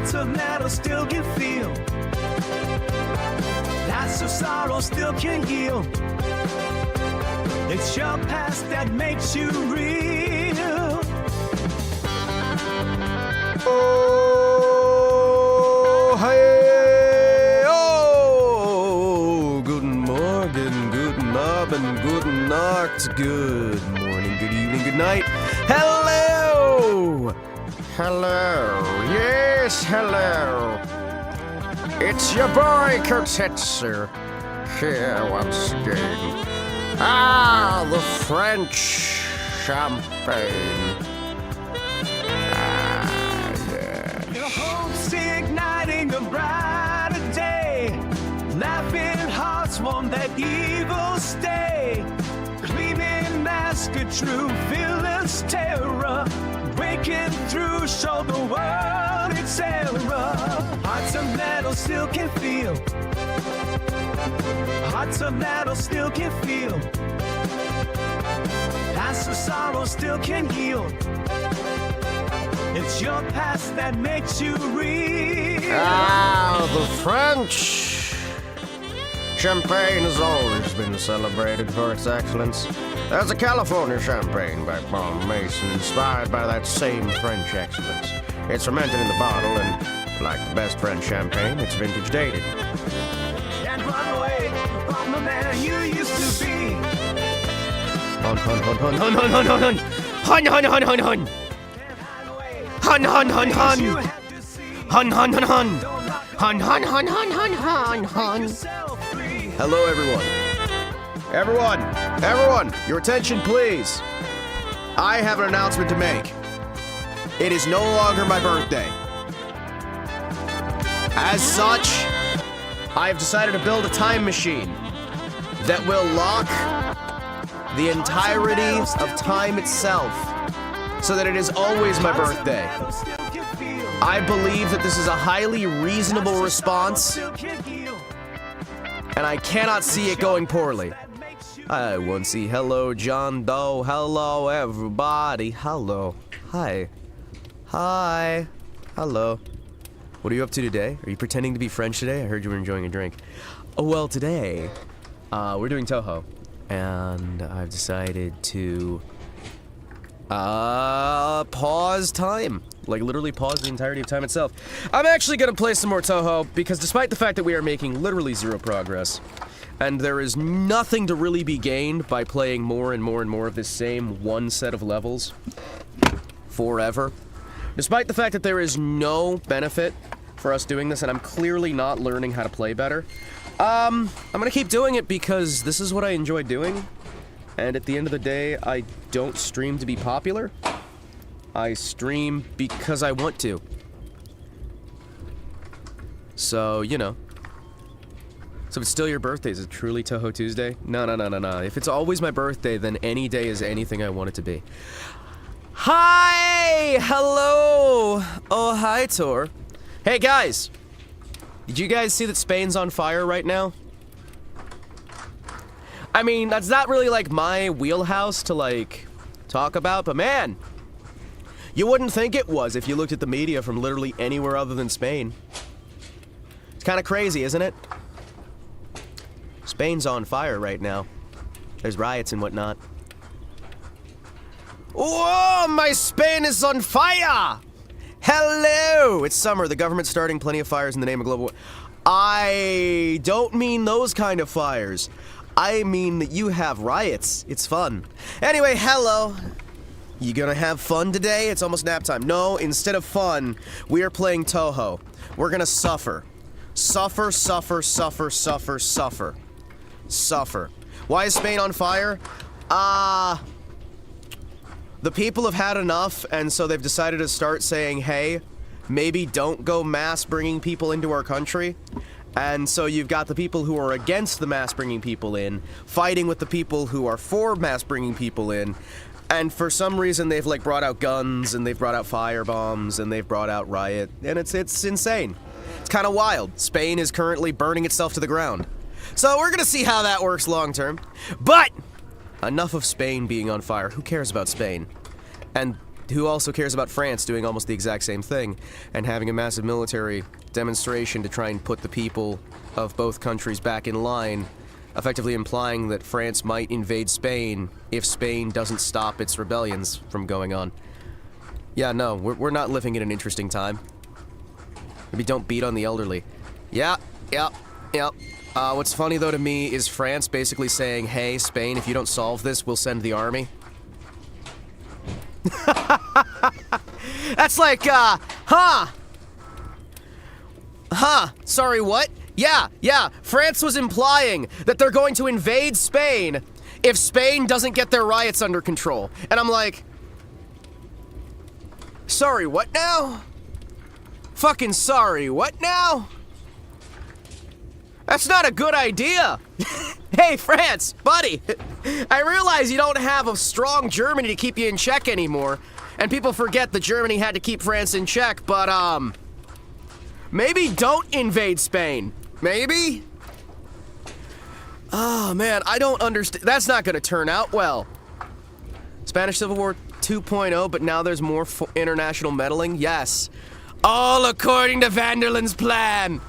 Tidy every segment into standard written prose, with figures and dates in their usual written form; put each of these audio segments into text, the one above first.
Hearts of metal still can feel. Lots of sorrow still can heal. It's your past that makes you real. Oh, hey, oh, guten Morgen, guten Abend, guten Nacht, good morning, good evening, good night. Hello! Hello, yes, hello. It's your boy Kotetsu, here once again. Ah, the French champagne. Your hope's igniting a brighter day. Laughing hearts won't let evil stay. Gleaming mask of true villain's terror. Breaking through, show the world its error. Hearts of metal still can feel. Hearts of metal still can feel. Past of sorrow still can heal. It's your past that makes you real. Ah, the French champagne has always been celebrated for its excellence. There's a California champagne by Paul Mason, inspired by that same French excellence. It's fermented in the bottle, and like the best French champagne, it's vintage dated. And run away from the man you used to be. Hun, hun, hun, hun, hun, hun, hun, hun, hun. Hun, hun, hun, hun, hun. Hun, hun, hun, hun. Hun, hun, hun, hun. Hun, hun, hun, hun, hun, hun, hun. Hello, everyone. Everyone, your attention, please. I have an announcement to make. It is no longer my birthday. As such, I have decided to build a time machine that will lock the entirety of time itself so that it is always my birthday. I believe that this is a highly reasonable response, and I cannot see it going poorly. I want to see hello, John Doe. Hello, everybody. Hello. Hi. Hi. Hello. What are you up to today? Are you pretending to be French today? I heard you were enjoying a drink. Oh, well, today, we're doing Toho. And I've decided to, pause time. Like, literally pause the entirety of time itself. I'm actually gonna play some more Toho, because despite the fact that we are making literally zero progress, and there is nothing to really be gained by playing more and more and more of this same one set of levels forever, despite the fact that there is no benefit for us doing this, and I'm clearly not learning how to play better, I'm gonna keep doing it because this is what I enjoy doing, and at the end of the day, I don't stream to be popular. I stream because I want to. So, you know. So if it's still your birthday, is it truly Toho Tuesday? No. If it's always my birthday, then any day is anything I want it to be. Hi! Hello! Oh, hi, Tor. Hey, guys! Did you guys see that Spain's on fire right now? I mean, that's not really, like, my wheelhouse to, like, talk about, but man! You wouldn't think it was if you looked at the media from literally anywhere other than Spain. It's kind of crazy, isn't it? Spain's on fire right now. There's riots and whatnot. Whoa, my Spain is on fire! Hello! It's summer. The government's starting plenty of fires in the name of global war. I don't mean those kind of fires. I mean that you have riots. It's fun. Anyway, hello. You gonna have fun today? It's almost nap time. No, instead of fun, we are playing Toho. We're gonna suffer. Suffer, suffer, suffer, suffer, suffer. Suffer. Why is Spain on fire? The people have had enough, and so they've decided to start saying, hey, maybe don't go mass bringing people into our country. And so you've got the people who are against the mass bringing people in, fighting with the people who are for mass bringing people in. And for some reason, they've, like, brought out guns, and they've brought out fire bombs, and they've brought out riot, and it's insane. It's kind of wild. Spain is currently burning itself to the ground. So we're gonna see how that works long term. But enough of Spain being on fire. Who cares about Spain? And who also cares about France doing almost the exact same thing and having a massive military demonstration to try and put the people of both countries back in line, effectively implying that France might invade Spain if Spain doesn't stop its rebellions from going on. Yeah, no, we're not living in an interesting time. Maybe don't beat on the elderly. Yeah. What's funny, though, to me is France basically saying, hey, Spain, if you don't solve this, we'll send the army. That's like, sorry, what? Yeah, France was implying that they're going to invade Spain if Spain doesn't get their riots under control. And I'm like, sorry, what now? Fucking sorry, what now? That's not a good idea. Hey, France, buddy, I realize you don't have a strong Germany to keep you in check anymore, and people forget that Germany had to keep France in check, but, maybe don't invade Spain. Maybe? Oh, man, I don't understand. That's not gonna turn out well. Spanish Civil War 2.0, but now there's more international meddling? Yes. All according to Vanderland's plan.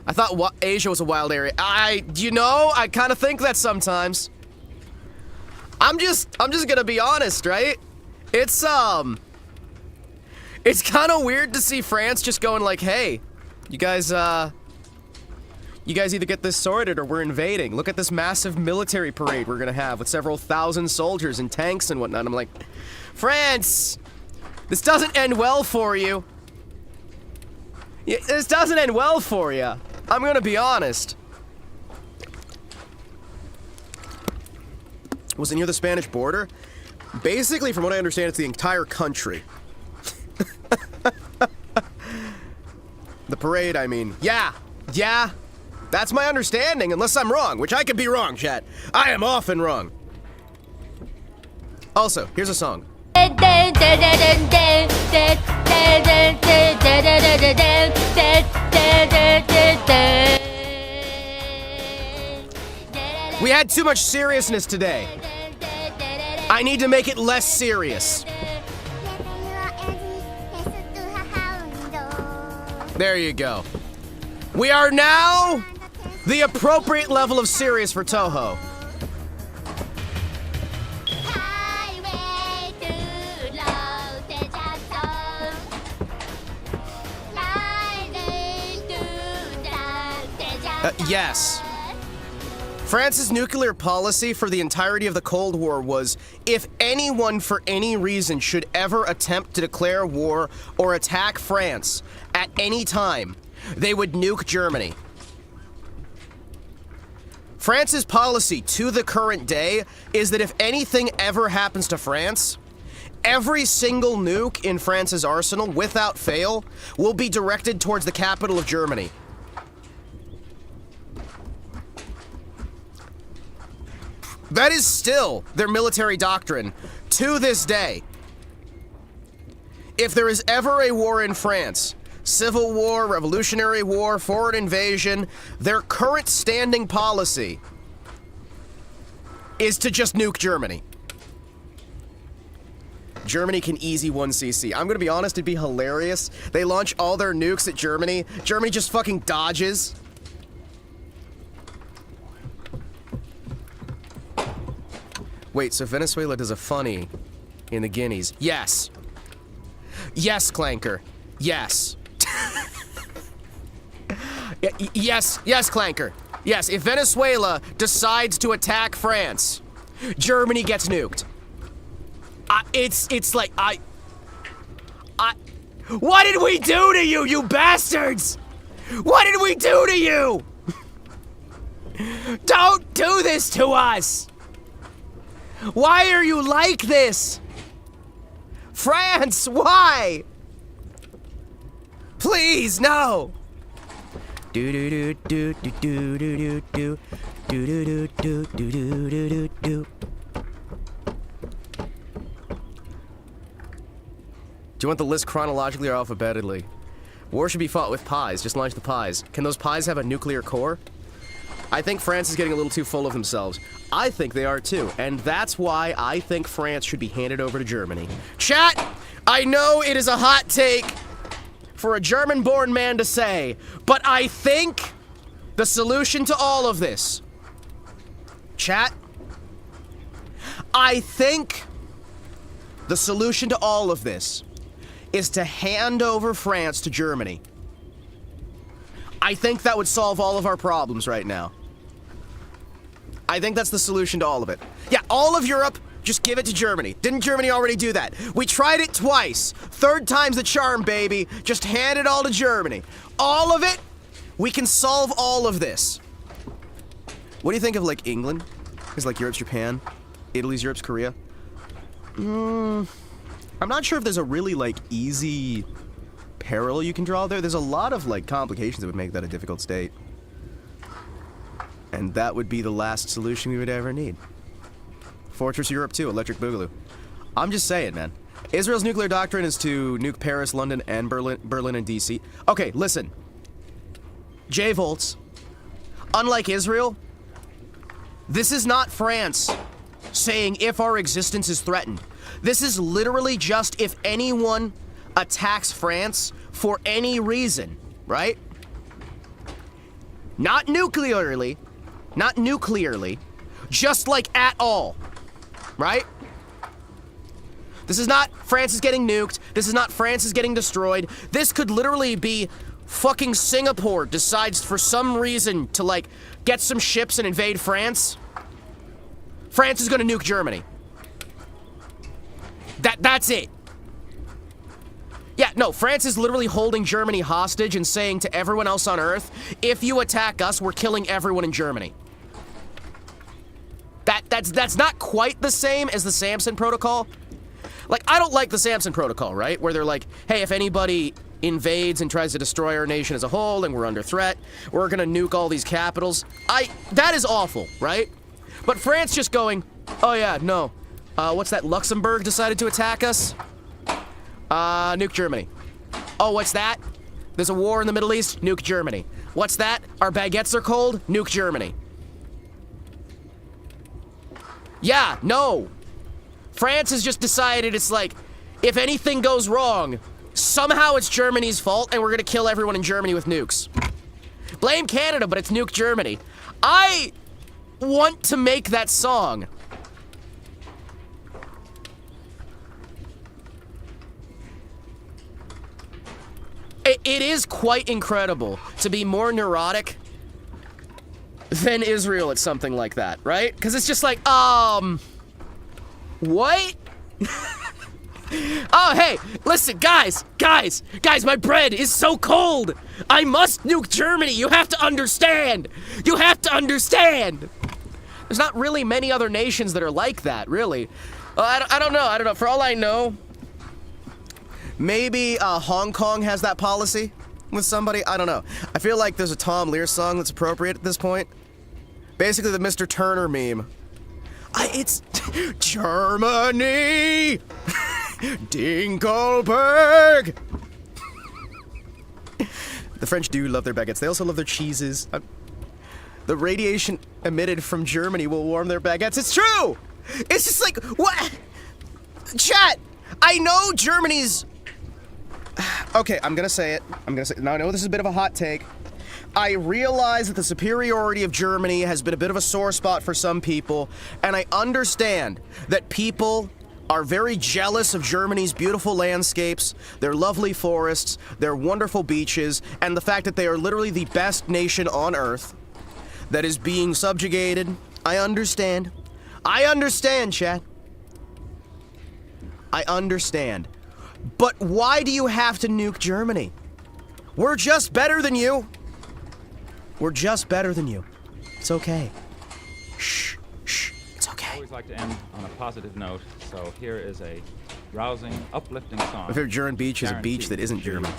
I thought Asia was a wild area. I kind of think that sometimes. I'm just gonna be honest, right? It's kind of weird to see France just going like, hey, you guys either get this sorted or we're invading. Look at this massive military parade we're gonna have with several thousand soldiers and tanks and whatnot. I'm like, France, this doesn't end well for you. This doesn't end well for you. I'm gonna be honest. Was it near the Spanish border? Basically, from what I understand, it's the entire country. The parade, I mean. Yeah. That's my understanding, unless I'm wrong, which I could be wrong, chat. I am often wrong. Also, here's a song. We had too much seriousness today. I need to make it less serious. There you go. We are now the appropriate level of serious for Toho. Yes. France's nuclear policy for the entirety of the Cold War was, if anyone for any reason should ever attempt to declare war or attack France at any time, they would nuke Germany. France's policy to the current day is that if anything ever happens to France, every single nuke in France's arsenal, without fail, will be directed towards the capital of Germany. That is still their military doctrine to this day. If there is ever a war in France, civil war, revolutionary war, foreign invasion, their current standing policy is to just nuke Germany. Germany can easy 1cc. I'm gonna be honest, it'd be hilarious. They launch all their nukes at Germany. Germany just fucking dodges. Wait, so Venezuela does a funny in the Guineas? Yes. Yes, Clanker. Yes. Yes, Clanker. Yes, if Venezuela decides to attack France, Germany gets nuked. It's like, what did we do to you, you bastards? What did we do to you? Don't do this to us! Why are you like this? France, why? Please, no! Do do do do do do do do do do do do do do do do. Do you want the list chronologically or alphabetically? War should be fought with pies. Just launch the pies. Can those pies have a nuclear core? I think France is getting a little too full of themselves. I think they are too, and that's why I think France should be handed over to Germany. Chat, I know it is a hot take for a German-born man to say, but I think the solution to all of this, chat, I think the solution to all of this is to hand over France to Germany. I think that would solve all of our problems right now. I think that's the solution to all of it. Yeah, all of Europe, just give it to Germany. Didn't Germany already do that? We tried it twice. Third time's the charm, baby. Just hand it all to Germany. All of it, we can solve all of this. What do you think of, like, England? Is like Europe's Japan? Italy's Europe's Korea? I'm not sure if there's a really, like, easy parallel you can draw there. There's a lot of, like, complications that would make that a difficult state. And that would be the last solution we would ever need. Fortress Europe 2, Electric Boogaloo. I'm just saying, man. Israel's nuclear doctrine is to nuke Paris, London, and Berlin and DC. Okay, listen. J-Volts. Unlike Israel, this is not France saying if our existence is threatened. This is literally just if anyone attacks France for any reason, right? Not nuclearly, just like at all, right? This is not France is getting nuked. This is not France is getting destroyed. This could literally be fucking Singapore decides for some reason to, like, get some ships and invade France. France is gonna nuke Germany. That's it. Yeah, no, France is literally holding Germany hostage and saying to everyone else on Earth, if you attack us, we're killing everyone in Germany. That's not quite the same as the Samson Protocol. Like, I don't like the Samson Protocol, right? Where they're like, hey, if anybody invades and tries to destroy our nation as a whole and we're under threat, we're gonna nuke all these capitals. That is awful, right? But France just going, oh yeah, no. What's that, Luxembourg decided to attack us? Nuke Germany. Oh, what's that? There's a war in the Middle East? Nuke Germany. What's that? Our baguettes are cold? Nuke Germany. Yeah, no. France has just decided it's like, if anything goes wrong, somehow it's Germany's fault and we're gonna kill everyone in Germany with nukes. Blame Canada, but it's nuke Germany. I want to make that song. It is quite incredible to be more neurotic than Israel at something like that, right? Because it's just like, what? Oh, hey, listen, guys, my bread is so cold. I must nuke Germany. You have to understand. You have to understand. There's not really many other nations that are like that, really. I don't know. For all I know, maybe Hong Kong has that policy with somebody. I don't know. I feel like there's a Tom Lear song that's appropriate at this point. Basically the Mr. Turner meme. It's Germany! Dinkelberg! The French do love their baguettes. They also love their cheeses. The radiation emitted from Germany will warm their baguettes. It's true! It's just like, what? Chat, I know Germany's... Okay, I'm gonna say it. Now, I know this is a bit of a hot take. I realize that the superiority of Germany has been a bit of a sore spot for some people, and I understand that people are very jealous of Germany's beautiful landscapes, their lovely forests, their wonderful beaches, and the fact that they are literally the best nation on Earth that is being subjugated. I understand. I understand, chat. I understand. But why do you have to nuke Germany? We're just better than you. We're just better than you. It's okay. Shh, it's okay. I always like to end on a positive note, so here is a rousing, uplifting song. My favorite German beach is a beach that isn't German.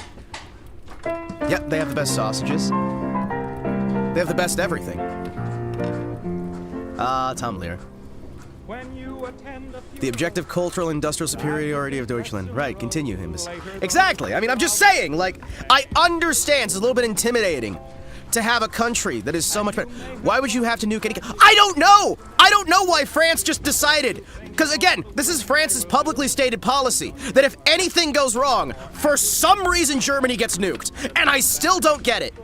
Yep, they have the best sausages. They have the best everything. Tom Lear. When you attend the objective cultural industrial superiority of Deutschland. Right, continue, Himbus. Exactly. I mean, I'm just saying, like, I understand it's a little bit intimidating to have a country that is so much better? Why would you have to nuke any? I don't know! I don't know why France just decided. Because again, this is France's publicly stated policy that if anything goes wrong, for some reason Germany gets nuked. And I still don't get it.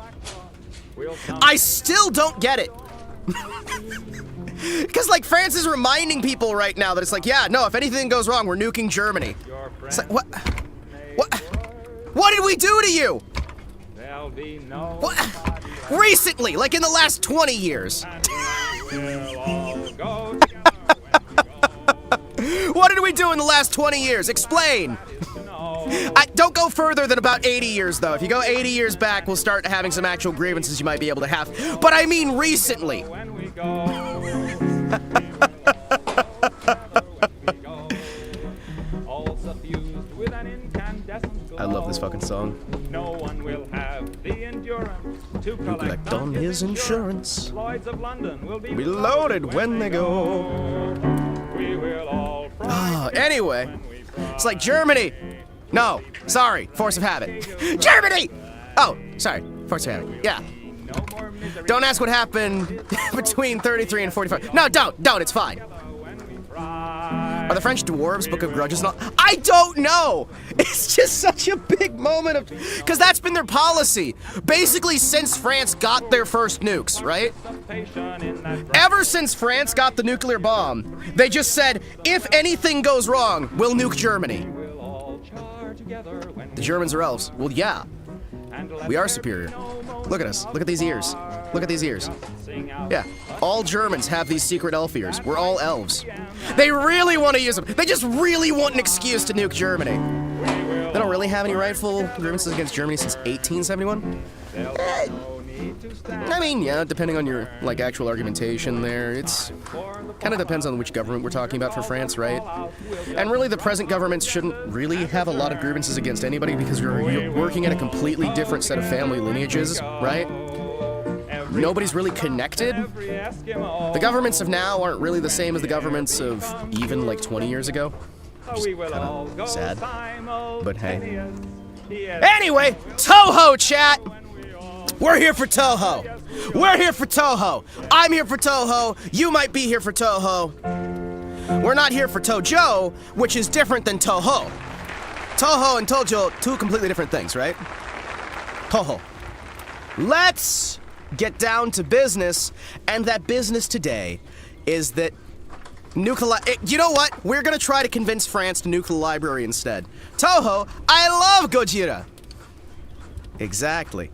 I still don't get it. Because, like, France is reminding people right now that it's like, yeah, no, if anything goes wrong, we're nuking Germany. It's like, what? What did we do to you? What? Recently, like in the last 20 years. What did we do in the last 20 years? Explain. Don't go further than about 80 years, though. If you go 80 years back, we'll start having some actual grievances you might be able to have. But I mean recently. I love this fucking song. No one will have the endurance to collect on his insurance. Lloyds of London will be Reloaded when they go. We will all anyway, it's like Germany. No, sorry, force of habit. Germany! Oh, sorry, force of habit. Yeah. Don't ask what happened between 33 and 45. No, don't, it's fine. Are the French dwarves Book of Grudges not? I don't know! It's just such a big moment of... Because that's been their policy. Basically since France got their first nukes, right? Ever since France got the nuclear bomb, they just said, if anything goes wrong, we'll nuke Germany. The Germans are elves. Well, yeah. We are superior. Look at us. Look at these ears. Look at these ears. Yeah. All Germans have these secret elf ears. We're all elves. They really want to use them. They just really want an excuse to nuke Germany. They don't really have any rightful grievances against Germany since 1871. I mean, yeah, depending on your, like, actual argumentation there, it's kind of depends on which government we're talking about for France, right? And really, the present governments shouldn't really have a lot of grievances against anybody because you're working at a completely different set of family lineages, right? Nobody's really connected. The governments of now aren't really the same as the governments of even, like, 20 years ago. Just kind of sad. But hey. Anyway, Toho, chat! We're here for Toho. We're here for Toho. I'm here for Toho. You might be here for Toho. We're not here for Tojo, which is different than Toho. Toho and Tojo, two completely different things, right? Toho. Let's get down to business, and that business today is that you know what? We're gonna try to convince France to nuke the library instead. Toho, I love Gojira. Exactly.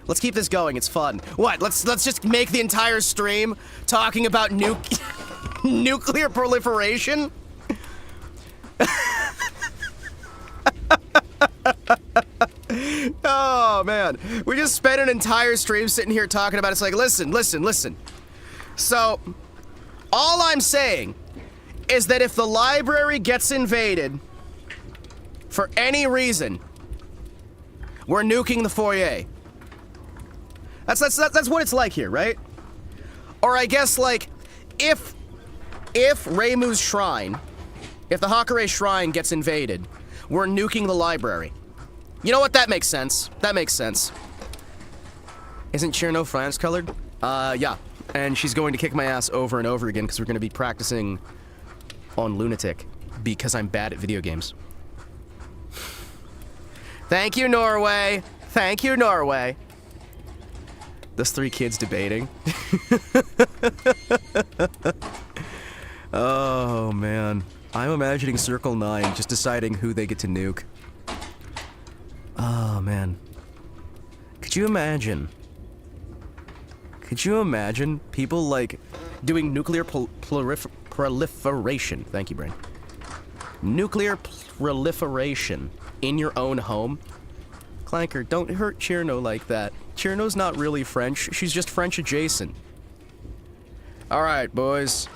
Let's keep this going, it's fun. What, let's just make the entire stream talking about nuclear proliferation? Oh, man. We just spent an entire stream sitting here talking about it. It's like, listen. So, all I'm saying is that if the library gets invaded, for any reason, we're nuking the foyer. That's what it's like here, right? Or I guess, like, if Reimu's shrine, if the Hakare shrine gets invaded, we're nuking the library. You know what? That makes sense. That makes sense. Isn't Cherno France-colored? Yeah. And she's going to kick my ass over and over again because we're going to be practicing on Lunatic because I'm bad at video games. Thank you, Norway. Thank you, Norway. Those three kids debating. Oh, man. I'm imagining Circle 9 just deciding who they get to nuke. Oh, man. Could you imagine? Could you imagine people, like, doing nuclear proliferation? Thank you, brain. Nuclear proliferation in your own home? Clanker, don't hurt Cherno like that. Cherno's not really French. She's just French adjacent. Alright, boys.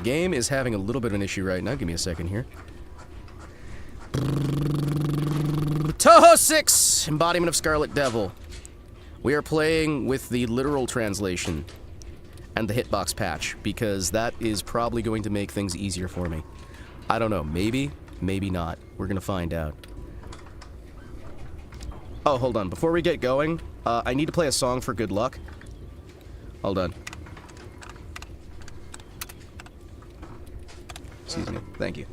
Game is having a little bit of an issue right now. Give me a second here. Toho 6! Embodiment of Scarlet Devil. We are playing with the literal translation and the hitbox patch, because that is probably going to make things easier for me. I don't know. Maybe. Maybe not. We're gonna find out. Oh, hold on. Before we get going, I need to play a song for good luck. Hold on. Excuse me. Thank you.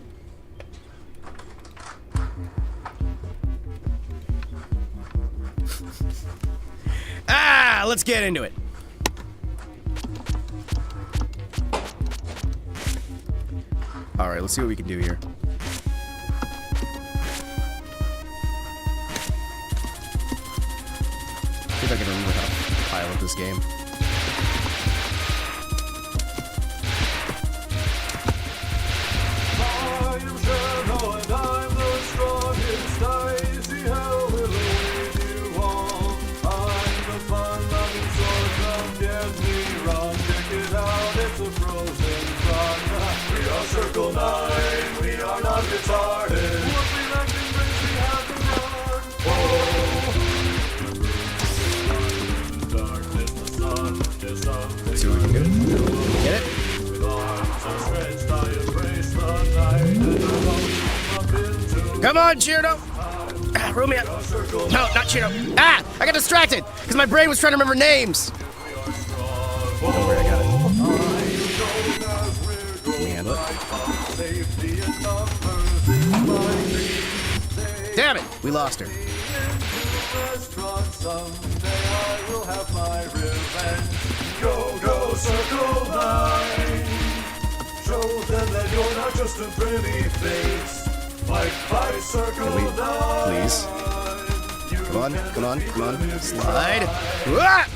Let's get into it. Alright, let's see what we can do here. See if I can remember how to pilot this game. Circle 9, we are not retarded. What we lack in brains, we have to run. Oh. Darkness, the sun is something. Let's see what we can do. Get it? With arms outstretched, I embrace the night and up into. Come on, Cheerdo! Rumia! No, not Cheerdo. Ah! I got distracted! Because my brain was trying to remember names! Don't worry, I got it. Handle it. Damn it! We lost her. Go, go, circle 9. Show them that you're not just a pretty face. Fight, fight, circle 9. Please. Come on, come on, come on. Slide. Ah!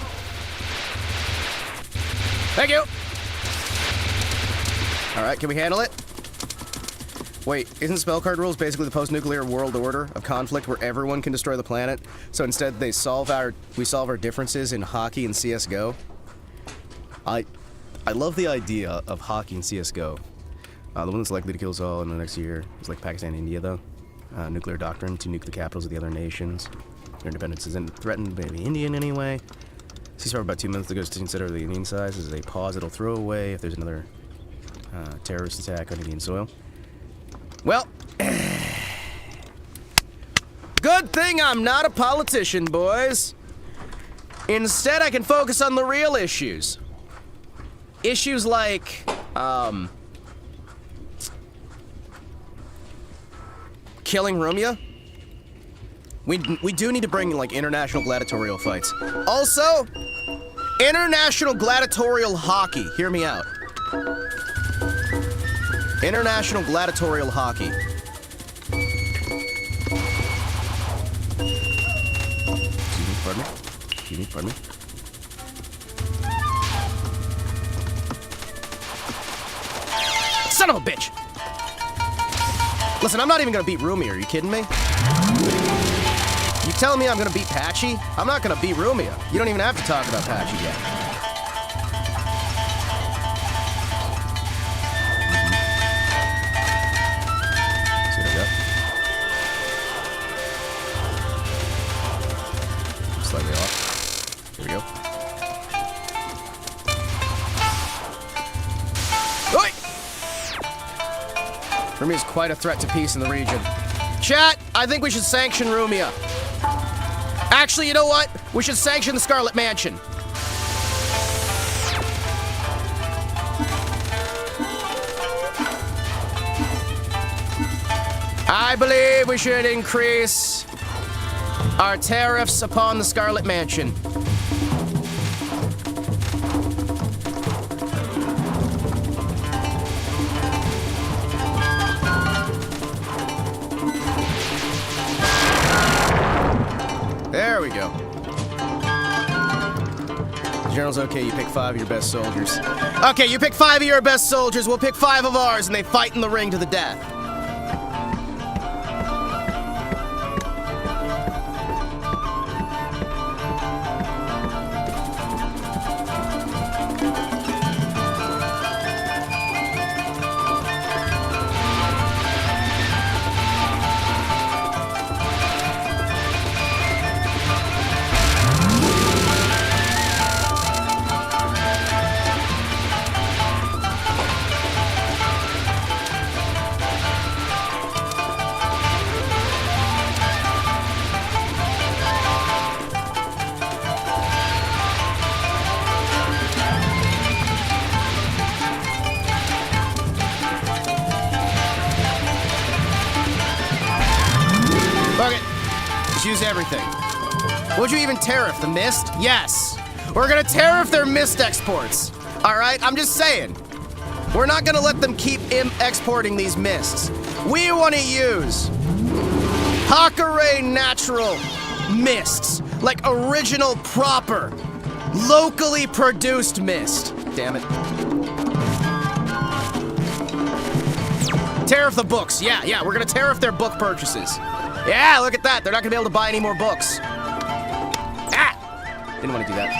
Thank you! Alright, can we handle it? Wait, isn't spell card rules basically the post-nuclear world order of conflict where everyone can destroy the planet? So instead we solve our differences in hockey and CS:GO? I love the idea of hockey and CS:GO. The one that's likely to kill us all in the next year is like Pakistan and India, though. Nuclear doctrine to nuke the capitals of the other nations. Their independence isn't threatened, maybe Indian anyway. Ceasefire about 2 minutes ago to consider the Indian size as a pause it'll throw away if there's another terrorist attack on Indian soil. Well, good thing I'm not a politician, boys. Instead, I can focus on the real issues. Issues like, killing Rumia. We do need to bring, like, international gladiatorial fights. Also, international gladiatorial hockey. Hear me out. International gladiatorial hockey. Pardon me? Excuse me, pardon me. Son of a bitch! Listen, I'm not even gonna beat Rumia, are you kidding me? You telling me I'm gonna beat Patchy? I'm not gonna beat Rumia. You don't even have to talk about Patchy yet. See what I got? Slightly off. Here we go. Oi! Rumia is quite a threat to peace in the region. Chat, I think we should sanction Rumia. Actually, you know what? We should sanction the Scarlet Mansion. I believe we should increase our tariffs upon the Scarlet Mansion. There we go. The general's okay, you pick 5 of your best soldiers. Okay, you pick 5 of your best soldiers, we'll pick 5 of ours, and they fight in the ring to the death. use everything. Would you even tariff the mist? Yes. We're gonna tariff their mist exports. All right, I'm just saying. We're not gonna let them keep exporting these mists. We wanna use Hakare natural mists. Like original, proper, locally produced mist. Damn it. Tariff the books. Yeah, we're gonna tariff their book purchases. Yeah, look at that. They're not gonna be able to buy any more books. Didn't want to do that.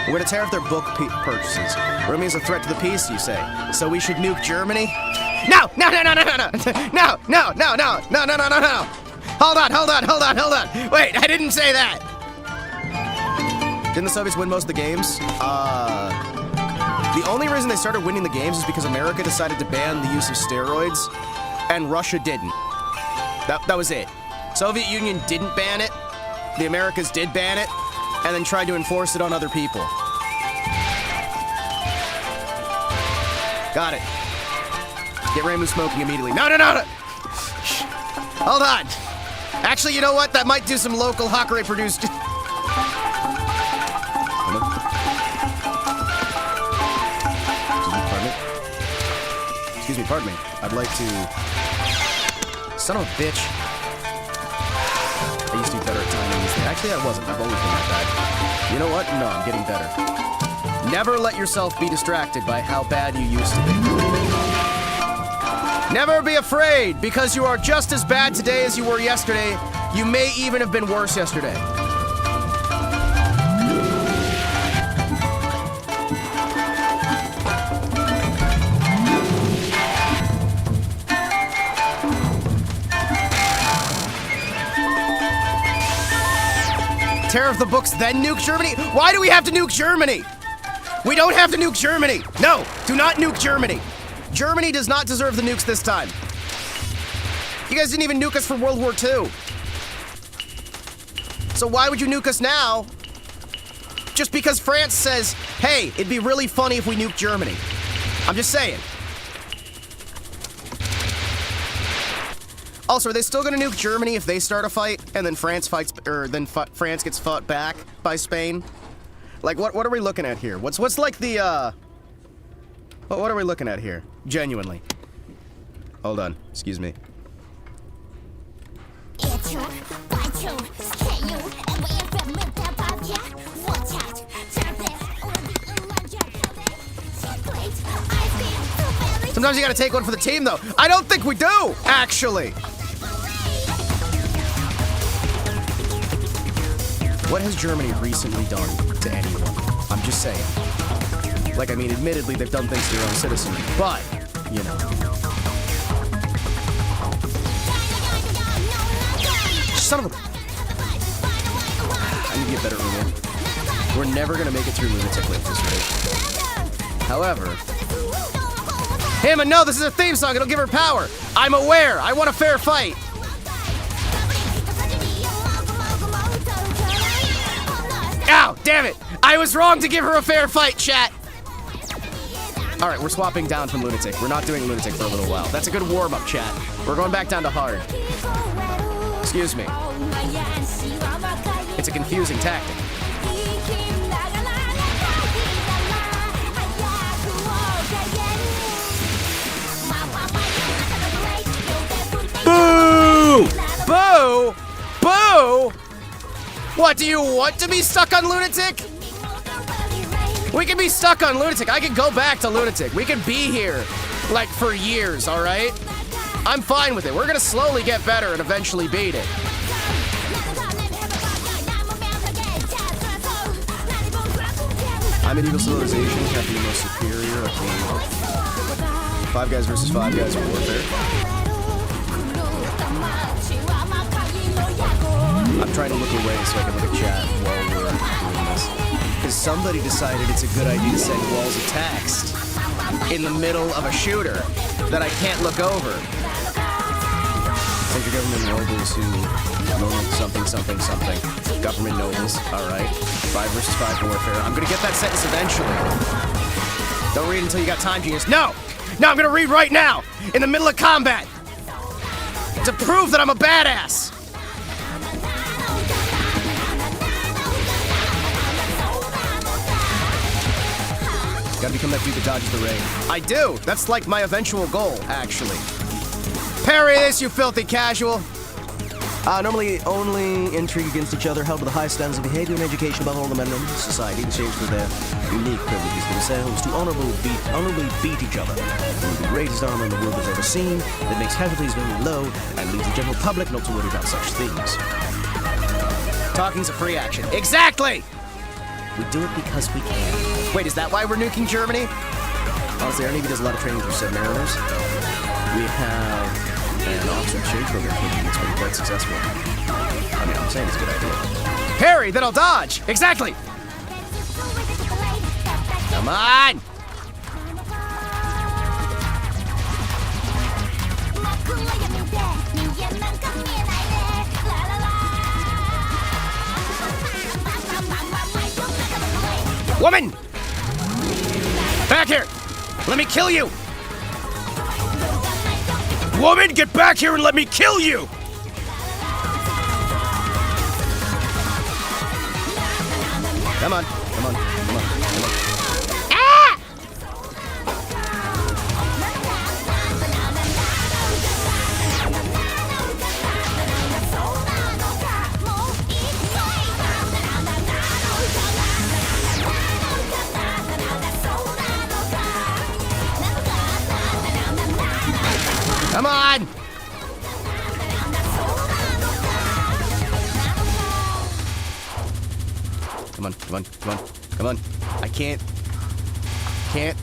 We're gonna tariff their book purchases. Rumi is a threat to the peace, you say. So we should nuke Germany? No! Hold on. Wait, I didn't say that. Didn't the Soviets win most of the games? The only reason they started winning the games is because America decided to ban the use of steroids, and Russia didn't. That was it. Soviet Union didn't ban it, the Americas did ban it, and then tried to enforce it on other people. Got it. Get Ramu smoking immediately. No! Hold on. Actually, you know what? That might do some local Hakare produced. Excuse me, pardon me. I'd like to... Son of a bitch. I used to be better at timing these things. Actually, I wasn't. I've always been that bad. You know what? No, I'm getting better. Never let yourself be distracted by how bad you used to be. Never be afraid, because you are just as bad today as you were yesterday. You may even have been worse yesterday. Tariff the books, then nuke Germany? Why do we have to nuke Germany? We don't have to nuke Germany. No, do not nuke Germany. Germany does not deserve the nukes this time. You guys didn't even nuke us for World War II. So why would you nuke us now? Just because France says, hey, it'd be really funny if we nuked Germany. I'm just saying. Also, are they still gonna nuke Germany if they start a fight and then France fights, or then France gets fought back by Spain? Like, what are we looking at here? What's like the, what are we looking at here? Genuinely. Hold on, excuse me. Sometimes you gotta take one for the team, though. I don't think we do, actually. What has Germany recently done to anyone? I'm just saying. Like, I mean, admittedly, they've done things to their own citizenry, but, you know. Son of a... I need to get better at Lunatic. We're never gonna make it through Lunatic at this rate. However... Hima, no, this is a theme song, it'll give her power! I'm aware, I want a fair fight! Ow, damn it! I was wrong to give her a fair fight, chat! Alright, we're swapping down from Lunatic. We're not doing Lunatic for a little while. That's a good warm-up, chat. We're going back down to hard. Excuse me. It's a confusing tactic. Boo! Boo! Boo! What, do you want to be stuck on Lunatic? We can be stuck on Lunatic. I can go back to Lunatic. We can be here, like, for years, alright? I'm fine with it. We're gonna slowly get better and eventually beat it. Medieval civilization have the most superior of the 5 guys versus 5 guys warfare. I'm trying to look away so I can look at chat while we're doing this. Because somebody decided it's a good idea to send walls of text in the middle of a shooter that I can't look over. Central government nobles who something. Government nobles, alright. 5 versus 5 warfare. I'm gonna get that sentence eventually. Don't read until you got time, genius. No! No, I'm gonna read right now! In the middle of combat! To prove that I'm a badass! Gotta become that dude that dodges the rain. I do! That's like my eventual goal, actually. Parry this, you filthy casual! Normally, only intrigue against each other held to the high standards of behavior and education above all the men in society in exchange for their unique privileges themselves to honorably beat each other. One of the greatest armor in the world has ever seen that makes casualties very low and leaves the general public not to worry about such things. Talking's a free action. Exactly! We do it because we can. Wait, is that why we're nuking Germany? Honestly, our Navy does a lot of training through submariners. We have an officer exchange program that's been quite successful. I mean, I'm saying it's a good idea. Parry, then I'll dodge! Exactly! Come on! Woman! Back here! Let me kill you! Woman, get back here and let me kill you! Come on, come on, come on, come on. Ah! Come on! Come on, come on, come on, come on. I can't. Can't.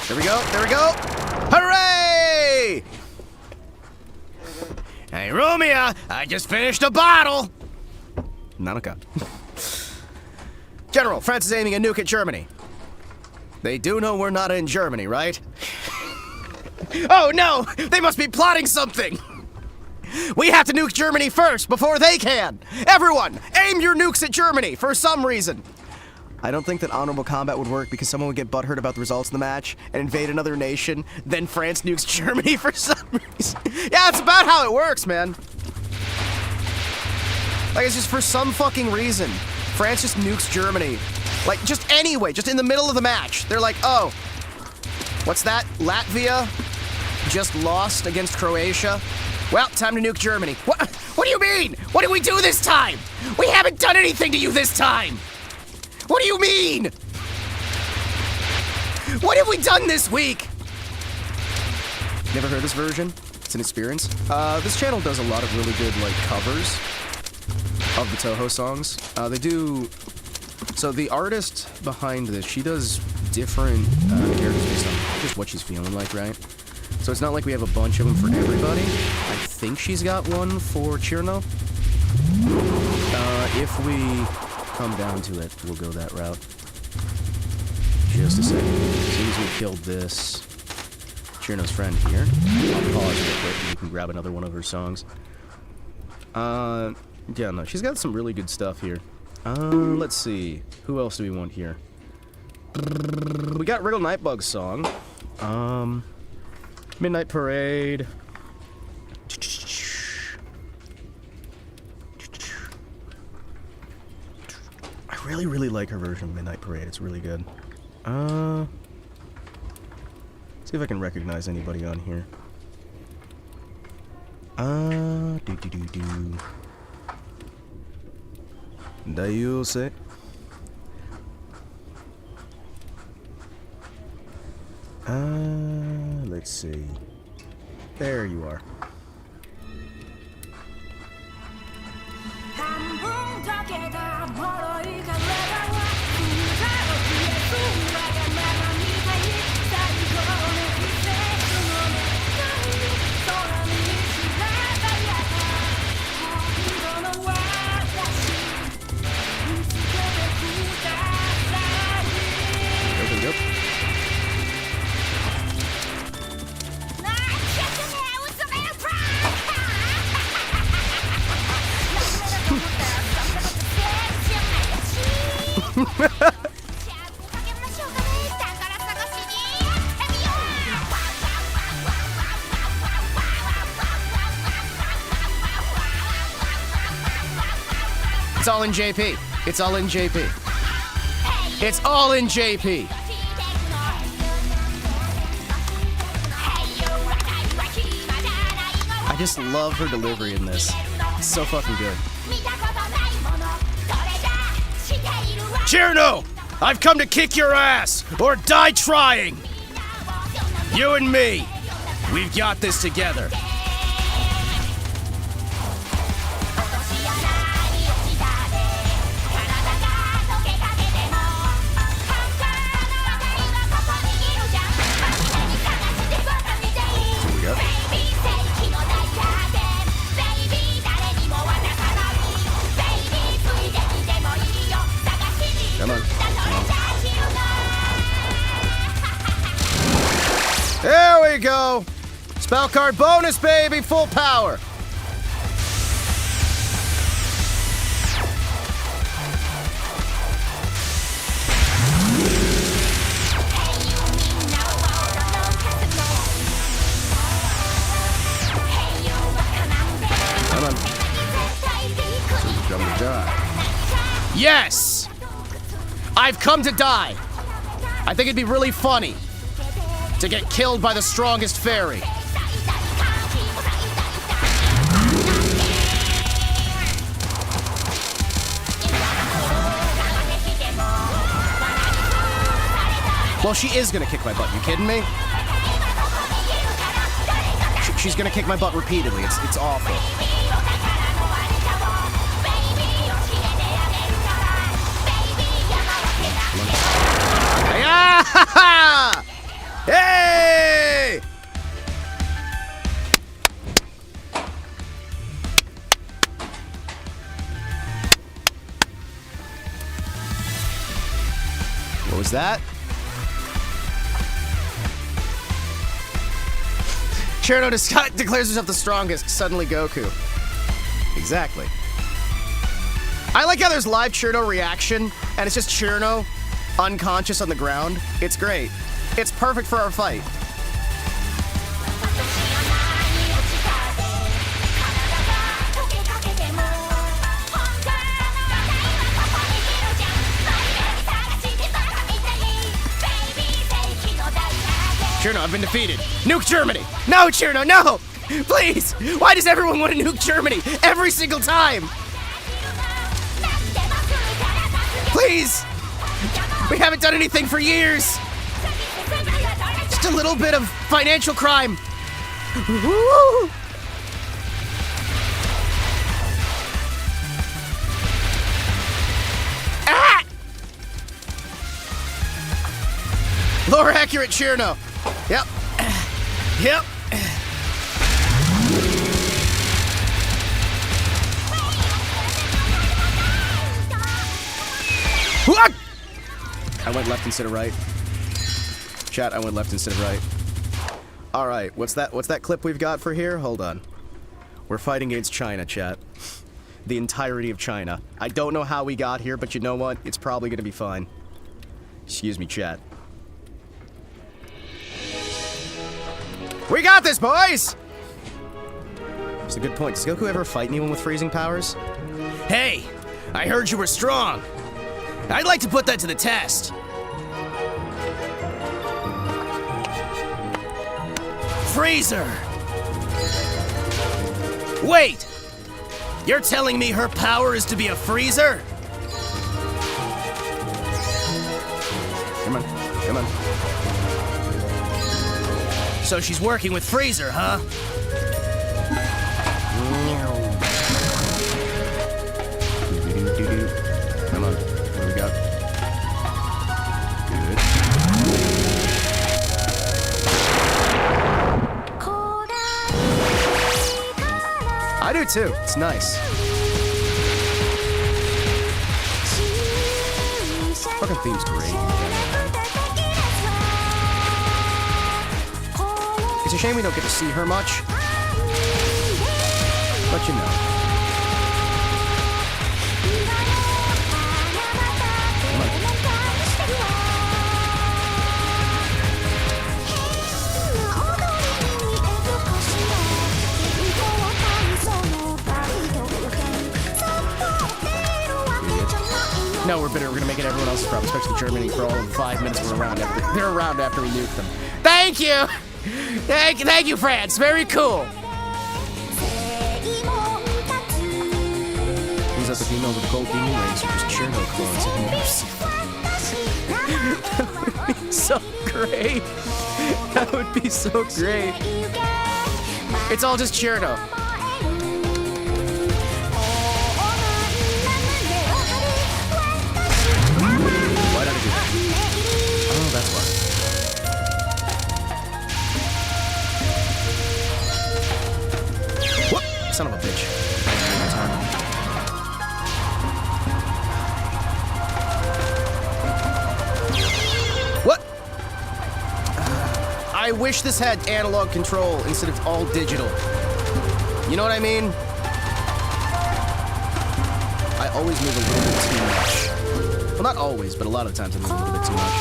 There we go, there we go! Hooray! Hey, Romeo, I just finished a bottle! Nanaka. General, France is aiming a nuke at Germany. They do know we're not in Germany, right? Oh no! They must be plotting something! We have to nuke Germany first, before they can! Everyone, aim your nukes at Germany, for some reason! I don't think that honorable combat would work because someone would get butthurt about the results of the match and invade another nation. Then France nukes Germany for some reason. Yeah, it's about how it works, man. Like, it's just for some fucking reason. France just nukes Germany. Like, just anyway, just in the middle of the match. They're like, oh, what's that? Latvia just lost against Croatia? Well, time to nuke Germany. What do you mean? What did we do this time? We haven't done anything to you this time. What do you mean? What have we done this week? Never heard this version? It's an experience. This channel does a lot of really good, like, covers of the Toho songs. They do... So the artist behind this, she does different characters based on just what she's feeling like, right? So it's not like we have a bunch of them for everybody. I think she's got one for Chirno. If we come down to it, we'll go that route. Just a second. As soon as we killed this Chirno's friend here, I'll pause real quick and we can grab another one of her songs. Yeah, no, she's got some really good stuff here. Let's see. Who else do we want here? We got Wriggle Nightbug's song. Midnight Parade. I really like her version of Midnight Parade. It's really good. See if I can recognize anybody on here. Dayuse. Let's see. There you are. Yep. It's all in JP. It's all in JP. It's all in JP. just love her delivery in this. It's so fucking good. Cherno! I've come to kick your ass, or die trying! You and me, we've got this together. Come on. There we go! Spell card bonus, baby! Full power! Come on. So you come to die. Yes! I've come to die. I think it'd be really funny to get killed by the strongest fairy. Well, she is gonna kick my butt. You kidding me? She's gonna kick my butt repeatedly. It's awful. Ah! Hey! What was that? Cherno declares herself the strongest. Suddenly Goku. Exactly. I like how there's live Cherno reaction, and it's just Cherno unconscious on the ground. It's great. It's perfect for our fight. Cherno, I've been defeated. Nuke Germany! No, Cherno, no! Please! Why does everyone want to nuke Germany every single time? Please! We haven't done anything for years! Just a little bit of financial crime. Woo! Ah! Lore accurate Cherno. Yep. Yep. What? I went left instead of right. Chat, I went left instead of right. Alright, what's that clip we've got for here? Hold on. We're fighting against China, chat. The entirety of China. I don't know how we got here, but you know what? It's probably gonna be fine. Excuse me, chat. We got this, boys! That's a good point. Does Goku ever fight anyone with freezing powers? Hey! I heard you were strong! I'd like to put that to the test. Freezer! Wait! You're telling me her power is to be a freezer? Come on, come on. So she's working with Freezer, huh? Come on, what do we got? Good. I do too, it's nice. Fucking theme's great. It's a shame we don't get to see her much. But you know. Come on. No, we're bitter. We're gonna make it everyone else's problem, especially Germany, for all of the 5 minutes we're around. They're around after we nuke them. Thank you! Thank you, France. Very cool. up the females with the cold demon rings or just Cherno clones. That would be so great. That would be so great. It's all just Cherno. Why did I do that? Oh, that's why. What? Son of a bitch. What? I wish this had analog control instead of all digital. You know what I mean? I always move a little bit too much. Well, not always, but a lot of times I move a little bit too much.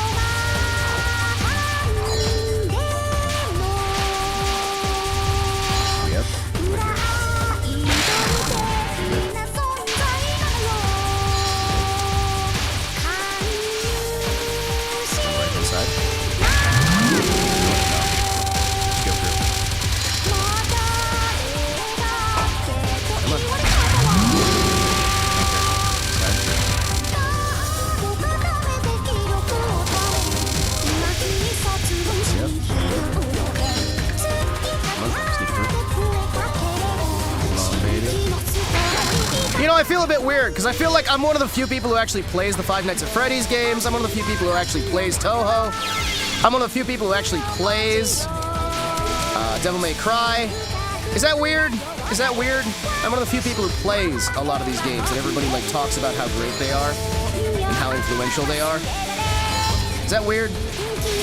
Yep. Right inside. Let's go through. Come on. Side through. Yep. Come on, sneak through. Come on, baby. You know, I feel a bit weird, because I feel like I'm one of the few people who actually plays the Five Nights at Freddy's games. I'm one of the few people who actually plays Toho. I'm one of the few people who actually plays Devil May Cry. Is that weird? Is that weird? I'm one of the few people who plays a lot of these games, and everybody like talks about how great they are and how influential they are. Is that weird?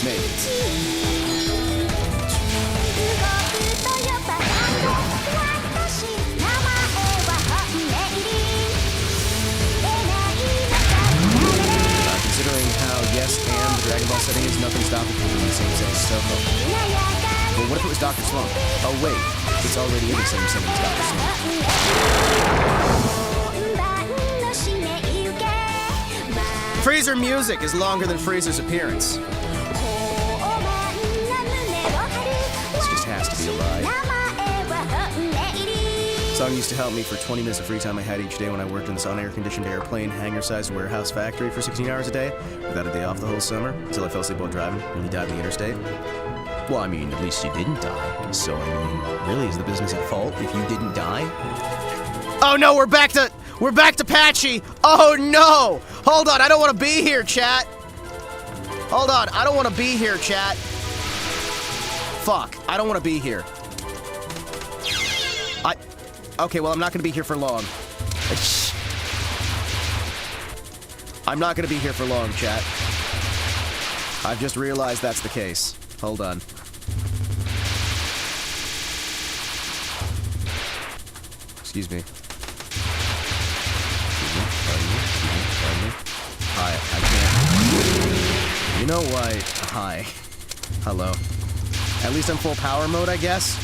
Maybe. Considering how yes and the Dragon Ball setting is, nothing stopped it from being the same setting as Toho. Well, what if it was Dr. Slump? Oh wait, it's already in the same setting as Dr. Slump. Freezer music is longer than Freezer's appearance. This just has to be a lie. Song used to help me for 20 minutes of free time I had each day when I worked in this unair-conditioned airplane, hangar-sized warehouse factory for 16 hours a day, without a day off the whole summer, until I fell asleep while driving, nearly died on the interstate. Well, I mean, at least you didn't die. So, I mean, really, is the business at fault if you didn't die? Oh no, we're back to Patchy! Oh no! Hold on, I don't want to be here, chat! Hold on, I don't want to be here, chat. Fuck, I don't want to be here. Okay, well, I'm not gonna be here for long. I'm not gonna be here for long, chat. I've just realized that's the case. Hold on. Excuse me. Pardon me. Hi, I can't. You know why? Hi. Hello. At least I'm full power mode, I guess.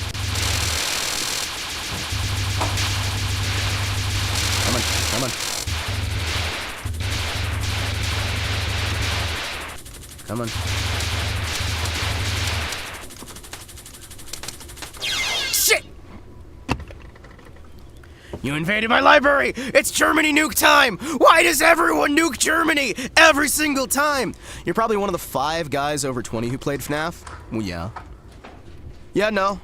Come on, come on. Come on. Shit! You invaded my library! It's Germany nuke time! Why does everyone nuke Germany every single time? You're probably one of the 5 guys over 20 who played FNAF? Well, yeah. Yeah, no.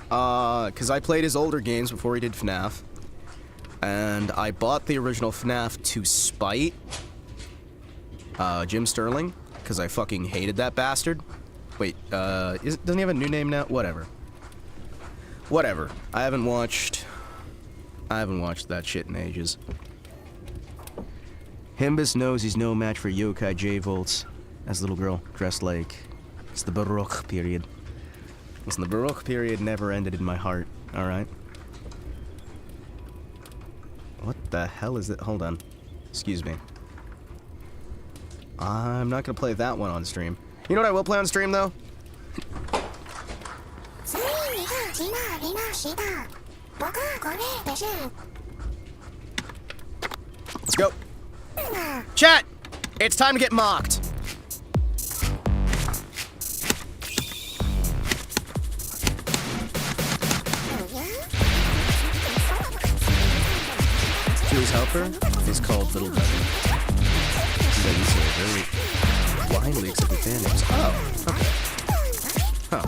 Because I played his older games before he did FNAF. And I bought the original FNAF to spite Jim Sterling, because I fucking hated that bastard. Wait, doesn't he have a new name now? Whatever. I haven't watched that shit in ages. Himbus knows he's no match for Yokai J-Volts. As a little girl, dressed like... It's the Baroque period. Listen, the Baroque period never ended in my heart, alright? What the hell is it? Hold on. Excuse me. I'm not gonna play that one on stream. You know what I will play on stream, though? Let's go. Chat! It's time to get mocked. Hercules' helper is called Little Devil. That is a very blindly accepted fan names. Oh, okay. Huh.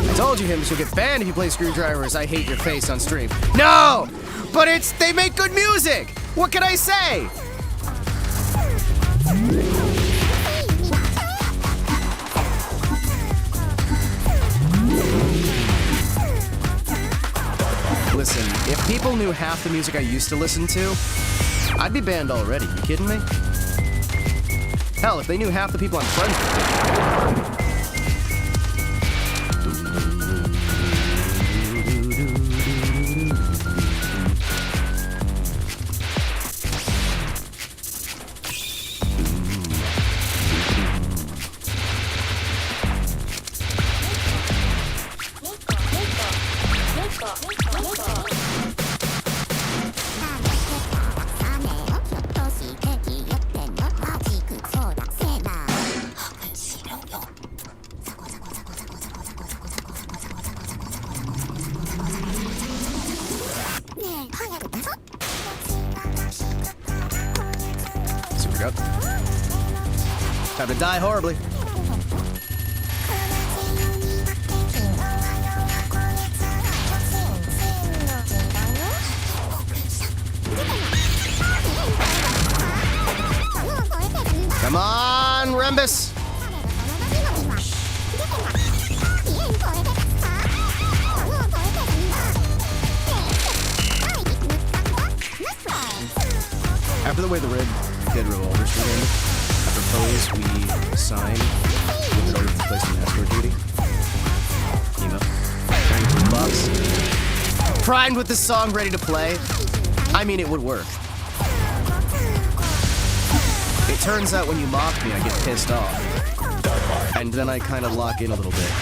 I told you, Hims, you'll get banned if you play Screwdrivers. I hate your face on stream. No! But they make good music! What can I say? Listen, if people knew half the music I used to listen to, I'd be banned already. You kidding me? Hell, if they knew half the people I'm friends with. Time to die horribly. Come on, Rembus. After the way the Red Dead Revolver stream ended, I propose we sign with it over to place in escort duty. Emo. Primed with the song ready to play. I mean, it would work. It turns out when you mock me, I get pissed off. And then I kind of lock in a little bit.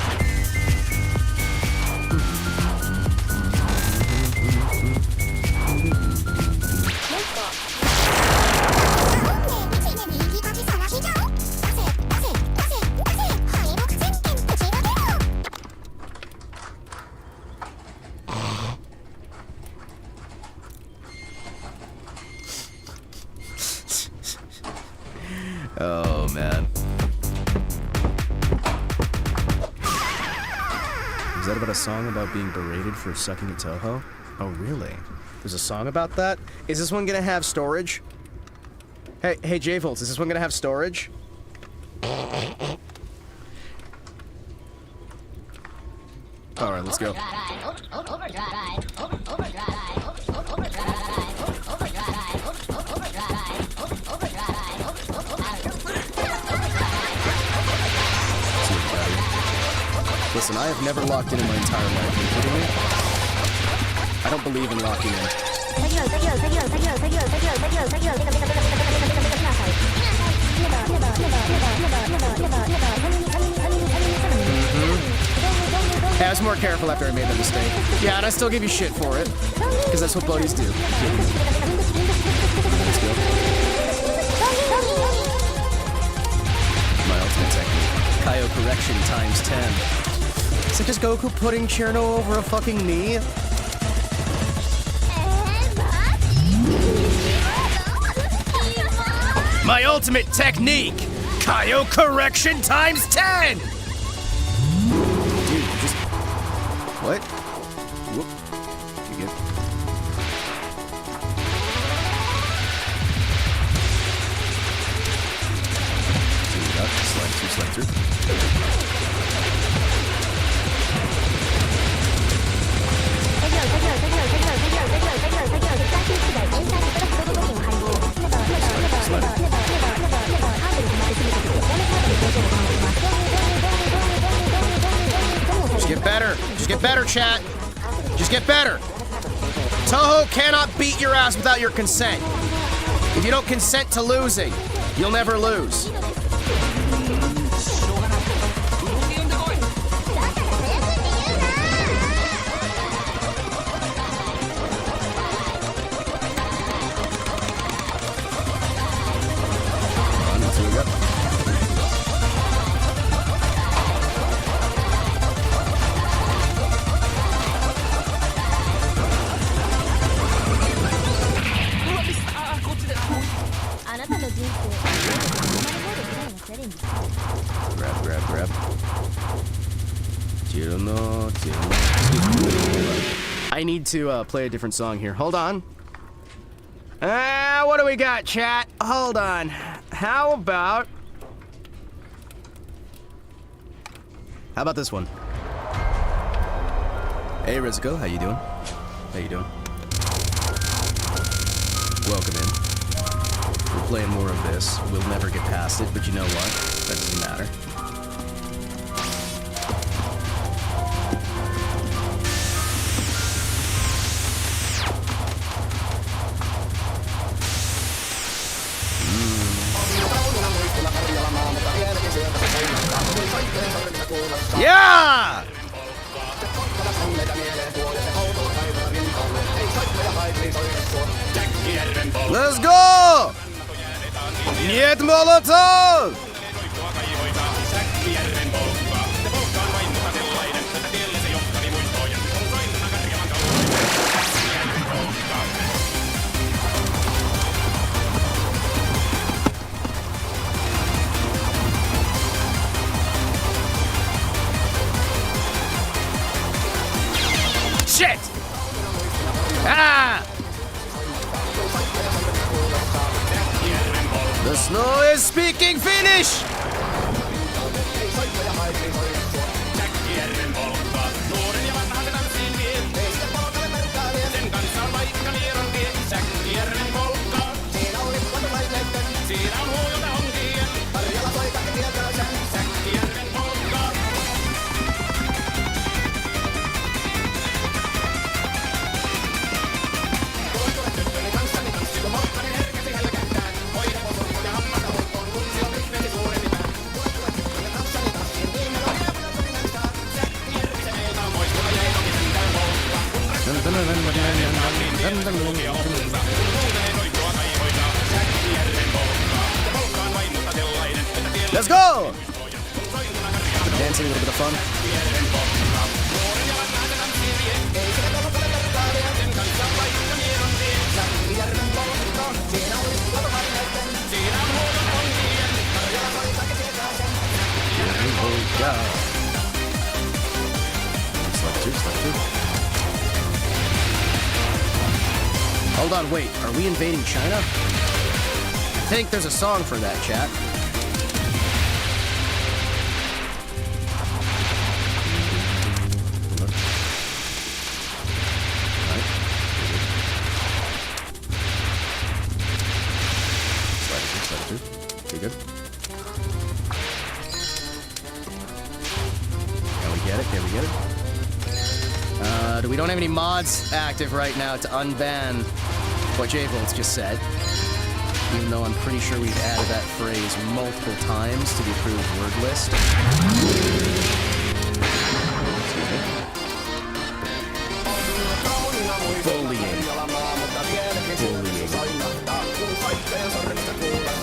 Oh, man. Is that about a song about being berated for sucking at Toho? Oh, really? There's a song about that? Is this one gonna have storage? Hey, J-Volts, is this one gonna have storage? Alright, let's go. Listen, I have never locked in my entire life. Are you kidding me? I don't believe in locking in. Yeah, I was more careful after I made that mistake. Yeah, and I still give you shit for it. Because that's what buddies do. Let's go. My ultimate technique. Kaio correction times 10. Such as Goku putting Cherno over a fucking knee. My ultimate technique! Kaio correction times 10! Dude, just... What? Whoop. You good? Slide through. Just get better. Just get better, chat. Just get better. Toho cannot beat your ass without your consent. If you don't consent to losing, you'll never lose. I need to play a different song here. Hold on. What do we got, chat? Hold on. How about this one? Hey, Rizuko, how you doing? How you doing? Welcome in. We're playing more of this. We'll never get past it, but you know what? That doesn't matter. Yeah! Let's go! Нет молотов! Shit! Ah! The snow is speaking Finnish! Let's go! Dancing, a little bit of fun. Hold on, wait. Are we invading China? I think there's a song for that, chat. Okay, good. Can we get it? Can we get it? We don't have any mods active right now to unban what J-Volts just said. Even though I'm pretty sure we've added that phrase multiple times to the approved word list. Bullying.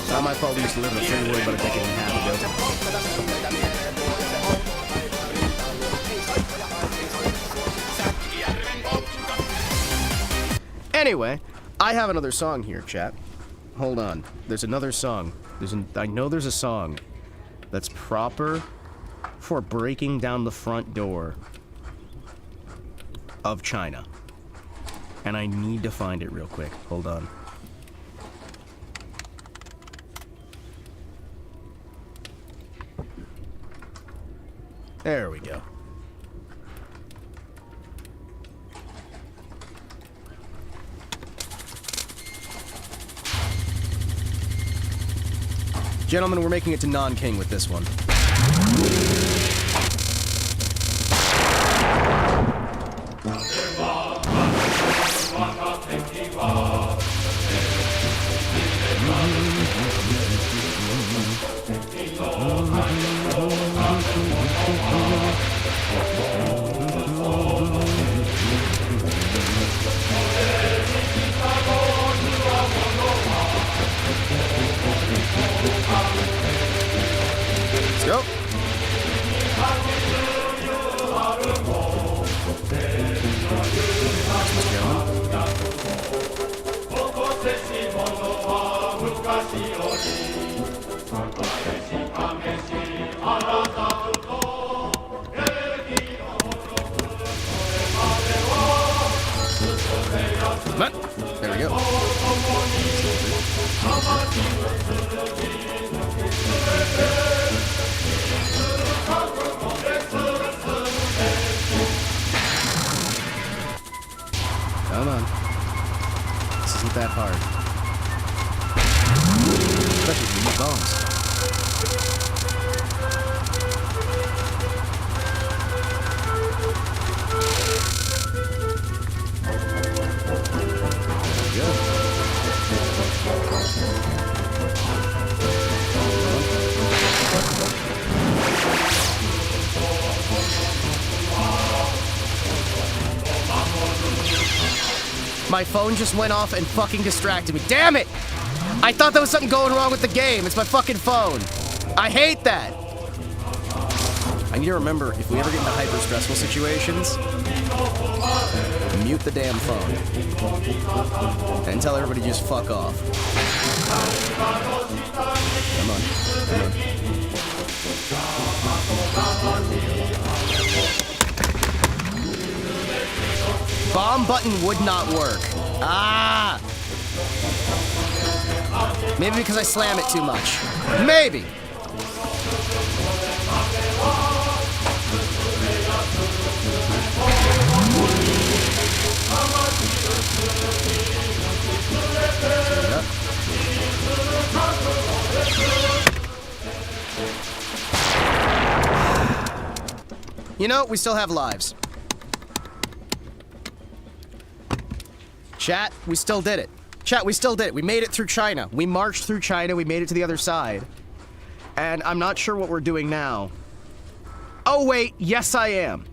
Not my fault we used to live in a free world about a decade and a half ago. Anyway, I have another song here, chat. Hold on. There's another song. I know there's a song that's proper for breaking down the front door of China. And I need to find it real quick. Hold on. There we go. Gentlemen, we're making it to non-king with this one. Let's go. Come on. This isn't that hard. Especially when you need bombs. My phone just went off and fucking distracted me. Damn it! I thought there was something going wrong with the game. It's my fucking phone. I hate that. I need to remember, if we ever get into hyper-stressful situations, mute the damn phone. And tell everybody to just fuck off. Come on. Come on. Bomb button would not work. Ah! Maybe because I slam it too much. Maybe. You know, we still have lives. Chat, we still did it. Chat, we still did it. We made it through China. We marched through China. We made it to the other side. And I'm not sure what we're doing now. Oh, wait. Yes, I am.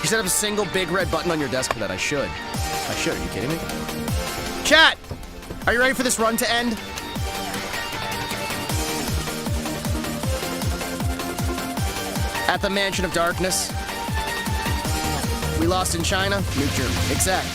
You set up a single big red button on your desk for that. I should. I should. Are you kidding me? Chat, are you ready for this run to end? At the Mansion of Darkness. We lost in China, Nuke Germany. Exact.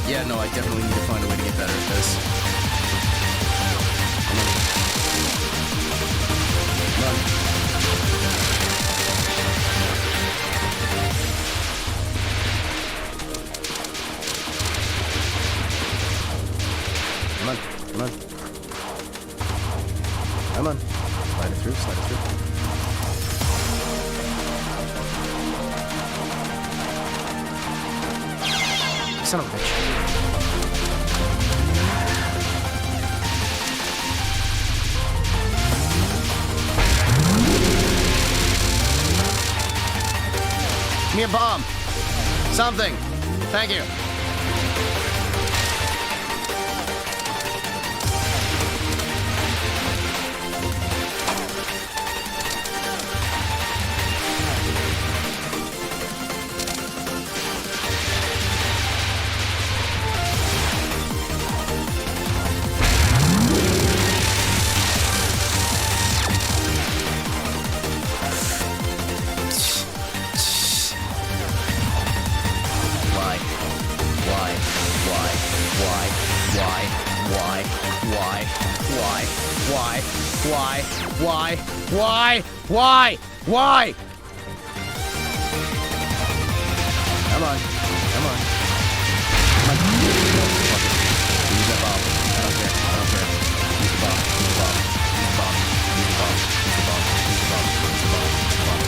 Yeah, no, I definitely need to find a way to get better at this. Run. Come on, come on. Come on. Slide it through, slide it through. Son of a bitch. Give me a bomb. Something. Thank you. Why? Come on. Come on. Come on. Fuck it. Use that bomb. I don't care. I don't care. Use the bomb. Use the bomb. Use the bomb. Use the bomb. Use the bomb. Use the bomb. Use the bomb.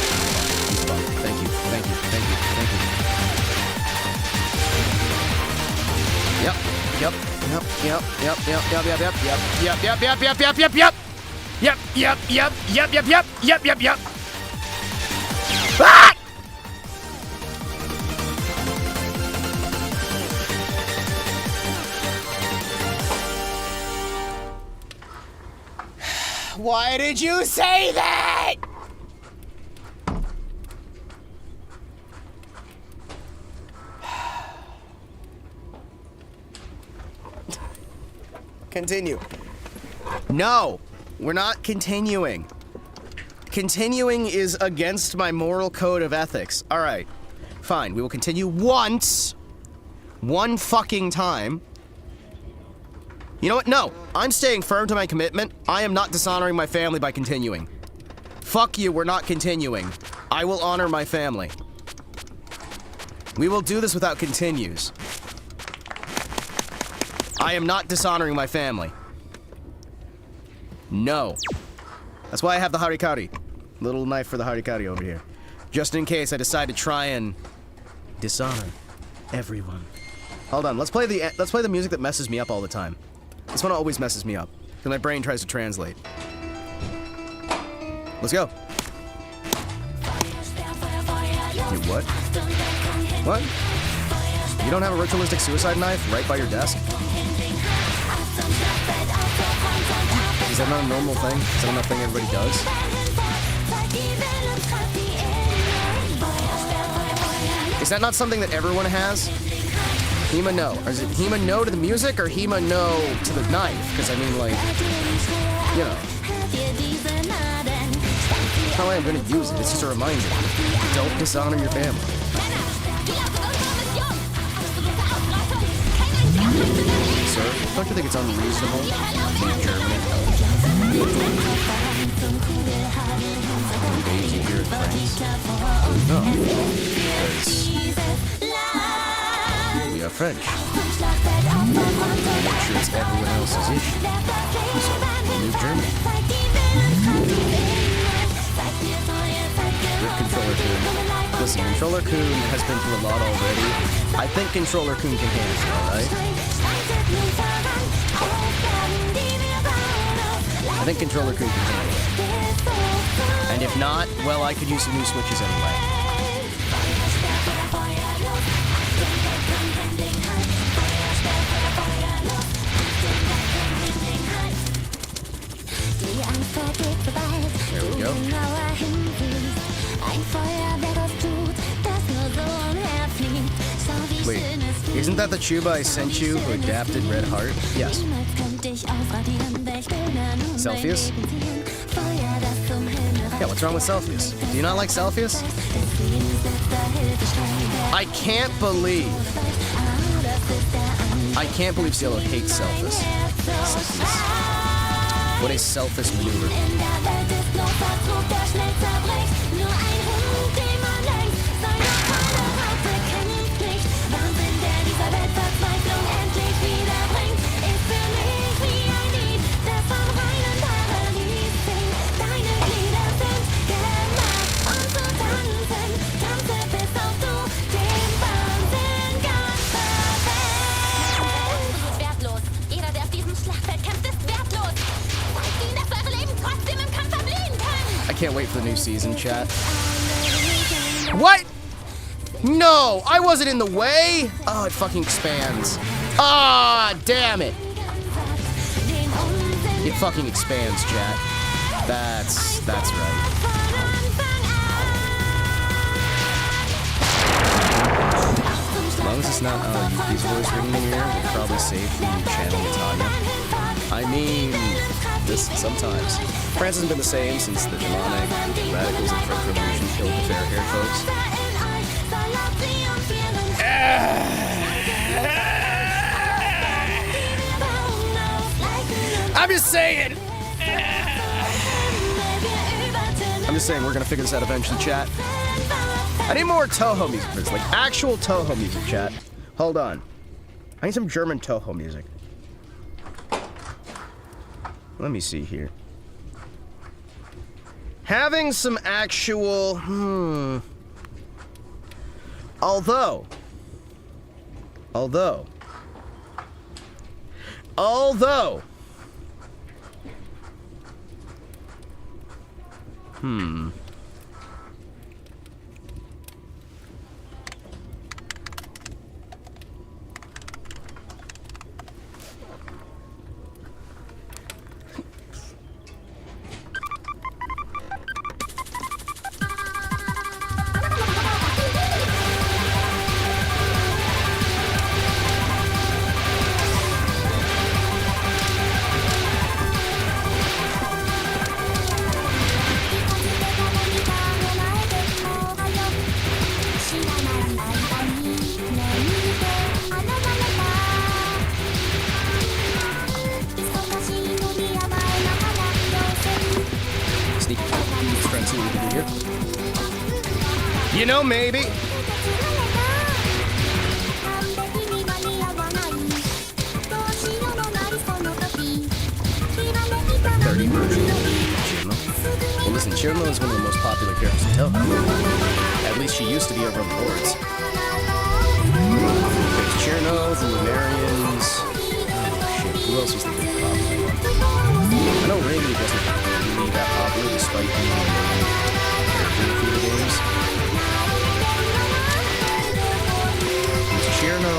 Use the bomb. Thank you. Thank you. Thank you. Thank you. Yep. Yep. Yep. Yep. Yep. Yep. Yep. Yep. Yep. Yep. Yep. Yep. Yep. Yep. Yep. Yep. Yep. Yep, yep, yep, yep, yep, yep, yep, yep, yep. Ah! Why did you say that? Continue. No. We're not continuing. Continuing is against my moral code of ethics. All right. Fine, we will continue once. One fucking time. You know what? No, I'm staying firm to my commitment. I am not dishonoring my family by continuing. Fuck you, we're not continuing. I will honor my family. We will do this without continues. I am not dishonoring my family. No. That's why I have the harikari. Little knife for the harikari over here. Just in case I decide to try and dishonor everyone. Hold on, let's play the music that messes me up all the time. This one always messes me up, because my brain tries to translate. Let's go. Wait, what? What? You don't have a ritualistic suicide knife right by your desk? Is that not a normal thing? Is that not a thing everybody does? Is that not something that everyone has? Hima no. Or is it Hima no to the music or Hima no to the knife? Because I mean, like, you know. That's not why I'm gonna use it. It's just a reminder. Don't dishonor your family. Sir, don't you think it's unreasonable in Germany? Engage in your friends? No, because we are French. Make sure it's everyone else's issue. So, leave Germany. With Controller Kun. Listen, Controller Kun has been through a lot already. I think Controller Kun can handle it, alright? I think Controller Kun can handle it. And if not, well, I could use some new switches anyway. There we go. Wait, isn't that the tuba I sent you who adapted Red Heart? Yes. Celsius? Yeah, what's wrong with Celsius? Do you not like Celsius? I can't believe Cielo hates Celsius. What a selfish maneuver. I can't wait for the new season, chat. What? No, I wasn't in the way. Oh, it fucking expands. Ah, damn it. It fucking expands, chat. That's right. As long as it's not Yuki's voice ringing in your ear, we're probably safe from channeling Tanya. I mean, this sometimes. France hasn't been the same since the demonic radicals of French Revolution killed the fair-haired folks. I'm just saying. We're gonna figure this out eventually, chat. I need more Toho music for this, like actual Toho music, chat. Hold on. I need some German Toho music. Let me see here. Having some actual, Although, sneaky let's try and see what we can do here. You know, maybe. 30 version of Chirno. Well, listen, Chirno is one of the most popular characters in Toho. At least she used to be over on the boards. There's Chirno, the Lunarians. Oh, shit. Who else was the big popular one? I know Rainy wasn't really that popular despite being in the video games. There's Chirno.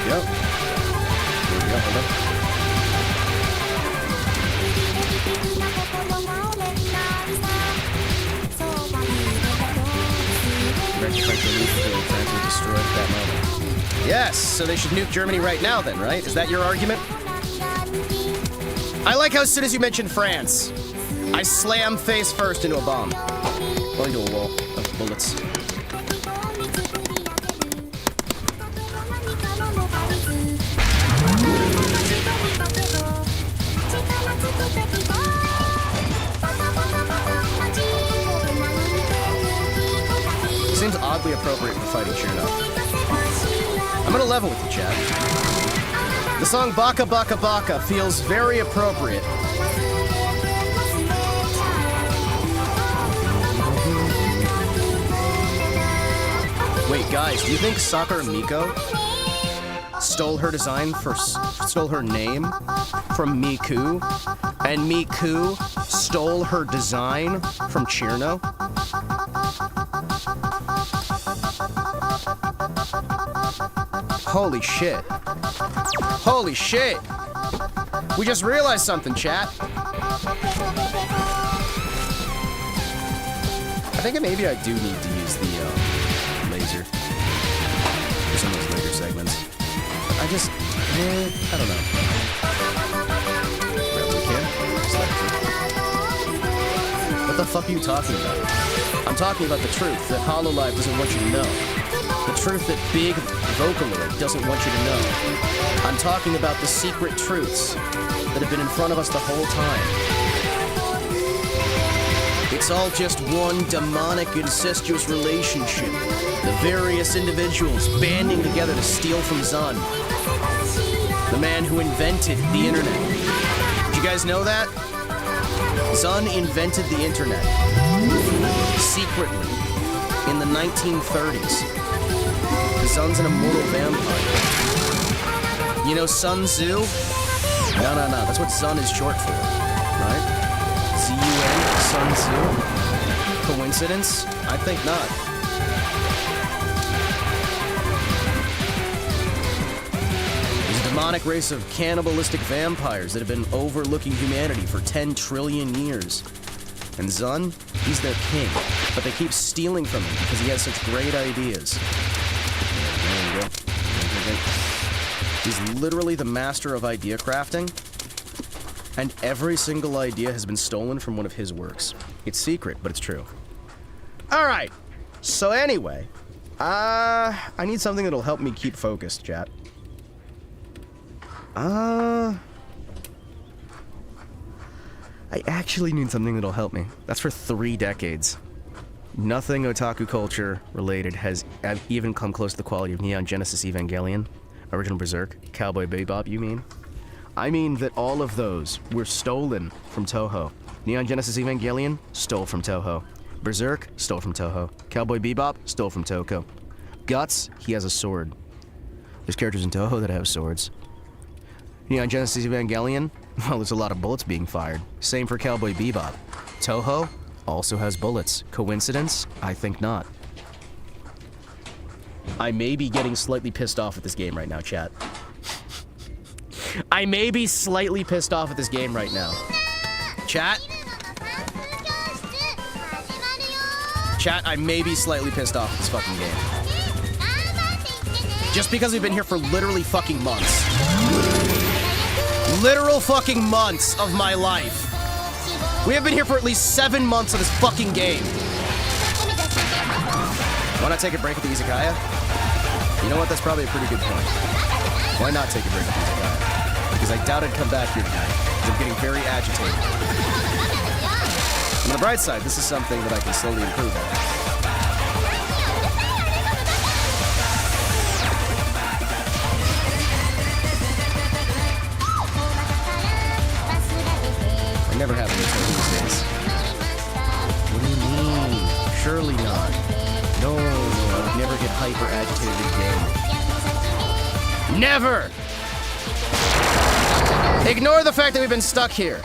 Yep. Here we go, hold up. Destroyed at that moment. Yes, so they should nuke Germany right now then, right? Is that your argument? I like how as soon as you mention France, I slam face first into a bomb. Or into a wall of bullets. Seems oddly appropriate for fighting Chirno. I'm gonna level with you, Chad. The song Baka Baka Baka feels very appropriate. Wait, guys, do you think Sakura Miko stole her name from Miku, and Miku stole her design from Chirno? Holy shit. Holy shit! We just realized something, chat. I think maybe I do need to use the laser for some of those later segments. I just, I don't know. Grab what we can. Select it. What the fuck are you talking about? I'm talking about the truth that HoloLive doesn't want you to know. The truth that Big Vocaloid doesn't want you to know. I'm talking about the secret truths that have been in front of us the whole time. It's all just one demonic, incestuous relationship. The various individuals banding together to steal from Zun. The man who invented the internet. Did you guys know that? Zun invented the internet. Secretly. In the 1930s. Zun's an immortal vampire. You know Sun Tzu? No. That's what Zun is short for. Right? Z-U-N, Sun Tzu? Coincidence? I think not. There's a demonic race of cannibalistic vampires that have been overlooking humanity for 10 trillion years. And Zun, he's their king. But they keep stealing from him because he has such great ideas. There we go. He's literally the master of idea crafting, and every single idea has been stolen from one of his works. It's secret, but it's true. Alright, so anyway, I need something that'll help me keep focused, chat. I actually need something that'll help me. That's for 3 decades. Nothing otaku culture related has even come close to the quality of Neon Genesis Evangelion, Original Berserk, Cowboy Bebop, you mean? I mean that all of those were stolen from Toho. Neon Genesis Evangelion, stole from Toho. Berserk, stole from Toho. Cowboy Bebop, stole from Toko. Guts, he has a sword. There's characters in Toho that have swords. Neon Genesis Evangelion, well, there's a lot of bullets being fired. Same for Cowboy Bebop. Toho also has bullets. Coincidence? I think not. I may be getting slightly pissed off at this game right now, chat. I may be slightly pissed off at this game right now. Chat? Chat, I may be slightly pissed off at this fucking game. Just because we've been here for literally fucking months. Literal fucking months of my life. We have been here for at least 7 months of this fucking game. Wanna take a break at the izakaya? You know what? That's probably a pretty good point. Why not take a break from the guy? Because I doubt I'd come back here tonight. Because I'm getting very agitated. On the bright side, this is something that I can slowly improve on. I never have any time these days. What do you mean? Surely not. No, I would never get hyper agitated again. Never! Ignore the fact that we've been stuck here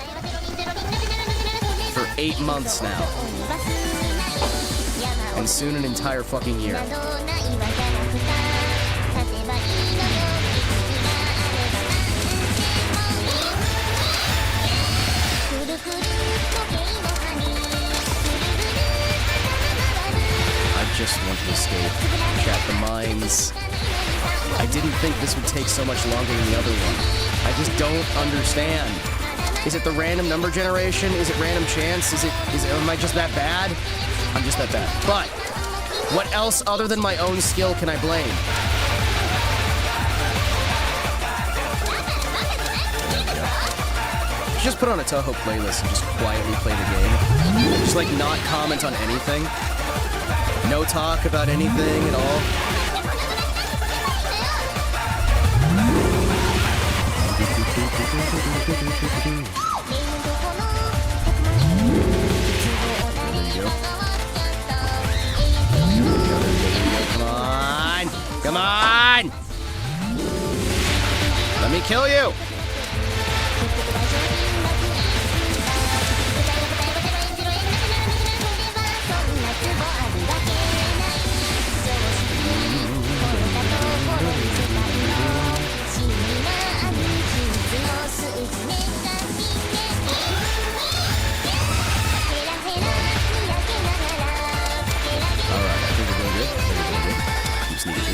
for 8 months now. And soon an entire fucking year. I just want to escape. Chat the mines. I didn't think this would take so much longer than the other one. I just don't understand. Is it the random number generation? Is it random chance? Am I just that bad? I'm just that bad. But what else other than my own skill can I blame? Just put on a Toho playlist and just quietly play the game. Just like not comment on anything. No talk about anything at all. Come on! Come on! Let me kill you!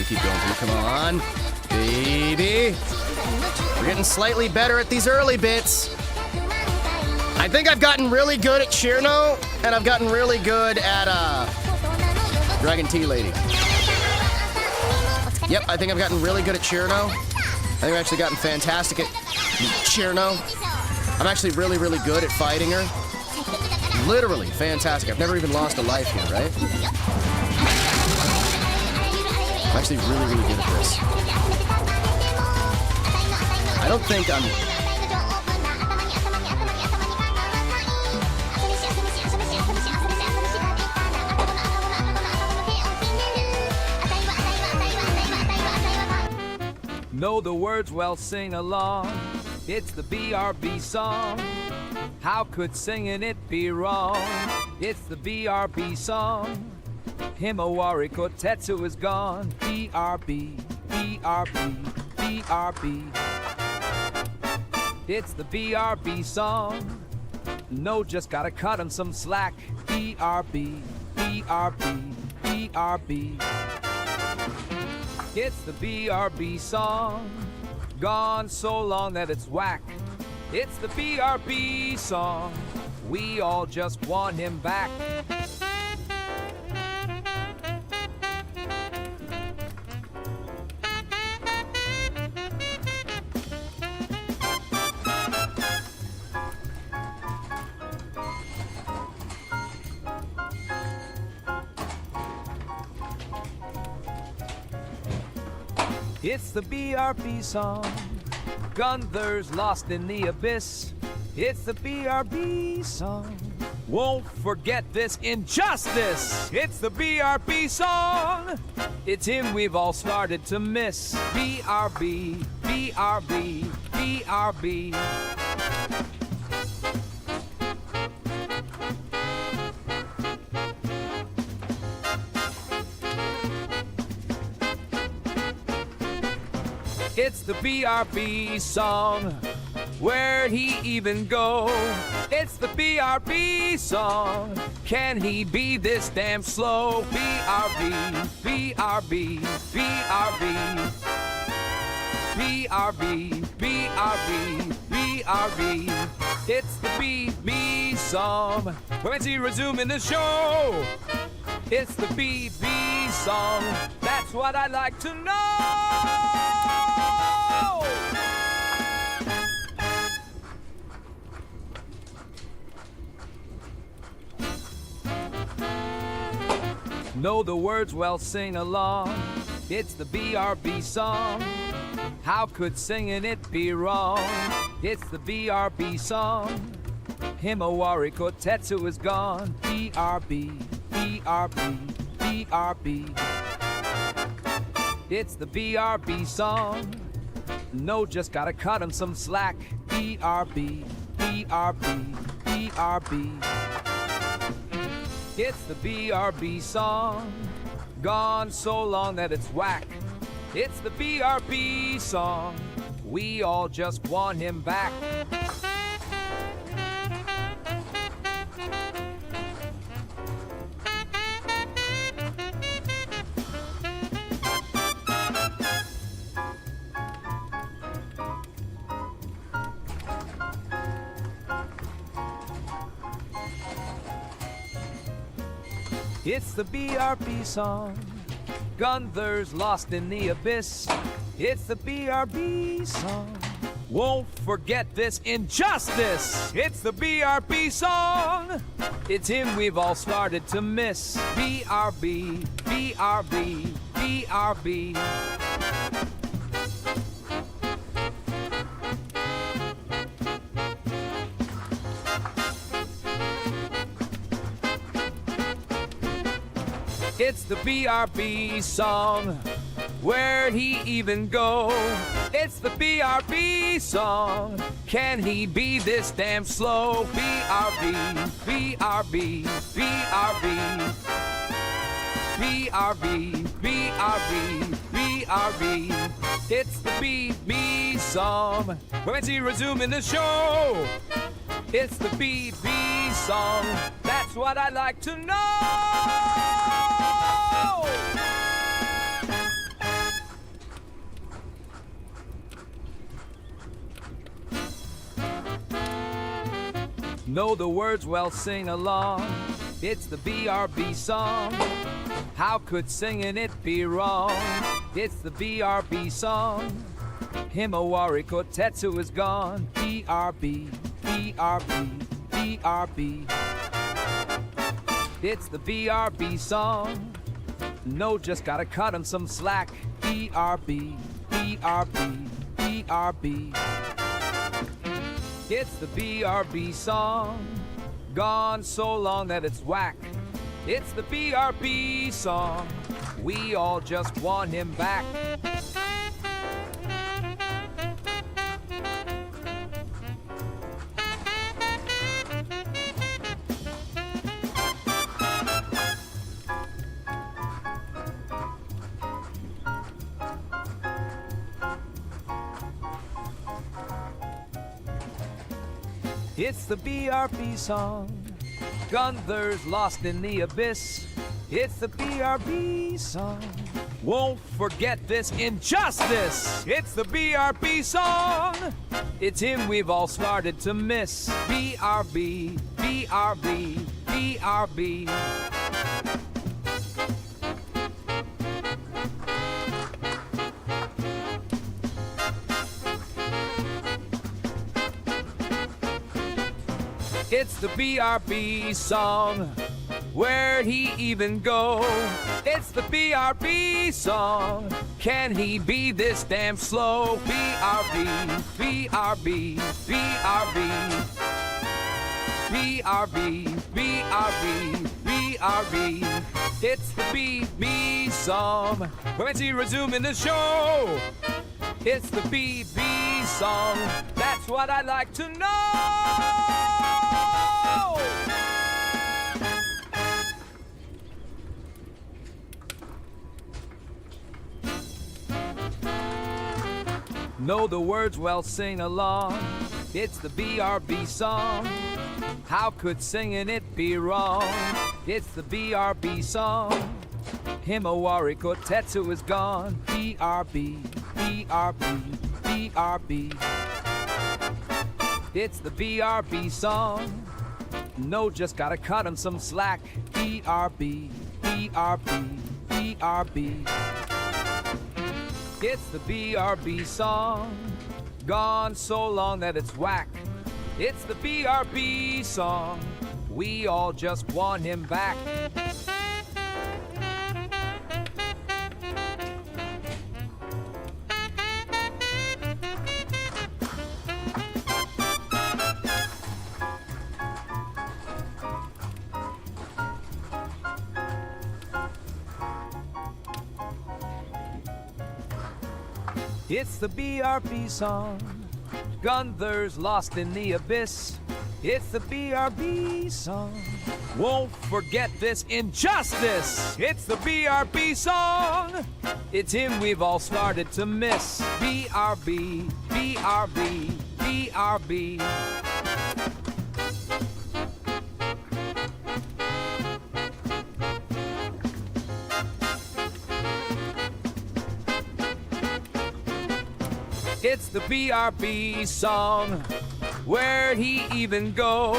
Keep going through. Come on, baby. We're getting slightly better at these early bits. I think I've gotten really good at Shirno, and I've gotten really good at Dragon Tea Lady. Yep, I think I've gotten really good at Shirno. I think I've actually gotten fantastic at Shirno. I'm actually really, really good at fighting her. Literally fantastic. I've never even lost a life here, right? I'm actually really, really good at this. I don't think I'm... Know the words, well, sing along. It's the BRB song. How could singing it be wrong? It's the BRB song. Himawari Kotetsu is gone. BRB, BRB, BRB. It's the BRB song. No, just gotta cut him some slack. BRB, BRB, BRB. It's the BRB song. Gone so long that it's whack. It's the BRB song. We all just want him back. It's the BRB song. Gunther's lost in the abyss. It's the BRB song. Won't forget this injustice. It's the BRB song. It's him we've all started to miss. BRB, BRB, BRB. It's the BRB song. Where'd he even go? It's the BRB song. Can he be this damn slow? BRB, BRB, BRB. BRB, BRB, BRB. It's the BB song. When's he resuming the show? It's the BB song. That's That's what I'd like to know. Know the words, well, sing along. It's the BRB song. How could singing it be wrong? It's the BRB song. Himawari Kotetsu is gone. BRB, BRB, BRB. It's the BRB song. No, just gotta cut him some slack. BRB, BRB, BRB. It's the BRB song. Gone so long that it's whack. It's the BRB song. We all just want him back. It's the BRB song. Gunther's lost in the abyss. It's the BRB song. Won't forget this injustice. It's the BRB song. It's him we've all started to miss. BRB, BRB, BRB. It's the BRB song. Where'd he even go? It's the BRB song. Can he be this damn slow? BRB, BRB, BRB. BRB, BRB, BRB. It's the BB song. When's he resuming the show? It's the BB song. That's what I'd like to know. Know the words, well, sing along. It's the BRB song. How could singing it be wrong? It's the BRB song. Himawari Kotetsu is gone. BRB, BRB, BRB. It's the BRB song. No, just gotta cut him some slack. BRB, BRB, BRB. It's the BRB song. Gone so long that it's whack. It's the BRB song. We all just want him back. It's the BRB song. Gunther's lost in the abyss. It's the BRB song. Won't forget this injustice. It's the BRB song. It's him we've all started to miss. BRB, BRB, BRB. It's the BRB song. Where'd he even go? It's the BRB song. Can he be this damn slow? BRB, BRB, BRB. BRB, BRB, BRB. It's the BB song. When's he resuming the show? It's the BB song. That's what I'd like to know. Know the words, well, sing along. It's the BRB song. How could singing it be wrong? It's the BRB song. Himawari Kotetsu is gone. BRB, BRB, BRB. It's the BRB song. No, just gotta cut him some slack. BRB, BRB, BRB. It's the BRB song, gone so long that it's whack. It's the BRB song, we all just want him back. It's the BRB song, Gunther's lost in the abyss. It's the BRB song, won't forget this injustice. It's the BRB song, it's him we've all started to miss. BRB, BRB, BRB. It's the BRB song, where'd he even go?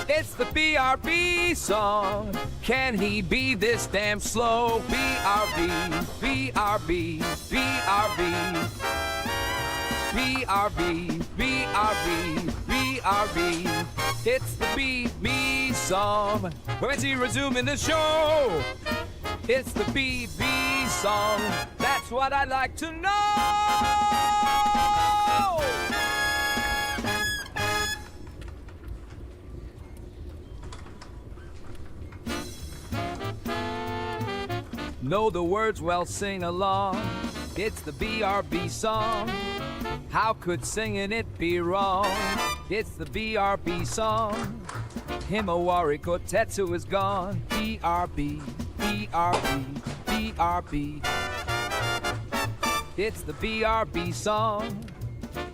It's the BRB song, can he be this damn slow? BRB, BRB, BRB, BRB, BRB, BRB. It's the BB song, when's he resuming the show? It's the BB song, that's what I'd like to know. Know the words, well, sing along. It's the BRB song. How could singing it be wrong? It's the BRB song. Himawari Kotetsu is gone. BRB, BRB, BRB. It's the BRB song.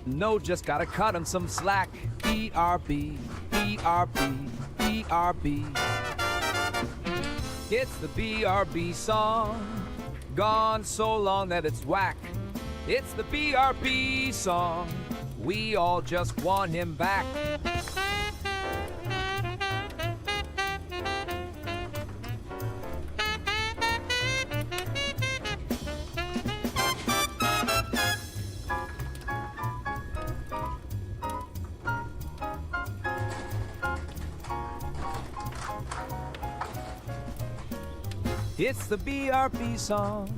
No, just gotta cut him some slack. BRB, BRB, BRB. It's the BRB song, gone so long that it's whack. It's the BRB song, we all just want him back. It's the BRB song,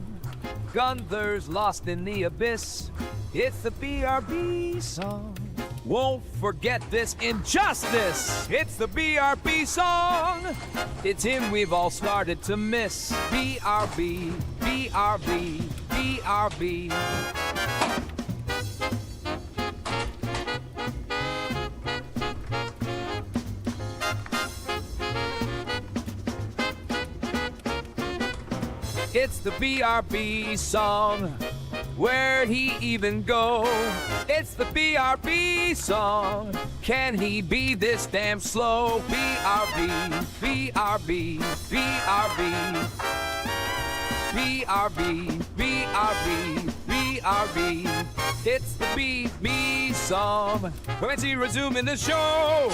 Gunther's lost in the abyss. It's the BRB song, won't forget this injustice. It's the BRB song, it's him we've all started to miss. BRB, BRB, BRB. It's the BRB song, where'd he even go? It's the BRB song, can he be this damn slow? BRB, BRB, BRB, BRB, BRB, BRB. It's the BB song, when's he resuming the show?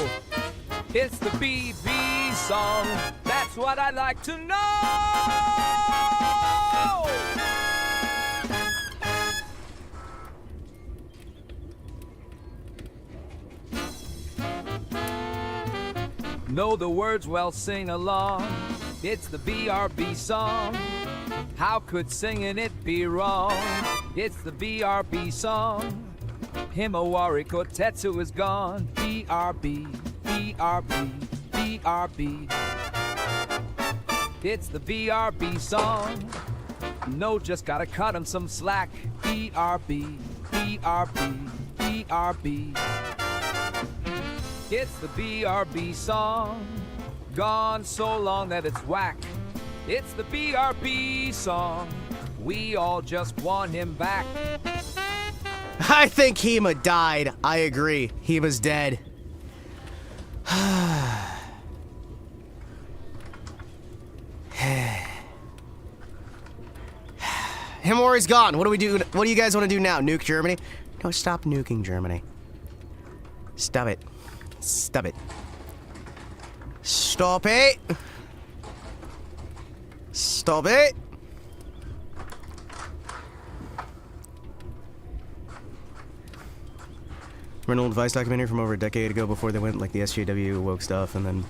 It's the BB song, that's what I'd like to know. Know the words, well, sing along. It's the BRB song. How could singing it be wrong? It's the BRB song. Himawari Kotetsu is gone. BRB, BRB, BRB. It's the BRB song. No, just gotta cut him some slack. BRB, BRB, BRB. It's the BRB song, gone so long that it's whack. It's the BRB song, we all just want him back. I think Hima died. I agree. Hima's dead. Himawari's gone. What do we do? What do you guys want to do now? Nuke Germany? No, stop nuking Germany. Stop it. Stop it. Stop it. Stop it. An old Vice documentary from over a decade ago before they went like the SJW woke stuff and then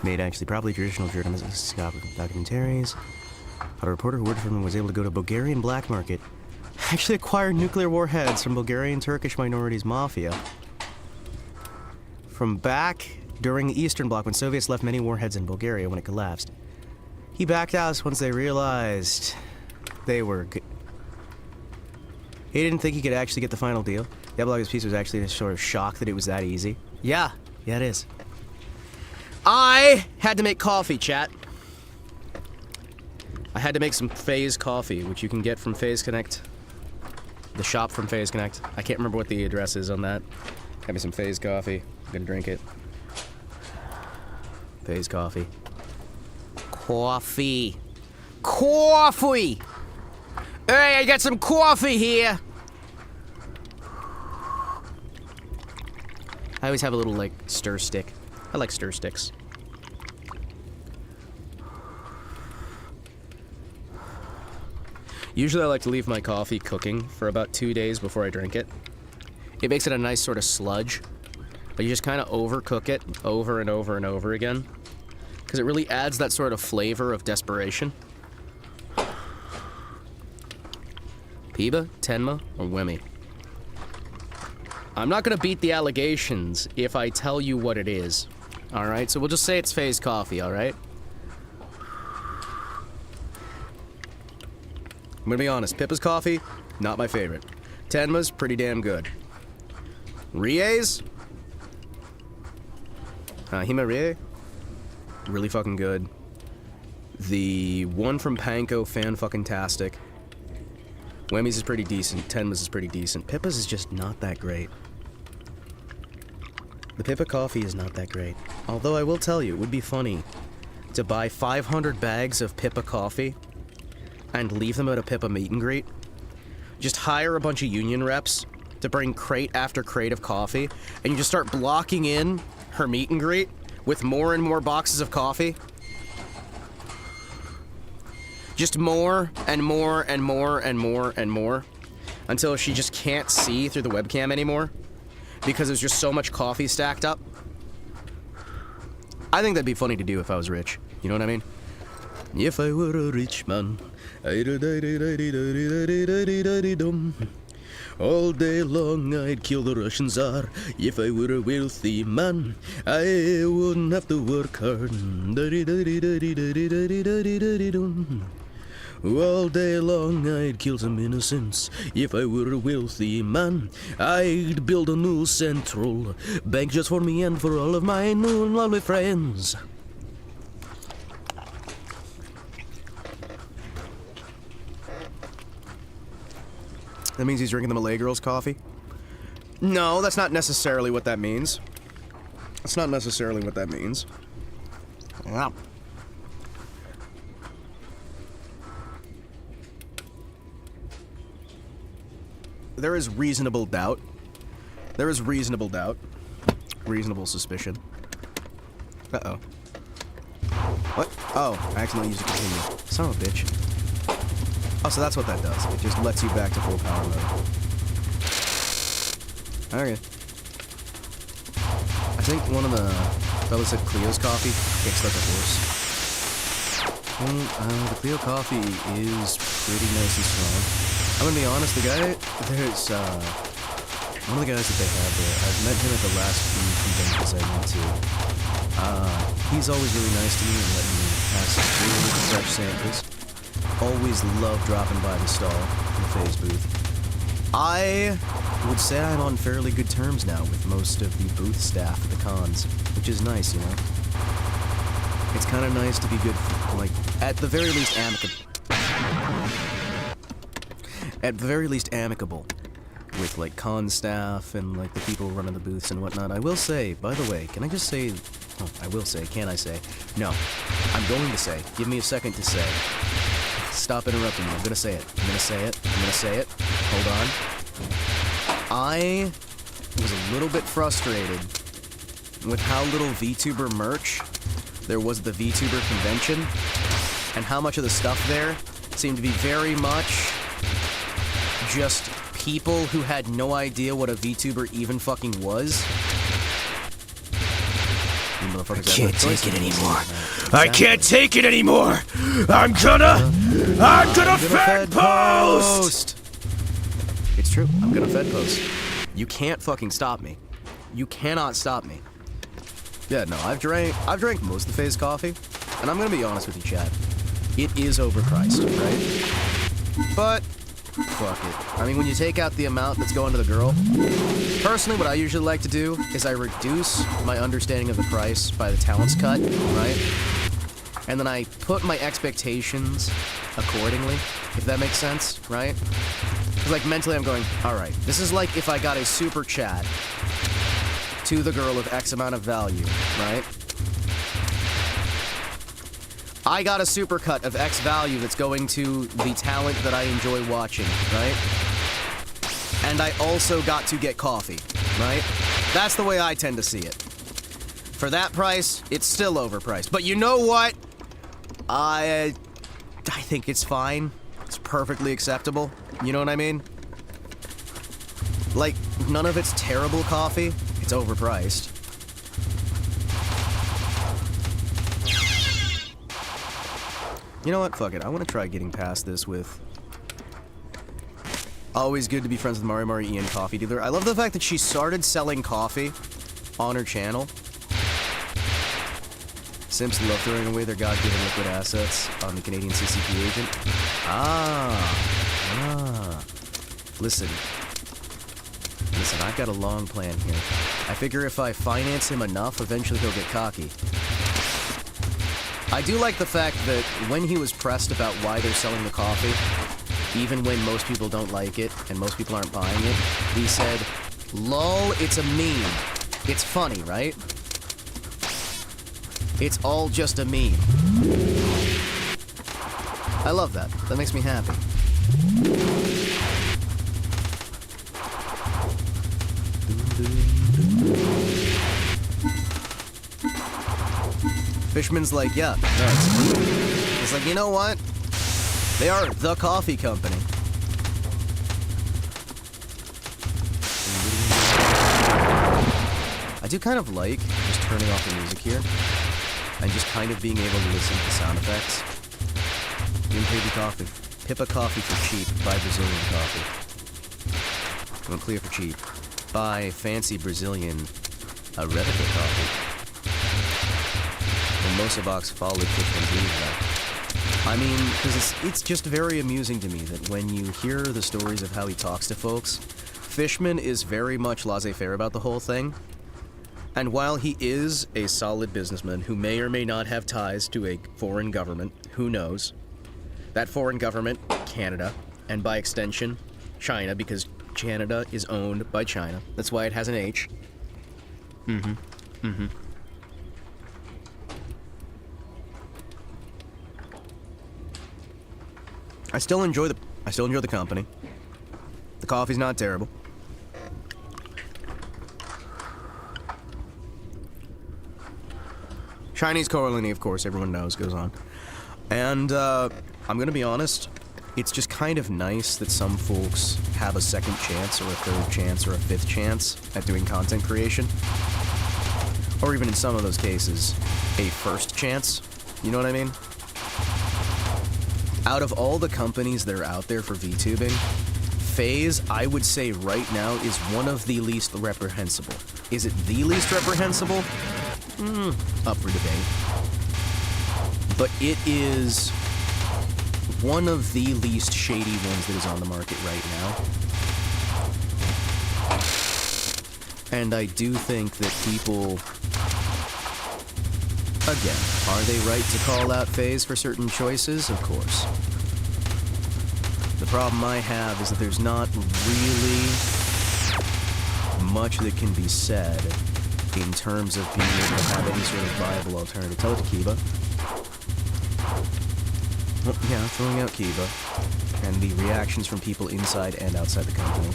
made actually probably traditional journalism documentaries. How a reporter who worked for them was able to go to Bulgarian black market, actually acquire nuclear warheads from Bulgarian Turkish minorities mafia. From back during the Eastern Bloc when Soviets left many warheads in Bulgaria when it collapsed. He backed out once they realized they were He didn't think he could actually get the final deal. The upload of his piece was actually a sort of shock that it was that easy. Yeah, it is. I had to make coffee, chat. I had to make some Phase coffee, which you can get from Phase Connect. The shop from Phase Connect. I can't remember what the address is on that. Got me some Phase coffee. I'm gonna drink it. Phase coffee. Coffee. Coffee! Hey, I got some coffee here! I always have a little, like, stir stick. I like stir sticks. Usually I like to leave my coffee cooking for about 2 days before I drink it. It makes it a nice sort of sludge. But you just kind of overcook it over and over and over again. Because it really adds that sort of flavor of desperation. Piba, Tenma, or Wemi? I'm not gonna beat the allegations if I tell you what it is. Alright, so we'll just say it's Phase coffee, alright? I'm gonna be honest, Pippa's coffee, not my favorite. Tenma's pretty damn good. Rie's? Himawari? Really fucking good. The one from Panko, fan-fucking-tastic. Wemi's is pretty decent, Tenma's is pretty decent. Pippa's is just not that great. The Pippa coffee is not that great. Although I will tell you, it would be funny to buy 500 bags of Pippa coffee and leave them at a Pippa meet and greet. Just hire a bunch of union reps to bring crate after crate of coffee, and you just start blocking in her meet and greet with more and more boxes of coffee. Just more and more and more and more and more until she just can't see through the webcam anymore because there's just so much coffee stacked up. I think that'd be funny to do if I was rich. You know what I mean? If I were a rich man, all day long I'd kill the Russian Tsar. If I were a wealthy man, I wouldn't have to work hard. All day long I'd kill some innocents. If I were a wealthy man, I'd build a new central bank just for me and for all of my new and lovely friends. That means he's drinking the Malay girl's coffee? No, that's not necessarily what that means. That's not necessarily what that means. Yeah. There is reasonable doubt. There is reasonable doubt. Reasonable suspicion. Uh-oh. What? Oh, I accidentally used to continue. Son of a bitch. Oh, so that's what that does. It just lets you back to full power mode. Okay. I think one of the fellas said Cleo's coffee kicks like a horse. The Cleo coffee is pretty nice and strong. I'm gonna be honest, the guy, there's, one of the guys that they have there, I've met him at the last few conventions I went to. He's always really nice to me and letting me have some really fresh samples. Always love dropping by the stall in the Phase booth. I would say I'm on fairly good terms now with most of the booth staff at the cons, which is nice, you know? It's kind of nice to be good, like, at the very least amicable. At the very least amicable with, like, con staff and, like, the people running the booths and whatnot. I will say, by the way, can I just say... Oh, I will say, can I say? No. I'm going to say. Give me a second to say. Stop interrupting me. I'm gonna say it. I'm gonna say it. I'm gonna say it. Hold on. I was a little bit frustrated with how little VTuber merch there was at the VTuber convention, and how much of the stuff there seemed to be very much just people who had no idea what a VTuber even fucking was. I can't take it anymore. I can't take it anymore. I'm gonna Fed post. It's true. I'm gonna Fed post. You can't fucking stop me. You cannot stop me. Yeah, no, I've drank most of the phase coffee, and I'm gonna be honest with you, Chad. It is overpriced, right? But fuck it. I mean, when you take out the amount that's going to the girl, personally, what I usually like to do is I reduce my understanding of the price by the talents cut, right? And then I put my expectations accordingly, if that makes sense, right? Because, like, mentally I'm going, alright, this is like if I got a super chat to the girl of X amount of value, right? I got a supercut of X value that's going to the talent that I enjoy watching, right? And I also got to get coffee, right? That's the way I tend to see it. For that price, it's still overpriced. But you know what? I think it's fine. It's perfectly acceptable. You know what I mean? Like, none of it's terrible coffee. It's overpriced. You know what? Fuck it. I want to try getting past this with... Always good to be friends with Mari Ian Coffee Dealer. I love the fact that she started selling coffee on her channel. Simps love throwing away their God-given liquid assets on the Canadian CCP agent. Listen, I've got a long plan here. I figure if I finance him enough, eventually he'll get cocky. I do like the fact that when he was pressed about why they're selling the coffee, even when most people don't like it and most people aren't buying it, he said, "Lol, it's a meme. It's funny, right? It's all just a meme." I love that. That makes me happy. Fishman's like, yeah, nuts. It's like, you know what? They are the coffee company. I do kind of like just turning off the music here and just kind of being able to listen to the sound effects. Imperial coffee. Pippa coffee for cheap. Buy Brazilian coffee. I'm clear for cheap. Buy fancy Brazilian Arabica coffee. Mimosa box followed Fishman's lead though. I mean, because it's just very amusing to me that when you hear the stories of how he talks to folks, Fishman is very much laissez-faire about the whole thing. And while he is a solid businessman who may or may not have ties to a foreign government, who knows? That foreign government, Canada, and by extension, China, because Canada is owned by China. That's why it has an H. I still enjoy the company. The coffee's not terrible. Chinese colony, of course, everyone knows, goes on. And, I'm gonna be honest, it's just kind of nice that some folks have a second chance, or a third chance, or a fifth chance at doing content creation. Or even in some of those cases, a first chance. You know what I mean? Out of all the companies that are out there for VTubing, FaZe, I would say right now, is one of the least reprehensible. Is it the least reprehensible? Up for debate. But it is one of the least shady ones that is on the market right now. And I do think that people... Again, are they right to call out FaZe for certain choices? Of course. The problem I have is that there's not really much that can be said in terms of being able to have any sort of viable alternative. Tell it to Kiba. Well, yeah, throwing out Kiba. And the reactions from people inside and outside the company.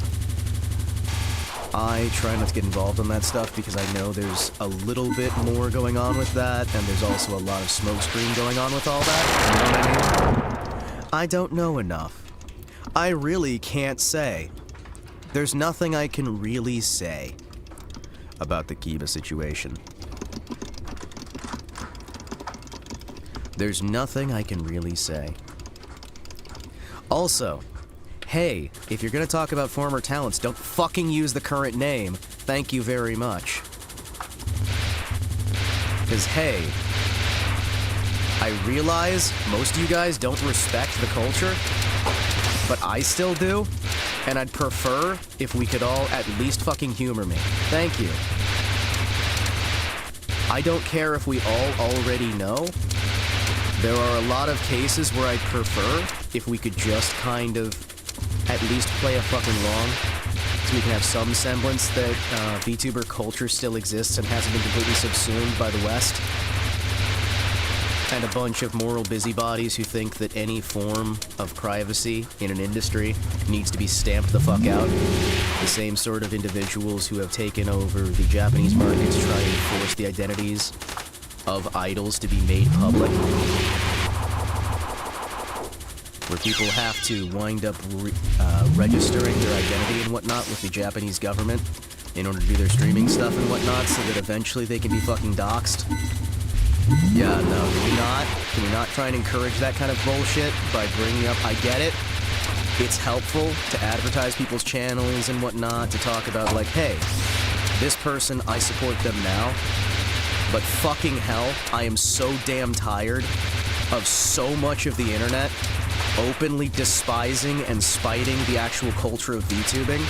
I try not to get involved in that stuff because I know there's a little bit more going on with that, and there's also a lot of smokescreen going on with all that. You know what I mean? I don't know enough. I really can't say. There's nothing I can really say about the Kiba situation. There's nothing I can really say. Also, hey, if you're gonna talk about former talents, don't fucking use the current name. Thank you very much. Because, hey, I realize most of you guys don't respect the culture, but I still do, and I'd prefer if we could all at least fucking humor me. Thank you. I don't care if we all already know. There are a lot of cases where I'd prefer if we could just kind of at least play a fucking along, so we can have some semblance that VTuber culture still exists and hasn't been completely subsumed by the West. And a bunch of moral busybodies who think that any form of privacy in an industry needs to be stamped the fuck out. The same sort of individuals who have taken over the Japanese market to try and force the identities of idols to be made public. Where people have to wind up registering their identity and whatnot with the Japanese government in order to do their streaming stuff and whatnot, so that eventually they can be fucking doxxed. Yeah, no, can we not try and encourage that kind of bullshit by bringing up, I get it, it's helpful to advertise people's channels and whatnot, to talk about like, hey, this person, I support them now, but fucking hell, I am so damn tired of so much of the internet openly despising and spiting the actual culture of VTubing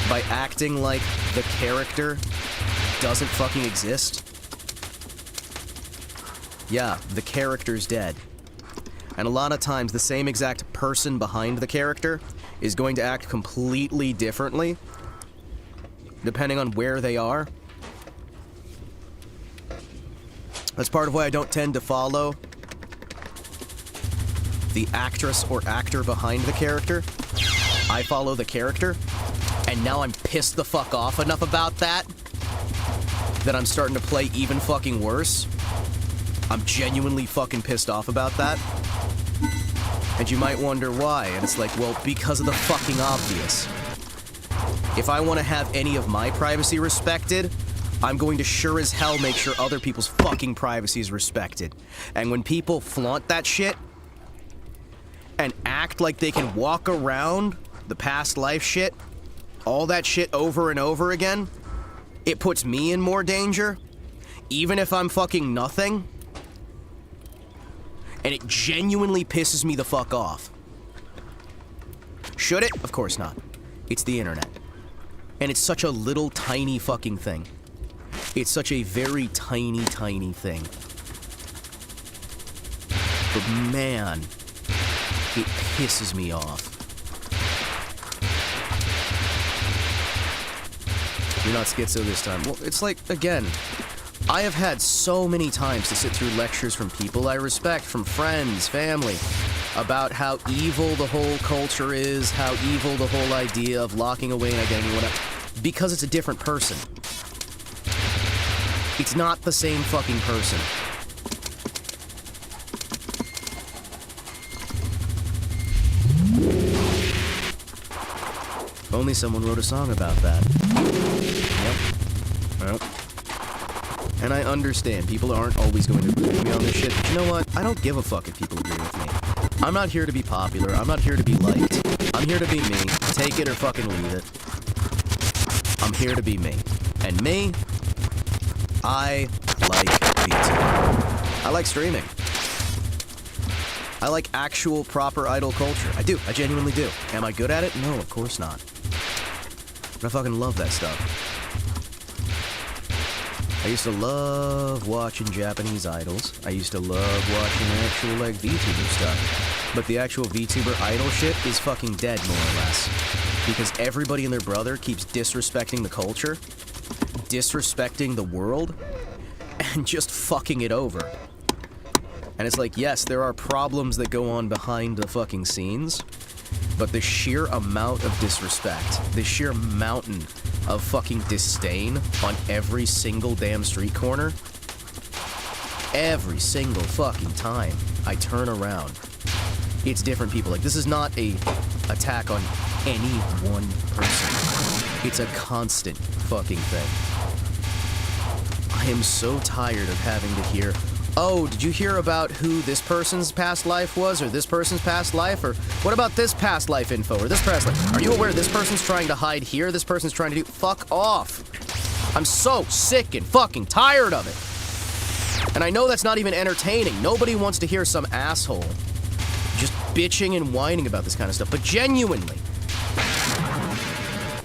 by acting like the character doesn't fucking exist. Yeah, the character's dead. And a lot of times the same exact person behind the character is going to act completely differently depending on where they are. That's part of why I don't tend to follow the actress or actor behind the character. I follow the character, and now I'm pissed the fuck off enough about that I'm starting to play even fucking worse. I'm genuinely fucking pissed off about that. And you might wonder why, and it's like, well, because of the fucking obvious. If I want to have any of my privacy respected, I'm going to sure as hell make sure other people's fucking privacy is respected. And when people flaunt that shit and act like they can walk around the past life shit, all that shit over and over again, it puts me in more danger, even if I'm fucking nothing. And it genuinely pisses me the fuck off. Should it? Of course not. It's the internet. And it's such a little tiny fucking thing. It's such a very tiny, tiny thing. But man, it pisses me off. You're not schizo this time. Well, it's like, again, I have had so many times to sit through lectures from people I respect, from friends, family, about how evil the whole culture is, how evil the whole idea of locking away an identity, whatever, because it's a different person. It's not the same fucking person. If only someone wrote a song about that. Yep. Well. And I understand, people aren't always going to agree with me on this shit, but you know what? I don't give a fuck if people agree with me. I'm not here to be popular, I'm not here to be liked. I'm here to be me. Take it or fucking leave it. I'm here to be me. And me, I like VTubing. I like streaming. I like actual proper idol culture. I do, I genuinely do. Am I good at it? No, of course not. But I fucking love that stuff. I used to love watching Japanese idols. I used to love watching actual, like, VTuber stuff. But the actual VTuber idol shit is fucking dead, more or less. Because everybody and their brother keeps disrespecting the culture, disrespecting the world, and just fucking it over. And it's like, yes, there are problems that go on behind the fucking scenes, but the sheer amount of disrespect, the sheer mountain of fucking disdain on every single damn street corner, every single fucking time I turn around, it's different people. Like, this is not a attack on any one person. It's a constant fucking thing. I am so tired of having to hear, oh, did you hear about who this person's past life was, or this person's past life, or what about this past life info, or this past life? Are you aware this person's trying to hide here, this person's trying to do, fuck off. I'm so sick and fucking tired of it. And I know that's not even entertaining. Nobody wants to hear some asshole just bitching and whining about this kind of stuff, but genuinely.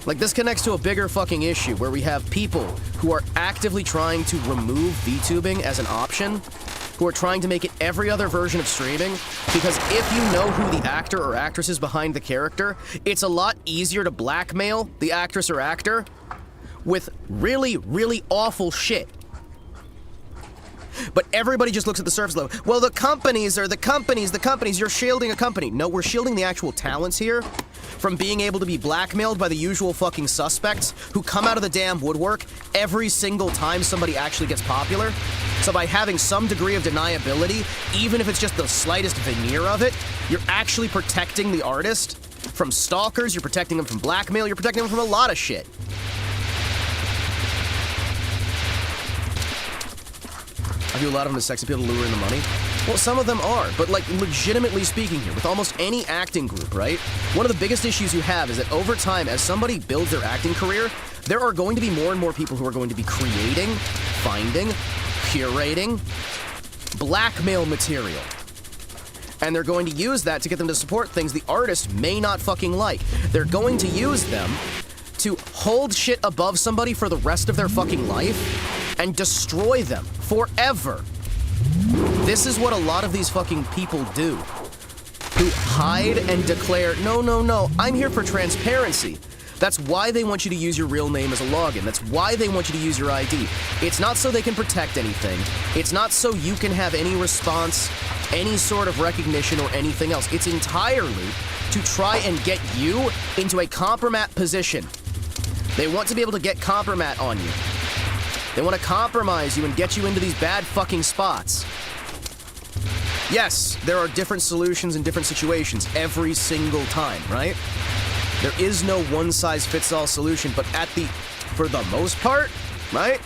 Like, this connects to a bigger fucking issue where we have people who are actively trying to remove VTubing as an option, who are trying to make it every other version of streaming, because if you know who the actor or actress is behind the character, it's a lot easier to blackmail the actress or actor with really, really awful shit. But everybody just looks at the surface level. Well, the companies, you're shielding a company. No, we're shielding the actual talents here from being able to be blackmailed by the usual fucking suspects who come out of the damn woodwork every single time somebody actually gets popular. So by having some degree of deniability, even if it's just the slightest veneer of it, you're actually protecting the artist from stalkers, you're protecting them from blackmail, you're protecting them from a lot of shit. I do a lot of them as sex appeal to lure in the money. Well, some of them are, but like legitimately speaking here, with almost any acting group, right? One of the biggest issues you have is that over time, as somebody builds their acting career, there are going to be more and more people who are going to be creating, finding, curating blackmail material. And they're going to use that to get them to support things the artist may not fucking like. They're going to use them to hold shit above somebody for the rest of their fucking life and destroy them forever. This is what a lot of these fucking people do, who hide and declare, no, I'm here for transparency. That's why they want you to use your real name as a login. That's why they want you to use your ID. It's not so they can protect anything. It's not so you can have any response, any sort of recognition, or anything else. It's entirely to try and get you into a compromat position. They want to be able to get compromat on you. They want to compromise you and get you into these bad fucking spots. Yes, there are different solutions in different situations every single time, right? There is no one-size-fits-all solution, but for the most part, right?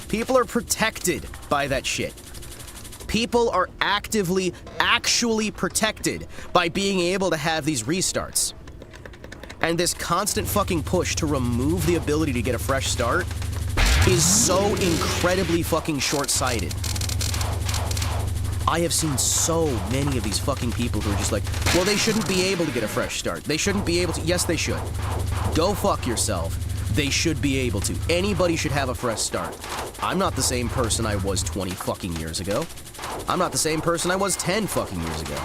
People are protected by that shit. People are actually protected by being able to have these restarts. And this constant fucking push to remove the ability to get a fresh start is so incredibly fucking short-sighted. I have seen so many of these fucking people who are just like, well, they shouldn't be able to get a fresh start. They shouldn't be able to. Yes, they should. Go fuck yourself. They should be able to. Anybody should have a fresh start. I'm not the same person I was 20 fucking years ago. I'm not the same person I was 10 fucking years ago.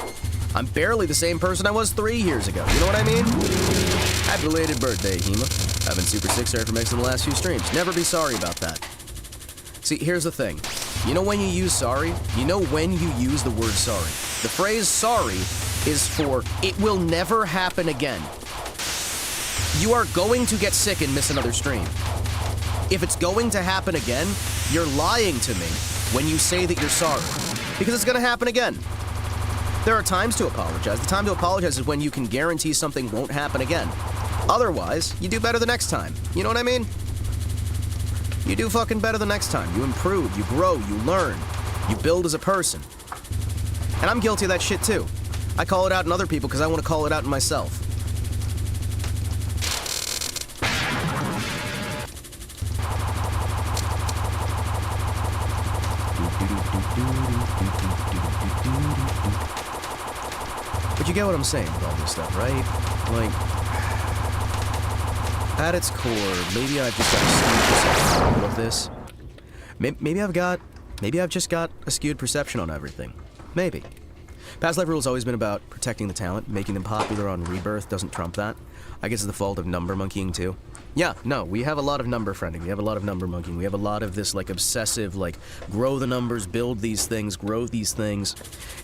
I'm barely the same person I was 3 years ago. You know what I mean? Happy belated birthday, Hima. I've been super sick, sorry for mixing the last few streams. Never be sorry about that. See, here's the thing. You know when you use sorry? You know when you use the word sorry. The phrase sorry is for it will never happen again. You are going to get sick and miss another stream. If it's going to happen again, you're lying to me when you say that you're sorry. Because it's going to happen again. There are times to apologize. The time to apologize is when you can guarantee something won't happen again. Otherwise, you do better the next time. You know what I mean? You do fucking better the next time. You improve, you grow, you learn. You build as a person. And I'm guilty of that shit too. I call it out in other people because I want to call it out in myself. But you get what I'm saying with all this stuff, right? Like, at its core, maybe I've just got a skewed perception on all of this. Maybe I've just got a skewed perception on everything. Maybe. Past life rule has always been about protecting the talent, making them popular on Rebirth doesn't trump that. I guess it's the fault of number monkeying too. Yeah, no, we have a lot of number friending, we have a lot of number monkeying, we have a lot of this like obsessive, like, grow the numbers, build these things, grow these things.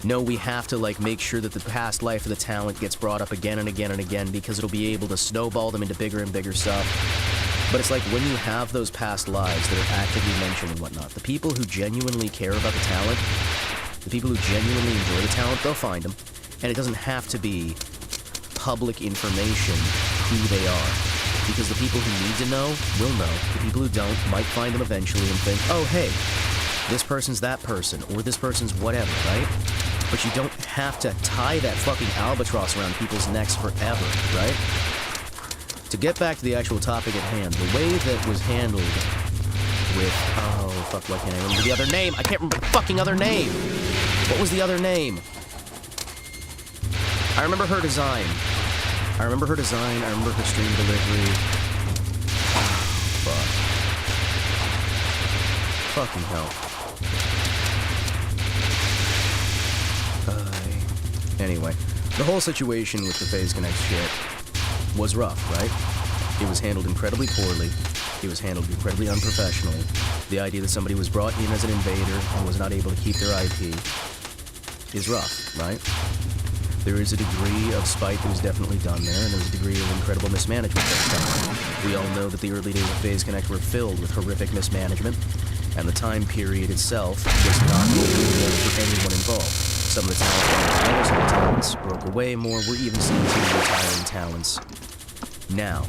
No, we have to like make sure that the past life of the talent gets brought up again and again and again because it'll be able to snowball them into bigger and bigger stuff. But it's like when you have those past lives that are actively mentioned and whatnot, the people who genuinely care about the talent, the people who genuinely enjoy the talent, they'll find them. And it doesn't have to be public information who they are. Because the people who need to know will know. The people who don't might find them eventually and think, oh, hey, this person's that person, or this person's whatever, right? But you don't have to tie that fucking albatross around people's necks forever, right? To get back to the actual topic at hand, the way that was handled with... Oh, fuck, why can't I remember the other name? I can't remember the fucking other name! What was the other name? I remember her design. I remember her stream delivery. Fuck. Fucking hell. Anyway, the whole situation with the Phase Connect shit was rough, right? It was handled incredibly poorly. It was handled incredibly unprofessionally. The idea that somebody was brought in as an invader and was not able to keep their IP is rough, right? There is a degree of spite that was definitely done there, and there's a degree of incredible mismanagement that was done. We all know that the early days of Phase Connect were filled with horrific mismanagement, and the time period itself was not good for anyone involved. Some of the talents went together, some of the talents broke away more. We're even seeing two retiring talents now.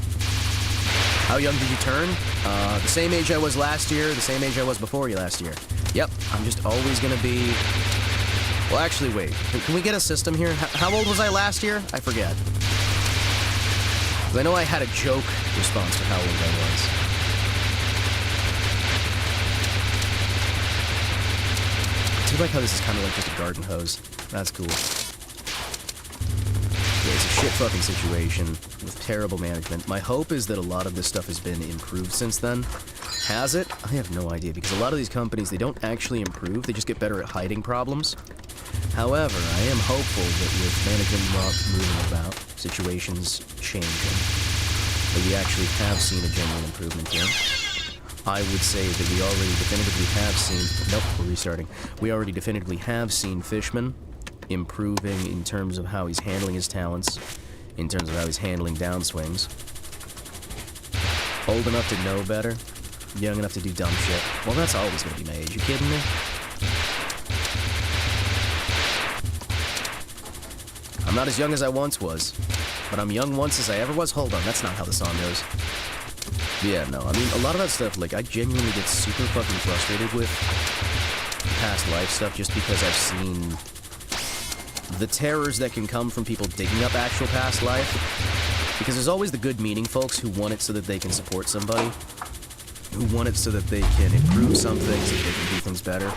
How young did you turn? The same age I was last year, the same age I was before you last year. Yep, I'm just always gonna be... Well, actually, wait. Can we get a system here? How old was I last year? I forget. 'Cause I know I had a joke response for how old I was. I do like how this is kind of like just a garden hose. That's cool. Yeah, it's a shit fucking situation with terrible management. My hope is that a lot of this stuff has been improved since then. Has it? I have no idea, because a lot of these companies, they don't actually improve, they just get better at hiding problems. However, I am hopeful that with management moving about, situations changing, that we actually have seen a genuine improvement here. I would say that we already definitively have seen... Nope, we're restarting. We already definitively have seen Fishman improving in terms of how he's handling his talents, in terms of how he's handling downswings. Old enough to know better, young enough to do dumb shit. Well, that's always gonna be my age, you kidding me? I'm not as young as I once was, but I'm young once as I ever was. Hold on, that's not how the song goes. Yeah, no, I mean, a lot of that stuff, like, I genuinely get super fucking frustrated with past life stuff just because I've seen the terrors that can come from people digging up actual past life. Because there's always the good-meaning folks who want it so that they can support somebody, who want it so that they can improve some things, so that they can do things better.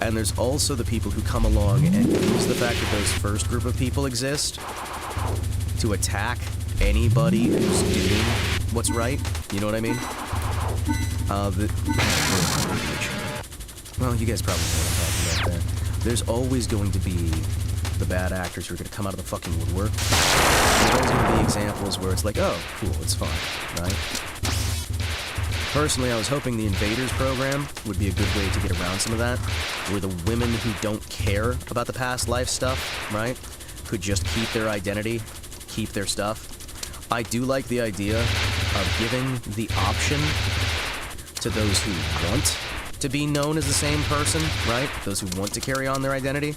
And there's also the people who come along and use the fact that those first group of people exist to attack anybody who's doing what's right. You know what I mean? Well, you guys probably know what I'm talking about there. There's always going to be the bad actors who are going to come out of the fucking woodwork. There's always going to be examples where it's like, oh, cool, it's fine, right? Personally, I was hoping the Invaders program would be a good way to get around some of that, where the women who don't care about the past life stuff, right, could just keep their identity, keep their stuff. I do like the idea of giving the option to those who want to be known as the same person, right, those who want to carry on their identity,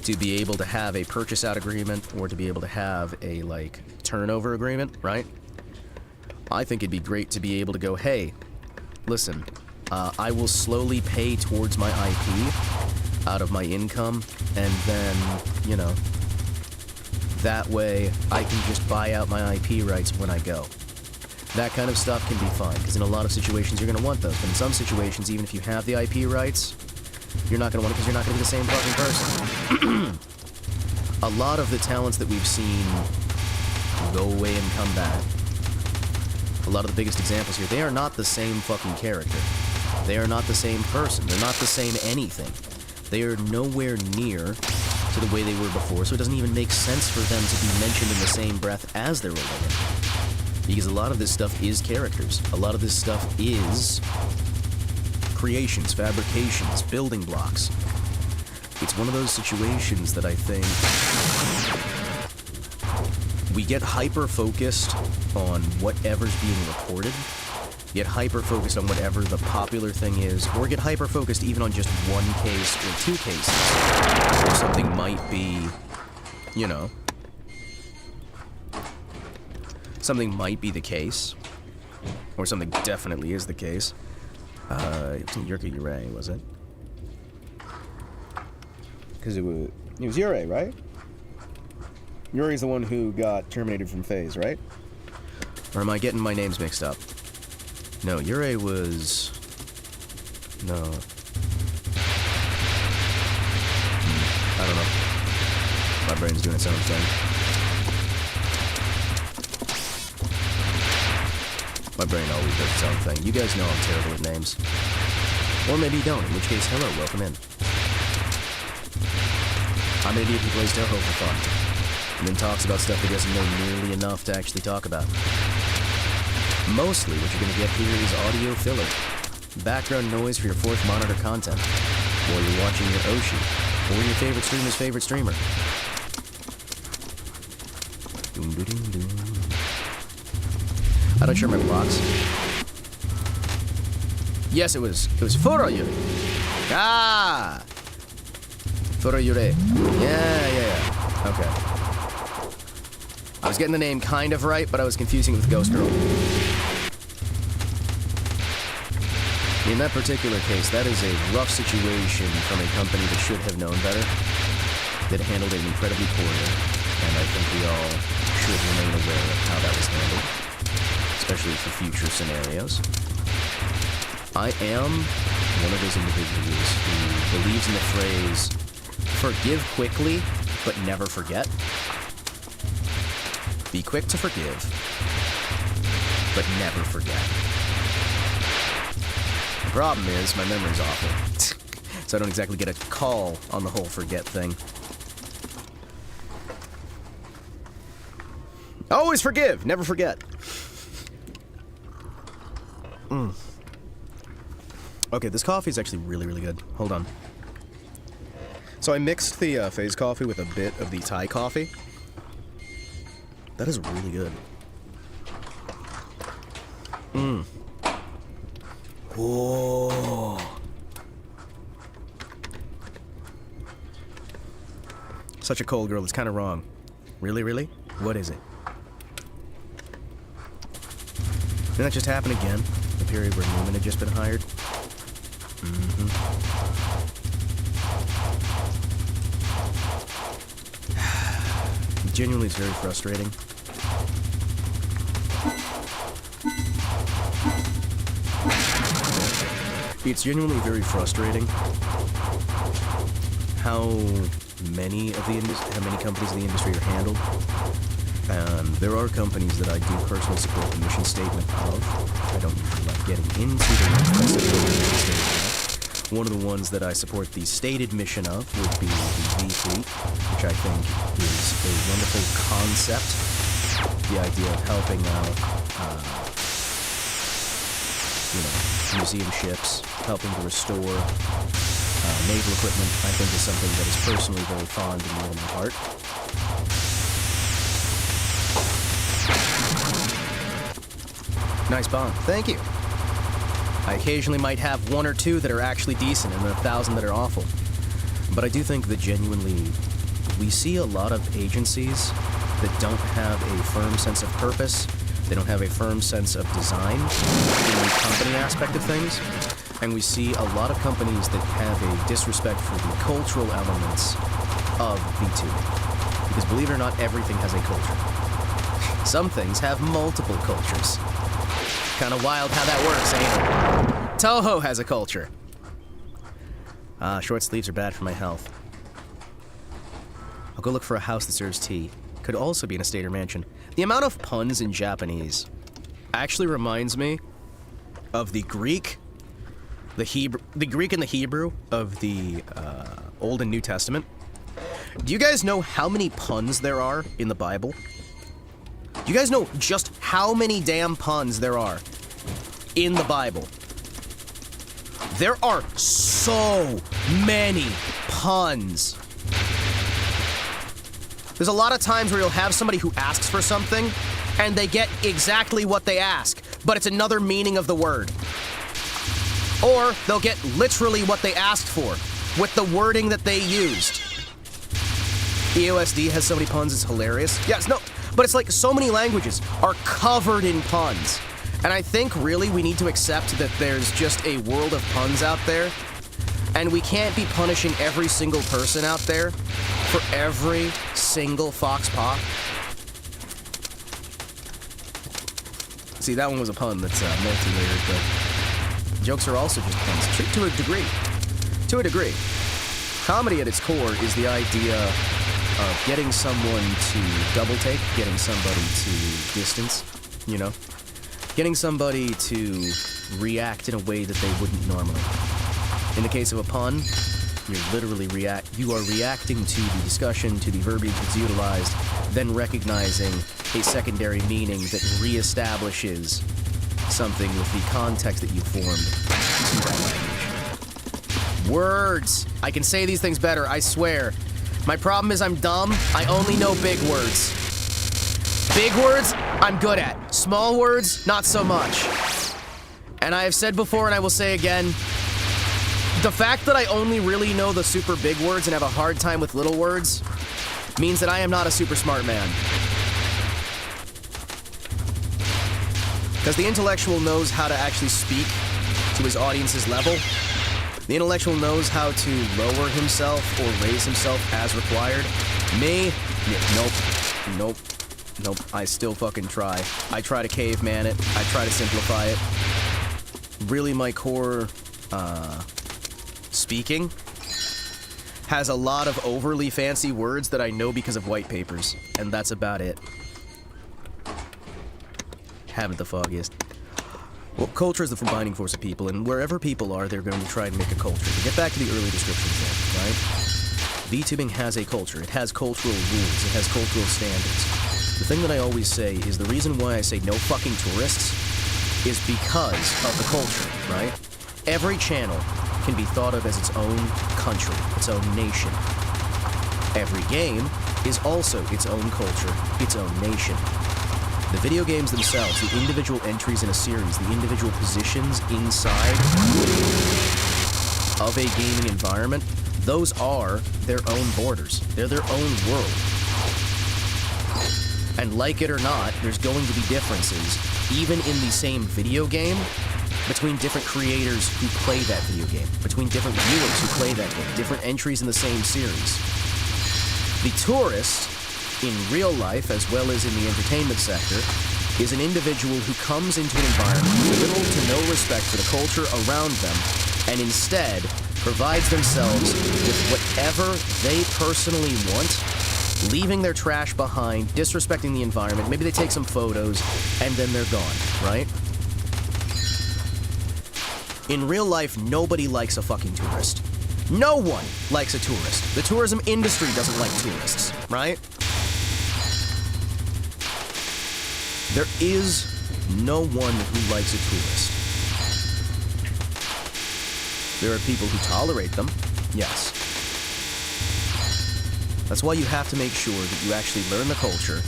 to be able to have a purchase out agreement or to be able to have a, like, turnover agreement, right? I think it'd be great to be able to go, hey, listen, I will slowly pay towards my IP out of my income, and then, you know, that way I can just buy out my IP rights when I go. That kind of stuff can be fine, because in a lot of situations you're going to want those, but in some situations, even if you have the IP rights, you're not going to want it because you're not going to be the same fucking person. A lot of the talents that we've seen go away and come back, a lot of the biggest examples here, they are not the same fucking character. They are not the same person. They're not the same anything. They are nowhere near to the way they were before, so it doesn't even make sense for them to be mentioned in the same breath as their related. Because a lot of this stuff is characters. A lot of this stuff is creations, fabrications, building blocks. It's one of those situations that I think we get hyper-focused on whatever's being reported, get hyper-focused on whatever the popular thing is, or get hyper-focused even on just one case or two cases where something might be, you know, something might be the case, or something definitely is the case. It wasn't Yurka Yurei, was it? Because it was Yurei, right? Yuri's the one who got terminated from Phase, right? Or am I getting my names mixed up? No, Yurei was... No. I don't know. My brain's doing its own thing. My brain always does its own thing. You guys know I'm terrible at names. Or maybe you don't, in which case, hello, welcome in. I'm an idiot who plays Toho for fun, and then talks about stuff he doesn't know nearly enough to actually talk about. Mostly what you're going to get here is audio filler. Background noise for your fourth monitor content, or you're watching your Oshi, or your favorite streamer's favorite streamer. I don't share my blocks. Yes, it was Furoyuri. Ah! Furoyuri. Yeah. Okay. I was getting the name kind of right, but I was confusing it with Ghost Girl. In that particular case, that is a rough situation from a company that should have known better, that handled it incredibly poorly, and I think we all should remain aware of how that was handled, especially for future scenarios. I am one of those individuals who believes in the phrase, forgive quickly, but never forget. Be quick to forgive, but never forget. The problem is, my memory's awful, so I don't exactly get a call on the whole forget thing. Always forgive, never forget. Okay, this coffee is actually really, really good. Hold on. So I mixed the Phase coffee with a bit of the Thai coffee. That is really good. Whoa. Such a cold girl, it's kind of wrong. Really, really? What is it? Didn't that just happen again? The period where Newman had just been hired? Genuinely, it's very frustrating. It's genuinely very frustrating how many companies in the industry are handled. There are companies that I do personally support the mission statement of. I don't usually like getting into the mission statement. One of the ones that I support the stated mission of would be the V-Fleet, which I think is a wonderful concept. The idea of helping out, museum ships, helping to restore naval equipment, I think is something that is personally very fond and near my heart. Nice bomb. Thank you. I occasionally might have one or two that are actually decent and 1,000 that are awful. But I do think that genuinely we see a lot of agencies that don't have a firm sense of purpose. They don't have a firm sense of design in the company aspect of things. And we see a lot of companies that have a disrespect for the cultural elements of VTuber. Because believe it or not, everything has a culture. Some things have multiple cultures. Kind of wild how that works, ain't it? Toho has a culture. Short sleeves are bad for my health. I'll go look for a house that serves tea. Could also be in a state or mansion. The amount of puns in Japanese actually reminds me of the Greek, the Greek and the Hebrew of the Old and New Testament. Do you guys know how many puns there are in the Bible? Do you guys know just how many damn puns there are in the Bible? There are so many puns. There's a lot of times where you'll have somebody who asks for something, and they get exactly what they ask, but it's another meaning of the word. Or they'll get literally what they asked for, with the wording that they used. EOSD has so many puns, it's hilarious. Yes, no, But it's like so many languages are covered in puns. And I think really we need to accept that there's just a world of puns out there. And we can't be punishing every single person out there for every single fox pop. See, that one was a pun that's multi-layered, but jokes are also just puns, to a degree. To a degree. Comedy at its core is the idea of getting someone to double take, getting somebody to distance, you know? Getting somebody to react in a way that they wouldn't normally. In the case of a pun, you are reacting to the discussion, to the verbiage that's utilized, then recognizing a secondary meaning that reestablishes something with the context that you formed to that language. Words! I can say these things better, I swear. My problem is I'm dumb. I only know big words. Big words, I'm good at. Small words, not so much. And I have said before and I will say again, the fact that I only really know the super big words and have a hard time with little words means that I am not a super smart man. Because the intellectual knows how to actually speak to his audience's level. The intellectual knows how to lower himself or raise himself as required. Me? Nope. I still fucking try. I try to caveman it. I try to simplify it. Really, my core, speaking has a lot of overly fancy words that I know because of white papers, and that's about it. Haven't the foggiest. Well, culture is the combining force of people, and wherever people are, they're going to try and make a culture. To get back to the early descriptions there, right? VTubing has a culture. It has cultural rules. It has cultural standards. The thing that I always say is the reason why I say no fucking tourists is because of the culture, right? Every channel can be thought of as its own country, its own nation. Every game is also its own culture, its own nation. The video games themselves, the individual entries in a series, the individual positions inside of a gaming environment, those are their own borders. They're their own world. And like it or not, there's going to be differences, even in the same video game, between different creators who play that video game, between different viewers who play that game, different entries in the same series. The tourist, in real life as well as in the entertainment sector, is an individual who comes into an environment with little to no respect for the culture around them, and instead provides themselves with whatever they personally want, leaving their trash behind, disrespecting the environment. Maybe they take some photos, and then they're gone, right? In real life, nobody likes a fucking tourist. No one likes a tourist. The tourism industry doesn't like tourists, right? There is no one who likes a tourist. There are people who tolerate them, yes. That's why you have to make sure that you actually learn the culture,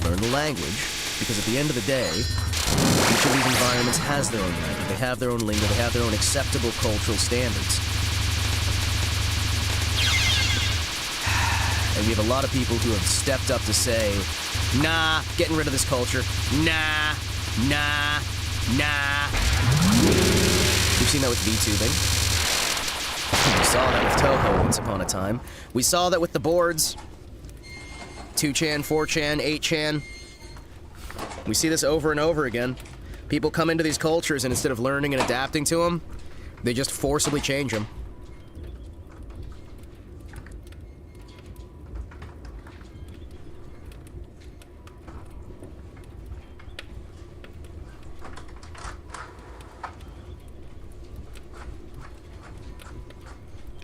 learn the language, because at the end of the day, each of these environments has their own language, they have their own lingo, they have their own acceptable cultural standards. And we have a lot of people who have stepped up to say, nah, getting rid of this culture, nah. We've seen that with VTubing. We saw that with Toho once upon a time. We saw that with the boards. 2chan, 4chan, 8chan. We see this over and over again. People come into these cultures and instead of learning and adapting to them, they just forcibly change them.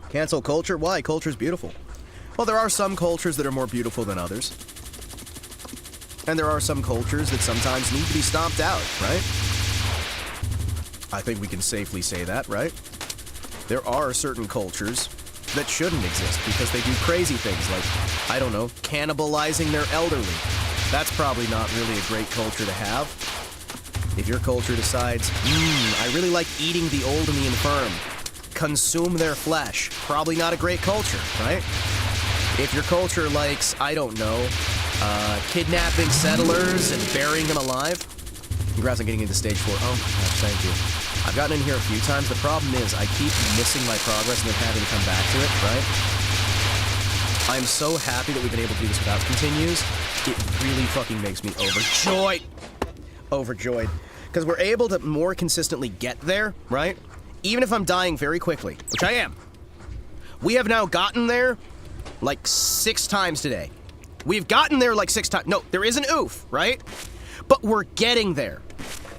Cancel culture? Why? Culture's beautiful. Well, there are some cultures that are more beautiful than others. And there are some cultures that sometimes need to be stomped out, right? I think we can safely say that, right? There are certain cultures that shouldn't exist because they do crazy things like, I don't know, cannibalizing their elderly. That's probably not really a great culture to have. If your culture decides, I really like eating the old and the infirm, consume their flesh, probably not a great culture, right? If your culture likes, I don't know, kidnapping settlers and burying them alive. Congrats on getting into stage 4. Oh, gosh, thank you. I've gotten in here a few times. The problem is I keep missing my progress and then having to come back to it, right? I'm so happy that we've been able to do this without continues. It really fucking makes me overjoyed. Overjoyed. Because we're able to more consistently get there, right? Even if I'm dying very quickly, which I am. We have now gotten there like 6 times today. We've gotten there like 6 times. No, there is an oof, right? But we're getting there.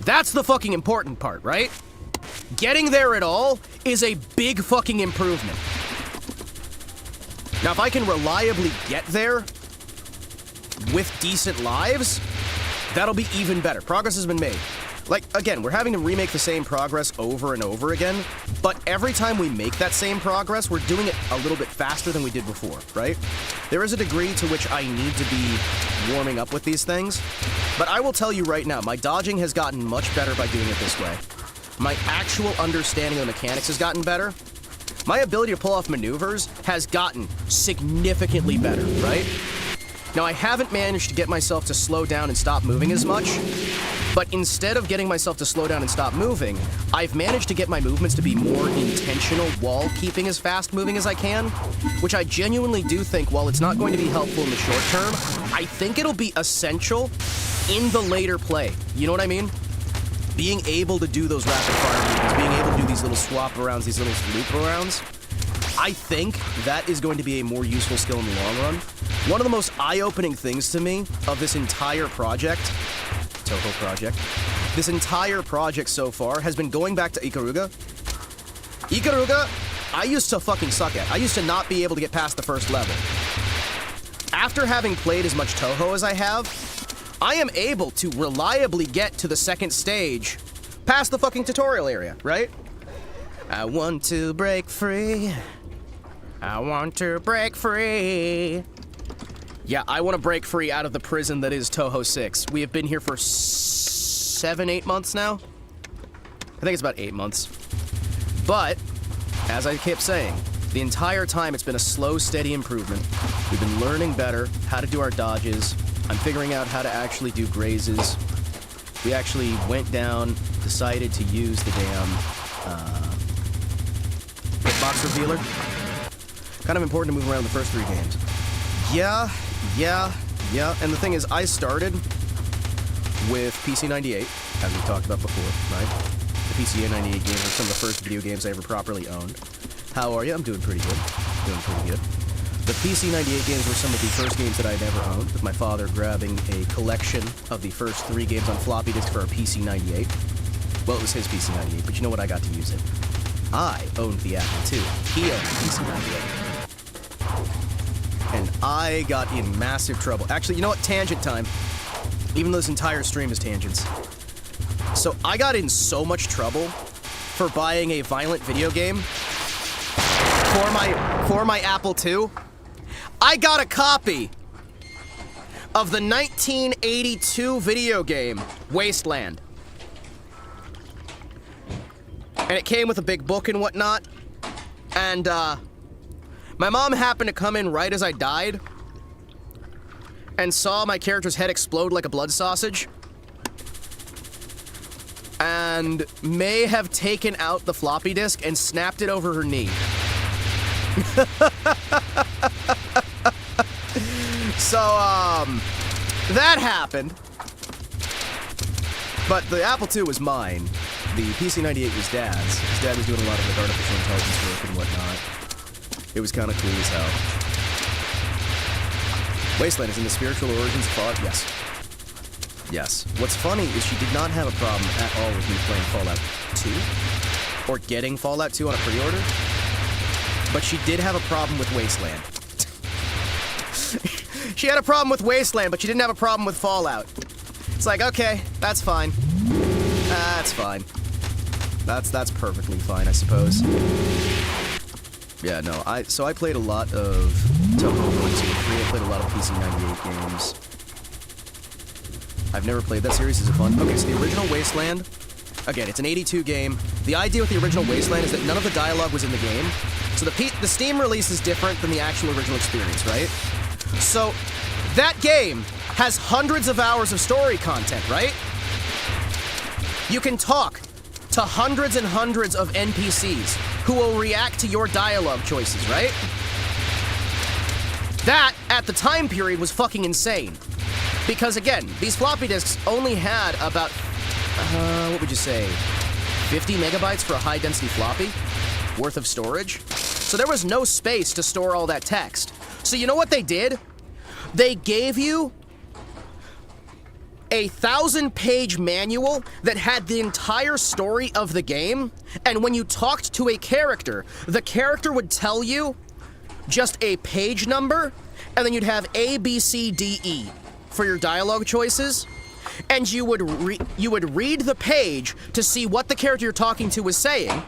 That's the fucking important part, right? Getting there at all is a big fucking improvement. Now, if I can reliably get there with decent lives, that'll be even better. Progress has been made. Like, again, we're having to remake the same progress over and over again, but every time we make that same progress, we're doing it a little bit faster than we did before, right? There is a degree to which I need to be warming up with these things, but I will tell you right now, my dodging has gotten much better by doing it this way. My actual understanding of the mechanics has gotten better. My ability to pull off maneuvers has gotten significantly better, right? Now, I haven't managed to get myself to slow down and stop moving as much, but instead of getting myself to slow down and stop moving, I've managed to get my movements to be more intentional while keeping as fast moving as I can, which I genuinely do think, while it's not going to be helpful in the short term, I think it'll be essential in the later play. You know what I mean? Being able to do those rapid fire movements, being able to do these little swap arounds, these little loop arounds, I think that is going to be a more useful skill in the long run. One of the most eye-opening things to me of this entire project, Toho project, this entire project so far has been going back to Ikaruga. Ikaruga, I used to fucking suck at. I used to not be able to get past the first level. After having played as much Toho as I have, I am able to reliably get to the second stage past the fucking tutorial area, right? I want to break free. I want to break free. Yeah, I want to break free out of the prison that is Toho 6. We have been here for 7-8 months now. I think it's about 8 months. But, as I kept saying, the entire time it's been a slow, steady improvement. We've been learning better how to do our dodges. I'm figuring out how to actually do grazes. We actually went down, decided to use the damn hitbox revealer. Kind of important to move around the first 3 games. Yeah. And the thing is, I started with PC98, as we talked about before, right? The PC98 games are some of the first video games I ever properly owned. How are you? I'm doing pretty good. The PC98 games were some of the first games that I'd ever owned, with my father grabbing a collection of the first 3 games on floppy disk for our PC98. Well, it was his PC98, but you know what? I got to use it. I owned the Apple II. He owned the PC98. And I got in massive trouble. Actually, you know what? Tangent time. Even though this entire stream is tangents. So I got in so much trouble for buying a violent video game for my Apple II. I got a copy of the 1982 video game Wasteland. And it came with a big book and whatnot. And my mom happened to come in right as I died and saw my character's head explode like a blood sausage, and may have taken out the floppy disk and snapped it over her knee. So, that happened. But the Apple II was mine. The PC98 was Dad's. His dad was doing a lot of like artificial intelligence work and whatnot. It was kind of cool as hell. Wasteland is in the spiritual origins of Fallout? Yes. Yes. What's funny is she did not have a problem at all with me playing Fallout 2, or getting Fallout 2 on a pre-order, but she did have a problem with Wasteland. She had a problem with Wasteland, but she didn't have a problem with Fallout. It's like, okay, that's fine. That's fine. That's perfectly fine, I suppose. Yeah, no, so I played a lot of Toho 1, 2, 3. I played a lot of PC98 games. I've never played that series. Is it fun? Okay, so the original Wasteland, again, it's an 82 game. The idea with the original Wasteland is that none of the dialogue was in the game. So the Steam release is different than the actual original experience, right? So That game has hundreds of hours of story content, right? You can talk to hundreds and hundreds of NPCs who will react to your dialogue choices, right? That, at the time period, was fucking insane. Because again, these floppy disks only had about, what would you say, 50 megabytes for a high-density floppy worth of storage? So there was no space to store all that text. So you know what they did? They gave you a 1,000-page manual that had the entire story of the game, and when you talked to a character, the character would tell you just a page number, and then you'd have A, B, C, D, E for your dialogue choices, and you would read the page to see what the character you're talking to was saying.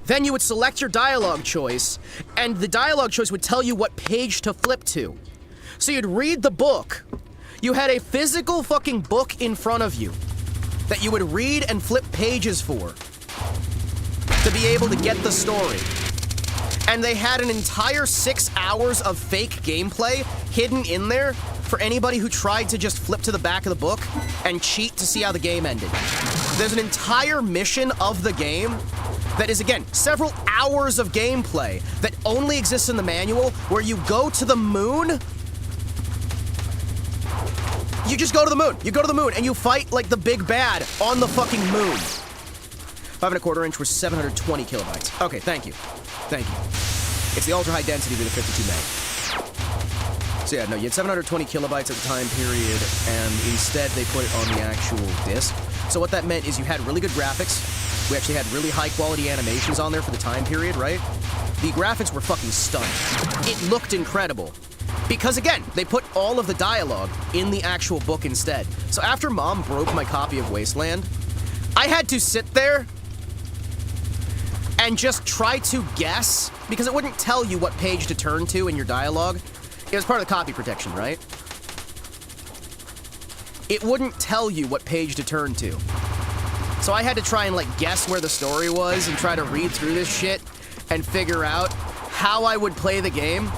Then you would select your dialogue choice, and the dialogue choice would tell you what page to flip to. So you'd read the book. You had a physical fucking book in front of you that you would read and flip pages for to be able to get the story. And they had an entire 6 hours of fake gameplay hidden in there for anybody who tried to just flip to the back of the book and cheat to see how the game ended. There's an entire mission of the game that is, again, several hours of gameplay that only exists in the manual, where you go to the moon. You just go to the moon. You go to the moon and you fight like the big bad on the fucking moon. 5 1/4 inch was 720 kilobytes. Okay, thank you. Thank you. It's the ultra high density with a 52 meg. So yeah, no, you had 720 kilobytes at the time period, and instead they put it on the actual disc. So what that meant is you had really good graphics. We actually had really high quality animations on there for the time period, right? The graphics were fucking stunning. It looked incredible. Because again, they put all of the dialogue in the actual book instead. So after Mom broke my copy of Wasteland, I had to sit there and just try to guess, because it wouldn't tell you what page to turn to in your dialogue. It was part of the copy protection, right? It wouldn't tell you what page to turn to. So I had to try and like guess where the story was and try to read through this shit and figure out how I would play the game.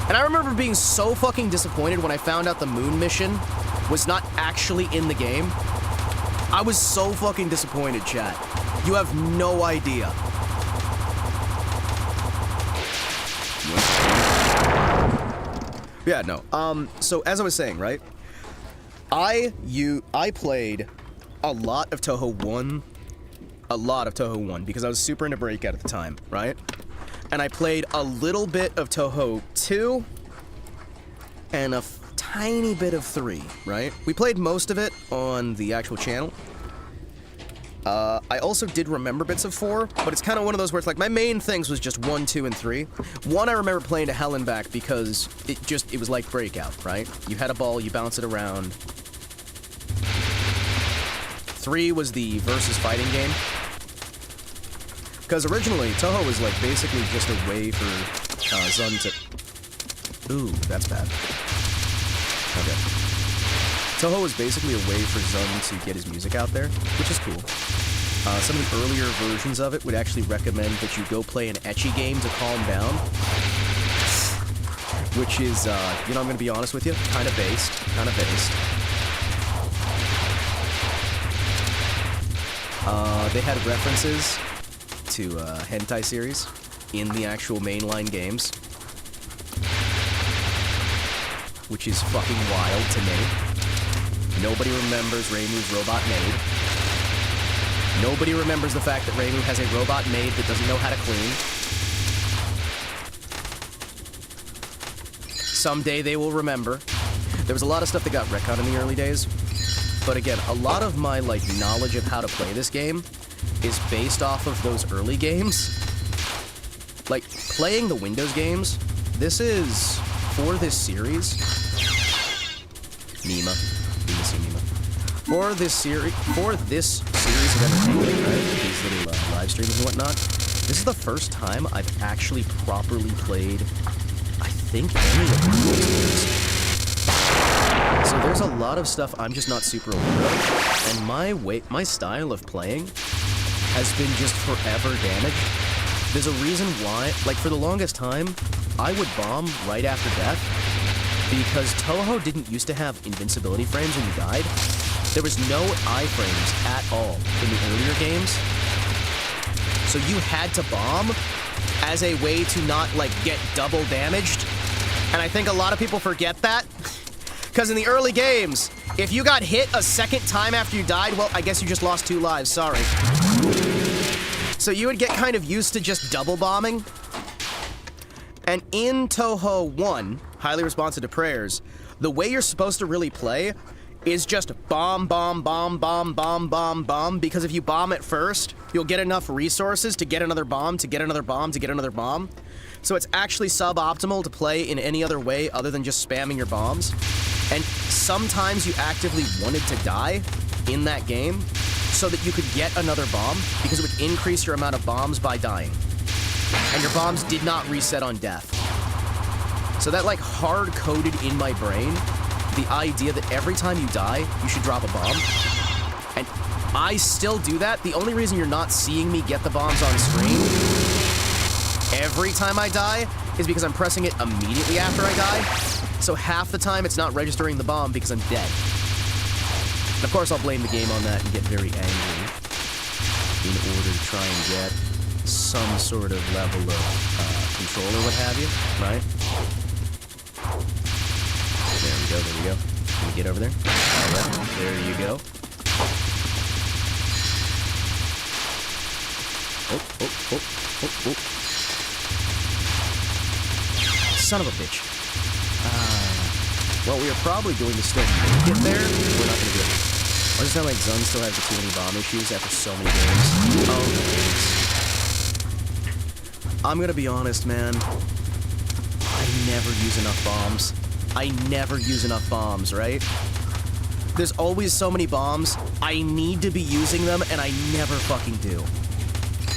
And I remember being so fucking disappointed when I found out the moon mission was not actually in the game. I was so fucking disappointed, chat. You have no idea. Yeah, no. So as I was saying, right? I played a lot of Toho 1. A lot of Toho 1 because I was super into Breakout at the time, right? And I played a little bit of Toho 2 and a tiny bit of 3, right? We played most of it on the actual channel. I also did remember bits of 4, but it's kind of one of those where it's like my main things was just 1, 2, and 3. 1 I remember playing to hell and back because it was like Breakout, right? You had a ball, you bounce it around. 3 was the versus fighting game. Because originally, Toho was like basically just a way for Zun to... Ooh, that's bad. Okay. Toho was basically a way for Zun to get his music out there, which is cool. Some of the earlier versions of it would actually recommend that you go play an ecchi game to calm down. Which is, you know, I'm gonna be honest with you, kind of based. They had references to hentai series in the actual mainline games, which is fucking wild to me. Nobody remembers Reimu's robot maid. Nobody remembers the fact that Reimu has a robot maid that doesn't know how to clean. Someday they will remember. There was a lot of stuff that got retconned in the early days, but again, a lot of my like knowledge of how to play this game is based off of those early games. Like, playing the Windows games, this is, for this series... Nima. For this series of entertainment, right, these little live streams and whatnot, this is the first time I've actually properly played, I think, any of the games. So there's a lot of stuff I'm just not super aware of, and my style of playing has been just forever damaged. There's a reason why, like, for the longest time, I would bomb right after death, because Toho didn't used to have invincibility frames when you died. There was no iframes at all in the earlier games. So you had to bomb as a way to not, like, get double damaged. And I think a lot of people forget that. Because in the early games, if you got hit a second time after you died, well, I guess you just lost 2 lives, sorry. So you would get kind of used to just double bombing. And in Toho 1, Highly Responsive to Prayers, the way you're supposed to really play is just bomb, bomb, bomb, bomb, bomb, bomb, bomb, because if you bomb at first, you'll get enough resources to get another bomb, to get another bomb, to get another bomb. So it's actually suboptimal to play in any other way other than just spamming your bombs. And sometimes you actively wanted to die in that game so that you could get another bomb, because it would increase your amount of bombs by dying. And your bombs did not reset on death. So that, like, hard-coded in my brain the idea that every time you die, you should drop a bomb. And I still do that. The only reason you're not seeing me get the bombs on screen every time I die is because I'm pressing it immediately after I die. So half the time it's not registering the bomb because I'm dead. And of course I'll blame the game on that and get very angry in order to try and get some sort of level of control or what have you, right? There we go, there we go. Can we get over there? Oh, yeah, there you go. Oh. Son of a bitch. Well, we are probably going to still make it there. We're not going to do it. I understand, like, Zun still has the too many bomb issues after so many games. Oh, thanks. I'm going to be honest, man. I never use enough bombs. I never use enough bombs, right? There's always so many bombs. I need to be using them, and I never fucking do.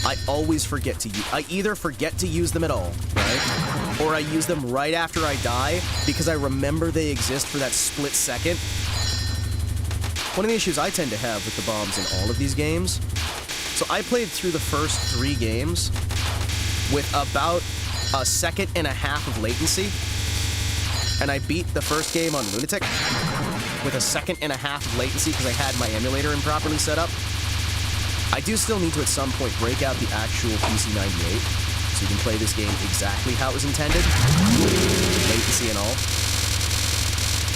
I always forget to use... I either forget to use them at all, right? Or I use them right after I die, because I remember they exist for that split second. One of the issues I tend to have with the bombs in all of these games... So I played through the first 3 games with about a second and a half of latency. And I beat the first game on Lunatic with a second and a half of latency because I had my emulator improperly set up. I do still need to at some point break out the actual PC98 so you can play this game exactly how it was intended, latency and all.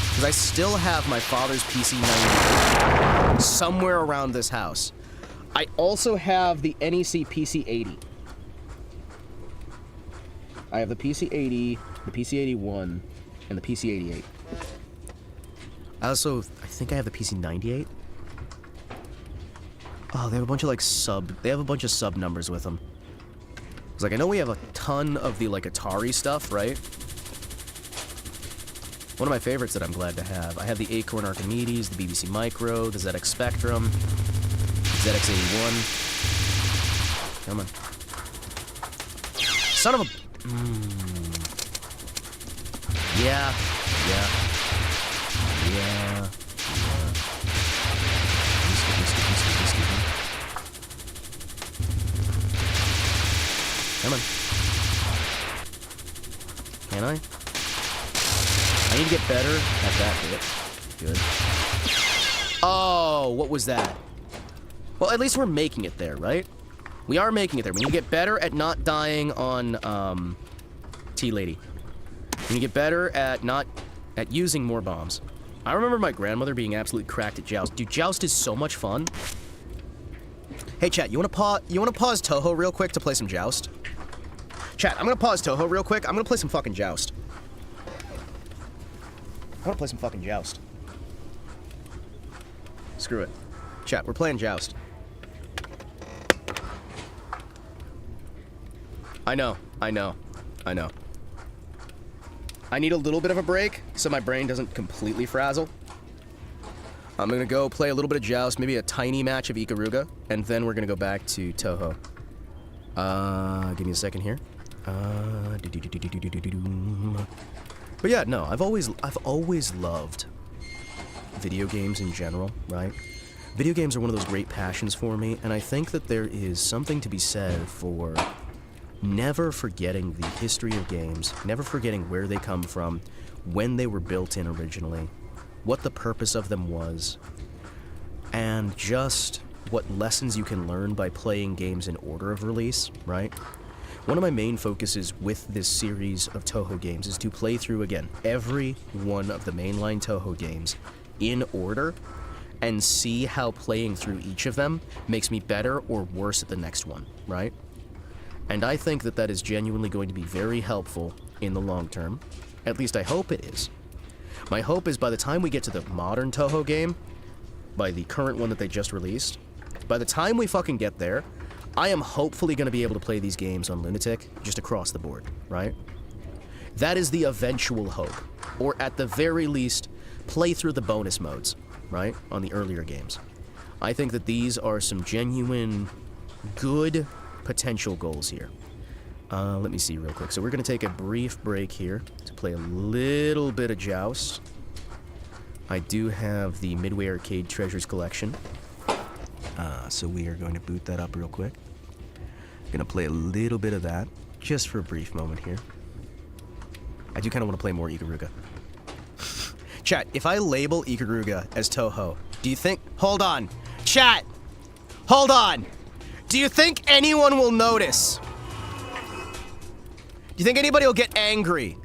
Because I still have my father's PC98 somewhere around this house. I also have the NEC PC80. I have the PC80, the PC81, and the PC88. I think I have the PC98. Oh, they have a bunch of, like, they have a bunch of sub numbers with them. It's like, I know we have a ton of the, like, Atari stuff, right? One of my favorites that I'm glad to have. I have the Acorn Archimedes, the BBC Micro, the ZX Spectrum, ZX81. Come on. Son of a... Yeah. Come on. Can I? I need to get better at that bit. Good. Oh, what was that? Well, at least we're making it there, right? We are making it there. We need to get better at not dying on, T-Lady. We need to get better at using more bombs. I remember my grandmother being absolutely cracked at Joust. Dude, Joust is so much fun. Hey, chat, you wanna pause Toho real quick to play some Joust? Chat, I'm gonna pause Toho real quick. I'm gonna play some fucking Joust. I wanna play some fucking Joust. Screw it. Chat, we're playing Joust. I know. I need a little bit of a break so my brain doesn't completely frazzle. I'm gonna go play a little bit of Joust, maybe a tiny match of Ikaruga, and then we're gonna go back to Toho. Give me a second here. But yeah, no, I've always loved video games in general, right? Video games are one of those great passions for me, and I think that there is something to be said for never forgetting the history of games, never forgetting where they come from, when they were built in originally, what the purpose of them was, and just what lessons you can learn by playing games in order of release, right? One of my main focuses with this series of Toho games is to play through, again, every one of the mainline Toho games in order and see how playing through each of them makes me better or worse at the next one, right? And I think that that is genuinely going to be very helpful in the long term. At least I hope it is. My hope is by the time we get to the modern Toho game, by the current one that they just released, by the time we fucking get there, I am hopefully going to be able to play these games on Lunatic just across the board, right? That is the eventual hope. Or at the very least, play through the bonus modes, right? On the earlier games. I think that these are some genuine, good potential goals here. Let me see real quick. So we're going to take a brief break here to play a little bit of Joust. I do have the Midway Arcade Treasures Collection. So we are going to boot that up real quick. Going to play a little bit of that, just for a brief moment here. I do kind of want to play more Ikaruga. Chat, if I label Ikaruga as Toho, do you think... Hold on. Chat! Hold on! Do you think anyone will notice? Do you think anybody will get angry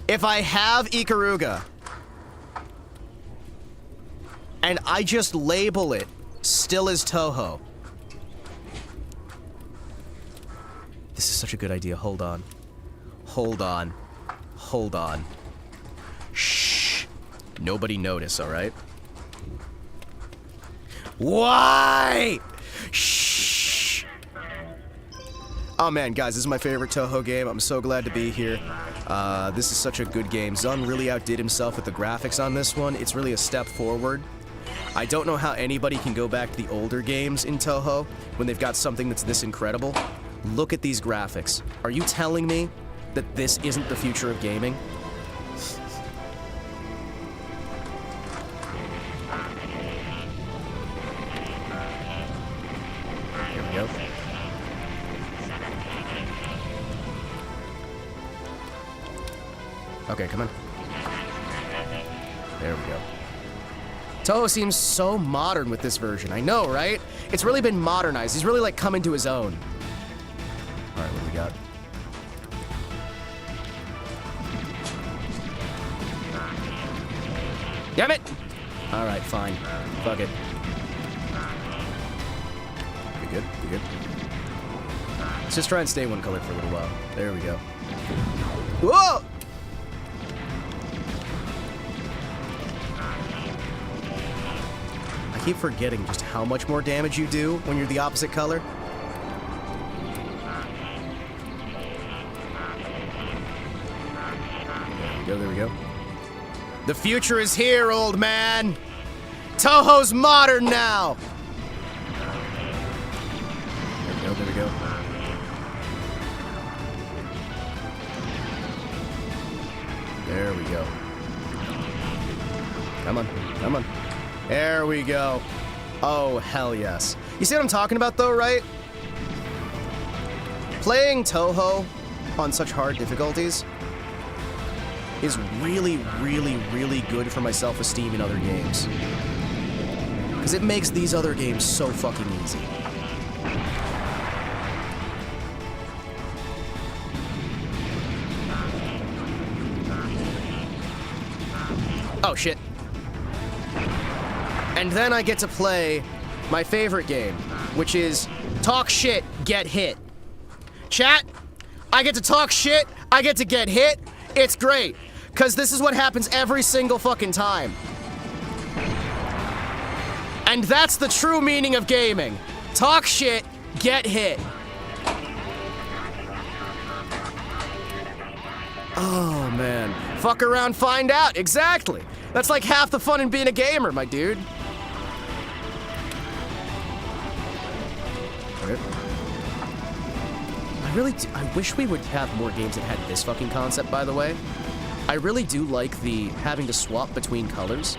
if I have Ikaruga and I just label it still as Toho? This is such a good idea. Hold on. Hold on. Hold on. Shh. Nobody notice, alright? Why? Shh. Oh man, guys, this is my favorite Toho game. I'm so glad to be here. This is such a good game. Zun really outdid himself with the graphics on this one. It's really a step forward. I don't know how anybody can go back to the older games in Toho when they've got something that's this incredible. Look at these graphics. Are you telling me that this isn't the future of gaming? Here we go. Okay, come on. There we go. Toho seems so modern with this version. I know, right? It's really been modernized. He's really, like, come into his own. All right, what do we got? Damn it! All right, fine. Fuck it. We good? We good? Let's just try and stay one color for a little while. There we go. Whoa! I keep forgetting just how much more damage you do when you're the opposite color. There we go. The future is here, old man! Toho's modern now! There we go, there we go. There we go. Come on, come on. There we go. Oh, hell yes. You see what I'm talking about, though, right? Playing Toho on such hard difficulties is really, really, really good for my self-esteem in other games. Because it makes these other games so fucking easy. Oh, shit. And then I get to play my favorite game, which is talk shit, get hit. Chat, I get to talk shit, I get to get hit. It's great, because this is what happens every single fucking time. And that's the true meaning of gaming. Talk shit, get hit. Oh, man. Fuck around, find out. Exactly. That's like half the fun in being a gamer, my dude. I wish we would have more games that had this fucking concept, by the way. I really do like the having to swap between colors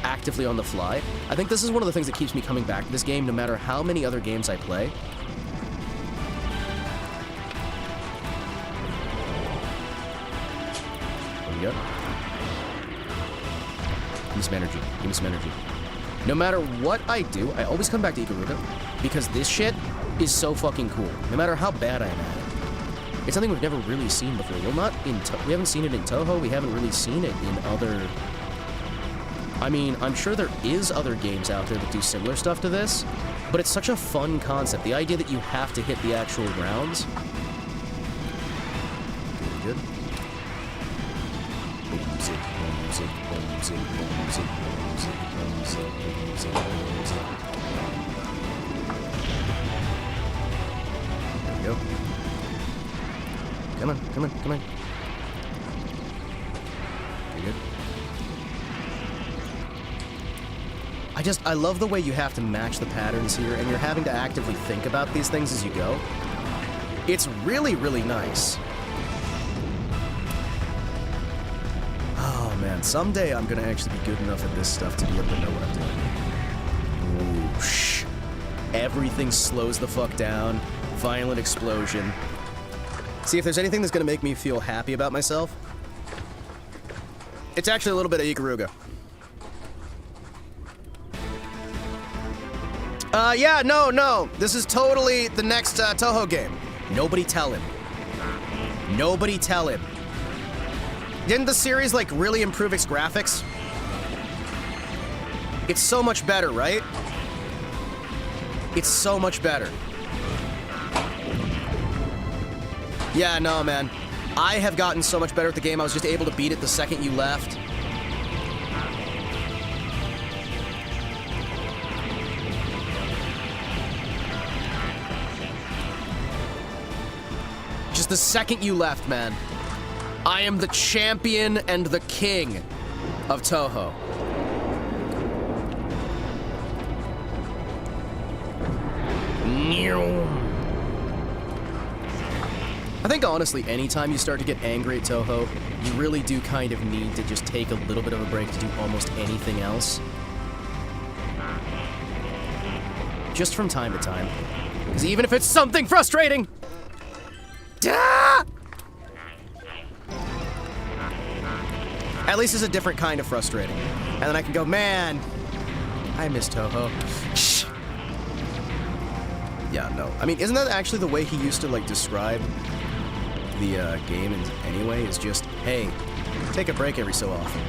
actively on the fly. I think this is one of the things that keeps me coming back to this game no matter how many other games I play. we go. Give me some energy. Give me some energy. No matter what I do, I always come back to Ikaruga because this shit is so fucking cool. No matter how bad I am at it. It's something we've never really seen before. Well, not in we haven't seen it in Toho. We haven't really seen it in other... I mean, I'm sure there is other games out there that do similar stuff to this, but it's such a fun concept. The idea that you have to hit the actual rounds. Good. There we go. Come on, come on, come on. Pretty good. I love the way you have to match the patterns here, and you're having to actively think about these things as you go. It's really, really nice. Oh man, someday I'm gonna actually be good enough at this stuff to be able to know what I'm doing. Whoosh. Everything slows the fuck down. Violent explosion. See, if there's anything that's gonna make me feel happy about myself, it's actually a little bit of Ikaruga. Yeah, no. This is totally the next Toho game. Nobody tell him. Nobody tell him. Didn't the series, like, really improve its graphics? It's so much better, right? It's so much better. Yeah, no, man. I have gotten so much better at the game, I was just able to beat it the second you left. Just the second you left, man. I am the champion and the king of Toho. I think honestly, anytime you start to get angry at Toho, you really do kind of need to just take a little bit of a break to do almost anything else. Just from time to time. Because even if it's something frustrating... At least it's a different kind of frustrating. And then I can go, man, I miss Toho. Yeah, no. I mean, isn't that actually the way he used to, like, describe the game anyway? Is just, hey, take a break every so often.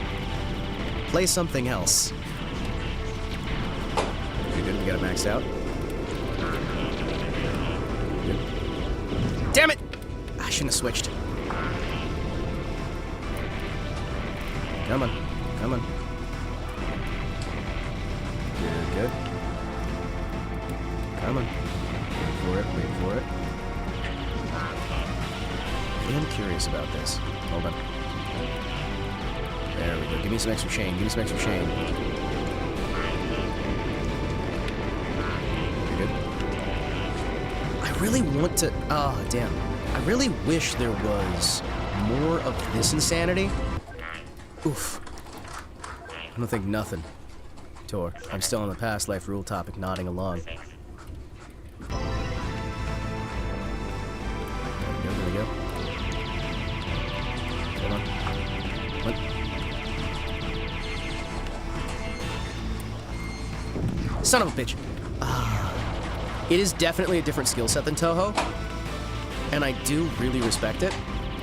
Play something else. Okay, good. We got it maxed out. Good. Damn it! I shouldn't have switched. Come on. Come on. Good, good. Come on. Wait for it, wait for it. I am curious about this. Hold on. There we go. Give me some extra chain. Give me some extra chain. You're good. I really want to... Oh, damn. I really wish there was more of this insanity. Oof. I don't think nothing. Tor, I'm still on the past life rule topic, nodding along. There we go. Hold on. What? Son of a bitch. It is definitely a different skill set than Toho, and I do really respect it.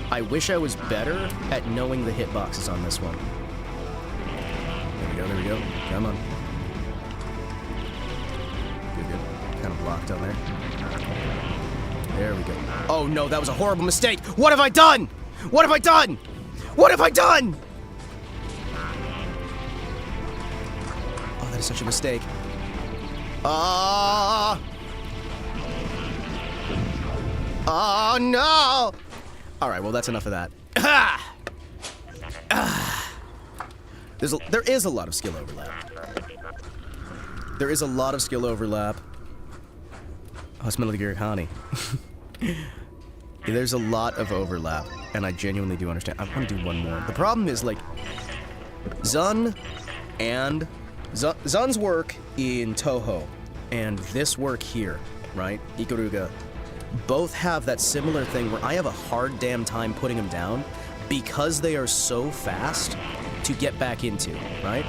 I wish I was better at knowing the hitboxes on this one. There we go, there we go. Come on. Good, good. Kind of blocked on there. There we go. Oh no, that was a horrible mistake! What have I done? What have I done? What have I done? Oh, that is such a mistake. Oh no! Alright, well that's enough of that. There is a lot of skill overlap. There is a lot of skill overlap. Oh, it's Metal Gear Honey. There's a lot of overlap, and I genuinely do understand. I want to do one more. The problem is, like, Zun's work in Toho and this work here, right? Ikaruga, both have that similar thing where I have a hard damn time putting them down, because they are so fast to get back into, right?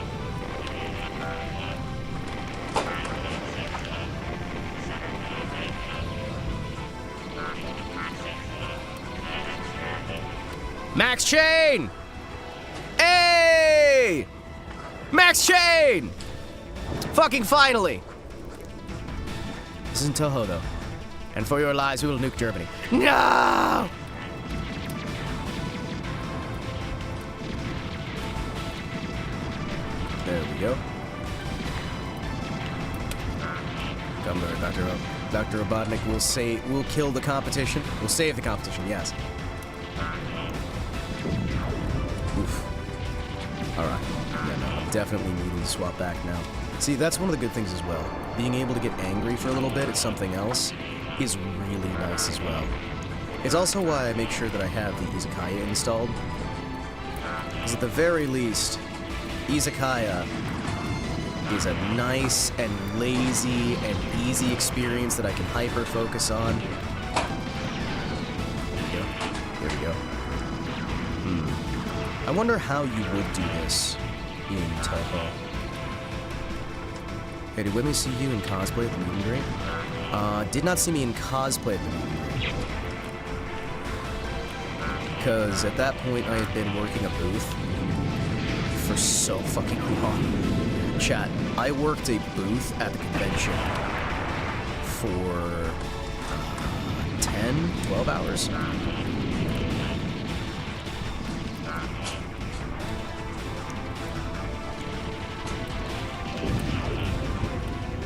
Max Chain! Hey! Max Chain! Fucking finally! This isn't Toho, though. And for your lies, we will nuke Germany. No! There we go. Gunther, Dr. Robotnik will kill the competition. We'll save the competition, yes. Oof. Alright. Yeah, no, I'm definitely needing to swap back now. See, that's one of the good things as well. Being able to get angry for a little bit at something else is really nice as well. It's also why I make sure that I have the Izakaya installed. Because at the very least, Izakaya is a nice and lazy and easy experience that I can hyper-focus on. There we go. I wonder how you would do this in Toho. Hey, did Whitney see you in cosplay at the meet and greet? Did not see me in cosplay at the meet and greet. Because at that point I had been working a booth for so fucking long. Chat, I worked a booth at the convention for 10, 12 hours.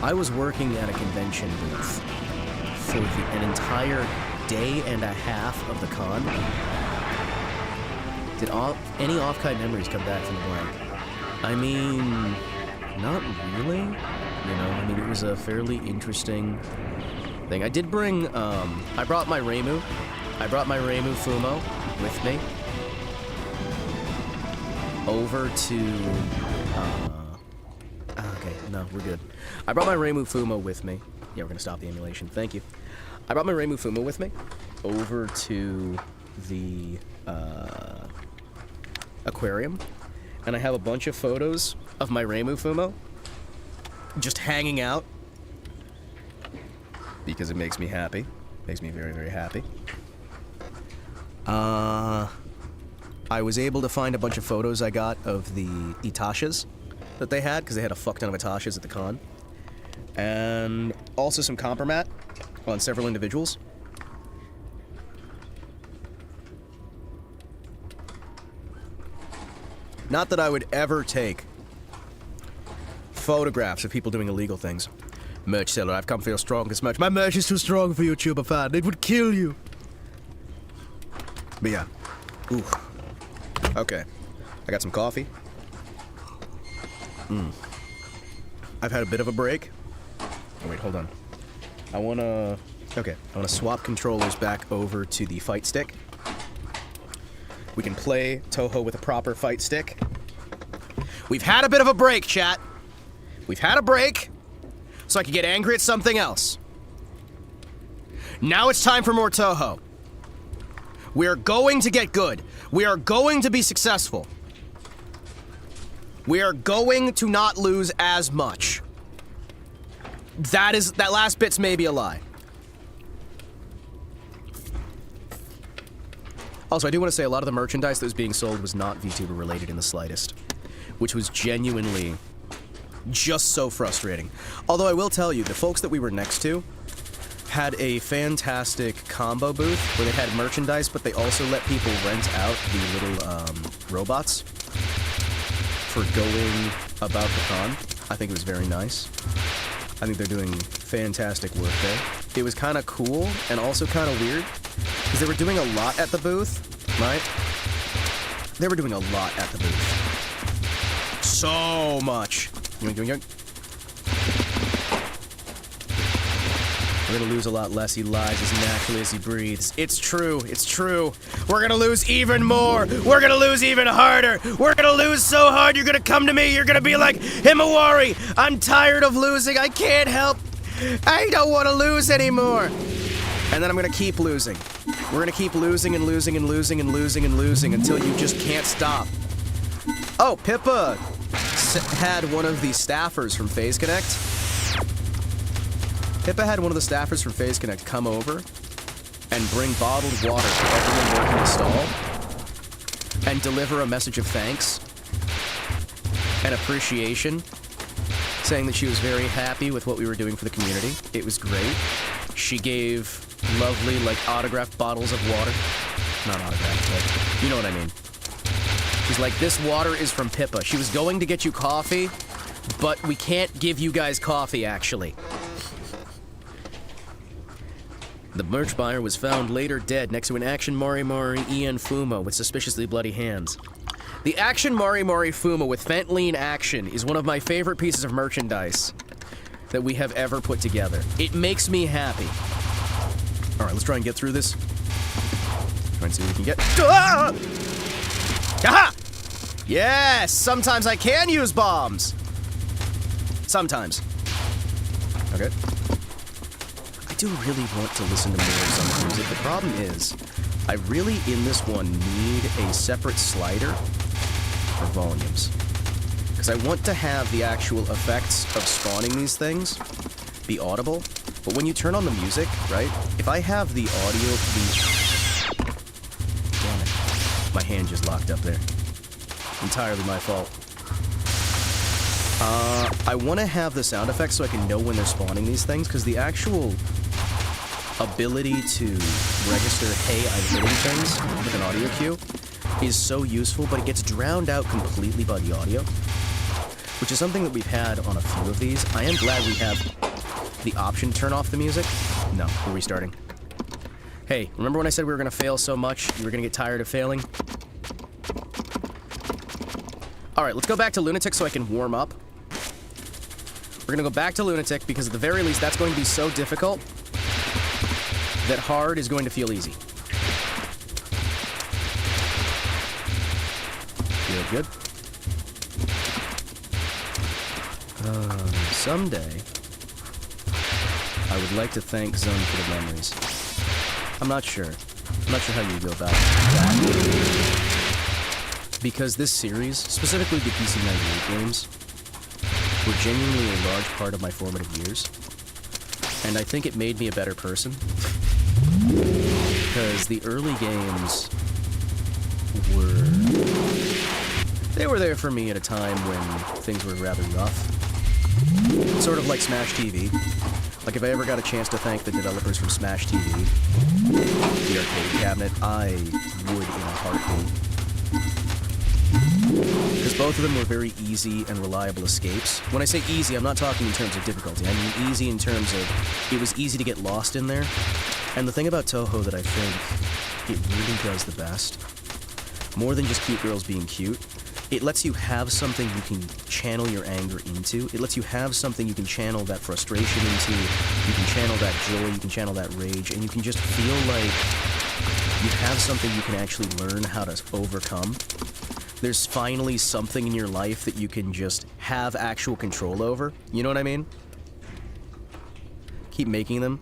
I was working at a convention booth for an entire day and a half of the con. Did any off-kite memories come back from the blank? I mean, not really. You know, I mean, it was a fairly interesting thing. I did bring, I brought my Reimu. I brought my Reimu Fumo with me over to, okay, no, we're good. I brought my Reimu Fumo with me. Yeah, we're gonna stop the emulation. Thank you. I brought my Reimu Fumo with me over to the aquarium, and I have a bunch of photos of my Reimu Fumo just hanging out because it makes me happy. Makes me very, very happy. I was able to find a bunch of photos I got of the Itashas that they had, because they had a fuck ton of Itashas at the con. And also some compromat on several individuals. Not that I would ever take photographs of people doing illegal things. Merch seller, I've come for your strongest merch. My merch is too strong for you, Tuber fan. It would kill you. But yeah. Ooh. Okay. I got some coffee. I've had a bit of a break. Oh, wait, hold on. I wanna swap controllers back over to the fight stick. We can play Toho with a proper fight stick. We've had a bit of a break, chat. We've had a break, so I can get angry at something else. Now it's time for more Toho. We are going to get good. We are going to be successful. We are going to not lose as much. That last bit's maybe a lie. Also, I do want to say a lot of the merchandise that was being sold was not VTuber related in the slightest, which was genuinely just so frustrating. Although I will tell you, the folks that we were next to had a fantastic combo booth where they had merchandise, but they also let people rent out the little robots for going about the con. I think it was very nice. I think they're doing fantastic work there. It was kind of cool and also kind of weird because they were doing a lot at the booth, right? They were doing a lot at the booth. So much. Yoink, yoink, yoink. We're gonna lose a lot less. He lies as naturally as he breathes. It's true. It's true. We're gonna lose even more. We're gonna lose even harder. We're gonna lose so hard. You're gonna come to me. You're gonna be like, Himawari, I'm tired of losing. I can't help. I don't want to lose anymore. And then I'm gonna keep losing. We're gonna keep losing and losing and losing and losing and losing until you just can't stop. Oh, Pippa had one of the staffers from Phase Connect. Pippa had one of the staffers from Phase Connect come over and bring bottled water to everyone working the stall and deliver a message of thanks and appreciation, saying that she was very happy with what we were doing for the community. It was great. She gave lovely, like, autographed bottles of water. Not autographed, but you know what I mean. She's like, this water is from Pippa. She was going to get you coffee, but we can't give you guys coffee, actually. The merch buyer was found later dead next to an Action Mari Ian Fuma with suspiciously bloody hands. The Action Mari Fuma with Fentanyl action is one of my favorite pieces of merchandise that we have ever put together. It makes me happy. All right, let's try and get through this. Try and see what we can get. Ah! Aha! Yes, sometimes I can use bombs. Sometimes. Okay. I do really want to listen to more of some music. The problem is, I really, in this one, need a separate slider for volumes. Because I want to have the actual effects of spawning these things be audible. But when you turn on the music, right, if I have the audio, damn it, my hand just locked up there. Entirely my fault. I want to have the sound effects so I can know when they're spawning these things, because the actual ability to register, hey, I'm hitting things with an audio cue is so useful, but it gets drowned out completely by the audio, which is something that we've had on a few of these. I am glad we have the option to turn off the music. No, we're restarting. Hey, remember when I said we were going to fail so much, you were going to get tired of failing? Alright, let's go back to Lunatic so I can warm up. We're going to go back to Lunatic because at the very least that's going to be so difficult that hard is going to feel easy. Good, good. Someday, I would like to thank Zone for the memories. I'm not sure. I'm not sure how you go about that. Because this series, specifically the PC98 games, were genuinely a large part of my formative years. And I think it made me a better person. Because the early games they were there for me at a time when things were rather rough. Sort of like Smash TV. Like if I ever got a chance to thank the developers from Smash TV, the arcade cabinet, I would in a heartbeat. Because both of them were very easy and reliable escapes. When I say easy, I'm not talking in terms of difficulty. I mean easy in terms of it was easy to get lost in there. And the thing about Toho that I think it really does the best, more than just cute girls being cute, it lets you have something you can channel your anger into. It lets you have something you can channel that frustration into. You can channel that joy, you can channel that rage, and you can just feel like you have something you can actually learn how to overcome. There's finally something in your life that you can just have actual control over. You know what I mean? Keep making them.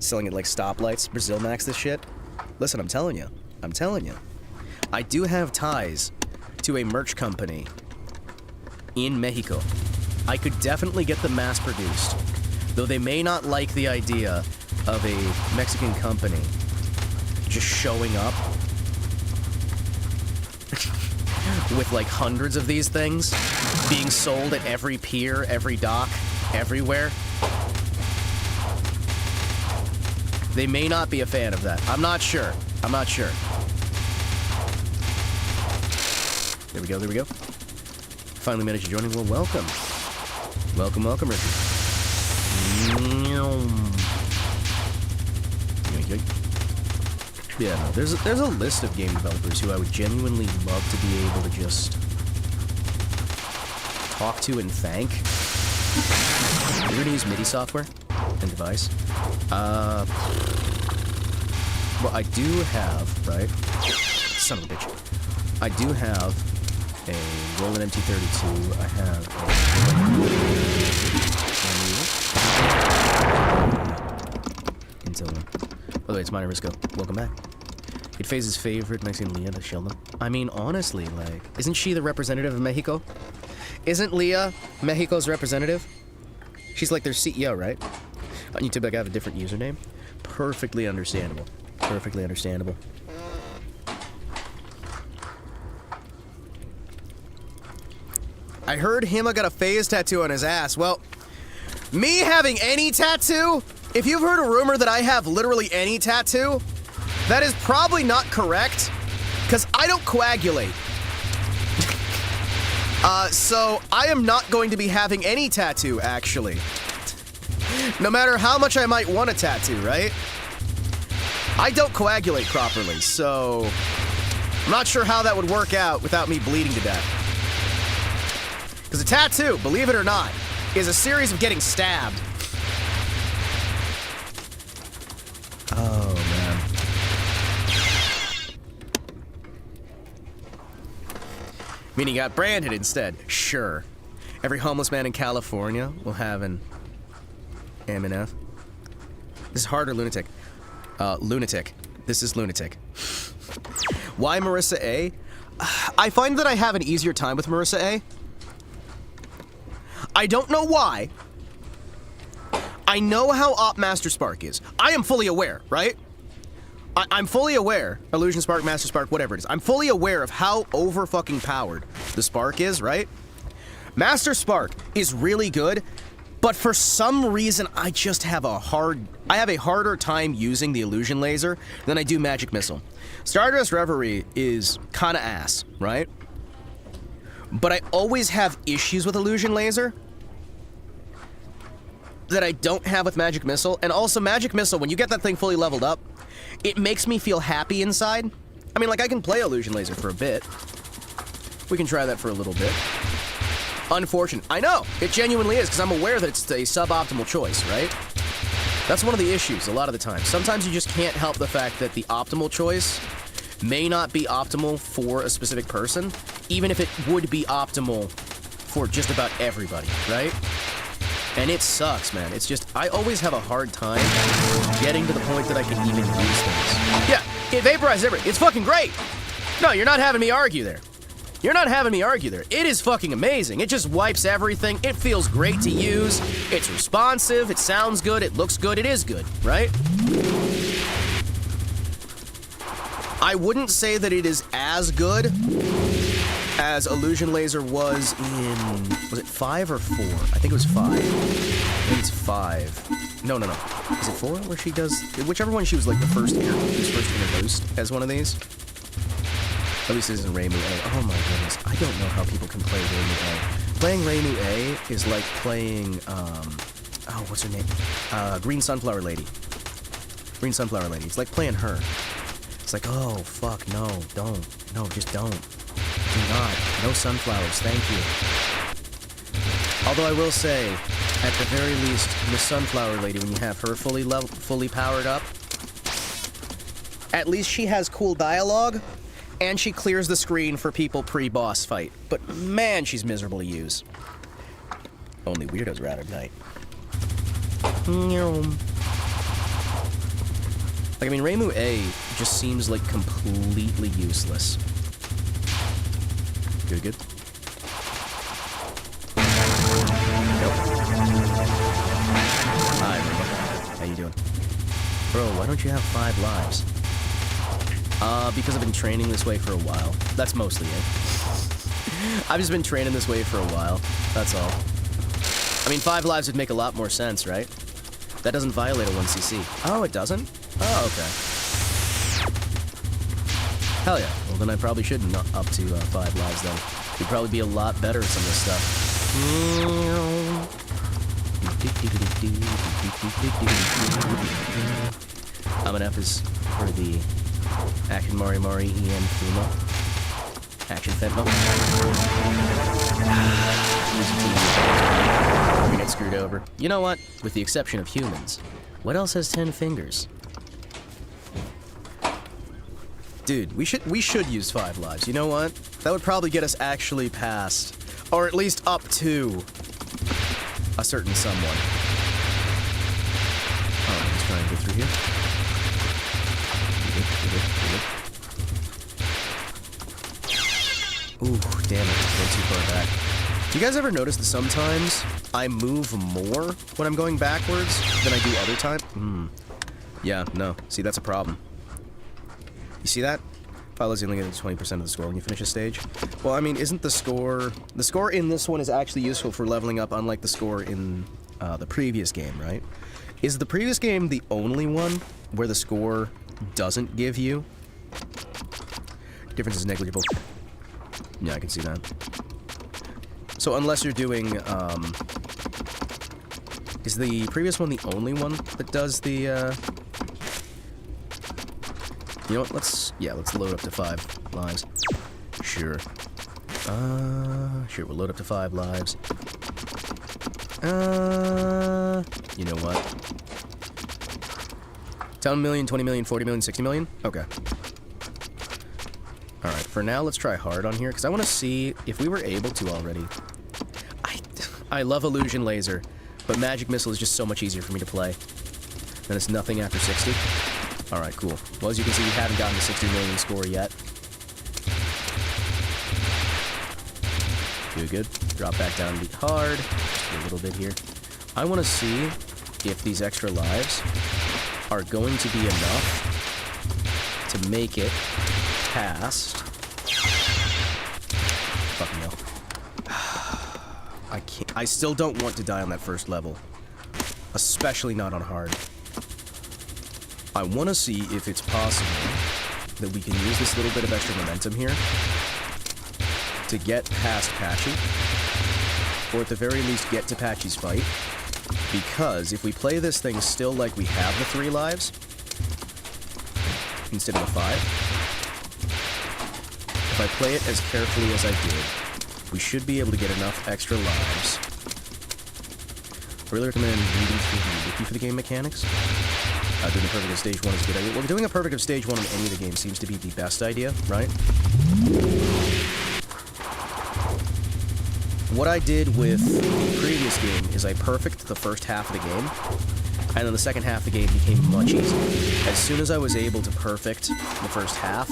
Selling it like stoplights. Brazil Max this shit. Listen, I'm telling you. I'm telling you. I do have ties to a merch company in Mexico. I could definitely get them mass-produced, though they may not like the idea of a Mexican company just showing up with like hundreds of these things being sold at every pier, every dock, everywhere. They may not be a fan of that. I'm not sure. I'm not sure. There we go, there we go. Finally managed to join in. Well, welcome. Welcome, welcome, Richard. Yeah, no, there's a list of game developers who I would genuinely love to be able to just talk to and thank. You're gonna use MIDI software and device. Well, I do have, right? Son of a bitch. I do have a Roland MT32. I have a Until the way, it's Minor Risco. Welcome back. It phases favorite Mexican Leah to Sheldon. I mean, honestly, like, isn't she the representative of Mexico? Isn't Leah Mexico's representative? She's like their CEO, right? On YouTube, I have a different username. Perfectly understandable. Perfectly understandable. I heard Hima got a phase tattoo on his ass. Well, me having any tattoo, if you've heard a rumor that I have literally any tattoo, that is probably not correct, because I don't coagulate. So I am not going to be having any tattoo, actually. No matter how much I might want a tattoo, right? I don't coagulate properly, so I'm not sure how that would work out without me bleeding to death. Because a tattoo, believe it or not, is a series of getting stabbed. Oh, man. Meaning you got branded instead. Sure. Every homeless man in California will have an M&F. This is harder, lunatic. Lunatic. This is lunatic. Why Marissa A? I find that I have an easier time with Marissa A. I don't know why. I know how Op Master Spark is. I am fully aware, right? I'm fully aware. Illusion Spark, Master Spark, whatever it is. I'm fully aware of how over-fucking powered the Spark is, right? Master Spark is really good, but for some reason, I have a harder time using the Illusion Laser than I do Magic Missile. Stardust Reverie is kinda ass, right? But I always have issues with Illusion Laser that I don't have with Magic Missile. And also Magic Missile, when you get that thing fully leveled up, it makes me feel happy inside. I mean, like, I can play Illusion Laser for a bit. We can try that for a little bit. Unfortunate. I know, it genuinely is, because I'm aware that it's a suboptimal choice, right? That's one of the issues a lot of the time. Sometimes you just can't help the fact that the optimal choice may not be optimal for a specific person, even if it would be optimal for just about everybody, right? And it sucks, man. It's just, I always have a hard time getting to the point that I can even use things. Yeah, it vaporizes everything. It's fucking great. No, you're not having me argue there. You're not having me argue there. It is fucking amazing. It just wipes everything. It feels great to use. It's responsive. It sounds good. It looks good. It is good, right? I wouldn't say that it is as good as Illusion Laser was it 5 or 4? I think it was 5. I think it's 5. No. Is it 4 where she does, whichever one she was like the first introduced as one of these? At least it isn't Reimu A. Oh my goodness, I don't know how people can play Reimu A. Playing Reimu A is like playing, oh, what's her name? Green Sunflower Lady. Green Sunflower Lady. It's like playing her. It's like, oh, fuck, no, don't. No, just don't. Do not. No sunflowers, thank you. Although I will say, at the very least, the Sunflower Lady, when you have her fully powered up, at least she has cool dialogue, and she clears the screen for people pre-boss fight. But man, she's miserable to use. Only weirdos are out at night. Like, I mean, Reimu A just seems like completely useless. Good. Nope. Hi, Reimu. How you doing? Bro, why don't you have 5 lives? Because I've been training this way for a while. That's mostly it. I've just been training this way for a while. That's all. I mean, 5 lives would make a lot more sense, right? That doesn't violate a 1cc. Oh, it doesn't? Oh, okay. Hell yeah. Well, then I probably shouldn't up to 5 lives then. You'd probably be a lot better at some of this stuff. I'm an F is for the Action Mari EN Fuma. Action Fentanyl. We get screwed over. You know what? With the exception of humans. What else has 10 fingers? Dude, we should use 5 lives. You know what? That would probably get us actually past, or at least up to, a certain someone. Oh, let's try and get through here. damn it, I went too far back. Do you guys ever notice that sometimes I move more when I'm going backwards than I do other times? Yeah, no. See, that's a problem. You see that? Pilots only getting 20% of the score when you finish a stage. Well, I mean, isn't the score... The score in this one is actually useful for leveling up, unlike the score in the previous game, right? Is the previous game the only one where the score doesn't give you? Difference is negligible. Yeah, I can see that. So unless you're doing, is the previous one the only one that does the, You know what, let's load up to 5 lives. Sure. Sure, we'll load up to 5 lives. You know what? 10 million, 20 million, 40 million, 60 million? Okay. Alright, for now, let's try hard on here, because I want to see if we were able to already. I love Illusion Laser, but Magic Missile is just so much easier for me to play. And it's nothing after 60. Alright, cool. Well, as you can see, we haven't gotten the 60 million score yet. Good. Drop back down and beat hard. Just a little bit here. I want to see if these extra lives are going to be enough to make it past... Fucking hell. I still don't want to die on that first level. Especially not on hard. I want to see if it's possible that we can use this little bit of extra momentum here to get past Patchy, or at the very least get to Patchy's fight, because if we play this thing still like we have the 3 lives, instead of the 5, if I play it as carefully as I did, we should be able to get enough extra lives. I really recommend reading through the wiki for the game mechanics. Doing a perfect of stage 1 is a good idea. Well, doing a perfect of stage 1 in any of the games seems to be the best idea, right? What I did with the previous game is I perfected the first half of the game, and then the second half of the game became much easier. As soon as I was able to perfect the first half,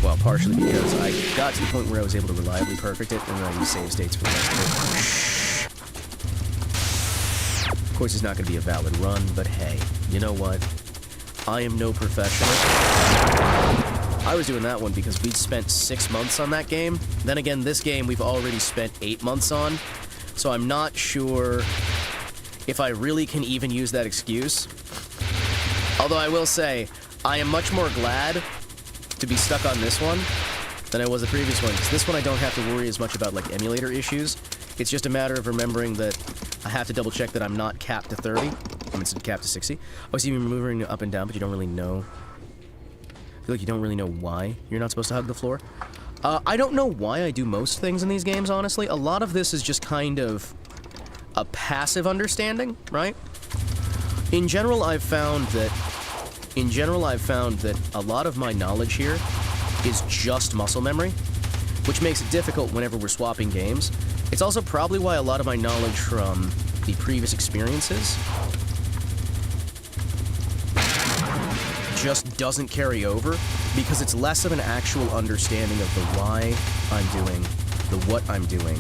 well, partially because I got to the point where I was able to reliably perfect it, and then I used save states for the rest of it. Of course, it's not going to be a valid run, but hey, you know what? I am no professional. I was doing that one because we'd spent 6 months on that game. Then again, this game we've already spent 8 months on, so I'm not sure if I really can even use that excuse. Although I will say, I am much more glad to be stuck on this one than I was the previous one, because this one I don't have to worry as much about, like, emulator issues. It's just a matter of remembering that I have to double check that I'm not capped to 30. I'm instead capped to 60. Obviously, you're moving up and down, but you don't really know. I feel like you don't really know why you're not supposed to hug the floor. I don't know why I do most things in these games, honestly. A lot of this is just kind of a passive understanding, right? In general, I've found that a lot of my knowledge here is just muscle memory, which makes it difficult whenever we're swapping games. It's also probably why a lot of my knowledge from the previous experiences just doesn't carry over, because it's less of an actual understanding of the why I'm doing, the what I'm doing,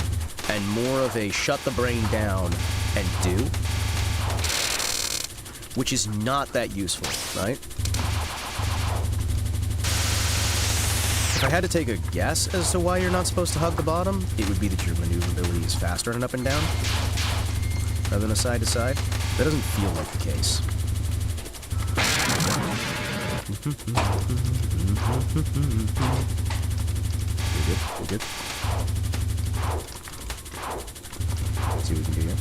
and more of a shut the brain down and do, which is not that useful, right? If I had to take a guess as to why you're not supposed to hug the bottom, it would be that your maneuverability is faster on an up and down, rather than a side to side. That doesn't feel like the case. We're good. Let's see what we can do here.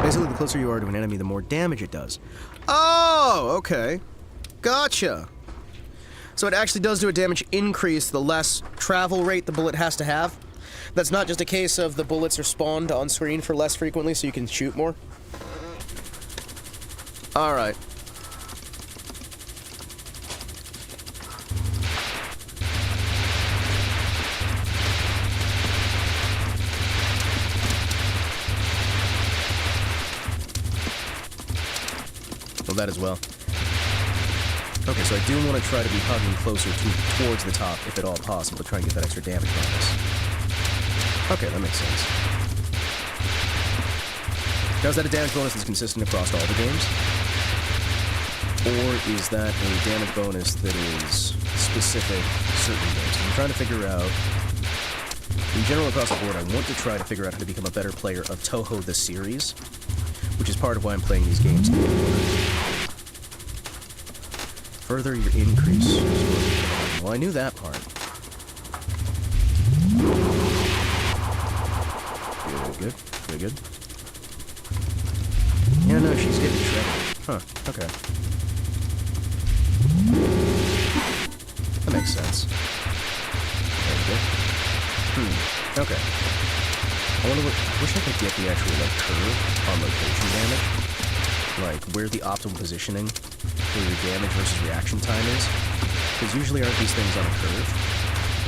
Basically, the closer you are to an enemy, the more damage it does. Oh, okay. Gotcha. So it actually does do a damage increase the less travel rate the bullet has to have. That's not just a case of the bullets are spawned on screen for less frequently so you can shoot more. Alright. Well, that as well. Okay, so I do want to try to be hugging closer towards the top, if at all possible, to try and get that extra damage bonus. Okay, that makes sense. Now, is that a damage bonus that's consistent across all the games? Or is that a damage bonus that is specific to certain games? I'm trying to figure out, in general across the board, I want to try to figure out how to become a better player of Toho the series, which is part of why I'm playing these games. Further your increase. Well, I knew that part. Good, good, good, good. Yeah, no, she's getting shredded. Huh, okay. That makes sense. There we go. Okay. I wish I could get the actual, like, curve on location damage. Like, where the optimal positioning for your damage versus reaction time is. Because usually aren't these things on a curve.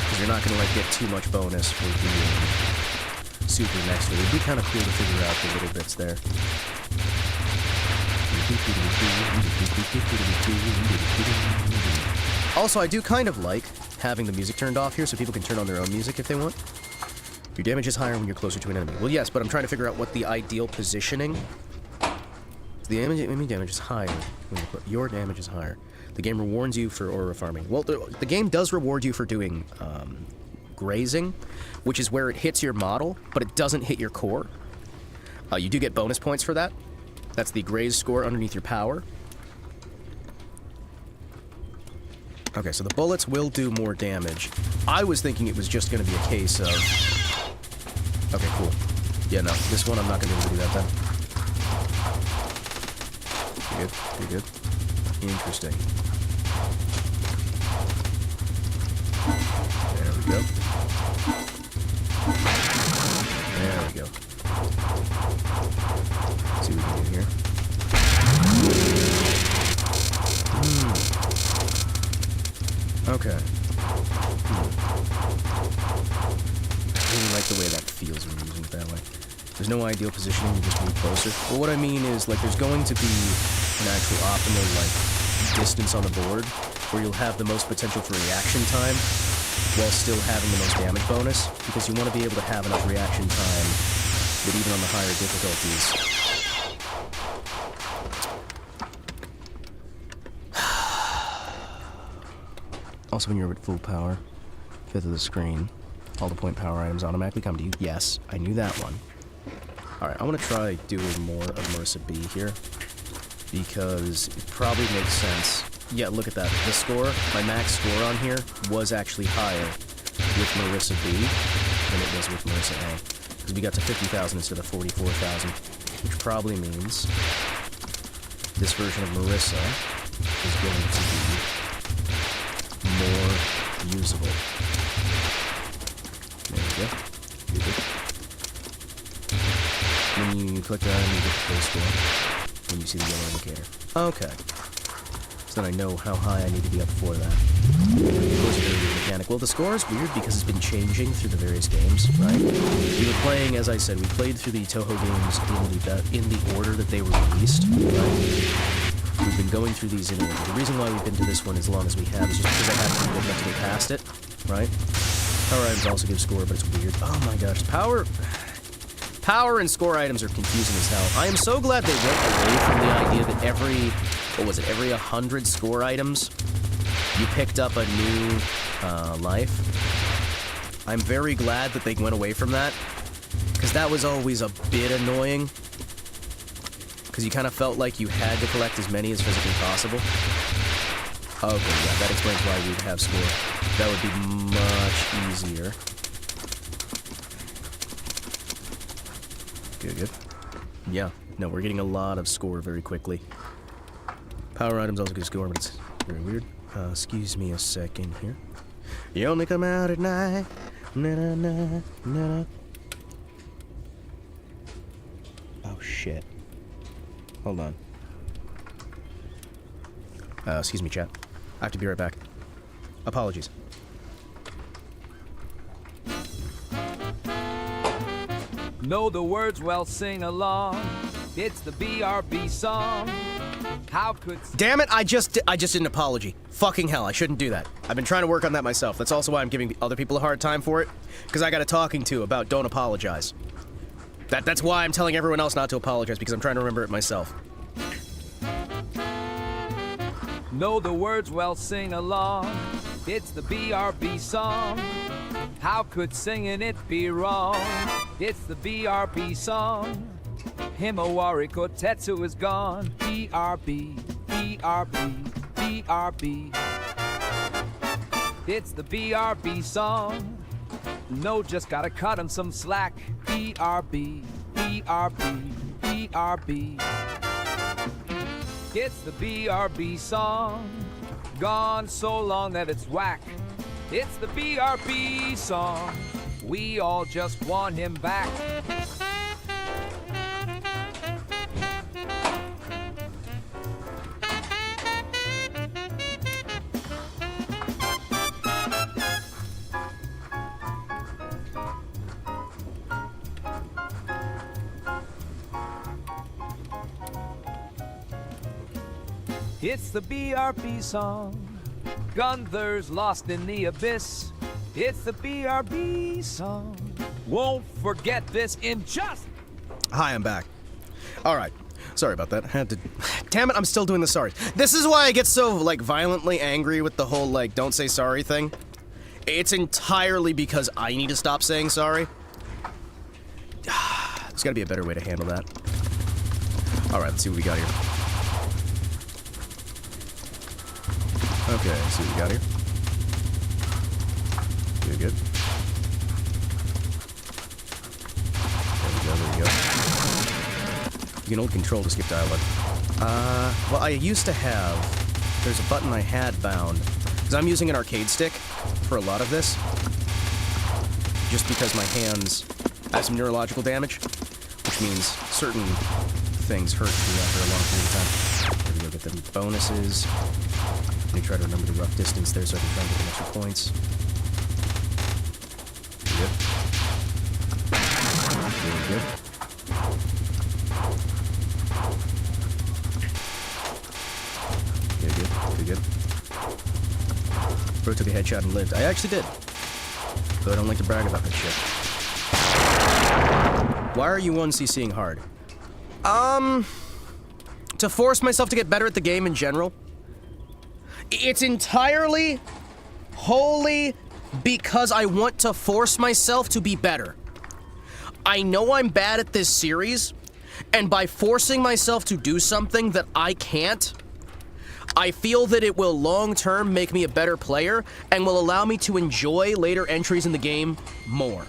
Because you're not going to, like, get too much bonus for being super next to it. It'd be kind of cool to figure out the little bits there. Also, I do kind of like having the music turned off here so people can turn on their own music if they want. Your damage is higher when you're closer to an enemy. Well, yes, but I'm trying to figure out what the ideal positioning. The enemy damage is higher. Your damage is higher. The game rewards you for aura farming. Well, the game does reward you for doing grazing, which is where it hits your model, but it doesn't hit your core. You do get bonus points for that. That's the graze score underneath your power. Okay, so the bullets will do more damage. I was thinking it was just going to be a case of... Okay, cool. Yeah, no, this one I'm not going to be able to do that then. Pretty good, pretty good. Interesting. There we go. There we go. Let's see what we can do here. Okay. I really like the way that feels when you're using it that way. There's no ideal positioning, you just move closer. Well, what I mean is, like, there's going to be an actual optimal, like, distance on the board where you'll have the most potential for reaction time while still having the most damage bonus, because you want to be able to have enough reaction time that even on the higher difficulties... Also, when you're at full power, fifth of the screen, all the point power items automatically come to you. Yes, I knew that one. Alright, I want to try doing more of Marissa B here, because it probably makes sense. Yeah, look at that. The score, my max score on here, was actually higher with Marissa B than it was with Marissa A. Because we got to 50,000 instead of 44,000, which probably means this version of Marissa is going to be more usable. There we go. Good. When you click that, you get the full score. When you see the yellow indicator. Okay. So then I know how high I need to be up for that. Of course, it's a very mechanic. Well, the score is weird because it's been changing through the various games, right? We were playing, as I said, we played through the Toho games in the order that they were released, right? We've been going through these in order. The reason why we've been to this one as long as we have is just because I haven't been able to get past it, right? Power items also give score, but it's weird. Oh my gosh, power and score items are confusing as hell. I am so glad they went away from the idea that every 100 score items, you picked up a new life. I'm very glad that they went away from that, because that was always a bit annoying. Because you kind of felt like you had to collect as many as physically possible. Okay, yeah, that explains why we'd have score. That would be much easier. Good. Yeah, no, we're getting a lot of score very quickly. Power items also get score, but it's very weird. Excuse me a second here. You only come out at night. Na-na-na. Oh, shit. Hold on. Excuse me, chat. I have to be right back. Apologies. Know the words, well, sing along. It's the BRB song. How could... Damn it, I just did an apology. Fucking hell, I shouldn't do that. I've been trying to work on that myself. That's also why I'm giving other people a hard time for it. Because I got a talking to about don't apologize. That's why I'm telling everyone else not to apologize, because I'm trying to remember it myself. Know the words, well, sing along. It's the BRB song. How could singing it be wrong? It's the BRB song. Himawari Kotetsu is gone. BRB, BRB, BRB. It's the BRB song. No, just gotta cut him some slack. BRB, BRB, BRB. It's the BRB song. Gone so long that it's whack. It's the BRB song. We all just want him back. It's the BRB song. Gunther's lost in the abyss. It's the BRB song. Won't forget this injustice. Hi, I'm back. Alright. Sorry about that. I had to... Damn it, I'm still doing the sorry. This is why I get so, like, violently angry with the whole, like, don't say sorry thing. It's entirely because I need to stop saying sorry. There's gotta be a better way to handle that. Alright, let's see what we got here. Okay, let's see what we got here. Very good. There we go. You can hold control to skip dialogue. Well, I used to have... There's a button I had bound. Because I'm using an arcade stick for a lot of this. Just because my hands have some neurological damage. Which means certain things hurt me after a long period of time. There we go, get them bonuses. Let me try to remember the rough distance there so I can try and get some extra points. Good. Very good. Very good. Very good. Bro took a headshot and lived. I actually did. Though I don't like to brag about that shit. Why are you 1cc'ing hard? To force myself to get better at the game in general. It's entirely, wholly, because I want to force myself to be better. I know I'm bad at this series, and by forcing myself to do something that I can't, I feel that it will long-term make me a better player and will allow me to enjoy later entries in the game more.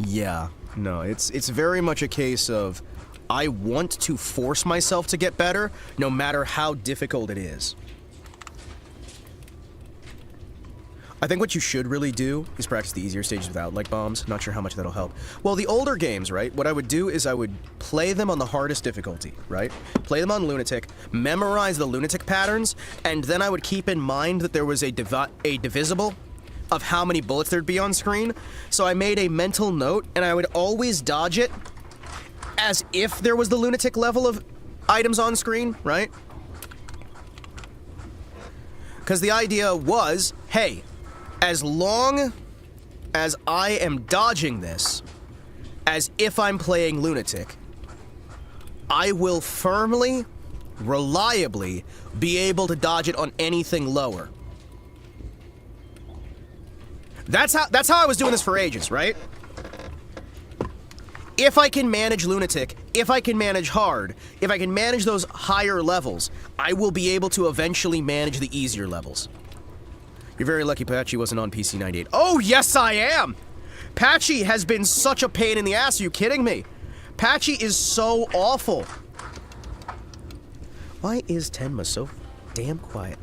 Yeah, no, it's very much a case of I want to force myself to get better, no matter how difficult it is. I think what you should really do is practice the easier stages without, like, bombs. Not sure how much that'll help. Well, the older games, right, what I would do is I would play them on the hardest difficulty, right? Play them on Lunatic, memorize the Lunatic patterns, and then I would keep in mind that there was a divisible of how many bullets there'd be on screen. So I made a mental note, and I would always dodge it as if there was the Lunatic level of items on screen, right? Because the idea was, hey, as long as I am dodging this, as if I'm playing Lunatic, I will firmly, reliably be able to dodge it on anything lower. That's how I was doing this for ages, right? If I can manage Lunatic, if I can manage Hard, if I can manage those higher levels, I will be able to eventually manage the easier levels. You're very lucky Patchy wasn't on PC 98. Oh, yes, I am! Patchy has been such a pain in the ass, are you kidding me? Patchy is so awful. Why is Tenma so damn quiet?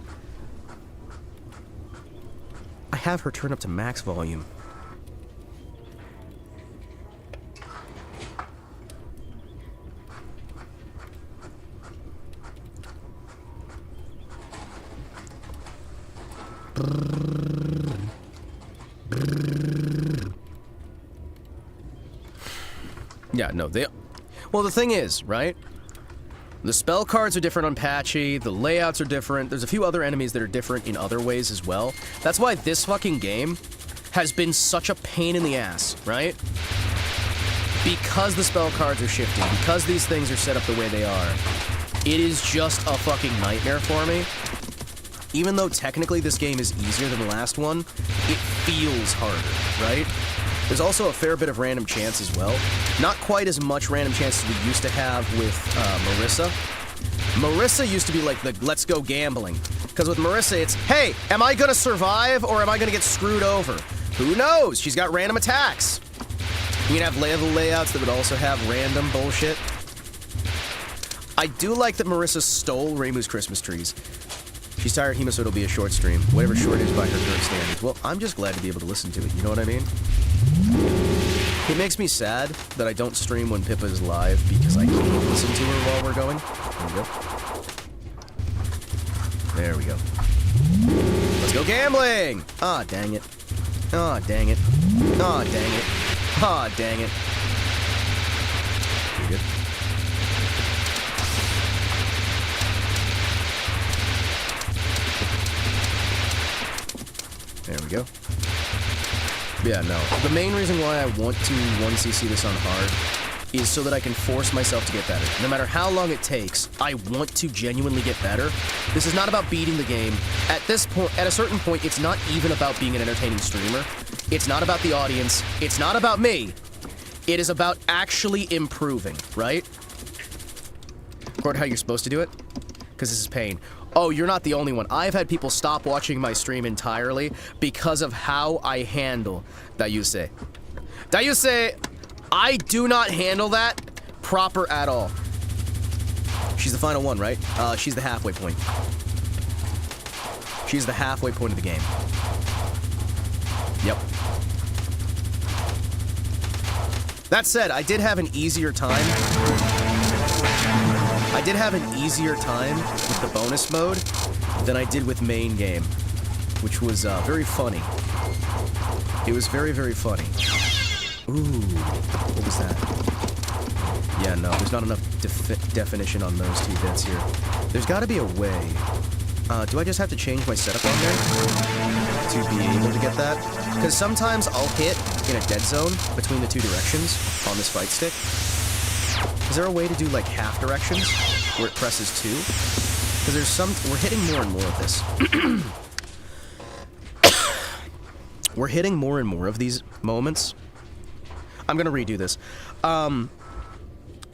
I have her turn up to max volume. Yeah, no, they... Well, the thing is, right? The spell cards are different on Patchy, the layouts are different, there's a few other enemies that are different in other ways as well. That's why this fucking game has been such a pain in the ass, right? Because the spell cards are shifting, because these things are set up the way they are, it is just a fucking nightmare for me. Even though technically this game is easier than the last one, it feels harder, right? There's also a fair bit of random chance as well. Not quite as much random chance as we used to have with Marissa. Marissa used to be like the let's go gambling. Because with Marissa, it's, hey, am I gonna survive or am I gonna get screwed over? Who knows? She's got random attacks. You can have level layouts that would also have random bullshit. I do like that Marissa stole Reimu's Christmas trees. She's tired, Hima, so it'll be a short stream. Whatever short is by her current standards. Well, I'm just glad to be able to listen to it, you know what I mean? It makes me sad that I don't stream when Pippa is live because I can't listen to her while we're going. There we go. There we go. Let's go gambling! Ah, dang it. Ah, dang it. Ah, dang it. Ah, dang it. Pretty good. There we go. Yeah, no. The main reason why I want to 1cc this on hard is so that I can force myself to get better. No matter how long it takes, I want to genuinely get better. This is not about beating the game. At this point, at a certain point, it's not even about being an entertaining streamer. It's not about the audience. It's not about me. It is about actually improving, right? Record how you're supposed to do it? Because this is pain. Oh, you're not the only one. I've had people stop watching my stream entirely because of how I handle Dayuse. Dayuse, I do not handle that proper at all. She's the final one, right? She's the halfway point. She's the halfway point of the game. Yep. That said, I did have an easier time. I did have an easier time with the bonus mode than I did with main game, which was very funny. It was very, very funny. Ooh, what was that? Yeah, no, there's not enough definition on those two bits here. There's got to be a way. Do I just have to change my setup on there to be able to get that? Because sometimes I'll hit in a dead zone between the two directions on this fight stick. Is there a way to do like half directions where it presses 2? Because there's some, we're hitting more and more of this. We're hitting more and more of these moments. I'm gonna redo this. I'm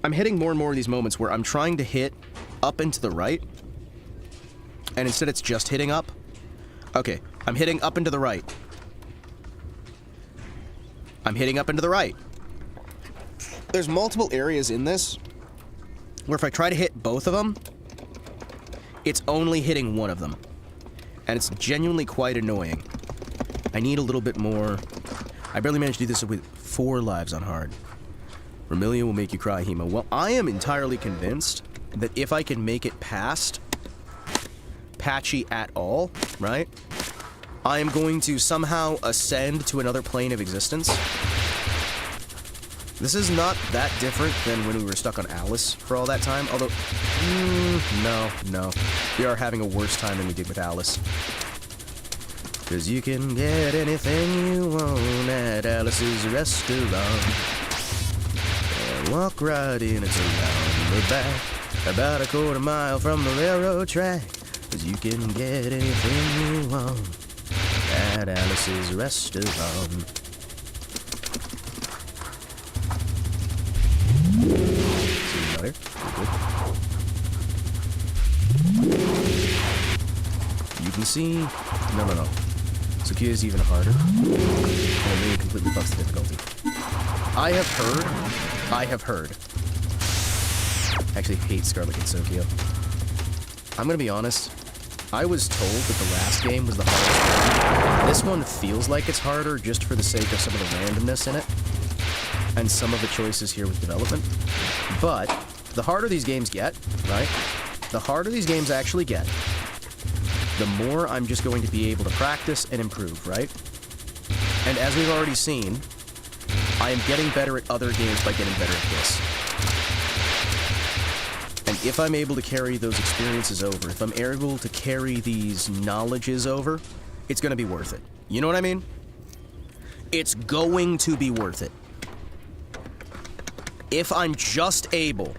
hitting more and more of these moments where I'm trying to hit up and to the right, and instead it's just hitting up. Okay, I'm hitting up and to the right. I'm hitting up and to the right. There's multiple areas in this where if I try to hit both of them, it's only hitting one of them. And it's genuinely quite annoying. I need a little bit more. I barely managed to do this with 4 lives on hard. Vermilion will make you cry, Hima. Well, I am entirely convinced that if I can make it past Patchy at all, right, I am going to somehow ascend to another plane of existence. This is not that different than when we were stuck on Alice for all that time, although, no. We are having a worse time than we did with Alice. Cause you can get anything you want at Alice's restaurant. And walk right in, it's around the back, about a quarter mile from the railroad track. Cause you can get anything you want at Alice's restaurant. See you can see. No. Sukiya is even harder. And it really completely buffs the difficulty. I have heard. I actually hate Scarlet and Sukiya. I'm gonna be honest. I was told that the last game was the hardest one. This one feels like it's harder just for the sake of some of the randomness in it. And some of the choices here with development. But the harder these games get, right? The harder these games actually get, the more I'm just going to be able to practice and improve, right? And as we've already seen, I am getting better at other games by getting better at this. And if I'm able to carry those experiences over, if I'm able to carry these knowledges over, it's going to be worth it. You know what I mean? It's going to be worth it. If I'm just able.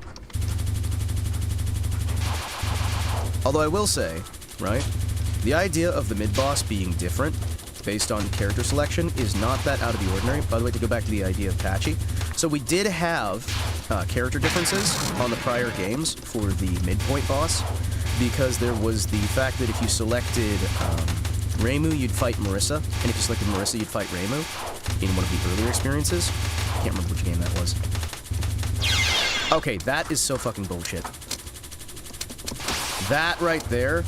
Although I will say, right, the idea of the mid-boss being different based on character selection is not that out of the ordinary. By the way, to go back to the idea of patchy, so we did have character differences on the prior games for the midpoint boss, because there was the fact that if you selected Reimu, you'd fight Marissa, and if you selected Marissa, you'd fight Reimu in one of the earlier experiences. I can't remember which game that was. Okay, that is so fucking bullshit. That right there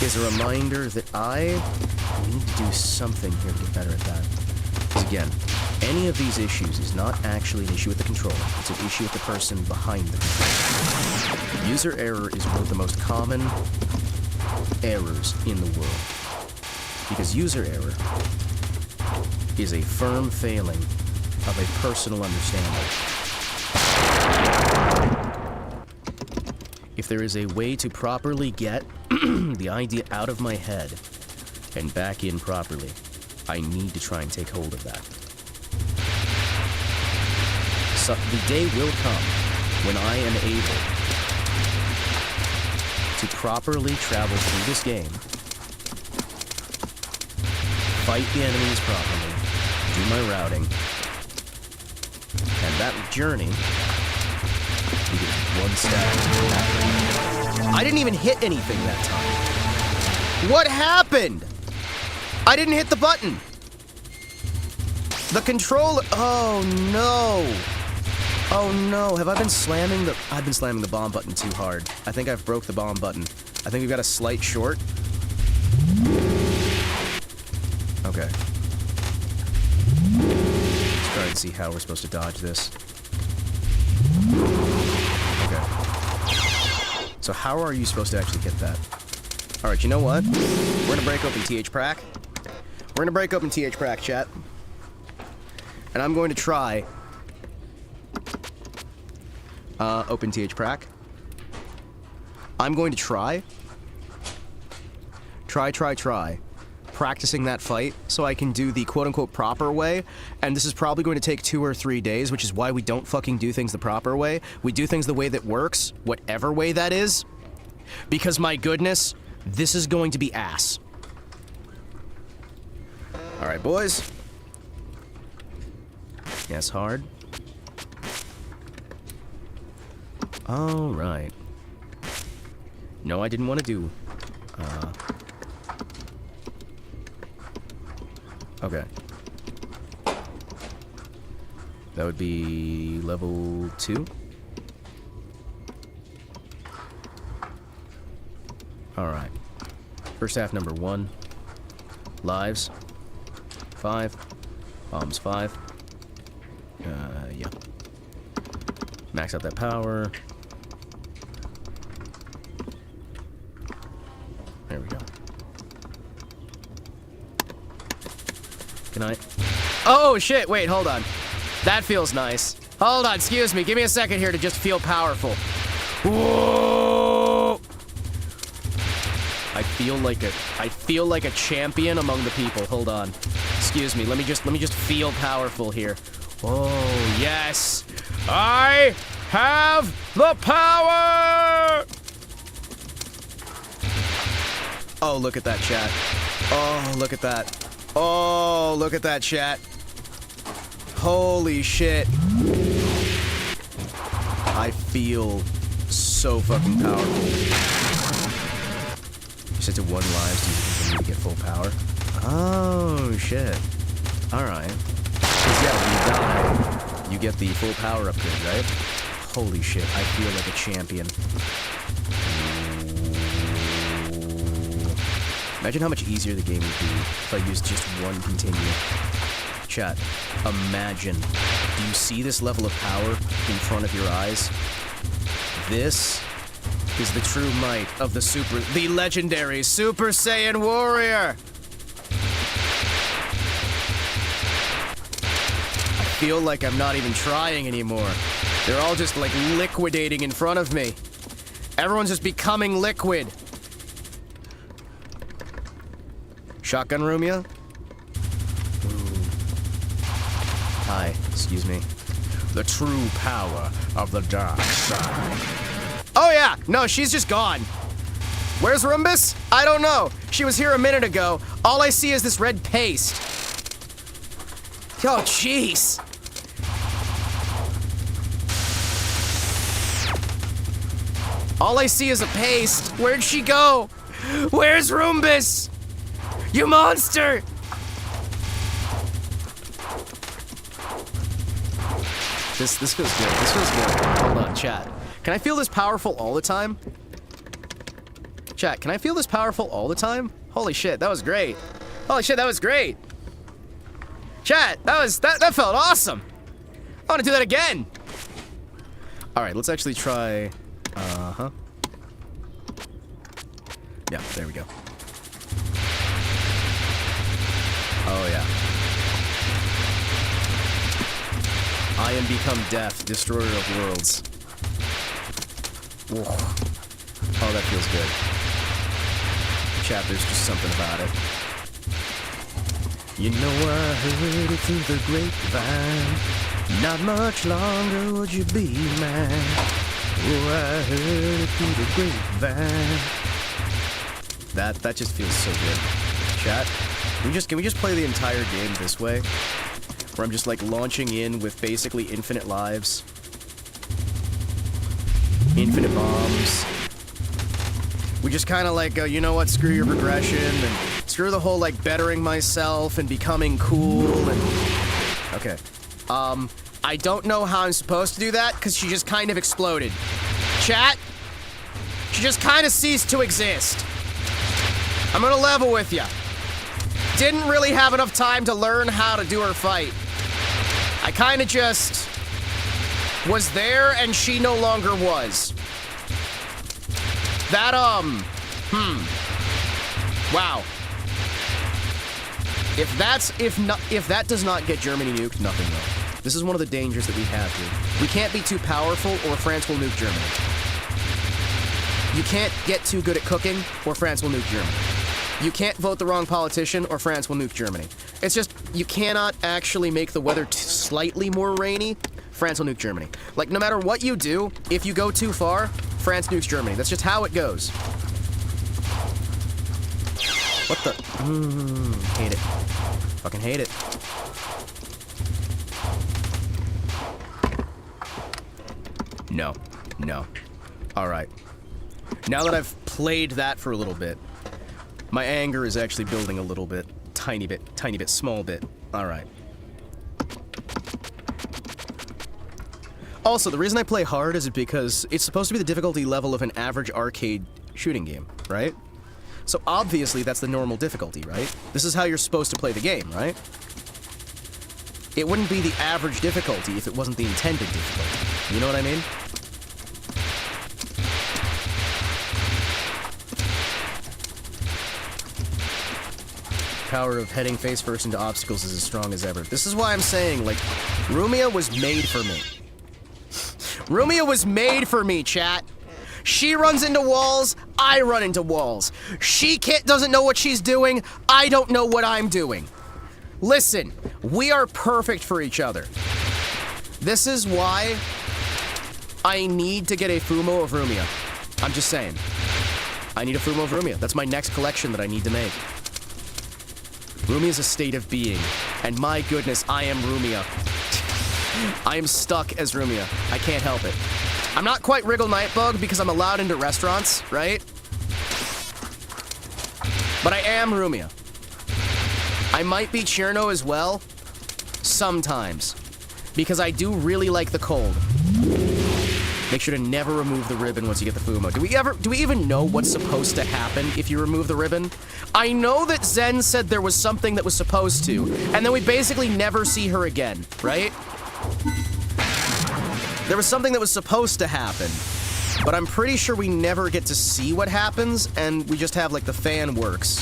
is a reminder that I need to do something here to get better at that. Because again, any of these issues is not actually an issue with the controller. It's an issue with the person behind the controller. User error is one of the most common errors in the world. Because user error is a firm failing of a personal understanding. If there is a way to properly get the idea out of my head and back in properly, I need to try and take hold of that. So the day will come when I am able to properly travel through this game, fight the enemies properly, do my routing, and that journey, we get one step. I didn't even hit anything that time. What happened? I didn't hit the button. The controller. Oh no. Oh no. Have I been slamming the. I've been slamming the bomb button too hard. I think I've broke the bomb button. I think we've got a slight short. Okay. Let's try and see how we're supposed to dodge this. Okay. So how are you supposed to actually get that? Alright, you know what? We're gonna break open TH-Prac. We're gonna break open TH-Prac, chat. And I'm going to try... open TH-Prac. I'm going to try, practicing that fight so I can do the quote-unquote proper way, and this is probably going to take 2 or 3 days, which is why we don't fucking do things the proper way. We do things the way that works, whatever way that is, because my goodness, this is going to be ass. Alright, boys. Yes, hard. Alright. No, I didn't want to do... Okay. That would be level 2. Alright. First half number 1. Lives. 5. Bombs 5. Yeah. Max out that power. There we go. Can I? Oh, shit, wait, hold on. That feels nice. Hold on, excuse me. Give me a second here to just feel powerful. Whoa! I feel like a champion among the people. Hold on. Excuse me. Let me just feel powerful here. Oh, yes. I have the power! Oh, look at that, chat. Oh, look at that. Oh, look at that, chat. Holy shit. I feel so fucking powerful. You set to 1 lives to continue to get full power. Oh, shit. Alright. Because, yeah, when you die, you get the full power upgrade, right? Holy shit, I feel like a champion. Imagine how much easier the game would be if I used just 1 continue. Chat, imagine. Do you see this level of power in front of your eyes? This is the true might of the legendary Super Saiyan Warrior. I feel like I'm not even trying anymore. They're all just like liquidating in front of me. Everyone's just becoming liquid. Shotgun Rumia? Hi, excuse me. The true power of the dark side. Oh yeah, no, she's just gone. Where's Rumbus? I don't know. She was here a minute ago. All I see is this red paste. Oh, jeez. All I see is a paste. Where'd she go? Where's Rumbus? You monster! This feels good. This feels good. Hold on, chat. Can I feel this powerful all the time? Chat, can I feel this powerful all the time? Holy shit, that was great. Holy shit, that was great. Chat, that felt awesome. I want to do that again. All right, let's actually try. Yeah, there we go. Oh yeah. I am become death, destroyer of worlds. Whoa. Oh, that feels good. Chat, there's just something about it. You know I heard it through the grapevine. Not much longer would you be mine. Oh, I heard it through the grapevine. That just feels so good. Chat, can we just play the entire game this way? Where I'm just like launching in with basically infinite lives. Infinite bombs. We just kind of like go, you know what, screw your progression, and screw the whole like bettering myself and becoming cool and... Okay. I don't know how I'm supposed to do that, because she just kind of exploded. Chat? She just kind of ceased to exist. I'm gonna level with ya. Didn't really have enough time to learn how to do her fight. I kind of just was there and she no longer was. That, wow. If that does not get Germany nuked, nothing will. This is one of the dangers that we have here. We can't be too powerful or France will nuke Germany. You can't get too good at cooking or France will nuke Germany. You can't vote the wrong politician or France will nuke Germany. It's just, you cannot actually make the weather slightly more rainy, France will nuke Germany. Like, no matter what you do, if you go too far, France nukes Germany. That's just how it goes. What the? Hate it. Fucking hate it. No. No. Alright. Now that I've played that for a little bit, my anger is actually building a little bit. Tiny bit, small bit. Alright. Also, the reason I play hard is because it's supposed to be the difficulty level of an average arcade shooting game, right? So obviously that's the normal difficulty, right? This is how you're supposed to play the game, right? It wouldn't be the average difficulty if it wasn't the intended difficulty. You know what I mean? Power of heading face first into obstacles is as strong as ever. This is why I'm saying, like, Rumia was made for me. Rumia was made for me, chat. She runs into walls, I run into walls. She doesn't know what she's doing, I don't know what I'm doing. Listen, we are perfect for each other. This is why I need to get a Fumo of Rumia. I'm just saying. I need a Fumo of Rumia. That's my next collection that I need to make. Rumia is a state of being, and my goodness, I am Rumia. I am stuck as Rumia. I can't help it. I'm not quite Wriggle Nightbug because I'm allowed into restaurants, right? But I am Rumia. I might be Cherno as well, sometimes, because I do really like the cold. Make sure to never remove the ribbon once you get the Fumo. Do we even know what's supposed to happen if you remove the ribbon? I know that Zen said there was something that was supposed to, and then we basically never see her again, right? There was something that was supposed to happen, but I'm pretty sure we never get to see what happens, and we just have, like, the fan works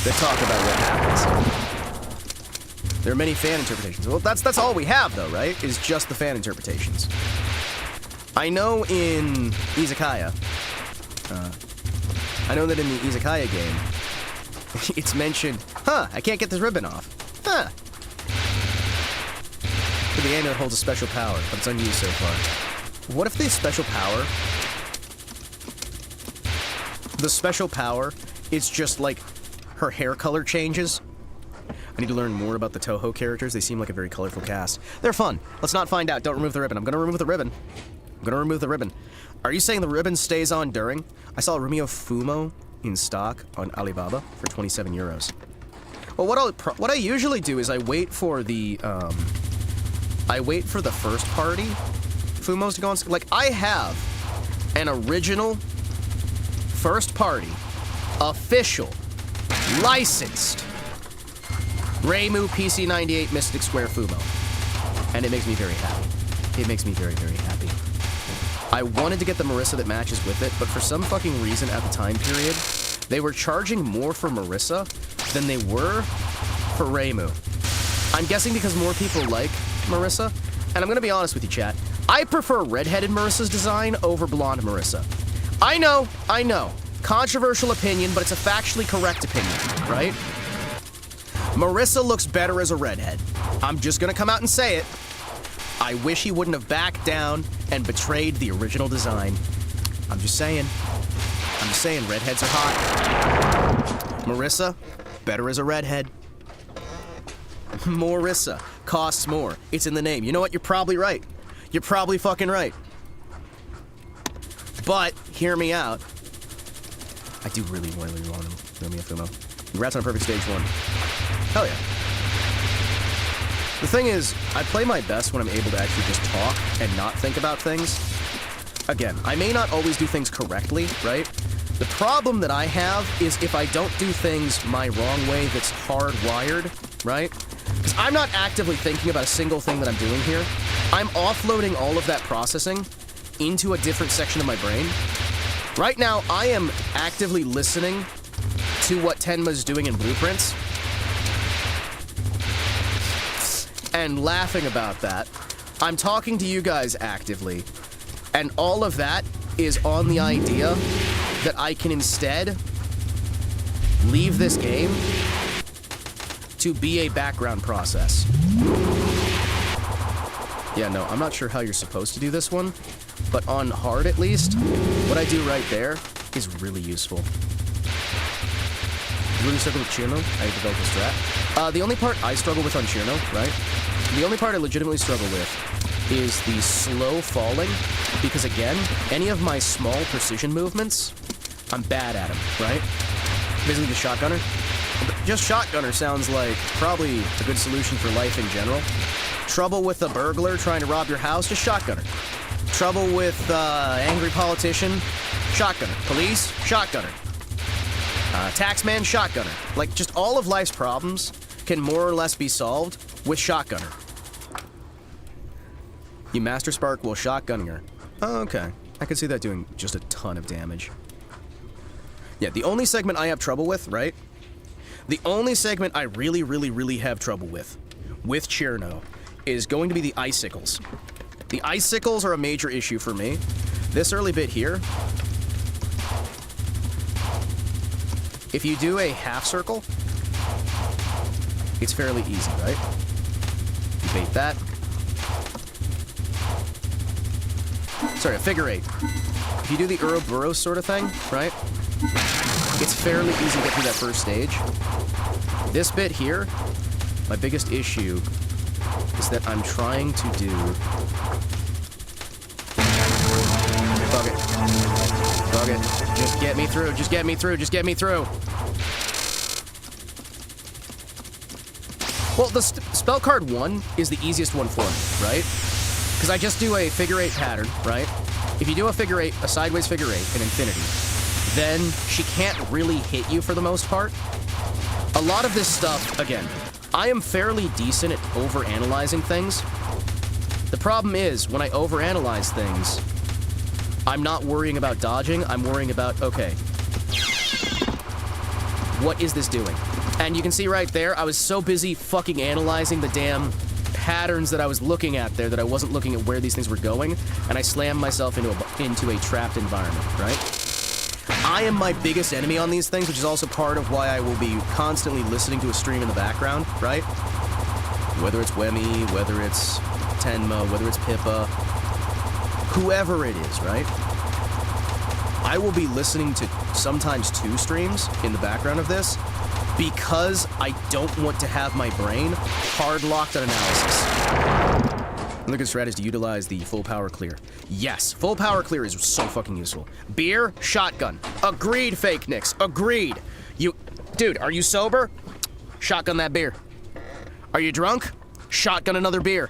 that talk about what happens. There are many fan interpretations. Well, that's all we have, though, right? Is just the fan interpretations. I know in Izakaya, I know that in the Izakaya game, it's mentioned, I can't get this ribbon off. But the amulet holds a special power, but it's unused so far. What if the special power is just like her hair color changes? I need to learn more about the Toho characters. They seem like a very colorful cast. They're fun. Let's not find out. Don't remove the ribbon. I'm gonna remove the ribbon. Are you saying the ribbon stays on during? I saw Rumio Fumo in stock on Alibaba for 27 euros. Well, what I usually do is I wait for the first party Fumos to go on. Like, I have an original first party, official, licensed Reimu PC98 Mystic Square Fumo. And it makes me very happy. It makes me very, very happy. I wanted to get the Marissa that matches with it, but for some fucking reason at the time period, they were charging more for Marissa than they were for Reimu. I'm guessing because more people like Marissa, and I'm gonna be honest with you, chat, I prefer redheaded Marissa's design over blonde Marissa. I know, controversial opinion, but it's a factually correct opinion, right? Marissa looks better as a redhead. I'm just gonna come out and say it. I wish he wouldn't have backed down and betrayed the original design. I'm just saying, redheads are hot. Marissa, better as a redhead. Marissa costs more. It's in the name. You know what? You're probably right. You're probably fucking right. But, hear me out. I do really want him. Rumio Fumo. Congrats on a perfect stage 1. Hell yeah. The thing is, I play my best when I'm able to actually just talk and not think about things. Again, I may not always do things correctly, right? The problem that I have is if I don't do things my wrong way that's hardwired, right? Because I'm not actively thinking about a single thing that I'm doing here. I'm offloading all of that processing into a different section of my brain. Right now, I am actively listening to what Tenma's doing in Blueprints and laughing about that. I'm talking to you guys actively, and all of that is on the idea that I can instead leave this game to be a background process. Yeah, no, I'm not sure how you're supposed to do this one, but on hard at least, what I do right there is really useful. Really struggle with Chirno? I developed a strat. The only part I struggle with on Chirno, right? The only part I legitimately struggle with is the slow falling, because again, any of my small precision movements, I'm bad at them, right? Basically just shotgunner. Just shotgunner sounds like probably a good solution for life in general. Trouble with a burglar trying to rob your house, just shotgunner. Trouble with angry politician, shotgunner. Police, shotgunner. Taxman, shotgunner. Like, just all of life's problems can more or less be solved with shotgunner. You master spark while shotgunning her. Oh, okay. I could see that doing just a ton of damage. Yeah, the only segment I have trouble with, right? The only segment I really have trouble with Chirno, is going to be the icicles. The icicles are a major issue for me. This early bit here, if you do a half circle, it's fairly easy, right? You bait that. Sorry, a figure 8. If you do the Ouroboros sort of thing, right? It's fairly easy to get through that first stage. This bit here, my biggest issue is that I'm trying to do... Fuck it. Fuck it. Just get me through, just get me through, just get me through. Well, the spell card 1 is the easiest one for me, right? Because I just do a figure 8 pattern, right? If you do a figure 8, a sideways figure 8 in Infinity, then she can't really hit you for the most part. A lot of this stuff, again, I am fairly decent at overanalyzing things. The problem is, when I overanalyze things, I'm not worrying about dodging, I'm worrying about, okay, what is this doing? And you can see right there, I was so busy fucking analyzing the damn patterns that I was looking at there that I wasn't looking at where these things were going, and I slammed myself into a trapped environment, right? I am my biggest enemy on these things, which is also part of why I will be constantly listening to a stream in the background, right? Whether it's Wemmy, whether it's Tenma, whether it's Pippa, whoever it is, right? I will be listening to sometimes 2 streams in the background of this because I don't want to have my brain hard-locked on analysis. Another good strat is to utilize the full power clear. Yes, full power clear is so fucking useful. Beer, shotgun. Agreed, Fake Nicks. Agreed. Dude, are you sober? Shotgun that beer. Are you drunk? Shotgun another beer.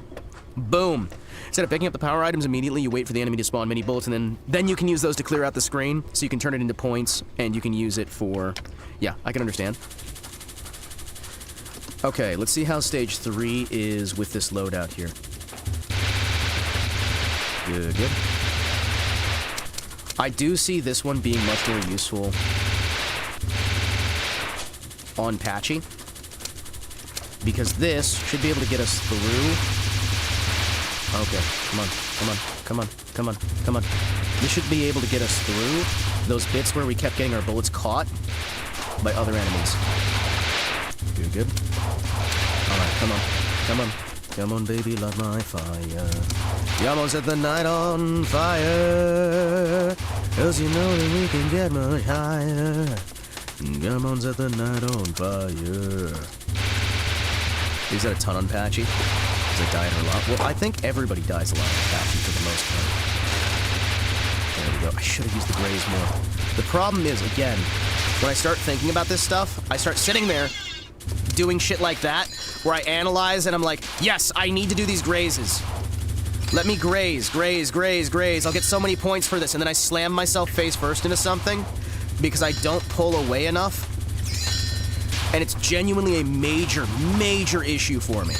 Boom. Instead of picking up the power items immediately, you wait for the enemy to spawn mini bullets, and then you can use those to clear out the screen, so you can turn it into points, and you can use it for... Yeah, I can understand. Okay, let's see how stage 3 is with this loadout here. Good, good. I do see this one being much more useful on Patchy, because this should be able to get us through... Okay, come on. This should be able to get us through those bits where we kept getting our bullets caught by other enemies. Good, good. Alright, come on, baby, light my fire. You almost set the night on fire, 'cause you know that we can get much higher. Come on, set the night on fire. Is that a ton on Patchy? Is it dying a lot? Well, I think everybody dies a lot on Patchy for the most part. There we go. I should have used the grays more. The problem is, again, when I start thinking about this stuff, I start sitting there doing shit like that, where I analyze and I'm like, yes, I need to do these grazes. Let me graze. I'll get so many points for this. And then I slam myself face first into something because I don't pull away enough. And it's genuinely a major, major issue for me.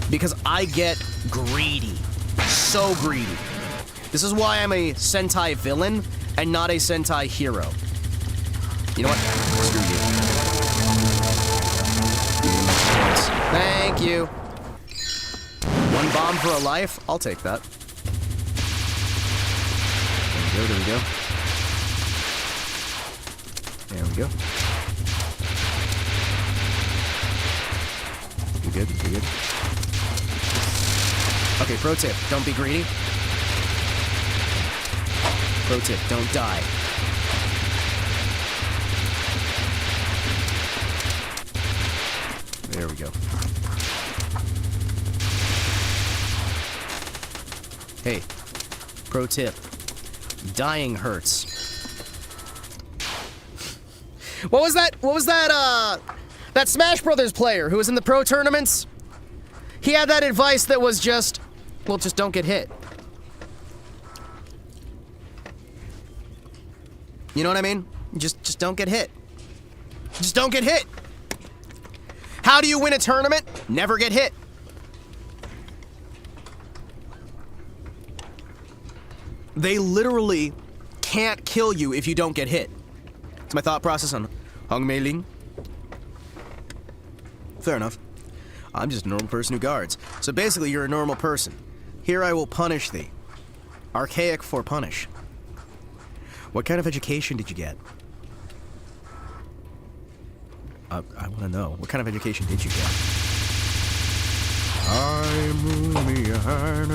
Because I get greedy. So greedy. This is why I'm a Sentai villain and not a Sentai hero. You know what? Screw you. Thank you. 1 bomb for a life? I'll take that. There we go. There we go. You're good, you're good. Okay, pro tip, don't be greedy. Pro tip, don't die. There we go. Hey, pro tip, dying hurts. What was that, that Smash Brothers player who was in the pro tournaments? He had that advice that was just, well, just don't get hit. You know what I mean? Just don't get hit. Just don't get hit. How do you win a tournament? Never get hit. They literally can't kill you if you don't get hit. It's my thought process on Hong Mei Ling. Fair enough. I'm just a normal person who guards. So basically, you're a normal person. Here I will punish thee. Archaic for punish. What kind of education did you get? I want to know. What kind of education did you get? Okay, what do we have?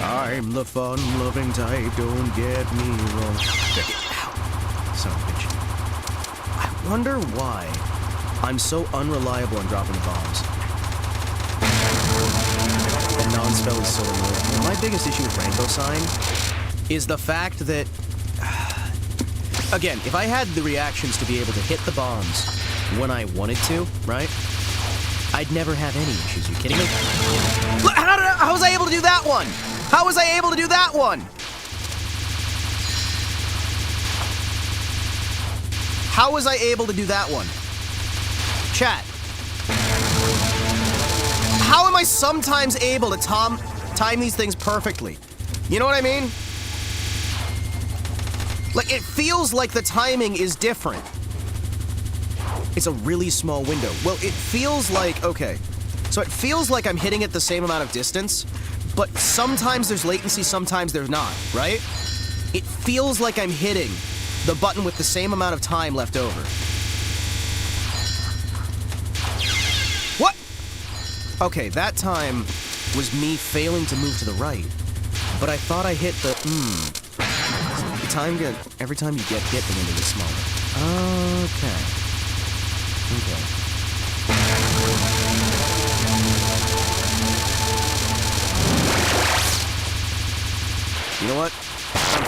I'm the fun-loving type, don't get me wrong. Ow. Son of a bitch. I wonder why I'm so unreliable in dropping bombs. And non-spell is so annoying. My biggest issue with Rainbow Sign is the fact that... Again, if I had the reactions to be able to hit the bombs when I wanted to, right? I'd never have any issues. Are you kidding me? How was I able to do that one? How was I able to do that one? How was I able to do that one? Chat, how am I sometimes able to time these things perfectly? You know what I mean? Like, it feels like the timing is different. It's a really small window. Well, it feels like, okay. So it feels like I'm hitting it the same amount of distance, but sometimes there's latency, sometimes there's not, right? It feels like I'm hitting the button with the same amount of time left over. What? Okay, that time was me failing to move to the right, but I thought I hit the, The time every time you get hit, the window gets smaller. Okay. You know what? I'm fine with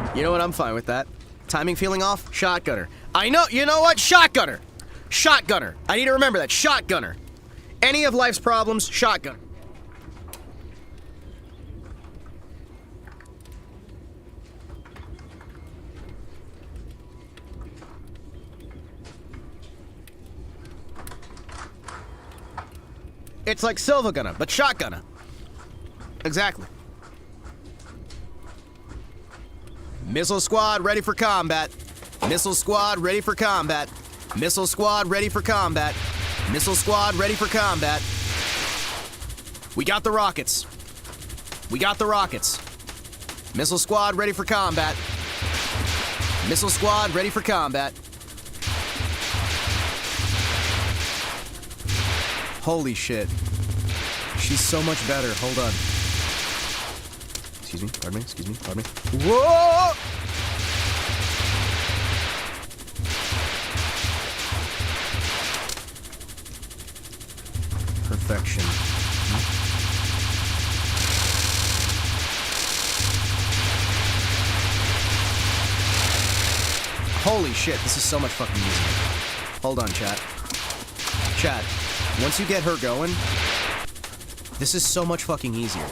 that. You know what? I'm fine with that. Timing feeling off? Shotgunner. I know. You know what? Shotgunner. Shotgunner. I need to remember that. Shotgunner. Any of life's problems, shotgun. It's like Silva Gunner, but shotgunner. Exactly. Missile squad ready for combat. Missile squad ready for combat. Missile squad ready for combat. Missile squad ready for combat. We got the rockets. We got the rockets. Missile squad ready for combat. Missile squad ready for combat. Holy shit. She's so much better. Hold on. Excuse me, pardon me, excuse me, pardon me. Whoa! Perfection. Holy shit, this is so much fucking easier. Hold on, chat. Chat, once you get her going, this is so much fucking easier.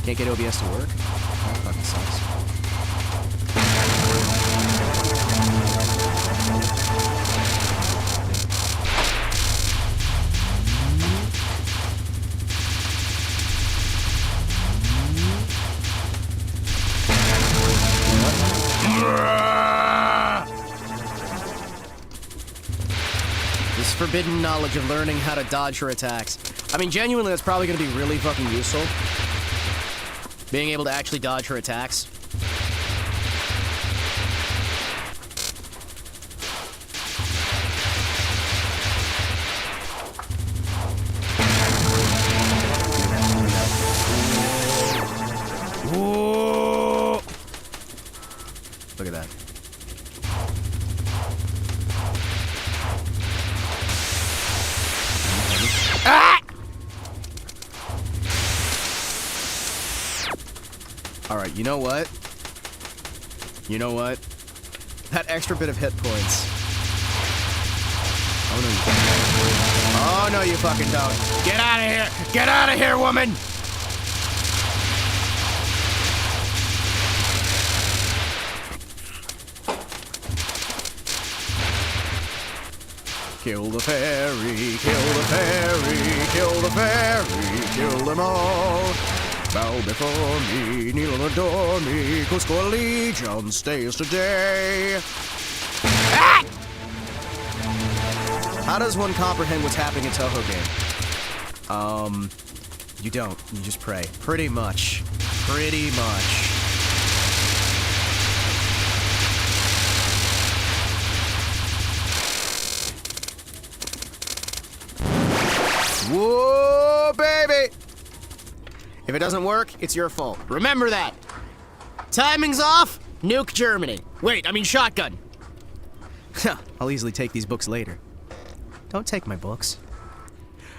Can't get OBS to work? That fucking sucks. This forbidden knowledge of learning how to dodge her attacks. I mean, genuinely, that's probably going to be really fucking useful. Being able to actually dodge her attacks. Whoa! Look at that. Ah! Alright, you know what? You know what? That extra bit of hit points. Oh no, you fucking don't. Oh no, you fucking don't. Get out of here! Get out of here, woman! Kill the fairy, kill the fairy, kill the fairy, kill them all. Bow before me, kneel and adore me, Cusco allegiance stays today. Ah! How does one comprehend what's happening in Toho game? You don't. You just pray. Pretty much. Pretty much. Whoa, baby! If it doesn't work, it's your fault. Remember that. Timing's off, nuke Germany. Wait, I mean shotgun. I'll easily take these books later. Don't take my books.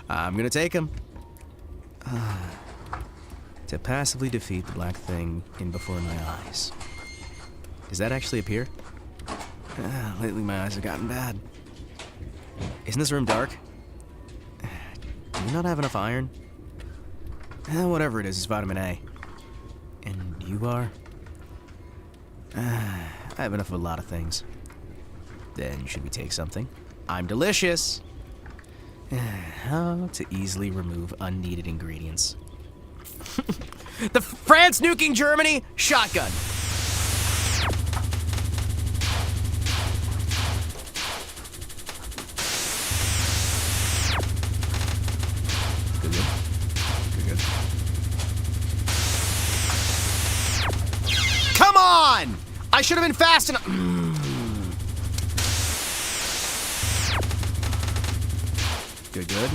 I'm gonna take them. To passively defeat the black thing in before my eyes. Does that actually appear? Lately my eyes have gotten bad. Isn't this room dark? Do you not have enough iron? Whatever it is, it's vitamin A. And you are? I have enough of a lot of things. Then should we take something? I'm delicious. How to easily remove unneeded ingredients. The France nuking Germany shotgun. Good, good. Good, good. Come on! I should have been fast enough. Good, good.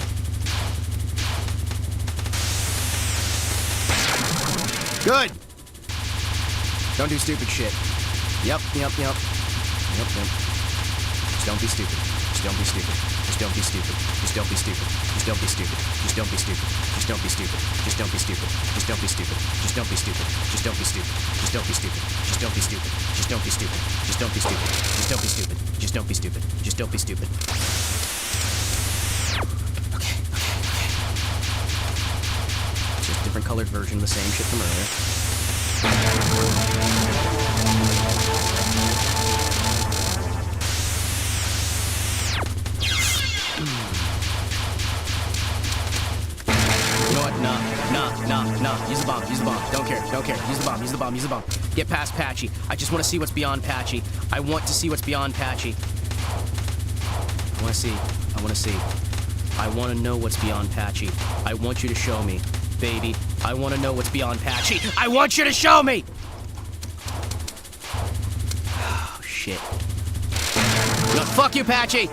Good. Don't do stupid shit. Yep. Just don't be stupid. Just don't be stupid. Just don't be stupid. Just don't be stupid. Just don't be stupid. Just don't be stupid. Just don't be stupid. Just don't be stupid. Just don't be stupid. Just don't be stupid. Just don't be stupid. Just don't be stupid. Just don't be stupid. Just don't be stupid. Just don't be stupid. Just don't be stupid. Just don't be stupid. Just don't be stupid. Okay. It's just a different colored version of the same shit from earlier. You know what? Nah. Use the bomb. Don't care. Use the bomb. Get past Patchy. I just want to see what's beyond Patchy. I want to see what's beyond Patchy. I want to see. I want to know what's beyond Patchy. I want you to show me. Baby, I want to know what's beyond Patchy. I want you to show me! Oh, shit. No, fuck you, Patchy!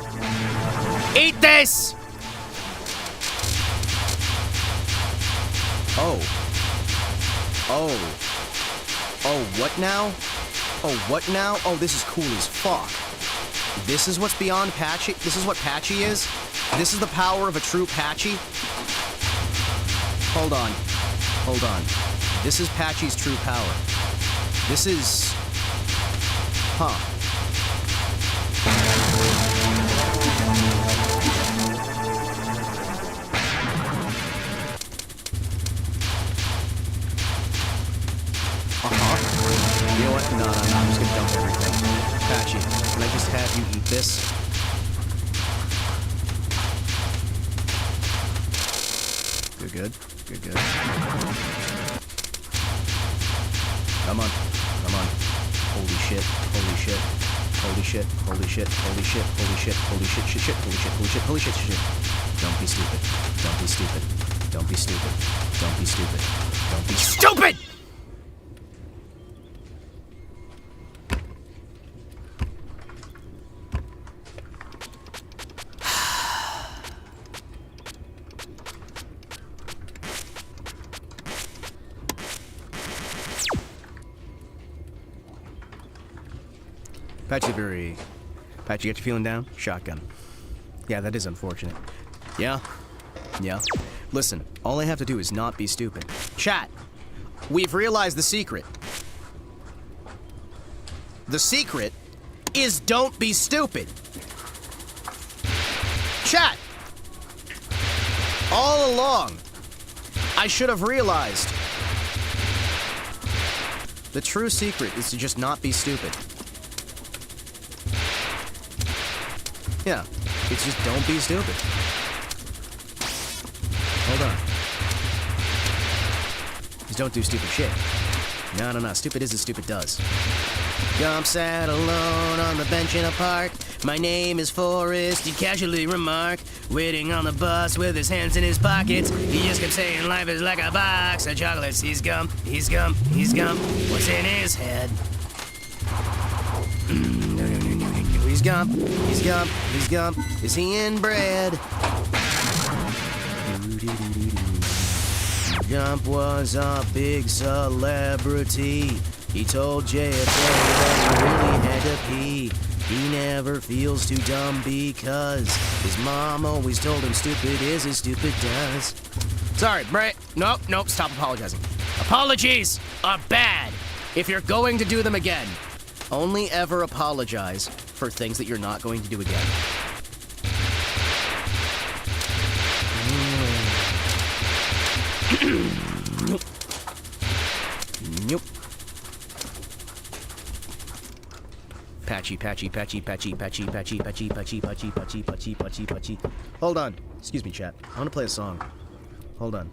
Eat this! Oh, what now? Oh, this is cool as fuck. This is what's beyond Patchy? This is what Patchy is? This is the power of a true Patchy? Hold on. This is Patchy's true power. This is... Huh. You know what? No, I'm just gonna dump everything. Patchy, can I just have you eat this? Good. Come on. Holy shit. Don't be stupid. Patchy, get you feeling down? Shotgun. Yeah, that is unfortunate. Yeah. Listen, all I have to do is not be stupid. Chat, we've realized the secret. The secret is don't be stupid. Chat, all along, I should have realized the true secret is to just not be stupid. Yeah, it's just don't be stupid. Hold on. Just don't do stupid shit. No. Stupid is as stupid does. Gump sat alone on the bench in a park. My name is Forrest, he casually remarked. Waiting on the bus with his hands in his pockets. He just kept saying life is like a box of chocolates. He's gum. What's in his head? He's gump. Is he inbred? Gump was a big celebrity. He told JFK that he really had to pee. He never feels too dumb because his mom always told him stupid is as stupid does. Sorry, Brett. Nope, stop apologizing. Apologies are bad. If you're going to do them again, only ever apologize for things that you're not going to do again. Nope. Patchy, patchy, patchy, patchy, patchy, patchy, patchy, patchy, patchy, patchy, patchy, patchy, patchy. Hold on. Excuse me, chat. I want to play a song. Hold on.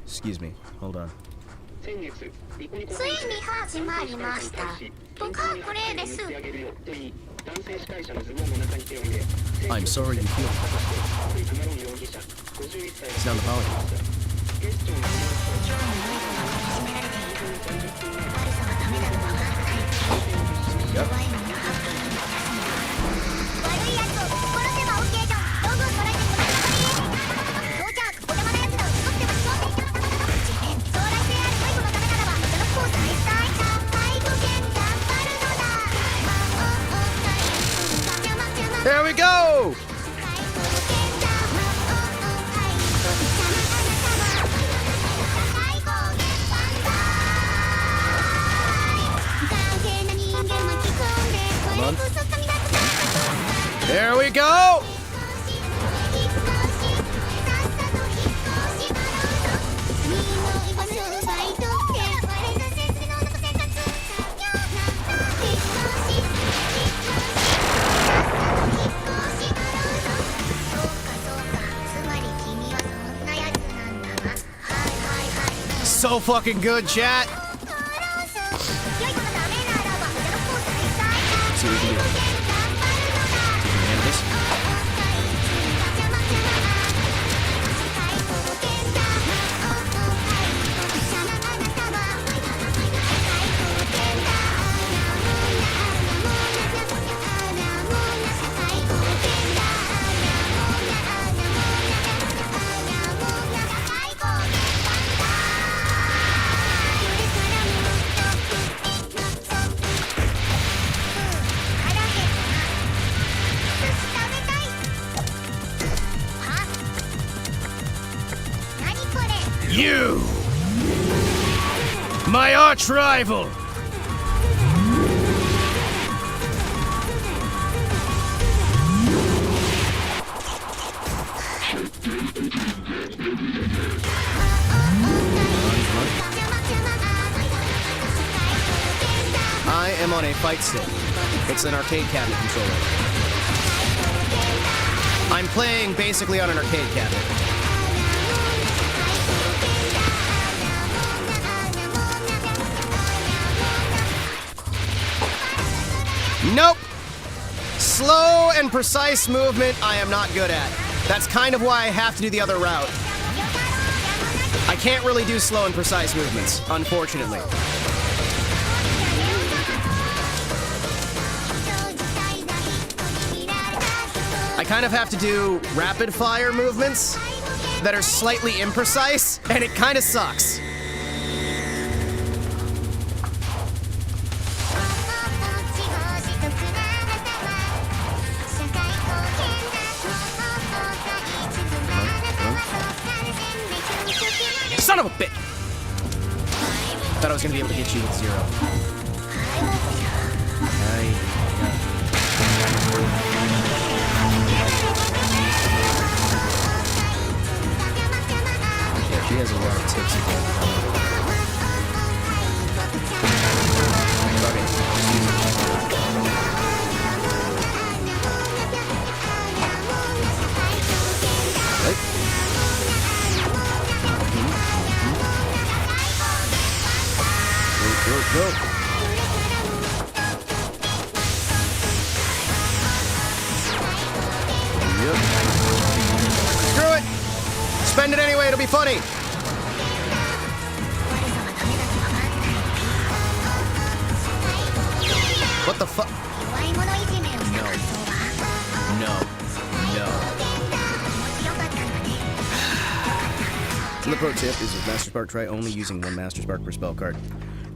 Excuse me. Hold on. ついに始まりました。僕はこれです。 I'm sorry you feel. It's not an apology. Yep. There we go! Come on. There we go! So fucking good, chat. See what we can do. See if we can handle this. You! My arch rival! I am on a fight stick. It's an arcade cabinet controller. I'm playing basically on an arcade cabinet. Nope! Slow and precise movement I am not good at. That's kind of why I have to do the other route. I can't really do slow and precise movements, unfortunately. I kind of have to do rapid fire movements that are slightly imprecise, and it kind of sucks. Son of a bitch! Thought I was gonna be able to hit you with 0. Yeah, she has a lot of tips again. Go. Yep. Screw it! Spend it anyway, it'll be funny! What the fuck? No. And the pro tip is with Master Spark, try only using one Master Spark per spell card.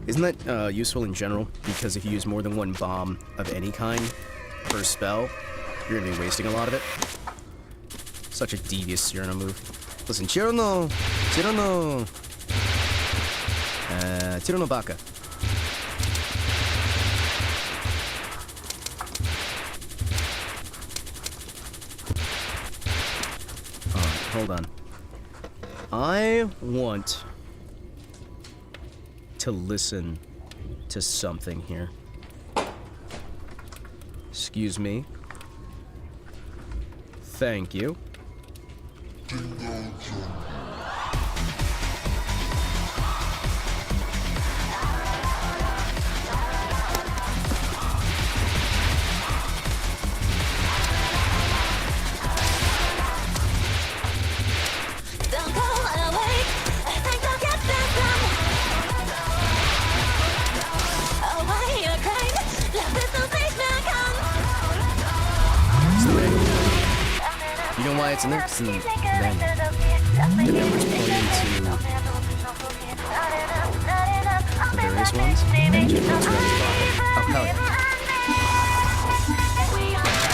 Isn't that useful in general? Because if you use more than one bomb of any kind per spell, you're gonna be wasting a lot of it. Such a devious Cyrano move. Listen, Cyrano Baka. Hold on. I want to listen to something here. Excuse me. Thank you. You know why it's in there? It's in the manual. The numbers pointing to the various ones. And you know it's right at the bottom. Oh, hell yeah.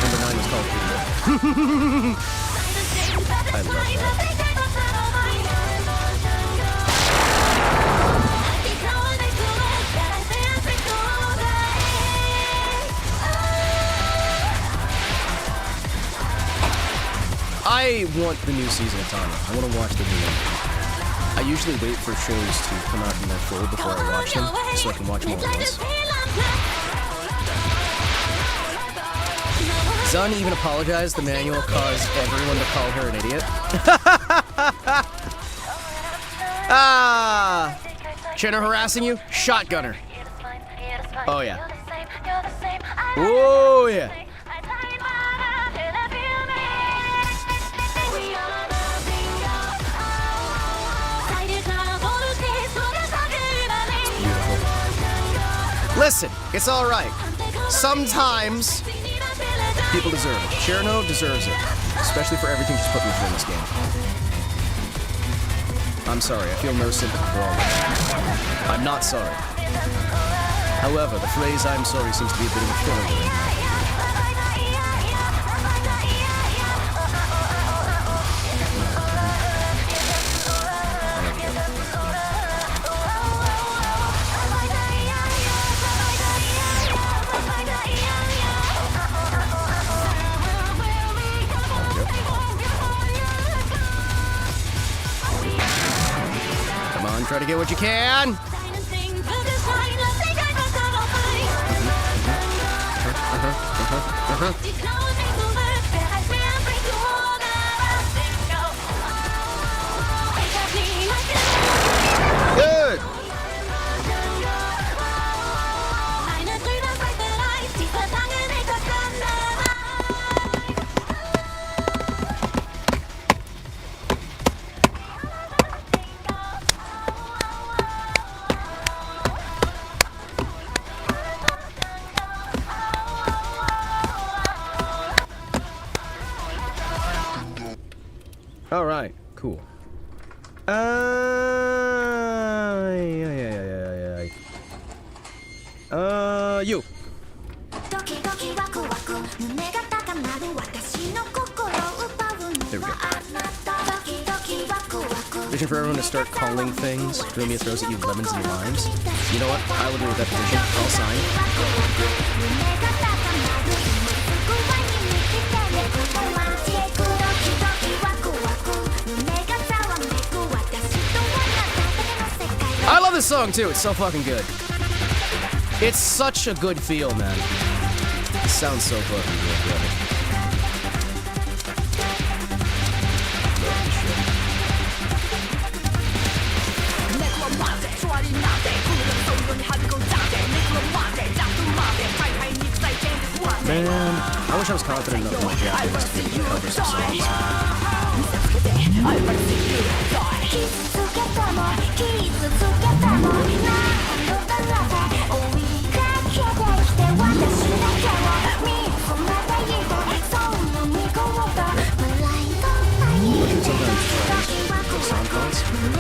Number 9 is called Podium. I love that. I want the new season of Tana. I want to watch the new one. I usually wait for shows to come out in their full before I watch them, so I can watch more at once. Zun even apologized. The manual caused everyone to call her an idiot. Ah! Chinner harassing you? Shotgunner. Oh yeah. Oh yeah. Listen, it's alright. Sometimes people deserve it. Cherno deserves it. Especially for everything she's put me through in this game. I'm sorry, I feel no sympathy for all of it. I'm not sorry. However, the phrase I'm sorry seems to be a bit of a filler word. Try to get what you can. Good. All right, cool. You. There we go. Vision for everyone to start calling things. Dromia throws at you lemons and limes. You know what? I'll agree with that vision. I'll sign. I love this song too. It's so fucking good. It's such a good feel, man. It sounds so fucking good, brother. Man, I wish I was confident enough in my Japanese to be able to cover some songs.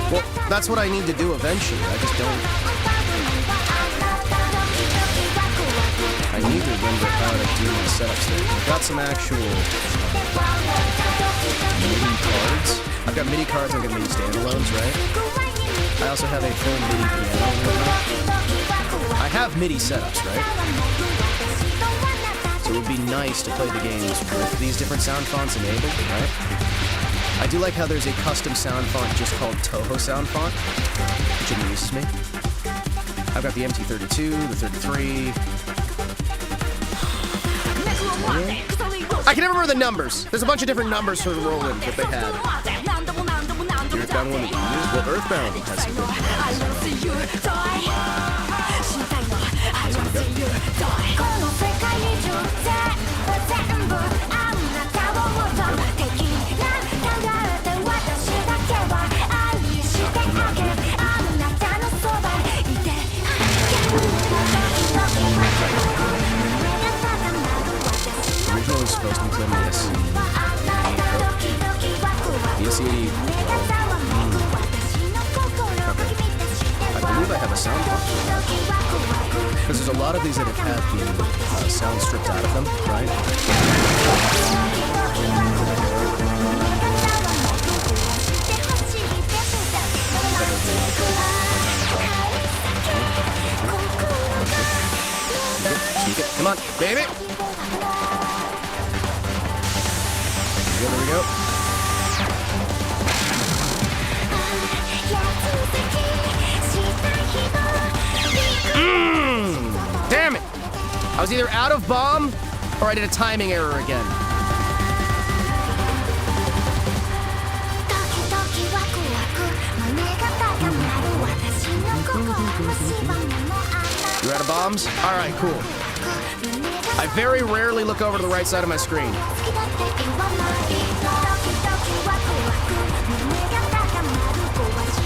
Well, that's what I need to do eventually. I just don't. I need to remember how to do my setups there. I've got some actual MIDI cards. I've got MIDI cards, I've got MIDI standalones, right? I also have a full MIDI piano and whatnot. I have MIDI setups, right? So it would be nice to play the games with these different sound fonts enabled, right? I do like how there's a custom sound font just called Toho sound font, which amuses me. I've got the MT-32, the 33. I can never remember the numbers. There's a bunch of different numbers for the Roland that they had. The Earthbound one that you used? Well, Earthbound has some good Originally supposed to be playing the SC. The SC. I believe I have a sound function. Because there's a lot of these that have had the sound stripped out of them, right? Come on, baby! There we go. Damn it! I was either out of bomb or I did a timing error again. You're out of bombs? Alright, cool. I very rarely look over to the right side of my screen.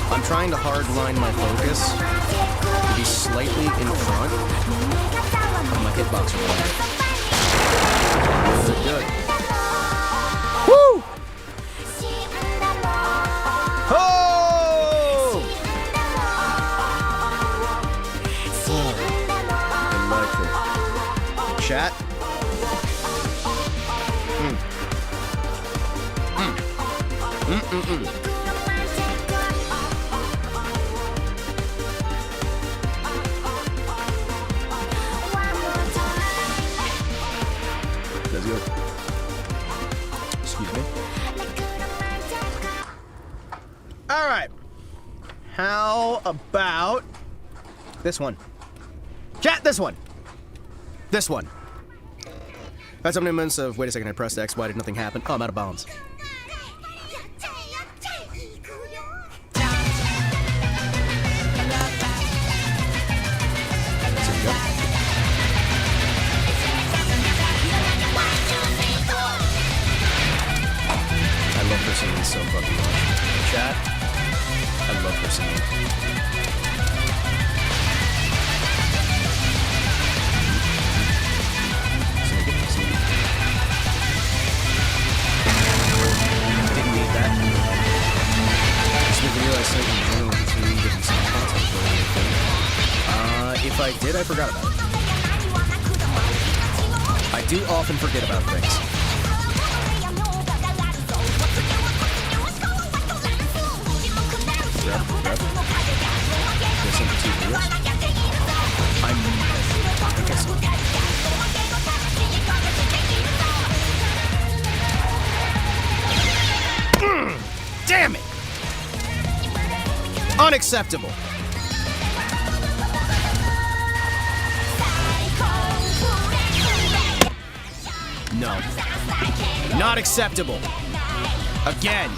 I'm trying to hardline my focus to be slightly in front of my hitbox. Good. Woo! Oh! Delightful. Chat. Let's go. Excuse me. All right. How about this one? Chat, this one. This one. Had some moments of, wait a second, I pressed X, why did nothing happen? Oh, I'm out of bounds. I love her singing so fucking much. Chat, I love her singing. Didn't need that. Just the video I sent in general between different song content for anything. If I did, I forgot about it. I do often forget about things. Yep. There's some 2 videos. I guess so. Damn it! Unacceptable. No. Not acceptable. Again.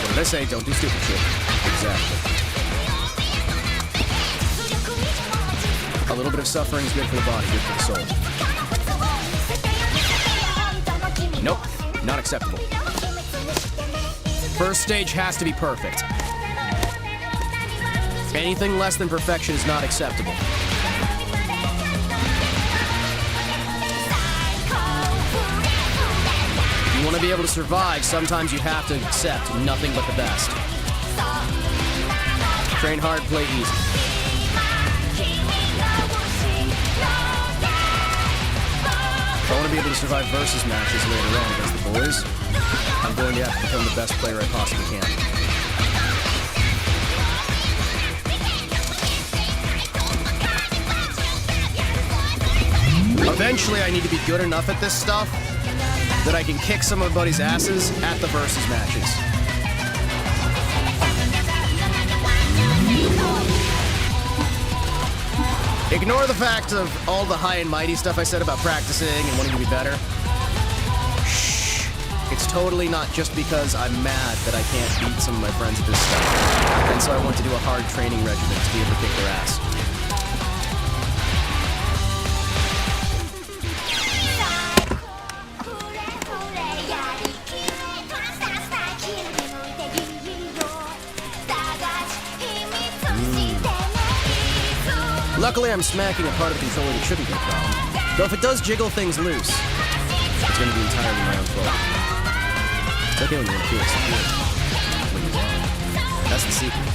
What did I say? Don't do stupid shit. Exactly. A little bit of suffering is good for the body, good for the soul. Nope, not acceptable. First stage has to be perfect. Anything less than perfection is not acceptable. If you want to be able to survive, sometimes you have to accept nothing but the best. Train hard, play easy. If I want to be able to survive versus matches later on against the boys, I'm going to have to become the best player I possibly can. Eventually, I need to be good enough at this stuff that I can kick some of my buddies' asses at the versus matches. Ignore the fact of all the high and mighty stuff I said about practicing and wanting to be better. Shh. It's totally not just because I'm mad that I can't beat some of my friends at this stuff. And so I want to do a hard training regimen to be able to kick their ass. Luckily, I'm smacking a part of the controller that shouldn't be a problem. Though if it does jiggle things loose, it's going to be entirely my own fault. It's okay when you want to feel secure. When you are. That's the secret.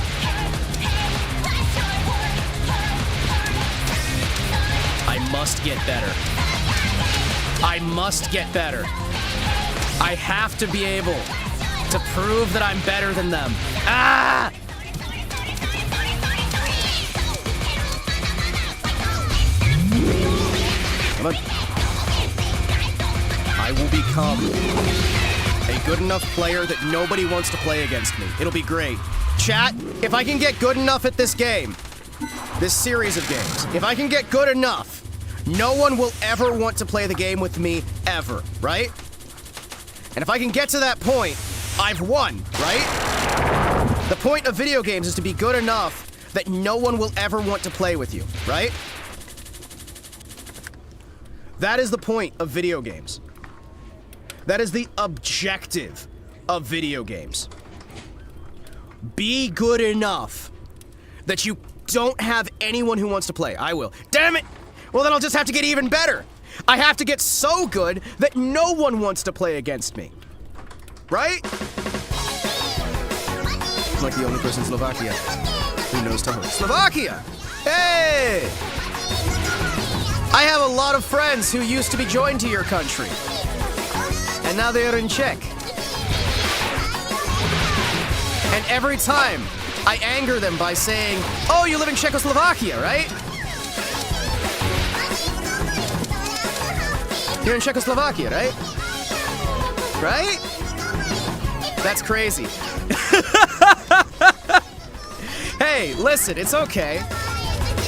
I must get better. I must get better. I have to be able to prove that I'm better than them. Ah! Come on. I will become a good enough player that nobody wants to play against me. It'll be great. Chat, if I can get good enough at this game, this series of games, if I can get good enough, no one will ever want to play the game with me ever, right? And if I can get to that point, I've won, right? The point of video games is to be good enough that no one will ever want to play with you, right? That is the point of video games. That is the objective of video games. Be good enough that you don't have anyone who wants to play. I will. Damn it! Well, then I'll just have to get even better. I have to get so good that no one wants to play against me. Right? I'm like the only person in Slovakia who knows Toho. Slovakia! Hey! I have a lot of friends who used to be joined to your country. And now they are in Czech. And every time, I anger them by saying, oh, you live in Czechoslovakia, right? You're in Czechoslovakia, right? Right? That's crazy. Hey, listen, it's okay.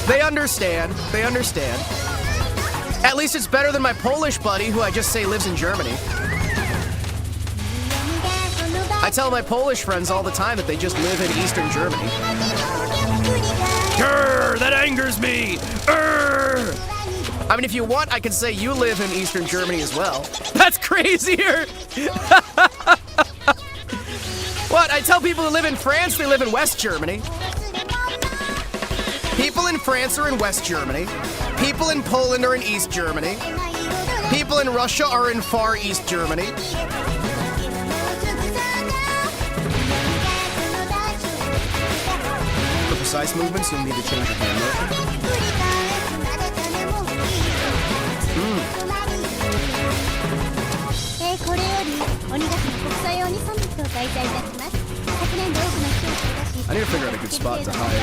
They understand. They understand. At least it's better than my Polish buddy, who I just say lives in Germany. I tell my Polish friends all the time that they just live in Eastern Germany. Grr, that angers me! Grr! I mean, if you want, I can say you live in Eastern Germany as well. That's crazier! What? I tell people who live in France, they live in West Germany. People in France are in West Germany. People in Poland are in East Germany. People in Russia are in Far East Germany. For precise movements, you'll need to change your hand motion. I need to figure out a good spot to hide.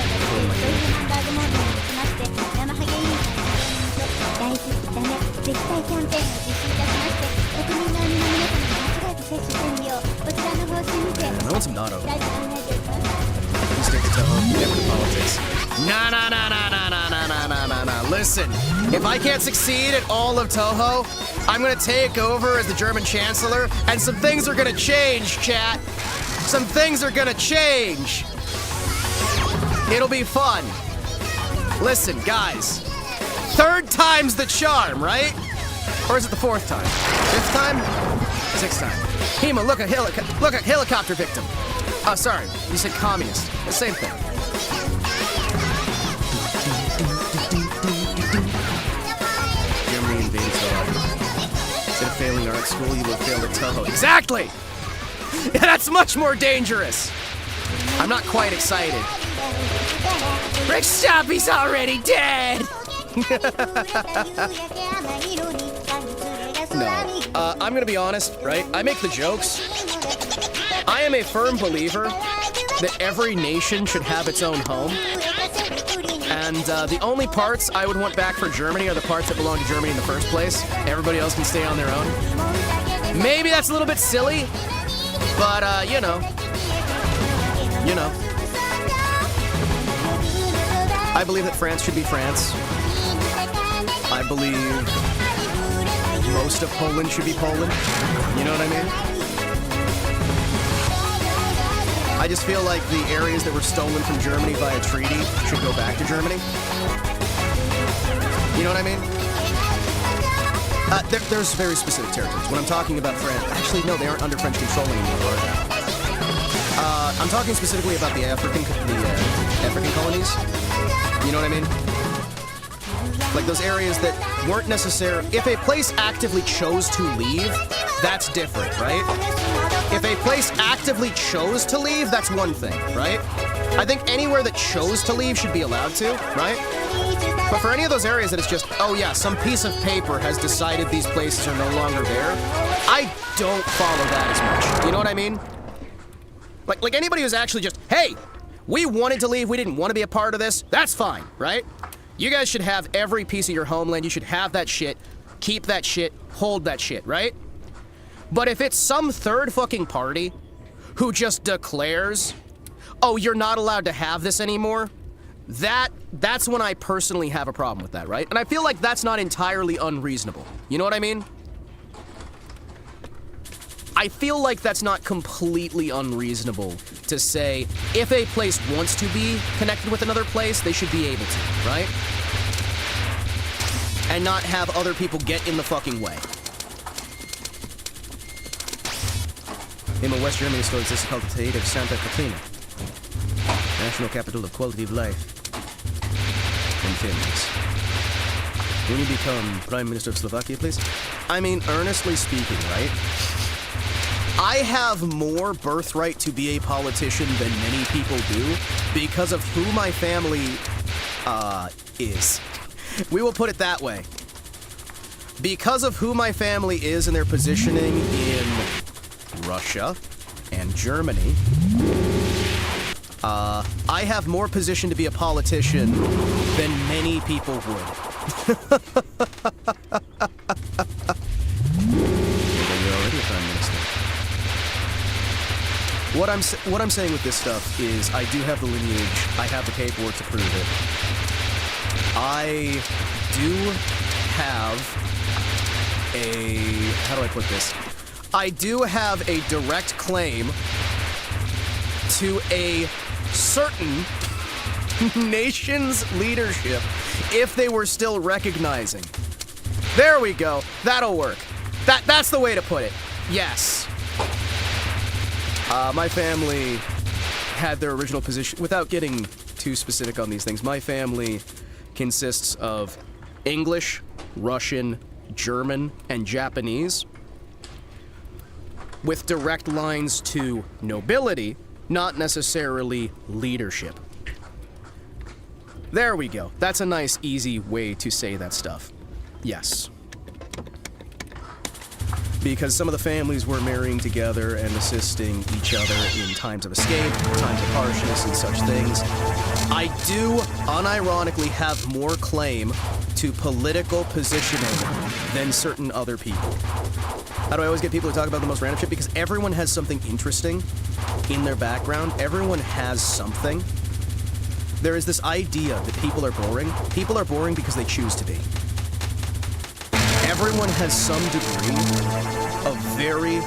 I want some natto. Stick to Toho, never to politics. Nah. Listen, if I can't succeed at all of Toho, I'm gonna take over as the German Chancellor, and some things are gonna change, chat. Some things are gonna change. It'll be fun. Listen, guys. Third time's the charm, right? Or is it the fourth time? Fifth time? Sixth time. Hima, look at helicopter victim. Oh, sorry. You said communist. The same thing. Germany invaded Toho. Instead of failing art school, you will have failed at Toho. Exactly! Yeah, that's much more dangerous. I'm not quite excited. Rick, stop! He's already dead! No. I'm gonna be honest, right? I make the jokes. I am a firm believer that every nation should have its own home. And the only parts I would want back for Germany are the parts that belong to Germany in the first place. Everybody else can stay on their own. Maybe that's a little bit silly, but you know. I believe that France should be France. I believe most of Poland should be Poland. You know what I mean? I just feel like the areas that were stolen from Germany via treaty should go back to Germany. You know what I mean? There's very specific territories. When I'm talking about France, actually, no, they aren't under French control anymore, are they? I'm talking specifically about the African colonies. You know what I mean? Like those areas that weren't necessary. If a place actively chose to leave, that's different, right? If a place actively chose to leave, that's one thing, right? I think anywhere that chose to leave should be allowed to, right? But for any of those areas that it's just, oh yeah, some piece of paper has decided these places are no longer there, I don't follow that as much. You know what I mean? Like anybody who's actually just, hey, we wanted to leave, we didn't want to be a part of this, that's fine, right? You guys should have every piece of your homeland, you should have that shit, keep that shit, hold that shit, right? But if it's some third fucking party who just declares, oh, you're not allowed to have this anymore, that's when I personally have a problem with that, right? And I feel like that's not entirely unreasonable. You know what I mean? I feel like that's not completely unreasonable to say, if a place wants to be connected with another place, they should be able to, right? And not have other people get in the fucking way. In West Germany still exists called the state of Santa Catarina, national capital of quality of life and fairness. Will you become Prime Minister of Slovakia, please? I mean, earnestly speaking, right? I have more birthright to be a politician than many people do because of who my family, is. We will put it that way. Because of who my family is and their positioning in Russia and Germany, I have more position to be a politician than many people would. You're already a prime minister. What I'm saying with this stuff is I do have the lineage, I have the paperwork to prove it. I do have how do I put this? I do have a direct claim to a certain nation's leadership if they were still recognizing. There we go. That'll work. That's the way to put it. Yes. My family had their original position. Without getting too specific on these things, my family consists of English, Russian, German, and Japanese, with direct lines to nobility, not necessarily leadership. There we go. That's a nice, easy way to say that stuff. Yes. Because some of the families were marrying together and assisting each other in times of escape, times of harshness, and such things. I do, unironically, have more claim to political positioning than certain other people. How do I always get people to talk about the most random shit? Because everyone has something interesting in their background. Everyone has something. There is this idea that people are boring. People are boring because they choose to be. Everyone has some degree of very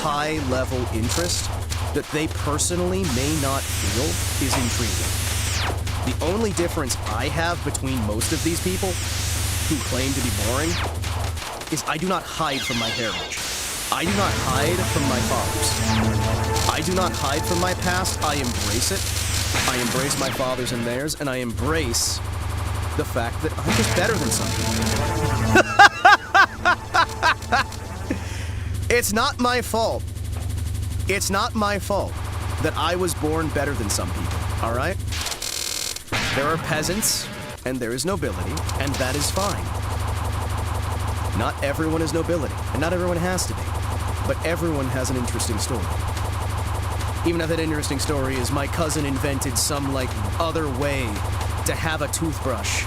high-level interest that they personally may not feel is intriguing. The only difference I have between most of these people who claim to be boring is I do not hide from my heritage. I do not hide from my fathers. I do not hide from my past. I embrace it. I embrace my fathers and theirs, and I embrace the fact that I'm just better than some people. It's not my fault. It's not my fault that I was born better than some people, all right? There are peasants, and there is nobility, and that is fine. Not everyone is nobility, and not everyone has to be, but everyone has an interesting story. Even if that interesting story is my cousin invented some, like, other way to have a toothbrush,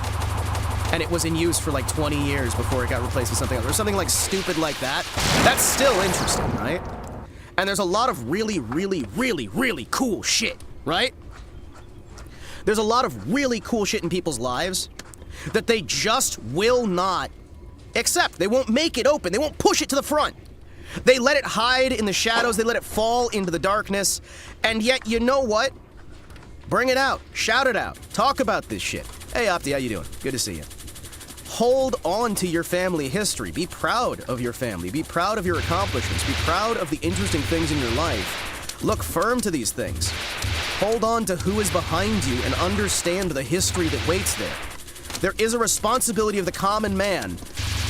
and it was in use for like 20 years before it got replaced with something else, or something like stupid like that. That's still interesting, right? And there's a lot of really, really, really, really cool shit, right? There's a lot of really cool shit in people's lives that they just will not accept. They won't make it open. They won't push it to the front. They let it hide in the shadows. They let it fall into the darkness. And yet, you know what? Bring it out. Shout it out. Talk about this shit. Hey, Opti, how you doing? Good to see you. Hold on to your family history. Be proud of your family. Be proud of your accomplishments. Be proud of the interesting things in your life. Look firm to these things. Hold on to who is behind you and understand the history that waits there. There is a responsibility of the common man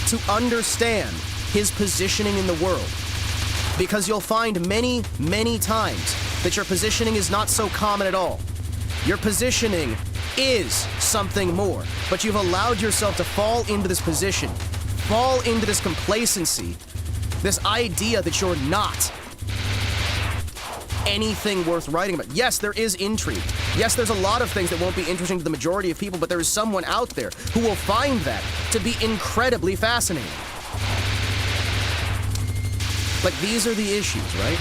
to understand his positioning in the world. Because you'll find many, many times that your positioning is not so common at all. Your positioning is something more, but you've allowed yourself to fall into this position, fall into this complacency, this idea that you're not anything worth writing about. Yes, there is intrigue. Yes, there's a lot of things that won't be interesting to the majority of people, but there is someone out there who will find that to be incredibly fascinating. Like, these are the issues, right?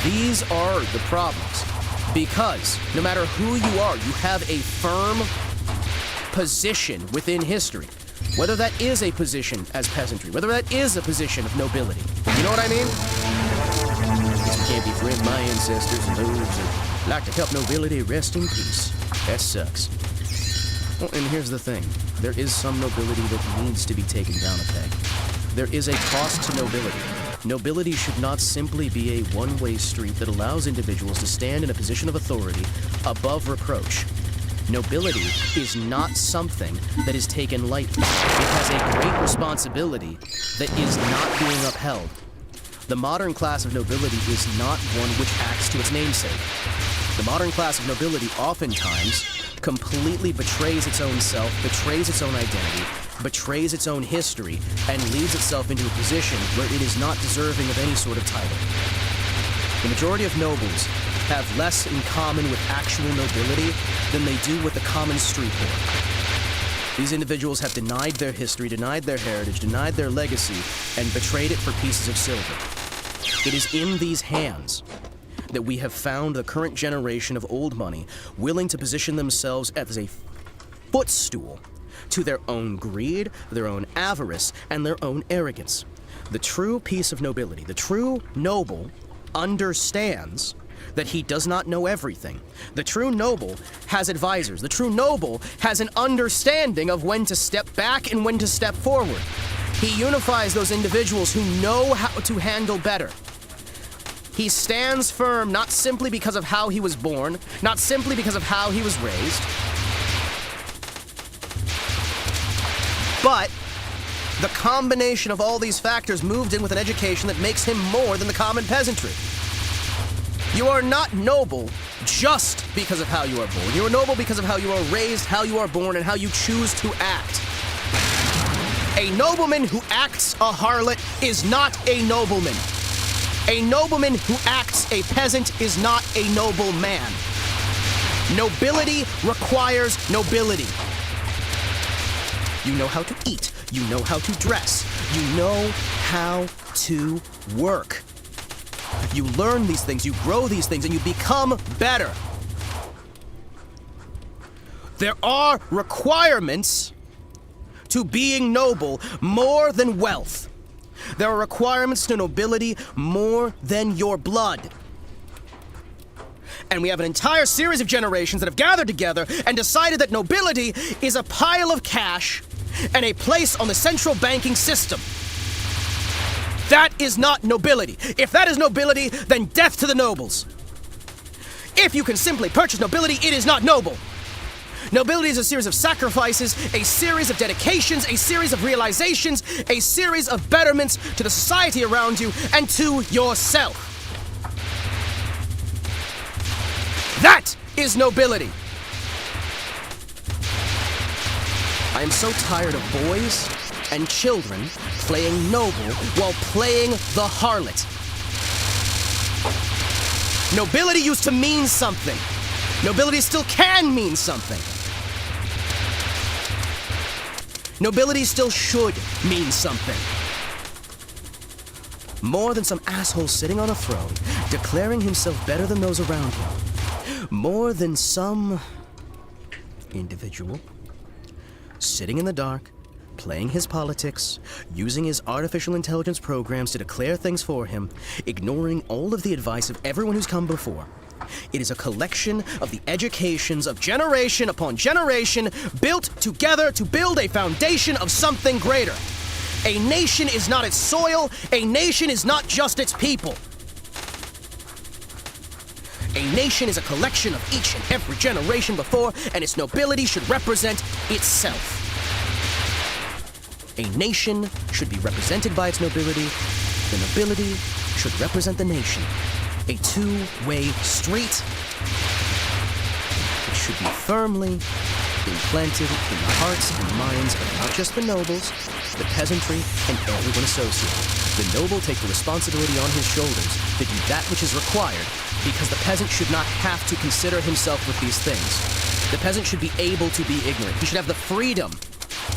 These are the problems. Because no matter who you are, you have a firm position within history. Whether that is a position as peasantry, whether that is a position of nobility. You know what I mean? Guess we can't befriend my ancestors and those that like to help nobility rest in peace. That sucks. Well, and here's the thing. There is some nobility that needs to be taken down a peg. There is a cost to nobility. Nobility should not simply be a one-way street that allows individuals to stand in a position of authority above reproach. Nobility is not something that is taken lightly. It has a great responsibility that is not being upheld. The modern class of nobility is not one which acts to its namesake. The modern class of nobility oftentimes completely betrays its own self, betrays its own identity, betrays its own history, and leads itself into a position where it is not deserving of any sort of title. The majority of nobles have less in common with actual nobility than they do with the common street poor. These individuals have denied their history, denied their heritage, denied their legacy, and betrayed it for pieces of silver. It is in these hands that we have found the current generation of old money willing to position themselves as a footstool to their own greed, their own avarice, and their own arrogance. The true piece of nobility, the true noble, understands that he does not know everything. The true noble has advisors. The true noble has an understanding of when to step back and when to step forward. He unifies those individuals who know how to handle better. He stands firm not simply because of how he was born, not simply because of how he was raised, but the combination of all these factors moved in with an education that makes him more than the common peasantry. You are not noble just because of how you are born. You are noble because of how you are raised, how you are born, and how you choose to act. A nobleman who acts a harlot is not a nobleman. A nobleman who acts a peasant is not a noble man. Nobility requires nobility. You know how to eat. You know how to dress. You know how to work. You learn these things, you grow these things, and you become better. There are requirements to being noble more than wealth. There are requirements to nobility more than your blood. And we have an entire series of generations that have gathered together and decided that nobility is a pile of cash and a place on the central banking system. That is not nobility. If that is nobility, then death to the nobles. If you can simply purchase nobility, it is not noble. Nobility is a series of sacrifices, a series of dedications, a series of realizations, a series of betterments to the society around you and to yourself. That is nobility. I am so tired of boys and children playing noble while playing the harlot. Nobility used to mean something. Nobility still can mean something. Nobility still should mean something. More than some asshole sitting on a throne, declaring himself better than those around him. More than some individual sitting in the dark, playing his politics, using his artificial intelligence programs to declare things for him, ignoring all of the advice of everyone who's come before. It is a collection of the educations of generation upon generation built together to build a foundation of something greater. A nation is not its soil. A nation is not just its people. A nation is a collection of each and every generation before, and its nobility should represent itself. A nation should be represented by its nobility. The nobility should represent the nation. A two-way street. It should be firmly implanted in the hearts and minds of not just the nobles, the peasantry, and everyone associated. The noble take the responsibility on his shoulders to do that which is required, because the peasant should not have to consider himself with these things. The peasant should be able to be ignorant. He should have the freedom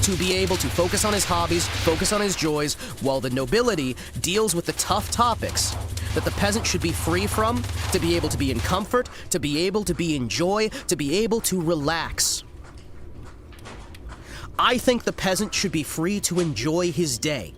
to be able to focus on his hobbies, focus on his joys, while the nobility deals with the tough topics that the peasant should be free from, to be able to be in comfort, to be able to be in joy, to be able to relax. I think the peasant should be free to enjoy his day,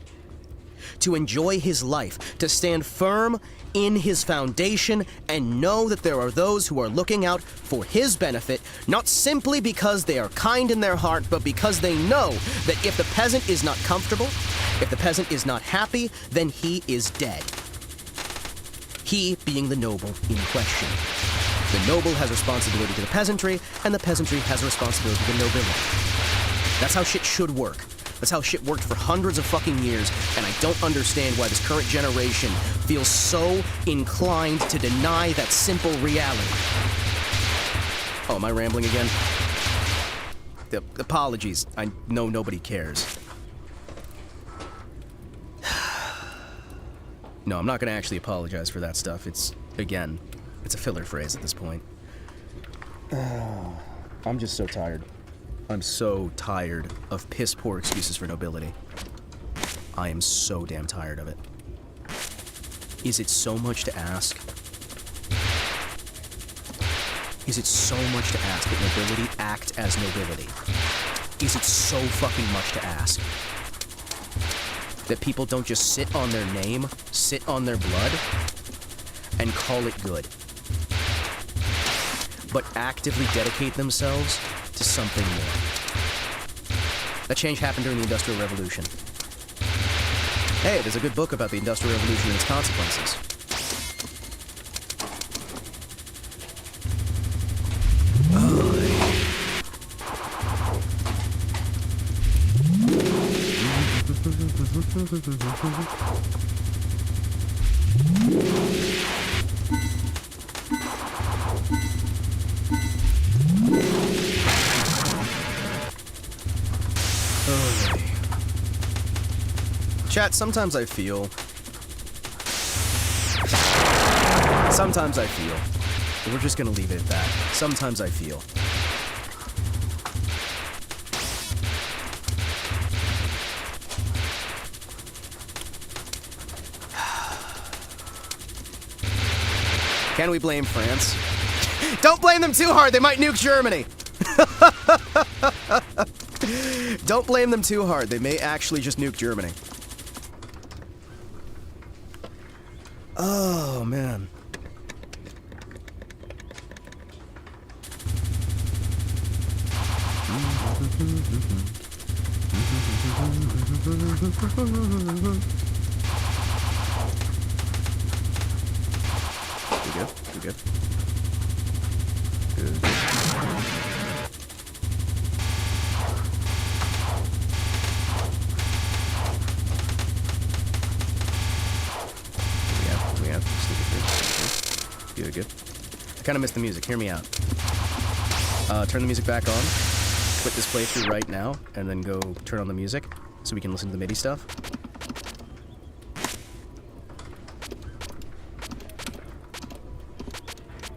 to enjoy his life, to stand firm in his foundation and know that there are those who are looking out for his benefit, not simply because they are kind in their heart, but because they know that if the peasant is not comfortable, if the peasant is not happy, then he is dead. He being the noble in question. The noble has responsibility to the peasantry, and the peasantry has a responsibility to the nobility. That's how shit should work. That's how shit worked for hundreds of fucking years, and I don't understand why this current generation feels so inclined to deny that simple reality. Oh, am I rambling again? Apologies. I know nobody cares. No, I'm not gonna actually apologize for that stuff. It's a filler phrase at this point. I'm just so tired. I'm so tired of piss-poor excuses for nobility. I am so damn tired of it. Is it so much to ask? Is it so much to ask that nobility act as nobility? Is it so fucking much to ask? That people don't just sit on their name, sit on their blood, and call it good, but actively dedicate themselves to something more. That change happened during the Industrial Revolution. Hey, there's a good book about the Industrial Revolution and its consequences. Chat, sometimes I feel, we're just gonna leave it at that. Sometimes I feel. Can we blame France? Don't blame them too hard, they might nuke Germany! Don't blame them too hard, they may actually just nuke Germany. Oh, man. We good? We good? Good. Good. I kind of missed the music. Hear me out. Turn the music back on. Quit this playthrough right now, and then go turn on the music so we can listen to the MIDI stuff.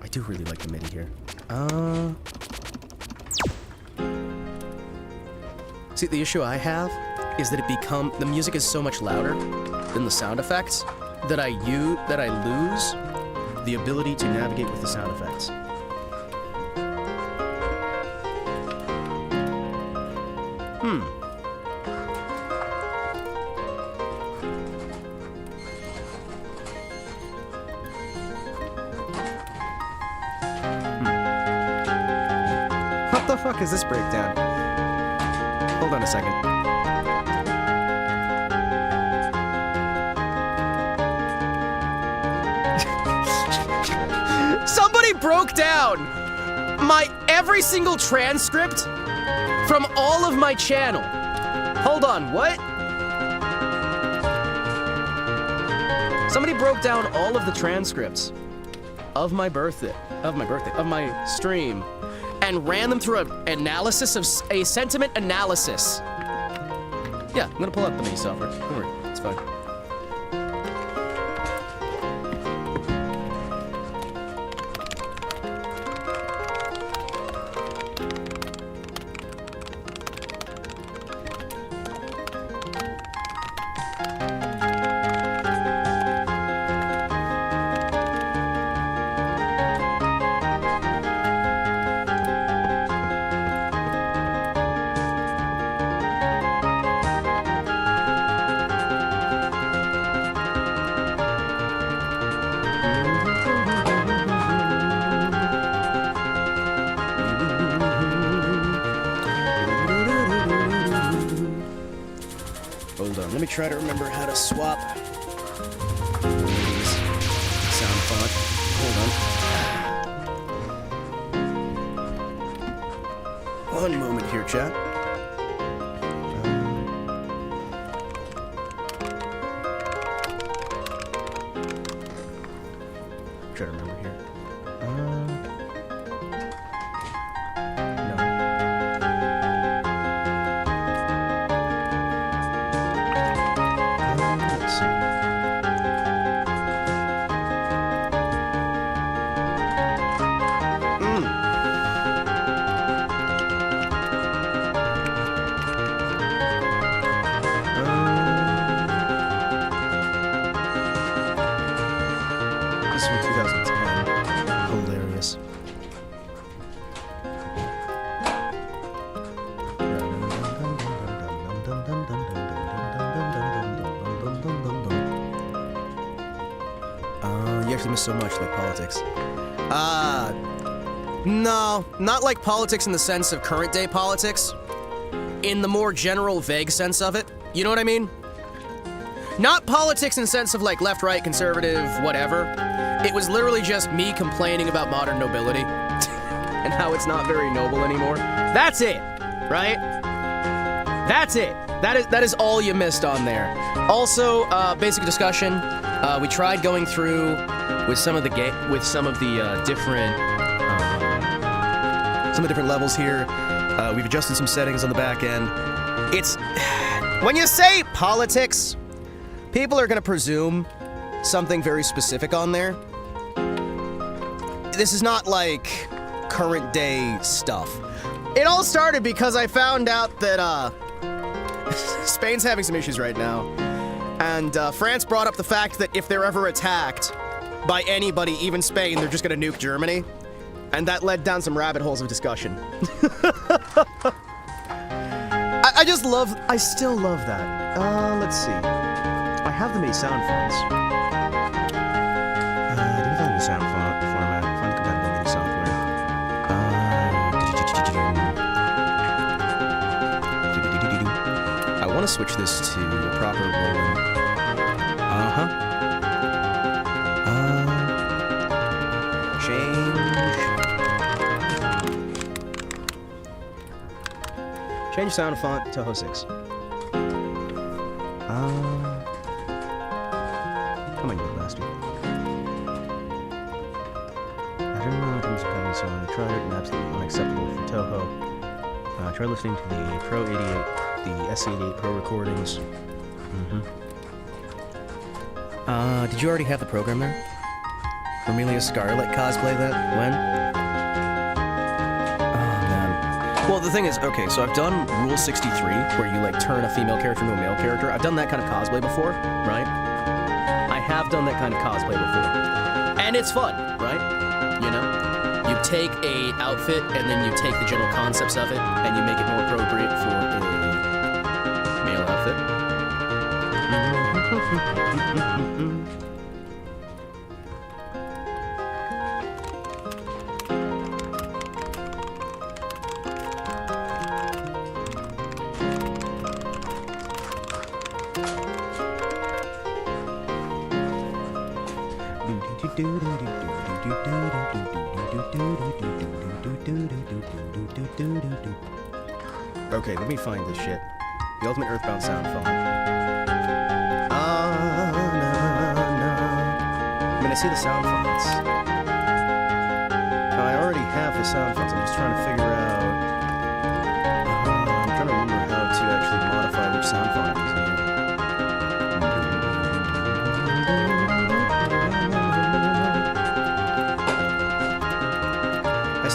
I do really like the MIDI here. See, the issue I have is that the music is so much louder than the sound effects that I lose the ability to navigate with the sound effects. What the fuck is this breakdown? Hold on a second. Somebody broke down my every single transcript from all of my channel. Hold on, what? Somebody broke down all of the transcripts of my stream and ran them through a sentiment analysis. Yeah, I'm gonna pull up the mini software. Don't worry, it's fine. Let me try to remember how to swap these sound font. Hold on. One moment here, chat. Try to remember here. So much like politics. No, not like politics in the sense of current day politics. In the more general, vague sense of it. You know what I mean? Not politics in the sense of like left, right, conservative, whatever. It was literally just me complaining about modern nobility and how it's not very noble anymore. That's it, right? That's it. That is all you missed on there. Also, basic discussion. We tried going through with some of the different levels here. We've adjusted some settings on the back end. It's when you say politics, people are gonna presume something very specific on there. This is not like current day stuff. It all started because I found out that Spain's having some issues right now, and France brought up the fact that if they're ever attacked by anybody, even Spain, they're just gonna nuke Germany. And that led down some rabbit holes of discussion. I still love that. Let's see. I have the many sound fonts. I do find the sound font format. Find compatible mini software. I want to switch this to a proper rolling. Change sound font to Toho 6. Come on, you bastard. I didn't know it was coming, so I tried it and absolutely unacceptable for Toho. Try listening to the Pro 88, the S88 Pro recordings. Did you already have the program there? Amelia Scarlet cosplay that? When? Oh, man. Well, the thing is, okay, so I've done Rule 63, where you, like, turn a female character into a male character. I've done that kind of cosplay before, right? I have done that kind of cosplay before. And it's fun, right? You know? You take a outfit, and then you take the general concepts of it, and you make it more appropriate for a male outfit. Okay, let me find this shit. The ultimate Earthbound sound font. I mean, I see the sound fonts. Now, I already have the sound fonts. I'm just trying to figure out... I'm trying to remember how to actually modify which sound font I'm using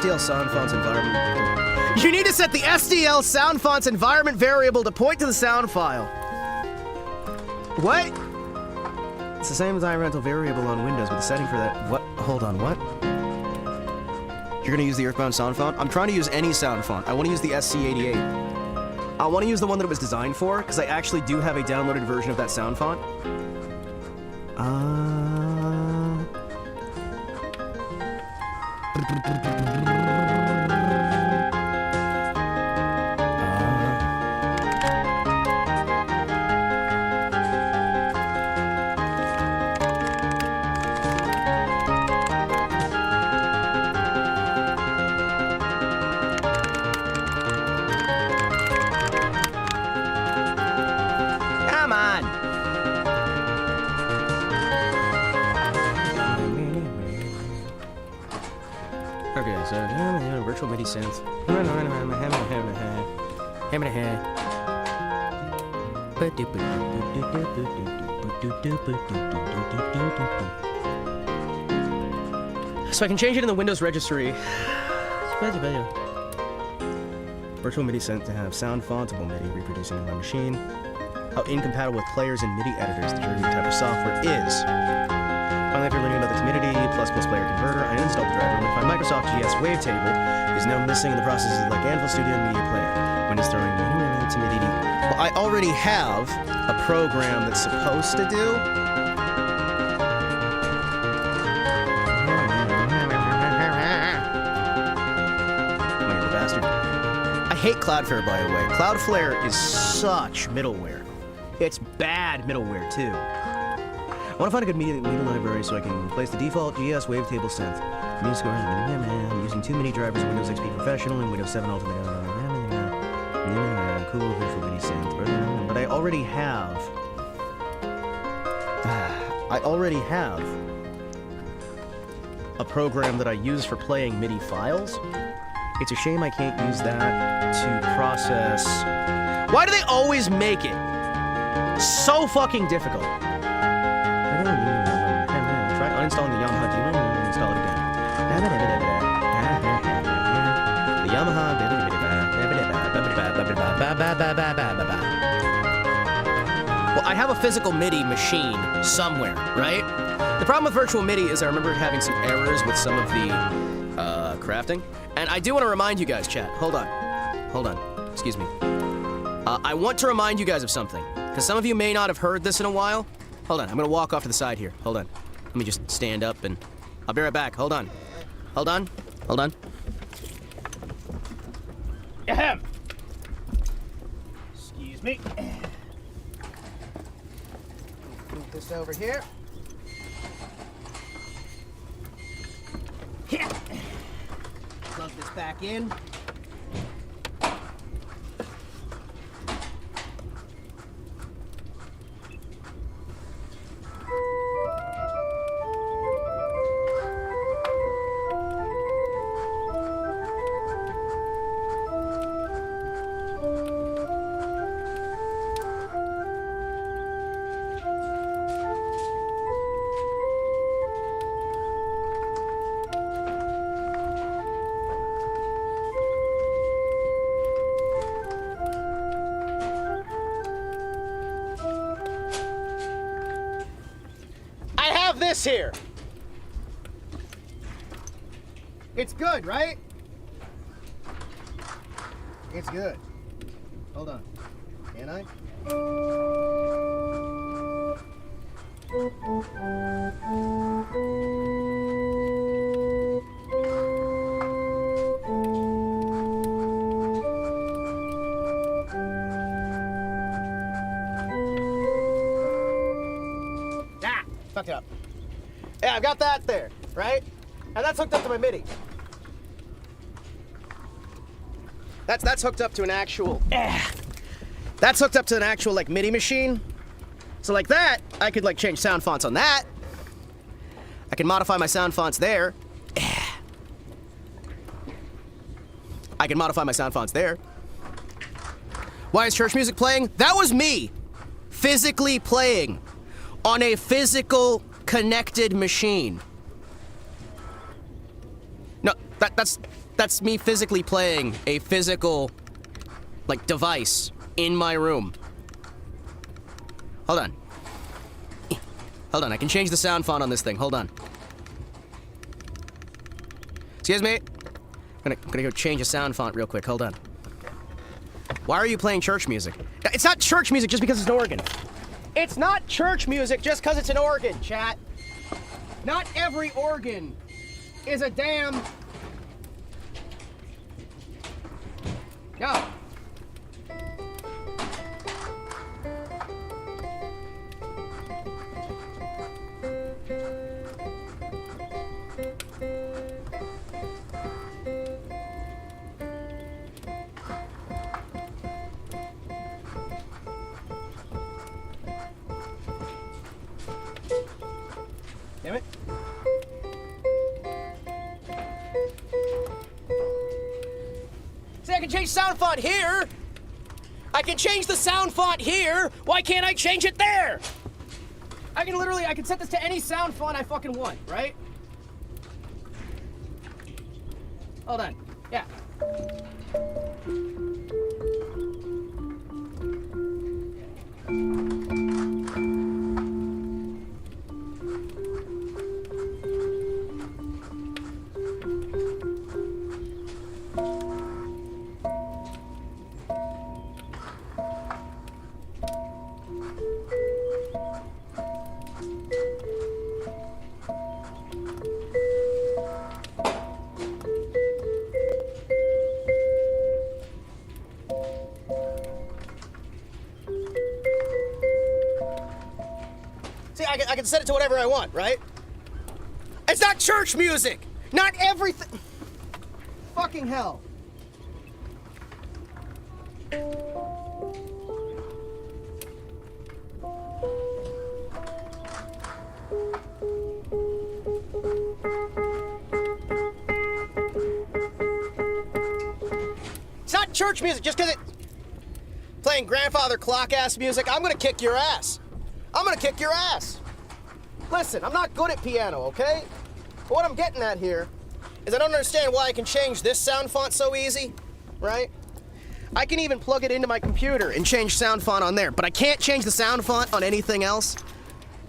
here. STL sound fonts environment... You need to set the STL sound fonts environment variable to point to the sound file. What? It's the same environmental variable on Windows with a setting for that. What? Hold on, what? You're gonna use the Earthbound sound font? I'm trying to use any sound font. I want to use the SC88. I want to use the one that it was designed for, because I actually do have a downloaded version of that sound font. Virtual MIDI synth. So I can change it in the Windows registry. Virtual MIDI synth to have sound fontable MIDI reproducing in my machine. How incompatible with players and MIDI editors the Derby type of software is. Finally, after learning about the Timidity ++ player converter, I uninstalled the driver and find Microsoft GS Wavetable is now missing in the processes like Anvil Studio and Media Player. When it's throwing Timidity. Well, I already have a program that's supposed to do. Bastard. I hate Cloudflare, by the way. Cloudflare is such middleware. It's bad middleware, too. I want to find a good media library so I can replace the default GS Wavetable synth. I'm using too many drivers in Windows XP Professional and Windows 7 Ultimate. Cool virtual MIDI synth. But I already have... a program that I use for playing MIDI files. It's a shame I can't use that to process... Why do they always make it so fucking difficult? Try uninstalling the Yamaha G1 and install it again. The Yamaha... Well, I have a physical MIDI machine somewhere, right? The problem with virtual MIDI is I remember having some errors with some of the crafting. And I do want to remind you guys, chat. Hold on. Excuse me. I want to remind you guys of something, because some of you may not have heard this in a while. Hold on, I'm gonna walk off to the side here. Hold on. Let me just stand up and I'll be right back. Hold on. Ahem. Excuse me. Move this over here. Plug this back in. have this here. It's good, right? It's good. Hold on. Can I? Ah, fucked it up. Yeah, I've got that there, right? And that's hooked up to my MIDI. That's hooked up to an actual. That's hooked up to an actual like MIDI machine. So like that, I could like change sound fonts on that. I can modify my sound fonts there. I can modify my sound fonts there. Why is church music playing? That was me physically playing on a physical connected machine. No, that's me physically playing a physical like device in my room. Hold on. Hold on, I can change the sound font on this thing. Hold on. Excuse me. I'm gonna go change a sound font real quick. Hold on. Why are you playing church music? It's not church music just because it's an organ. It's not church music just because it's an organ, chat. Not every organ is a damn... No. Damn it. See, I can change sound font here. I can change the sound font here. Why can't I change it there? I can set this to any sound font I fucking want, right? Hold on. Yeah. I can set it to whatever I want, right? It's not church music! Not everything... Fucking hell. It's not church music just because it's playing grandfather clock-ass music. I'm gonna kick your ass. I'm gonna kick your ass. Listen, I'm not good at piano, okay? But what I'm getting at here is I don't understand why I can change this sound font so easy, right? I can even plug it into my computer and change sound font on there, but I can't change the sound font on anything else.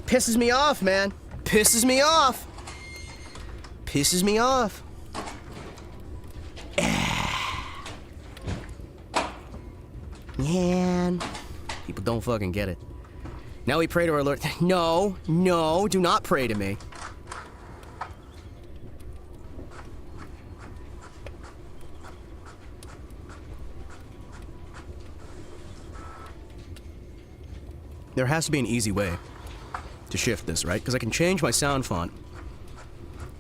Pisses me off, man. Pisses me off. Pisses me off. Man. People don't fucking get it. Now we pray to our Lord. No, no, do not pray to me. There has to be an easy way to shift this, right? Because I can change my sound font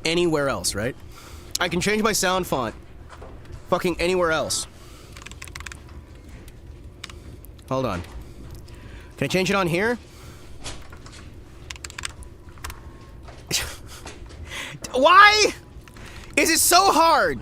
anywhere else, right? I can change my sound font fucking anywhere else. Hold on. Can I change it on here? Why is it so hard?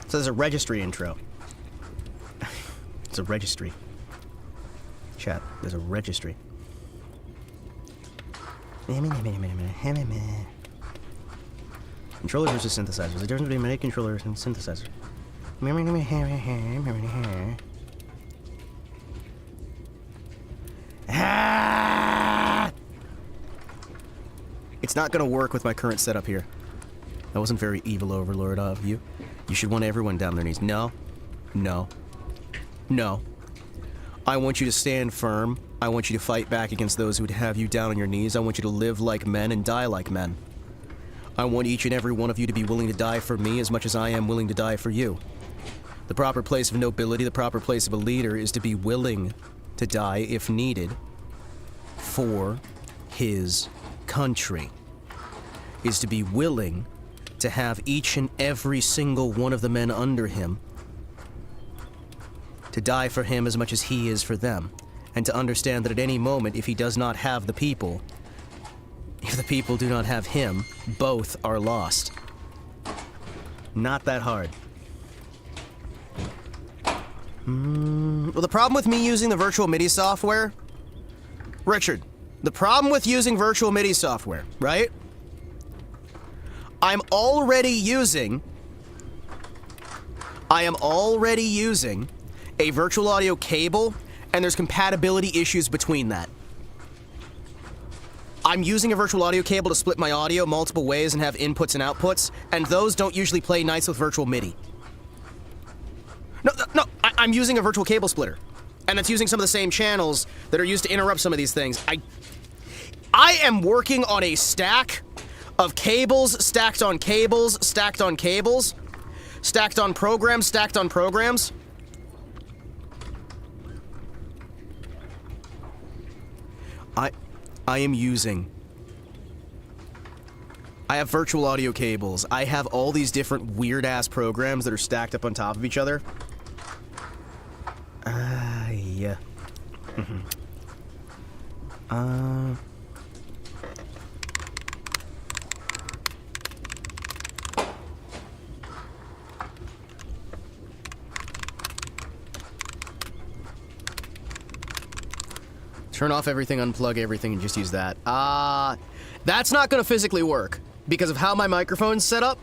So there's a registry intro. It's a registry. Chat, there's a registry. Controller versus synthesizers. The difference between MIDI controllers and synthesizer. It's not gonna work with my current setup here. That wasn't very evil overlord of you. You should want everyone down on their knees. No. No. No. I want you to stand firm. I want you to fight back against those who would have you down on your knees. I want you to live like men and die like men. I want each and every one of you to be willing to die for me as much as I am willing to die for you. The proper place of nobility, the proper place of a leader is to be willing to die if needed for his country. Is to be willing to have each and every single one of the men under him to die for him as much as he is for them, and to understand that at any moment, if he does not have the people, if the people do not have him, both are lost. Not that hard. Well, the problem with me using the virtual MIDI software, Richard, the problem with using virtual MIDI software, right? I am already using a virtual audio cable, and there's compatibility issues between that. I'm using a virtual audio cable to split my audio multiple ways and have inputs and outputs, and those don't usually play nice with virtual MIDI. No, I'm using a virtual cable splitter, and that's using some of the same channels that are used to interrupt some of these things. I am working on a stack of cables, stacked on cables, stacked on cables, stacked on programs, stacked on programs. I have virtual audio cables. I have all these different weird-ass programs that are stacked up on top of each other. Yeah. Turn off everything, unplug everything, and just use that. That's not gonna physically work because of how my microphone's set up.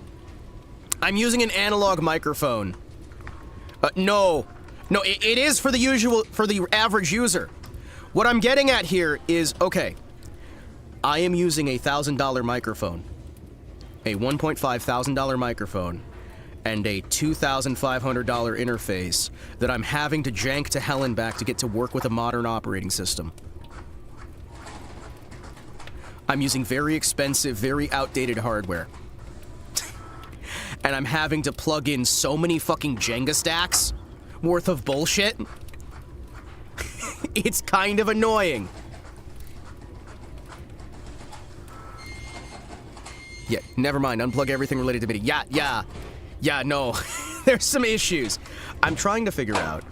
I'm using an analog microphone. No, it is for the average user. What I'm getting at here is, okay, I am using a $1,000 microphone, a $1,500 microphone, and a $2,500 interface that I'm having to jank to hell and back to get to work with a modern operating system. I'm using very expensive, very outdated hardware. And I'm having to plug in so many fucking Jenga stacks worth of bullshit. It's kind of annoying. Yeah, never mind. Unplug everything related to MIDI. Yeah, no. There's some issues. I'm trying to figure out.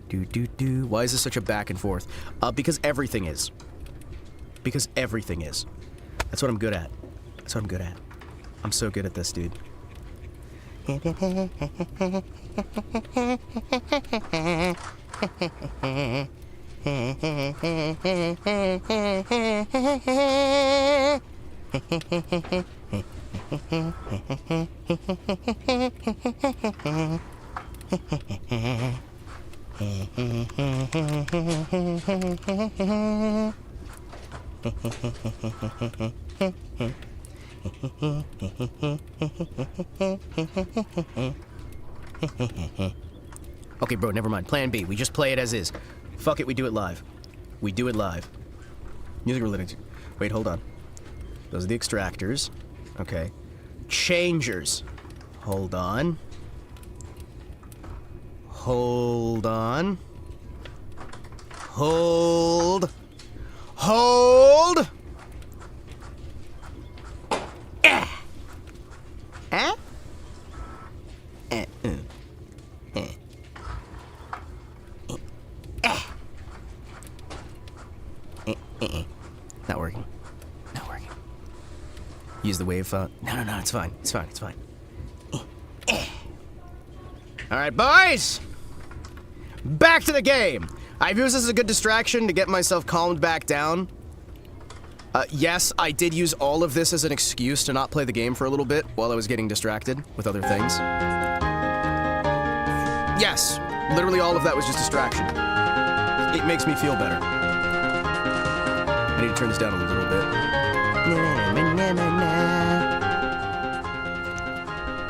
Why is this such a back and forth? Because everything is. Because everything is. That's what I'm good at. That's what I'm good at. I'm so good at this, dude. Okay, bro, never mind. Plan B. We just play it as is. Fuck it, we do it live. We do it live. Music related to... Wait, hold on. Those are the extractors. Okay. Changers. Hold on. Hold on. Hold. Hold! Not working. Not working. Use the wave font. No, it's fine. It's fine. It's fine. All right, boys! Back to the game! I've used this as a good distraction to get myself calmed back down. Yes, I did use all of this as an excuse to not play the game for a little bit while I was getting distracted with other things. Yes, literally all of that was just distraction. It makes me feel better. I need to turn this down a little bit.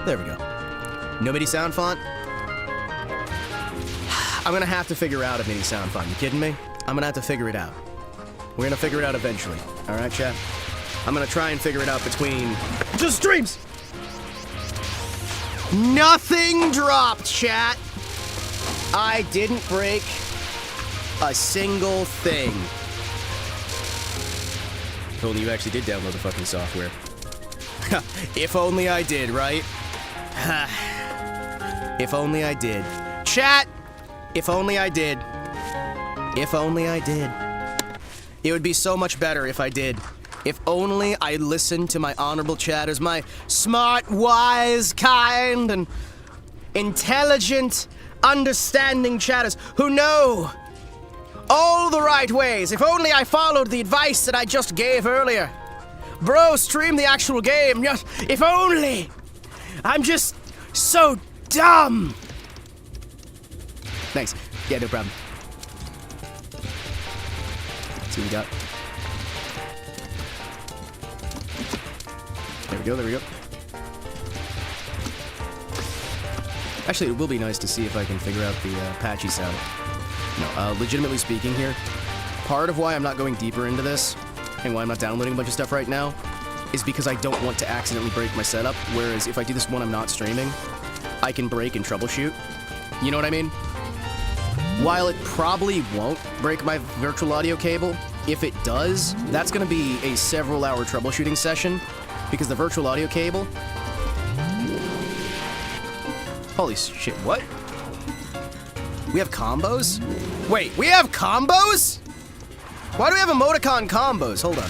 There we go. No MIDI sound font? I'm gonna have to figure out a MIDI sound font. You kidding me? I'm gonna have to figure it out. We're gonna figure it out eventually. Alright, chat? I'm gonna try and figure it out between... Just streams! Nothing dropped, chat! I didn't break a single thing. If only you actually did download the fucking software. If only I did, right? If only I did. Chat! If only I did. If only I did. It would be so much better if I did. If only I listened to my honorable chatters, my smart, wise, kind, and intelligent, understanding chatters who know all the right ways. If only I followed the advice that I just gave earlier. Bro, stream the actual game. If only. I'm just so dumb. Thanks. Yeah, no problem. Let's see what we got. There we go, there we go. Actually, it will be nice to see if I can figure out the patchy sound. No, legitimately speaking here, part of why I'm not going deeper into this, and why I'm not downloading a bunch of stuff right now, is because I don't want to accidentally break my setup, whereas if I do this when I'm not streaming, I can break and troubleshoot. You know what I mean? While it probably won't break my virtual audio cable, if it does, that's going to be a several-hour troubleshooting session, because the virtual audio cable... Holy shit, what? We have combos? Wait, we have combos? Why do we have emoticon combos? Hold on.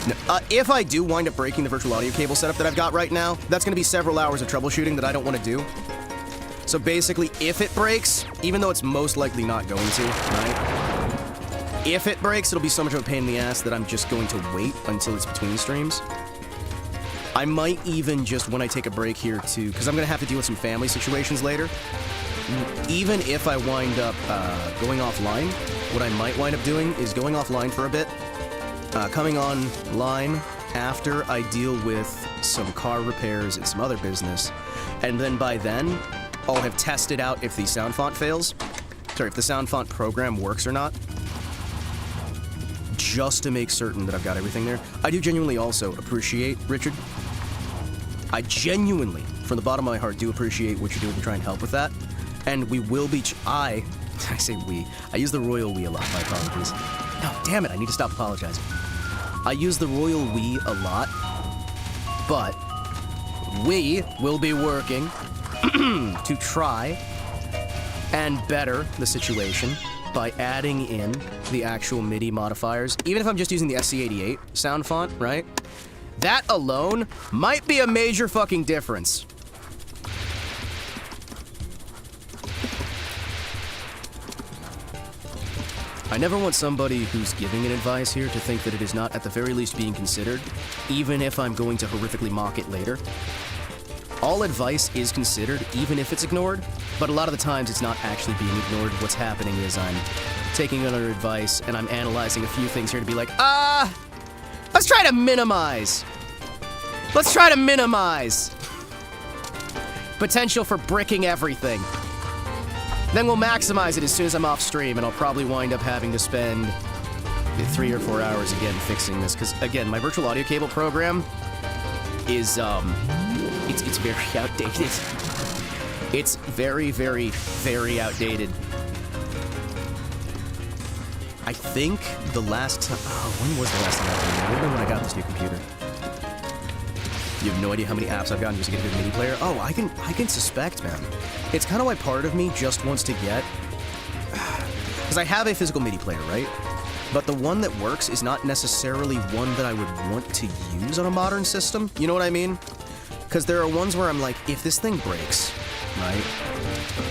No, if I do wind up breaking the virtual audio cable setup that I've got right now, that's going to be several hours of troubleshooting that I don't want to do. So basically, if it breaks, even though it's most likely not going to, right? If it breaks, it'll be so much of a pain in the ass that I'm just going to wait until it's between streams. I might even just, when I take a break here, too, because I'm going to have to deal with some family situations later. Even if I wind up going offline, what I might wind up doing is going offline for a bit, coming online after I deal with some car repairs and some other business, and then by then, I'll have tested out if the sound font fails. Sorry, if the sound font program works or not. Just to make certain that I've got everything there. I do genuinely also appreciate, Richard. I genuinely, from the bottom of my heart, do appreciate what you're doing to try and help with that. And we will be... I say we. I use the royal we a lot, my apologies. No, damn it, I need to stop apologizing. I use the royal we a lot, but we will be working to try and better the situation by adding in the actual MIDI modifiers. Even if I'm just using the SC88 sound font, right? That alone might be a major fucking difference. I never want somebody who's giving an advice here to think that it is not at the very least being considered, even if I'm going to horrifically mock it later. All advice is considered, even if it's ignored, but a lot of the times it's not actually being ignored. What's happening is I'm taking other advice and I'm analyzing a few things here to be like, let's try to minimize. Let's try to minimize potential for bricking everything. Then we'll maximize it as soon as I'm off stream, and I'll probably wind up having to spend 3 or 4 hours again fixing this, because again, my virtual audio cable program is it's very outdated. It's very, very, very outdated. I think the last time... Oh, when was the last time I did it? I remember when I got this new computer. You have no idea how many apps I've gotten just to get a good MIDI player? Oh, I can suspect, man. It's kind of why part of me just wants to get... Because I have a physical MIDI player, right? But the one that works is not necessarily one that I would want to use on a modern system. You know what I mean? Because there are ones where I'm like, if this thing breaks, right?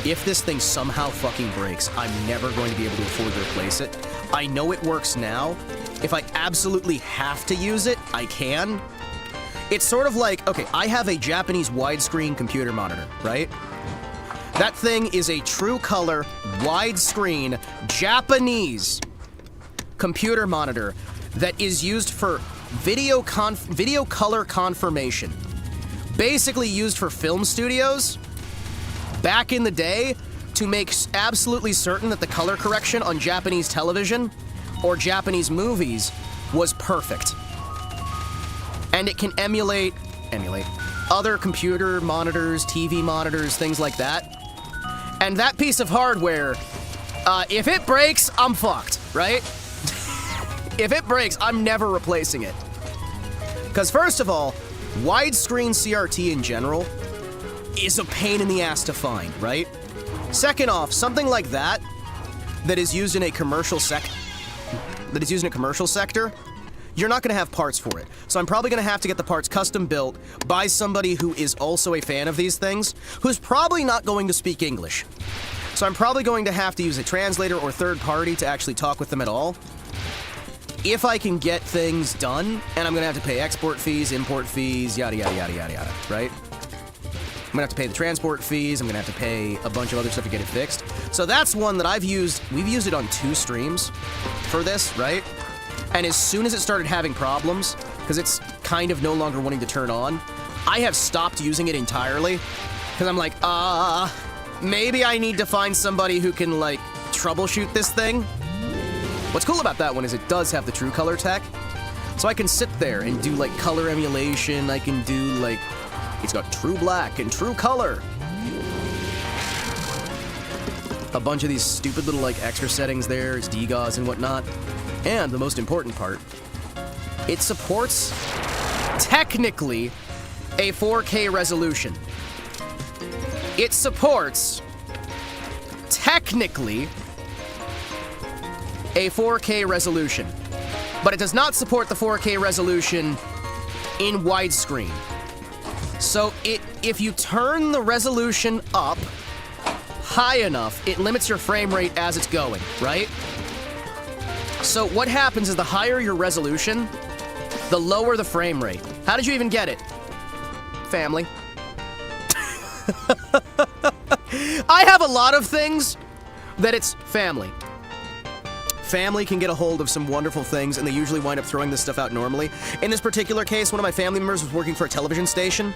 if this thing somehow fucking breaks, I'm never going to be able to afford to replace it. I know it works now. If I absolutely have to use it, I can. It's sort of like, okay, I have a Japanese widescreen computer monitor, right? That thing is a true color, widescreen, Japanese computer monitor that is used for video color confirmation. Basically used for film studios back in the day to make absolutely certain that the color correction on Japanese television or Japanese movies was perfect. And it can emulate other computer monitors, TV monitors, things like that. And that piece of hardware, if it breaks, I'm fucked, right? If it breaks, I'm never replacing it. Because first of all, widescreen CRT in general is a pain in the ass to find, right? Second off, something like that is used in a commercial sector, you're not going to have parts for it. So I'm probably going to have to get the parts custom built by somebody who is also a fan of these things, who's probably not going to speak English. So I'm probably going to have to use a translator or third party to actually talk with them at all. If I can get things done, and I'm going to have to pay export fees, import fees, yada, yada, yada, yada, yada, right? I'm going to have to pay the transport fees, I'm going to have to pay a bunch of other stuff to get it fixed. So that's one that I've used, we've used it on 2 streams for this, right? And as soon as it started having problems, because it's kind of no longer wanting to turn on, I have stopped using it entirely. Because I'm like, maybe I need to find somebody who can, like, troubleshoot this thing. What's cool about that one is it does have the true color tech. So I can sit there and do, like, color emulation. I can do, like, it's got true black and true color. A bunch of these stupid little, like, extra settings there. It's DGAUs and whatnot. And the most important part, it supports, technically, a 4K resolution. It supports, technically, a 4K resolution. But it does not support the 4K resolution in widescreen. So if you turn the resolution up high enough, it limits your frame rate as it's going, right? So what happens is the higher your resolution, the lower the frame rate. How did you even get it? Family. I have a lot of things that it's family. Family can get a hold of some wonderful things, and they usually wind up throwing this stuff out normally. In this particular case, one of my family members was working for a television station,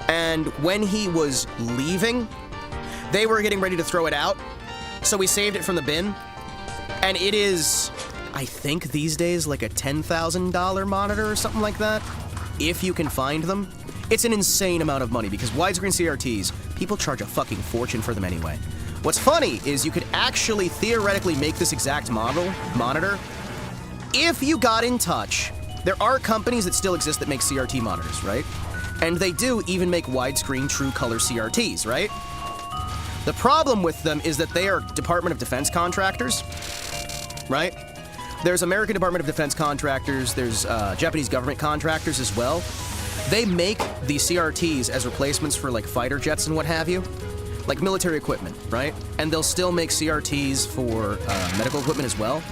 and when he was leaving, they were getting ready to throw it out, so we saved it from the bin. And it is, I think these days, like a $10,000 monitor or something like that, if you can find them. It's an insane amount of money, because widescreen CRTs, people charge a fucking fortune for them anyway. What's funny is you could actually theoretically make this exact monitor if you got in touch. There are companies that still exist that make CRT monitors, right? And they do even make widescreen true color CRTs, right? The problem with them is that they are Department of Defense contractors, right? There's American Department of Defense contractors, there's Japanese government contractors as well. They make the CRTs as replacements for, like, fighter jets and what have you. Like military equipment, right? And they'll still make CRTs for medical equipment as well.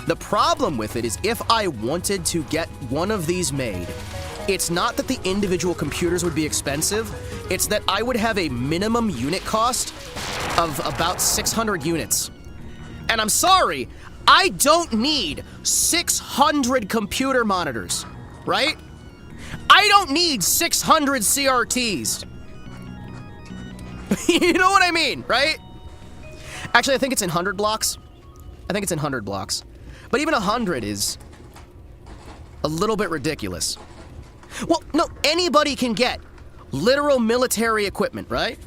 The problem with it is if I wanted to get one of these made, it's not that the individual computers would be expensive, it's that I would have a minimum unit cost of about 600 units. And I'm sorry, I don't need 600 computer monitors, right? I don't need 600 CRTs. You know what I mean, right? Actually, I think it's in 100 blocks. I think it's in 100 blocks. But even 100 is a little bit ridiculous. Well, no, anybody can get literal military equipment, right?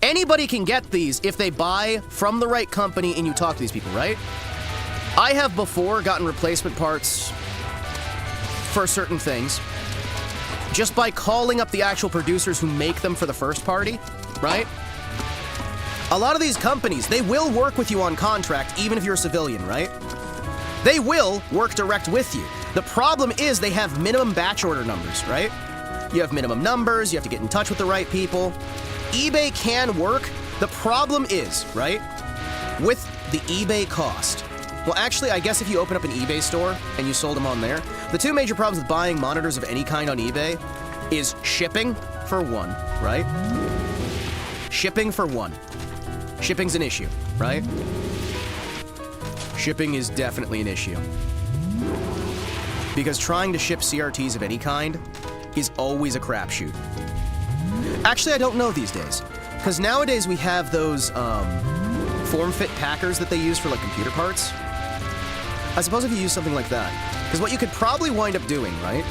Anybody can get these if they buy from the right company and you talk to these people, right? I have before gotten replacement parts for certain things just by calling up the actual producers who make them for the first party, right? A lot of these companies, they will work with you on contract even if you're a civilian, right? They will work direct with you. The problem is they have minimum batch order numbers, right? You have minimum numbers, you have to get in touch with the right people. eBay can work. The problem is, right, with the eBay cost. Well, actually, I guess if you open up an eBay store and you sold them on there, the two major problems with buying monitors of any kind on eBay is shipping, for one, right? Shipping, for one. Shipping's an issue, right? Shipping is definitely an issue. Because trying to ship CRTs of any kind is always a crapshoot. Actually, I don't know these days. Because nowadays we have those form-fit packers that they use for like computer parts. I suppose if you use something like that. Because what you could probably wind up doing, right,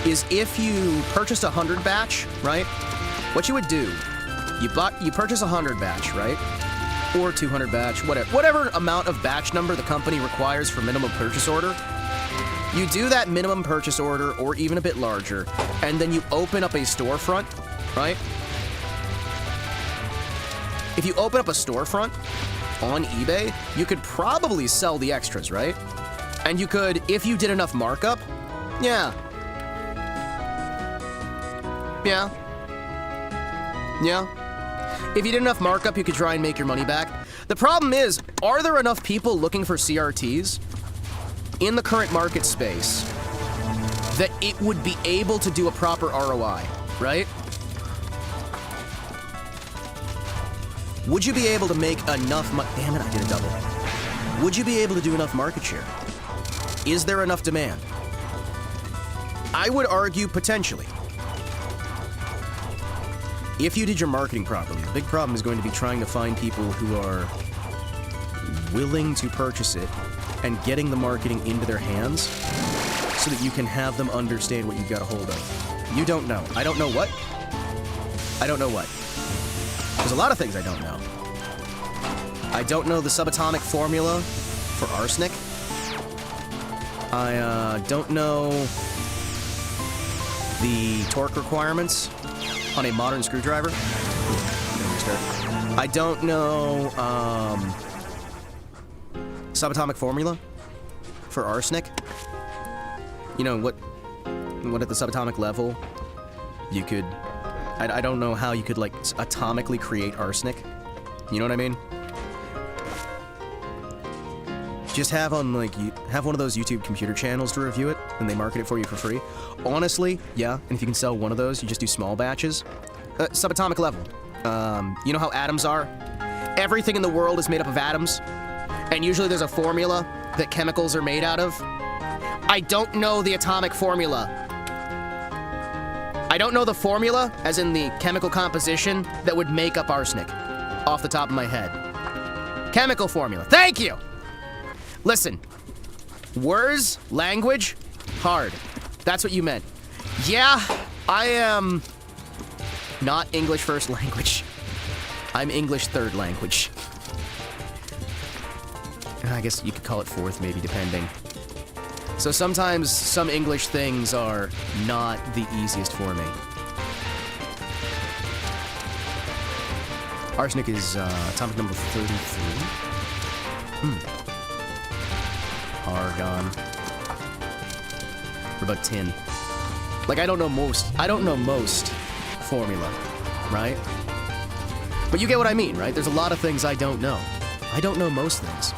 is if you purchased 100 batch, right, what you would do, you purchase 100 batch, right, or 200 batch, whatever amount of batch number the company requires for minimum purchase order, you do that minimum purchase order, or even a bit larger, and then you open up a storefront, right? If you open up a storefront on eBay, you could probably sell the extras, right? And you could, if you did enough markup, yeah. If you did enough markup, you could try and make your money back. The problem is, are there enough people looking for CRTs in the current market space that it would be able to do a proper ROI, right? Would you be able to make enough damn it, I did a double. Would you be able to do enough market share? Is there enough demand? I would argue potentially. If you did your marketing properly, the big problem is going to be trying to find people who are willing to purchase it and getting the marketing into their hands so that you can have them understand what you've got a hold of. You don't know. I don't know what. I don't know what. There's a lot of things I don't know. I don't know the subatomic formula for arsenic. I don't know the torque requirements on a modern screwdriver. I don't know subatomic formula for arsenic. You know, what at the subatomic level you could... I don't know how you could, like, atomically create arsenic. You know what I mean? Just have on, like, have one of those YouTube computer channels to review it, and they market it for you for free. Honestly, yeah, and if you can sell one of those, you just do small batches. Subatomic level. You know how atoms are? Everything in the world is made up of atoms, and usually there's a formula that chemicals are made out of. I don't know the atomic formula. I don't know the formula, as in the chemical composition, that would make up arsenic, off the top of my head. Chemical formula. Thank you! Listen. Words, language, hard. That's what you meant. Yeah, I am not English first language. I'm English third language. I guess you could call it fourth, maybe, depending. So sometimes some English things are not the easiest for me. Arsenic is atomic number 33. Argon. What about tin? Like, I don't know most formula, right? But you get what I mean, right? There's a lot of things I don't know. I don't know most things.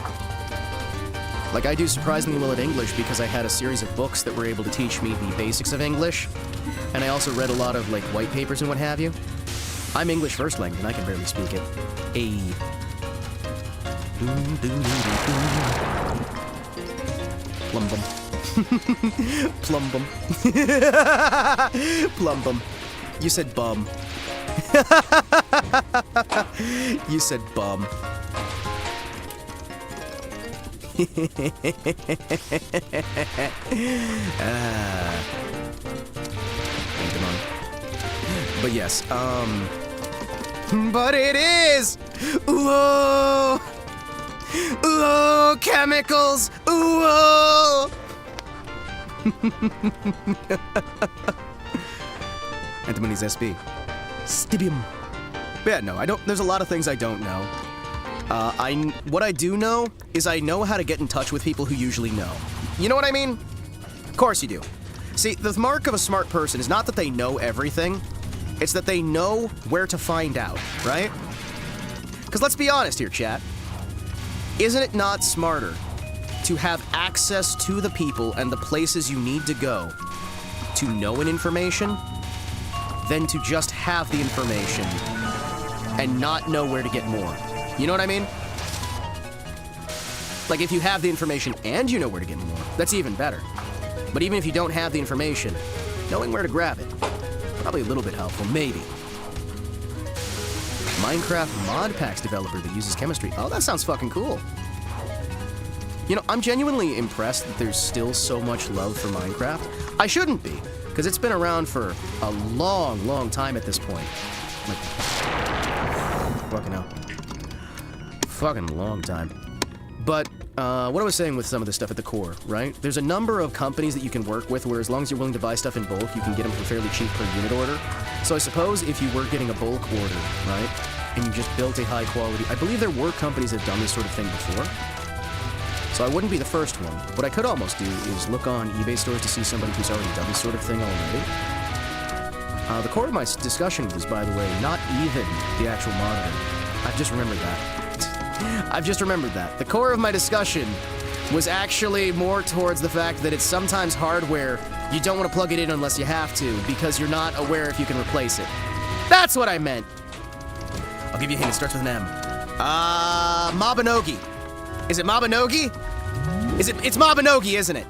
Like, I do surprisingly well at English because I had a series of books that were able to teach me the basics of English, and I also read a lot of, like, white papers and what have you. I'm English first language, and I can barely speak it. Plumbum. Plumbum. Plumbum. You said bum. You said bum. Come on. But yes, but it is! Ooh! Ooh, chemicals! Ooh! Antimony's SB. Stibium. But yeah, no, there's a lot of things I don't know. What I do know is I know how to get in touch with people who usually know. You know what I mean? Of course you do. See, the mark of a smart person is not that they know everything, It's that they know where to find out, right? Because let's be honest here, chat. Isn't it not smarter to have access to the people and the places you need to go to know an information than to just have the information and not know where to get more? You know what I mean? Like, if you have the information and you know where to get more, that's even better. But even if you don't have the information, knowing where to grab it, probably a little bit helpful, maybe. Minecraft mod packs developer that uses chemistry. Oh, that sounds fucking cool. You know, I'm genuinely impressed that there's still so much love for Minecraft. I shouldn't be, because it's been around for a long, long time at this point. Like, fucking hell. Fucking long time. But, what I was saying with some of this stuff at the core, right? There's a number of companies that you can work with where as long as you're willing to buy stuff in bulk, you can get them for fairly cheap per unit order. So I suppose if you were getting a bulk order, right, and you just built a high quality... I believe there were companies that have done this sort of thing before. So I wouldn't be the first one. What I could almost do is look on eBay stores to see somebody who's already done this sort of thing already. The core of my discussion was, by the way, not even the actual monitor. I've just remembered that. I've just remembered that. The core of my discussion was actually more towards the fact that it's sometimes hardware you don't want to plug it in unless you have to, because you're not aware if you can replace it. That's what I meant. I'll give you a hint. It starts with an M. Mabinogi. Is it Mabinogi? It's Mabinogi, isn't it?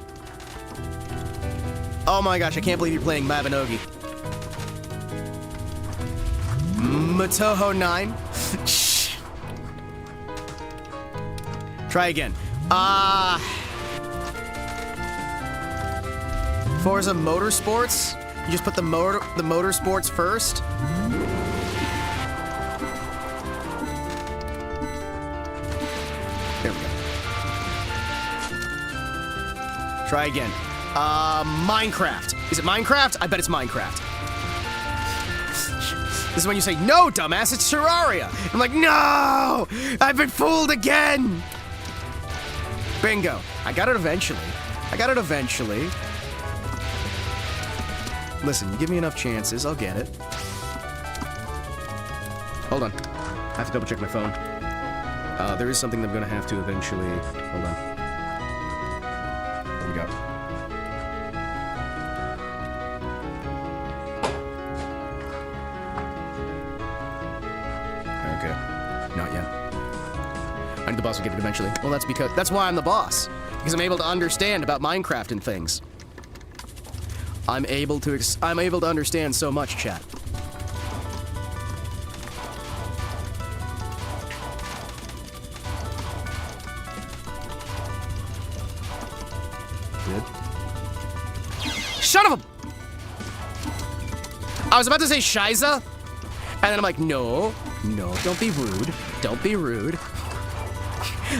Oh my gosh, I can't believe you're playing Mabinogi. Matoho 9. Try again. Forza Motorsports? You just put the motorsports first? There we go. Try again. Minecraft. Is it Minecraft? I bet it's Minecraft. This is when you say, no, dumbass, it's Terraria. I'm like, no! I've been fooled again! Bingo. I got it eventually. Listen, you give me enough chances, I'll get it. Hold on. I have to double check my phone. There is something that I'm gonna have to eventually... Hold on. There we go. Okay. Not yet. I think the boss will get it eventually. Well, that's why I'm the boss. Because I'm able to understand about Minecraft and things. I'm able to understand so much, chat. Good. Son of a... I was about to say Shiza, and then I'm like, no, don't be rude.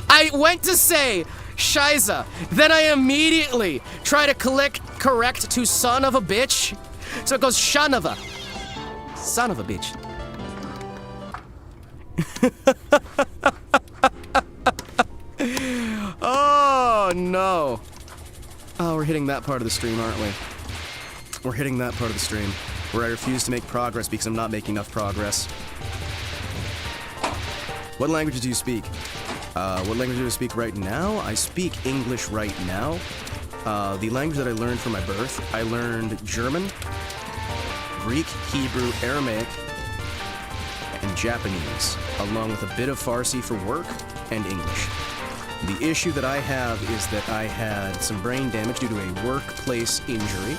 I went to say Shiza, then I immediately try to correct to son of a bitch. So it goes Shanova. Son of a bitch. Oh, no. Oh, we're hitting that part of the stream, aren't we? We're hitting that part of the stream where I refuse to make progress because I'm not making enough progress. What languages do you speak? What language do I speak right now? I speak English right now. The language that I learned from my birth, I learned German, Greek, Hebrew, Aramaic, and Japanese, along with a bit of Farsi for work and English. The issue that I have is that I had some brain damage due to a workplace injury,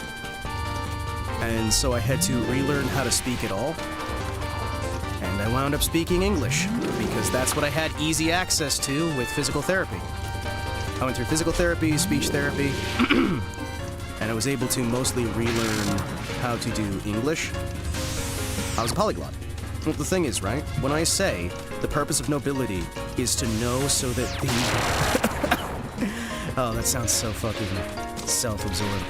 and so I had to relearn how to speak at all. And I wound up speaking English, because that's what I had easy access to with physical therapy. I went through physical therapy, speech therapy, and I was able to mostly relearn how to do English. I was a polyglot. Well, the thing is, right, when I say the purpose of nobility is to know so that the... Oh, that sounds so fucking self-absorbed.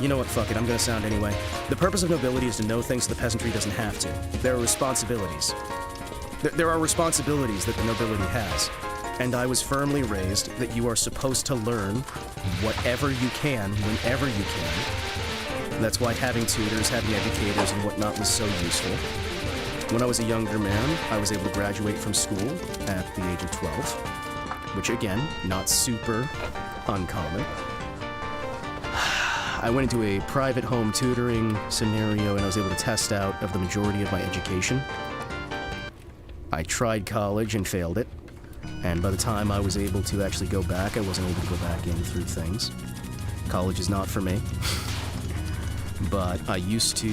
You know what, fuck it, I'm gonna sound anyway. The purpose of nobility is to know things so the peasantry doesn't have to. There are responsibilities. There are responsibilities that the nobility has. And I was firmly raised that you are supposed to learn whatever you can, whenever you can. That's why having tutors, having educators, and whatnot was so useful. When I was a younger man, I was able to graduate from school at the age of 12, which again, not super uncommon. I went into a private home tutoring scenario and I was able to test out of the majority of my education. I tried college and failed it, and by the time I was able to actually go back, I wasn't able to go back in through things. College is not for me, but I used to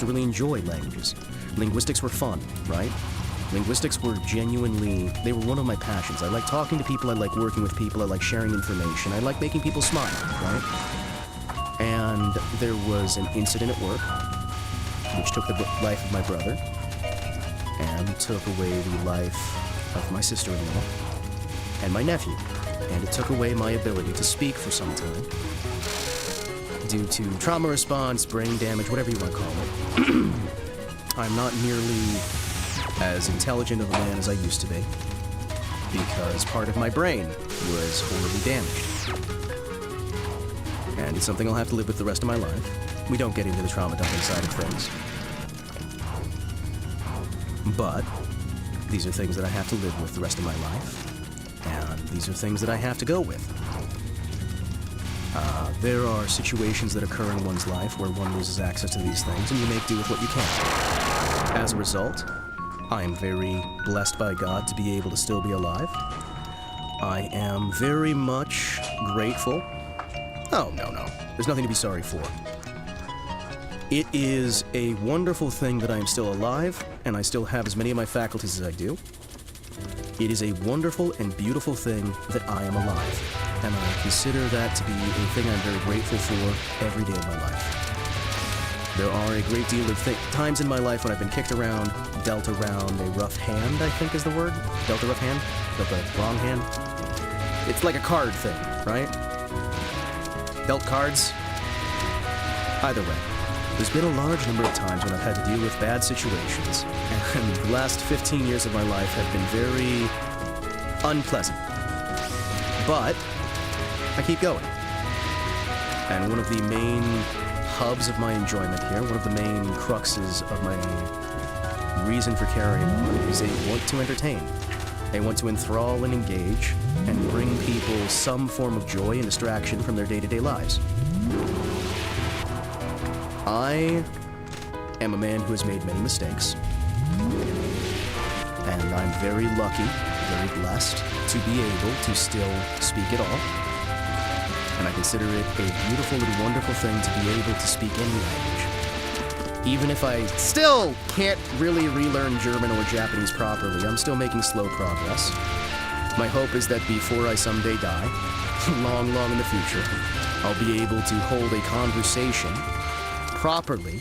really enjoy languages. Linguistics were fun, right? Linguistics were they were one of my passions. I like talking to people, I like working with people, I like sharing information, I like making people smile, right? And there was an incident at work which took the life of my brother and took away the life of my sister-in-law and my nephew. And it took away my ability to speak for some time due to trauma response, brain damage, whatever you want to call it. I'm not nearly as intelligent of a man as I used to be because part of my brain was horribly damaged. And it's something I'll have to live with the rest of my life. We don't get into the trauma dumping side of things. But these are things that I have to live with the rest of my life. And these are things that I have to go with. There are situations that occur in one's life where one loses access to these things, and you make do with what you can. As a result, I am very blessed by God to be able to still be alive. I am very much grateful. Oh, no. There's nothing to be sorry for. It is a wonderful thing that I am still alive, and I still have as many of my faculties as I do. It is a wonderful and beautiful thing that I am alive, and I consider that to be a thing I'm very grateful for every day of my life. There are a great deal of times in my life when I've been kicked around, dealt around a rough hand, I think is the word. Dealt a rough hand? Dealt a wrong hand? It's like a card thing, right? Dealt cards? Either way. There's been a large number of times when I've had to deal with bad situations, and the last 15 years of my life have been very unpleasant. But I keep going. And one of the main hubs of my enjoyment here, one of the main cruxes of my reason for carrying on is I want to entertain. I want to enthrall and engage and bring people some form of joy and distraction from their day-to-day lives. I am a man who has made many mistakes, and I'm very lucky, very blessed to be able to still speak at all, and I consider it a beautiful and wonderful thing to be able to speak any language. Even if I still can't really relearn German or Japanese properly, I'm still making slow progress. My hope is that before I someday die, long in the future, I'll be able to hold a conversation properly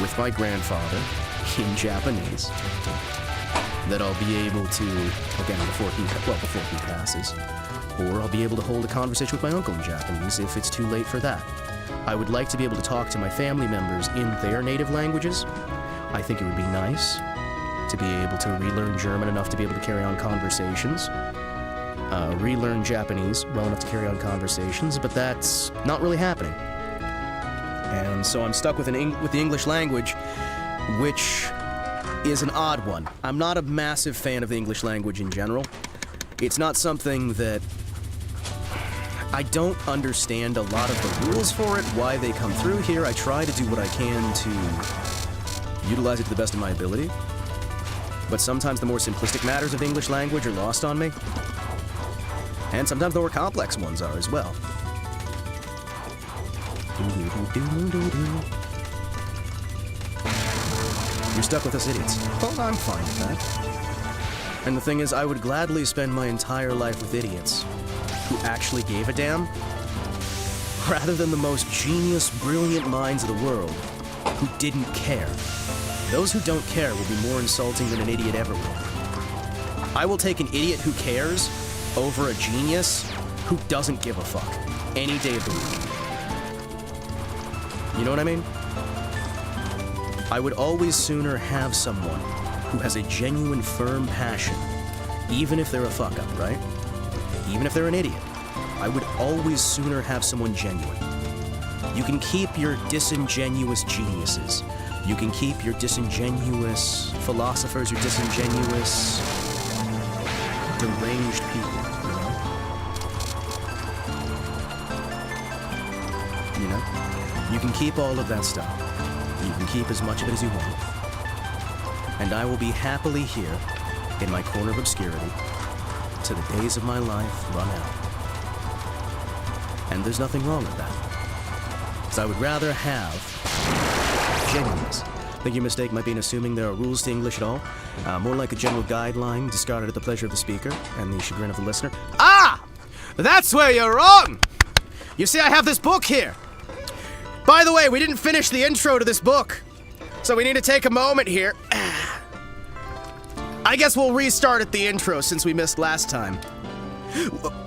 with my grandfather in Japanese, that I'll be able to, again, before he passes, or I'll be able to hold a conversation with my uncle in Japanese if it's too late for that. I would like to be able to talk to my family members in their native languages. I think it would be nice to be able to relearn German enough to be able to carry on conversations, relearn Japanese well enough to carry on conversations, but that's not really happening. And so I'm stuck with the English language, which is an odd one. I'm not a massive fan of the English language in general. It's not something that I don't understand a lot of the rules for it, why they come through here. I try to do what I can to utilize it to the best of my ability. But sometimes the more simplistic matters of the English language are lost on me. And sometimes the more complex ones are as well. You're stuck with us idiots. Well, I'm fine with that. And the thing is, I would gladly spend my entire life with idiots who actually gave a damn, rather than the most genius, brilliant minds of the world who didn't care. Those who don't care will be more insulting than an idiot ever will. I will take an idiot who cares over a genius who doesn't give a fuck any day of the week. You know what I mean? I would always sooner have someone who has a genuine, firm passion, even if they're a fuck-up, right? Even if they're an idiot. I would always sooner have someone genuine. You can keep your disingenuous geniuses. You can keep your disingenuous philosophers, your disingenuous, deranged people, you know? You can keep all of that stuff. You can keep as much of it as you want. And I will be happily here in my corner of obscurity till the days of my life run out. And there's nothing wrong with that. Because I would rather have genuineness. I think your mistake might be in assuming there are rules to English at all. More like a general guideline discarded at the pleasure of the speaker and the chagrin of the listener. Ah! That's where you're wrong! You see, I have this book here. By the way, we didn't finish the intro to this book, so we need to take a moment here. I guess we'll restart at the intro since we missed last time.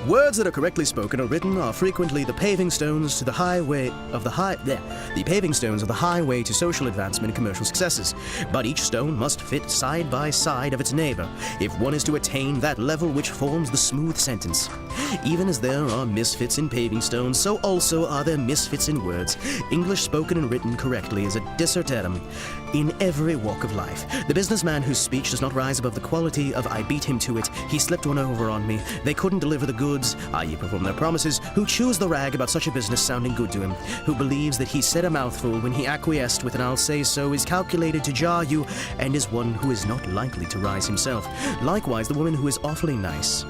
Words that are correctly spoken or written are frequently the paving stones to the highway of the paving stones of the highway to social advancement and commercial successes. But each stone must fit side by side of its neighbor if one is to attain that level which forms the smooth sentence. Even as there are misfits in paving stones, so also are there misfits in words. English spoken and written correctly is a dissertatum in every walk of life. The businessman whose speech does not rise above the quality of "I beat him to it, he slipped one over on me, they couldn't deliver the goods," i.e. perform their promises, who chews the rag about such a business sounding good to him, who believes that he said a mouthful when he acquiesced with an "I'll say so," is calculated to jar you, and is one who is not likely to rise himself. Likewise, the woman who is awfully nice,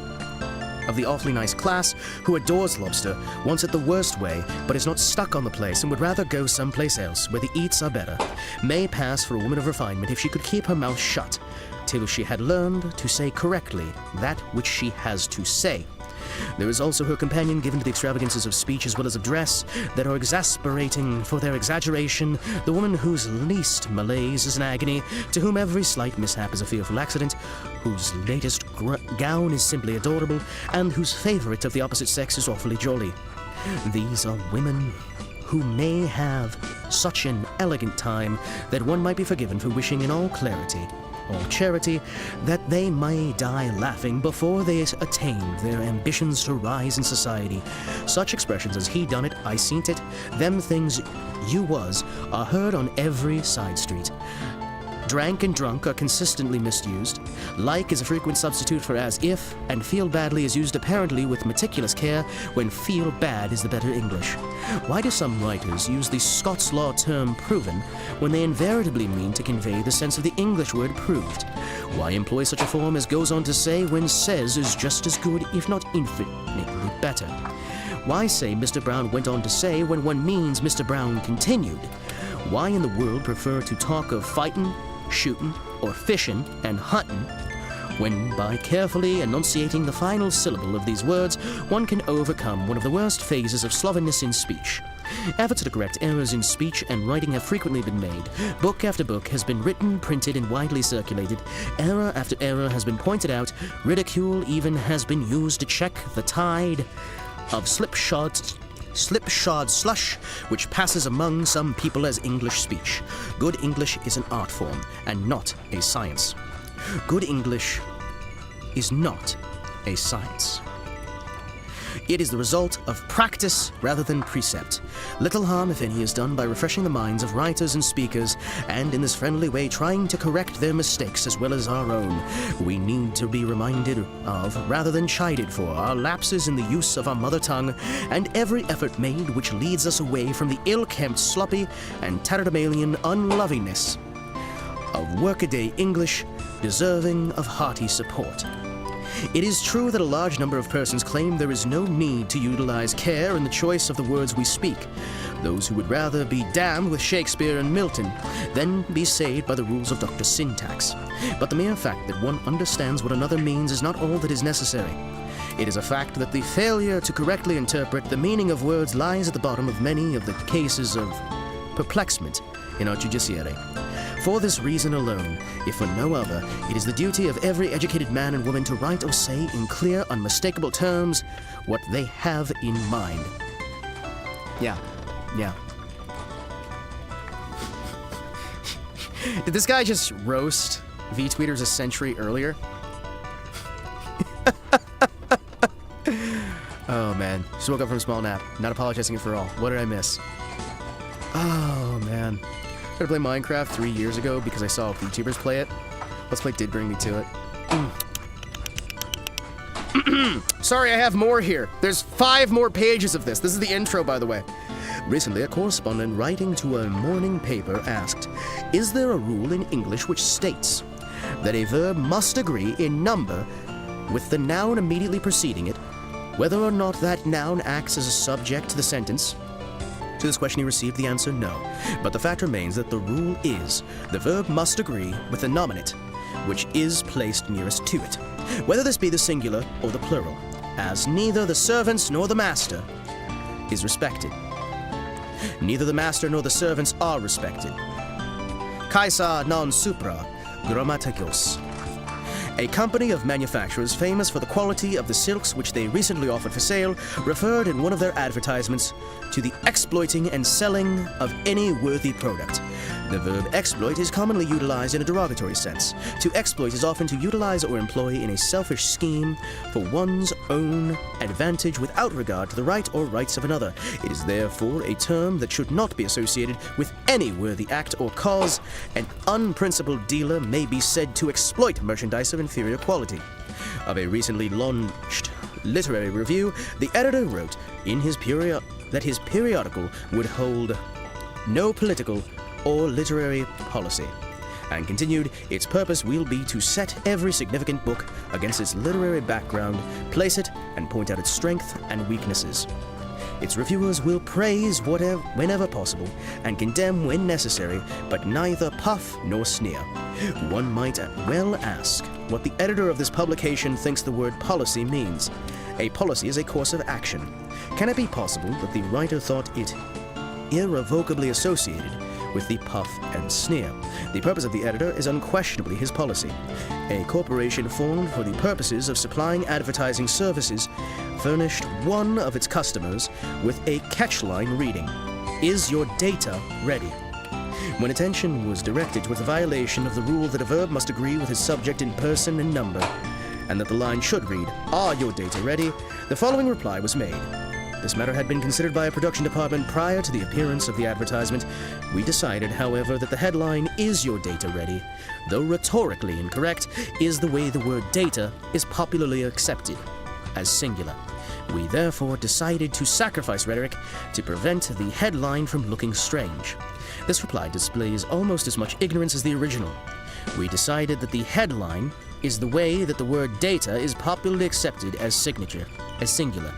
of the awfully nice class, who adores lobster, wants it the worst way, but is not stuck on the place and would rather go someplace else where the eats are better, may pass for a woman of refinement if she could keep her mouth shut till she had learned to say correctly that which she has to say. There is also her companion given to the extravagances of speech as well as of dress that are exasperating for their exaggeration, the woman whose least malaise is an agony, to whom every slight mishap is a fearful accident, whose latest gown is simply adorable, and whose favorite of the opposite sex is awfully jolly. These are women who may have such an elegant time that one might be forgiven for wishing in all clarity, all charity, that they may die laughing before they attained their ambitions to rise in society. Such expressions as "he done it," "I seen it," "them things you was," are heard on every side street. Drank and drunk are consistently misused. Like is a frequent substitute for as if, and feel badly is used apparently with meticulous care when feel bad is the better English. Why do some writers use the Scots law term proven when they invariably mean to convey the sense of the English word proved? Why employ such a form as goes on to say when says is just as good, if not infinitely better? Why say Mr. Brown went on to say when one means Mr. Brown continued? Why in the world prefer to talk of fightin', shootin', or fishin' and huntin', when by carefully enunciating the final syllable of these words, one can overcome one of the worst phases of slovenliness in speech? Efforts to correct errors in speech and writing have frequently been made. Book after book has been written, printed, and widely circulated. Error after error has been pointed out. Ridicule even has been used to check the tide of slipshod slush which passes among some people as English speech. Good English is an art form and not a science. Good English is not a science. It is the result of practice rather than precept. Little harm, if any, is done by refreshing the minds of writers and speakers, and in this friendly way trying to correct their mistakes as well as our own. We need to be reminded of, rather than chided for, our lapses in the use of our mother tongue, and every effort made which leads us away from the ill-kempt, sloppy, and tatterdemalion unlovingness of workaday English, deserving of hearty support. It is true that a large number of persons claim there is no need to utilize care in the choice of the words we speak. Those who would rather be damned with Shakespeare and Milton than be saved by the rules of Dr. Syntax. But the mere fact that one understands what another means is not all that is necessary. It is a fact that the failure to correctly interpret the meaning of words lies at the bottom of many of the cases of perplexment in our judiciary. For this reason alone, if for no other, it is the duty of every educated man and woman to write or say in clear, unmistakable terms what they have in mind. Yeah. Did this guy just roast V-tweeters a century earlier? Oh man, just woke up from a small nap. Not apologizing for all. What did I miss? Oh, man. I tried to play Minecraft 3 years ago because I saw Vtubers play it. Let's Play did bring me to it. Sorry, I have more here. There's 5 more pages of this. This is the intro, by the way. Recently, a correspondent writing to a morning paper asked, "Is there a rule in English which states that a verb must agree in number with the noun immediately preceding it, whether or not that noun acts as a subject to the sentence?" To this question, he received the answer no. But the fact remains that the rule is the verb must agree with the nominate, which is placed nearest to it, whether this be the singular or the plural, as neither the servants nor the master is respected. Neither the master nor the servants are respected. Kaisa non supra grammaticos. A company of manufacturers famous for the quality of the silks which they recently offered for sale referred in one of their advertisements to the exploiting and selling of any worthy product. The verb exploit is commonly utilized in a derogatory sense. To exploit is often to utilize or employ in a selfish scheme for one's own advantage without regard to the right or rights of another. It is therefore a term that should not be associated with any worthy act or cause. An unprincipled dealer may be said to exploit merchandise of inferior quality. Of a recently launched literary review, the editor wrote in his that his periodical would hold no political or literary policy, and continued, "Its purpose will be to set every significant book against its literary background, place it, and point out its strengths and weaknesses. Its reviewers will praise whenever possible, and condemn when necessary, but neither puff nor sneer." One might well ask what the editor of this publication thinks the word policy means. A policy is a course of action. Can it be possible that the writer thought it irrevocably associated with the puff and sneer? The purpose of the editor is unquestionably his policy. A corporation formed for the purposes of supplying advertising services furnished one of its customers with a catchline reading, "Is your data ready?" When attention was directed toward the violation of the rule that a verb must agree with its subject in person and number, and that the line should read, "Are your data ready?" the following reply was made. This matter had been considered by a production department prior to the appearance of the advertisement. We decided, however, that the headline, "Is your data ready?" though rhetorically incorrect, is the way the word data is popularly accepted, as singular. We therefore decided to sacrifice rhetoric to prevent the headline from looking strange. This reply displays almost as much ignorance as the original. We decided that the headline is the way that the word data is popularly accepted as singular.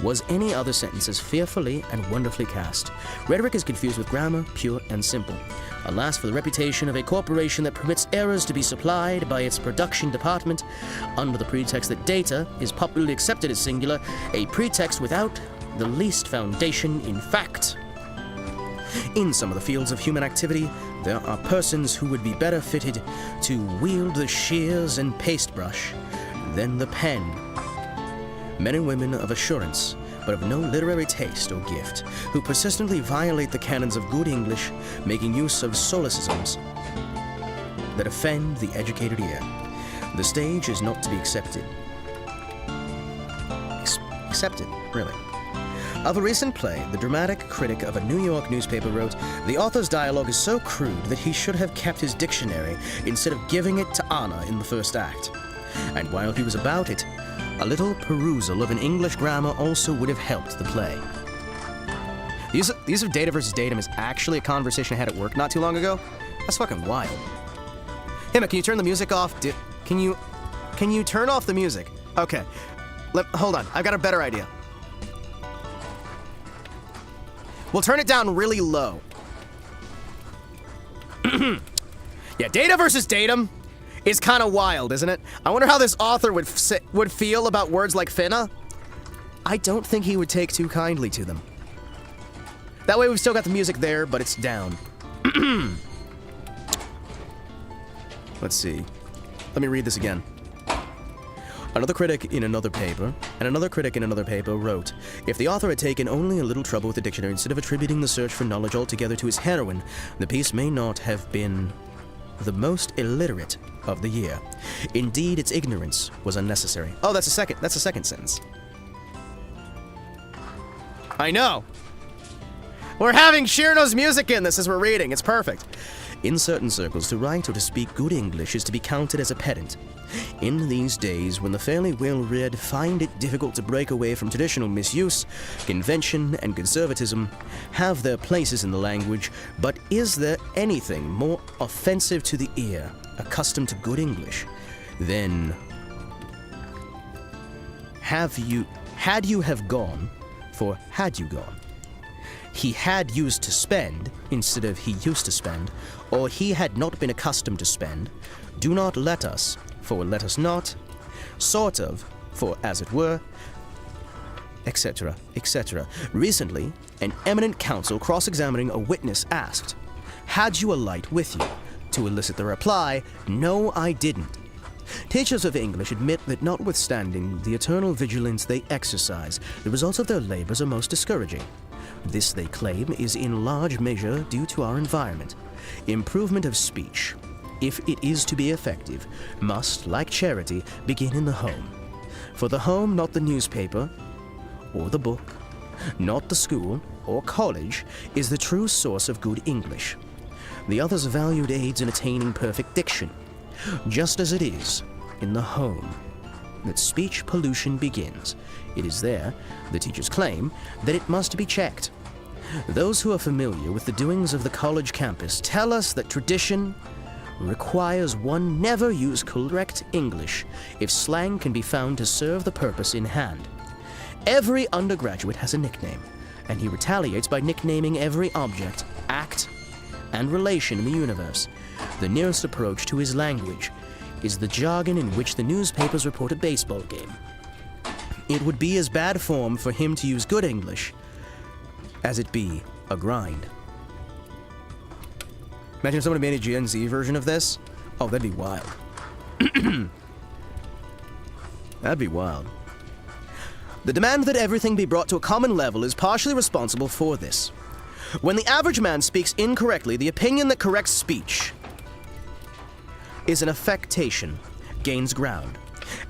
Was any other sentence as fearfully and wonderfully cast? Rhetoric is confused with grammar, pure and simple. Alas for the reputation of a corporation that permits errors to be supplied by its production department under the pretext that data is popularly accepted as singular, a pretext without the least foundation in fact. In some of the fields of human activity, there are persons who would be better fitted to wield the shears and paste-brush than the pen. Men and women of assurance, but of no literary taste or gift, who persistently violate the canons of good English, making use of solecisms that offend the educated ear. The stage is not to be accepted. Accepted, really. Of a recent play, the dramatic critic of a New York newspaper wrote, "The author's dialogue is so crude that he should have kept his dictionary instead of giving it to Anna in the first act. And while he was about it, a little perusal of an English grammar also would have helped the play." The use of data versus datum is actually a conversation I had at work not too long ago. That's fucking wild. Hima, can you turn the music off? Can you turn off the music? Okay. Hold on. I've got a better idea. We'll turn it down really low. Yeah, data versus datum is kind of wild, isn't it? I wonder how this author would feel about words like finna. I don't think he would take too kindly to them. That way we've still got the music there, but it's down. Let's see. Let me read this again. Another critic in another paper, and another critic in another paper wrote, "If the author had taken only a little trouble with the dictionary instead of attributing the search for knowledge altogether to his heroine, the piece may not have been the most illiterate of the year. Indeed, its ignorance was unnecessary." Oh, that's a second sentence. I know. We're having Shirano's music in this as we're reading. It's perfect. In certain circles, to write or to speak good English is to be counted as a pedant. In these days, when the fairly well-read find it difficult to break away from traditional misuse, convention and conservatism have their places in the language, but is there anything more offensive to the ear, accustomed to good English, than had you gone, he had used to spend instead of he used to spend, or he had not been accustomed to spend, do not let us, for let us not, sort of, for as it were, etc., etc. Recently, an eminent counsel cross-examining a witness asked, "Had you a light with you?" To elicit the reply, "No, I didn't." Teachers of English admit that notwithstanding the eternal vigilance they exercise, the results of their labors are most discouraging. This, they claim, is in large measure due to our environment. Improvement of speech, if it is to be effective, must, like charity, begin in the home. For the home, not the newspaper or the book, not the school or college, is the true source of good English. The others valued aids in attaining perfect diction, just as it is in the home that speech pollution begins. It is there, the teachers claim, that it must be checked. Those who are familiar with the doings of the college campus tell us that tradition requires one never use correct English if slang can be found to serve the purpose in hand. Every undergraduate has a nickname, and he retaliates by nicknaming every object, act, and relation in the universe. The nearest approach to his language is the jargon in which the newspapers report a baseball game. It would be as bad form for him to use good English as it be a grind. Imagine if someone made a Gen Z version of this. Oh, that'd be wild. That'd be wild. The demand that everything be brought to a common level is partially responsible for this. When the average man speaks incorrectly, the opinion that correct speech is an affectation gains ground.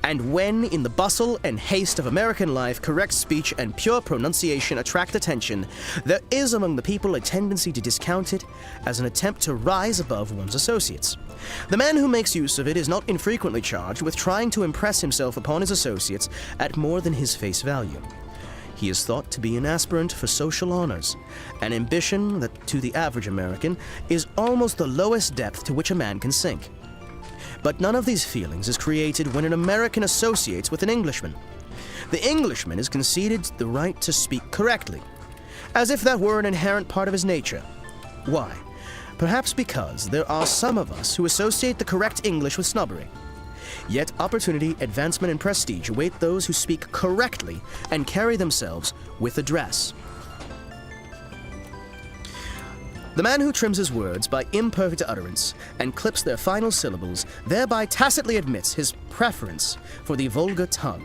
And when, in the bustle and haste of American life, correct speech and pure pronunciation attract attention, there is among the people a tendency to discount it as an attempt to rise above one's associates. The man who makes use of it is not infrequently charged with trying to impress himself upon his associates at more than his face value. He is thought to be an aspirant for social honors, an ambition that, to the average American, is almost the lowest depth to which a man can sink. But none of these feelings is created when an American associates with an Englishman. The Englishman is conceded the right to speak correctly, as if that were an inherent part of his nature. Why? Perhaps because there are some of us who associate the correct English with snobbery. Yet opportunity, advancement, and prestige await those who speak correctly and carry themselves with address. The man who trims his words by imperfect utterance and clips their final syllables thereby tacitly admits his preference for the vulgar tongue.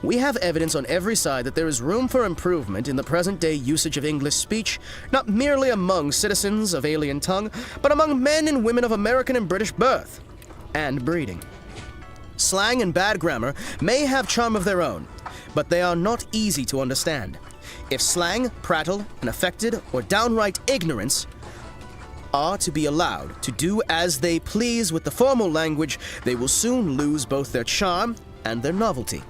We have evidence on every side that there is room for improvement in the present-day usage of English speech, not merely among citizens of alien tongue, but among men and women of American and British birth and breeding. Slang and bad grammar may have charm of their own, but they are not easy to understand. If slang, prattle, and affected or downright ignorance are to be allowed to do as they please with the formal language, they will soon lose both their charm and their novelty.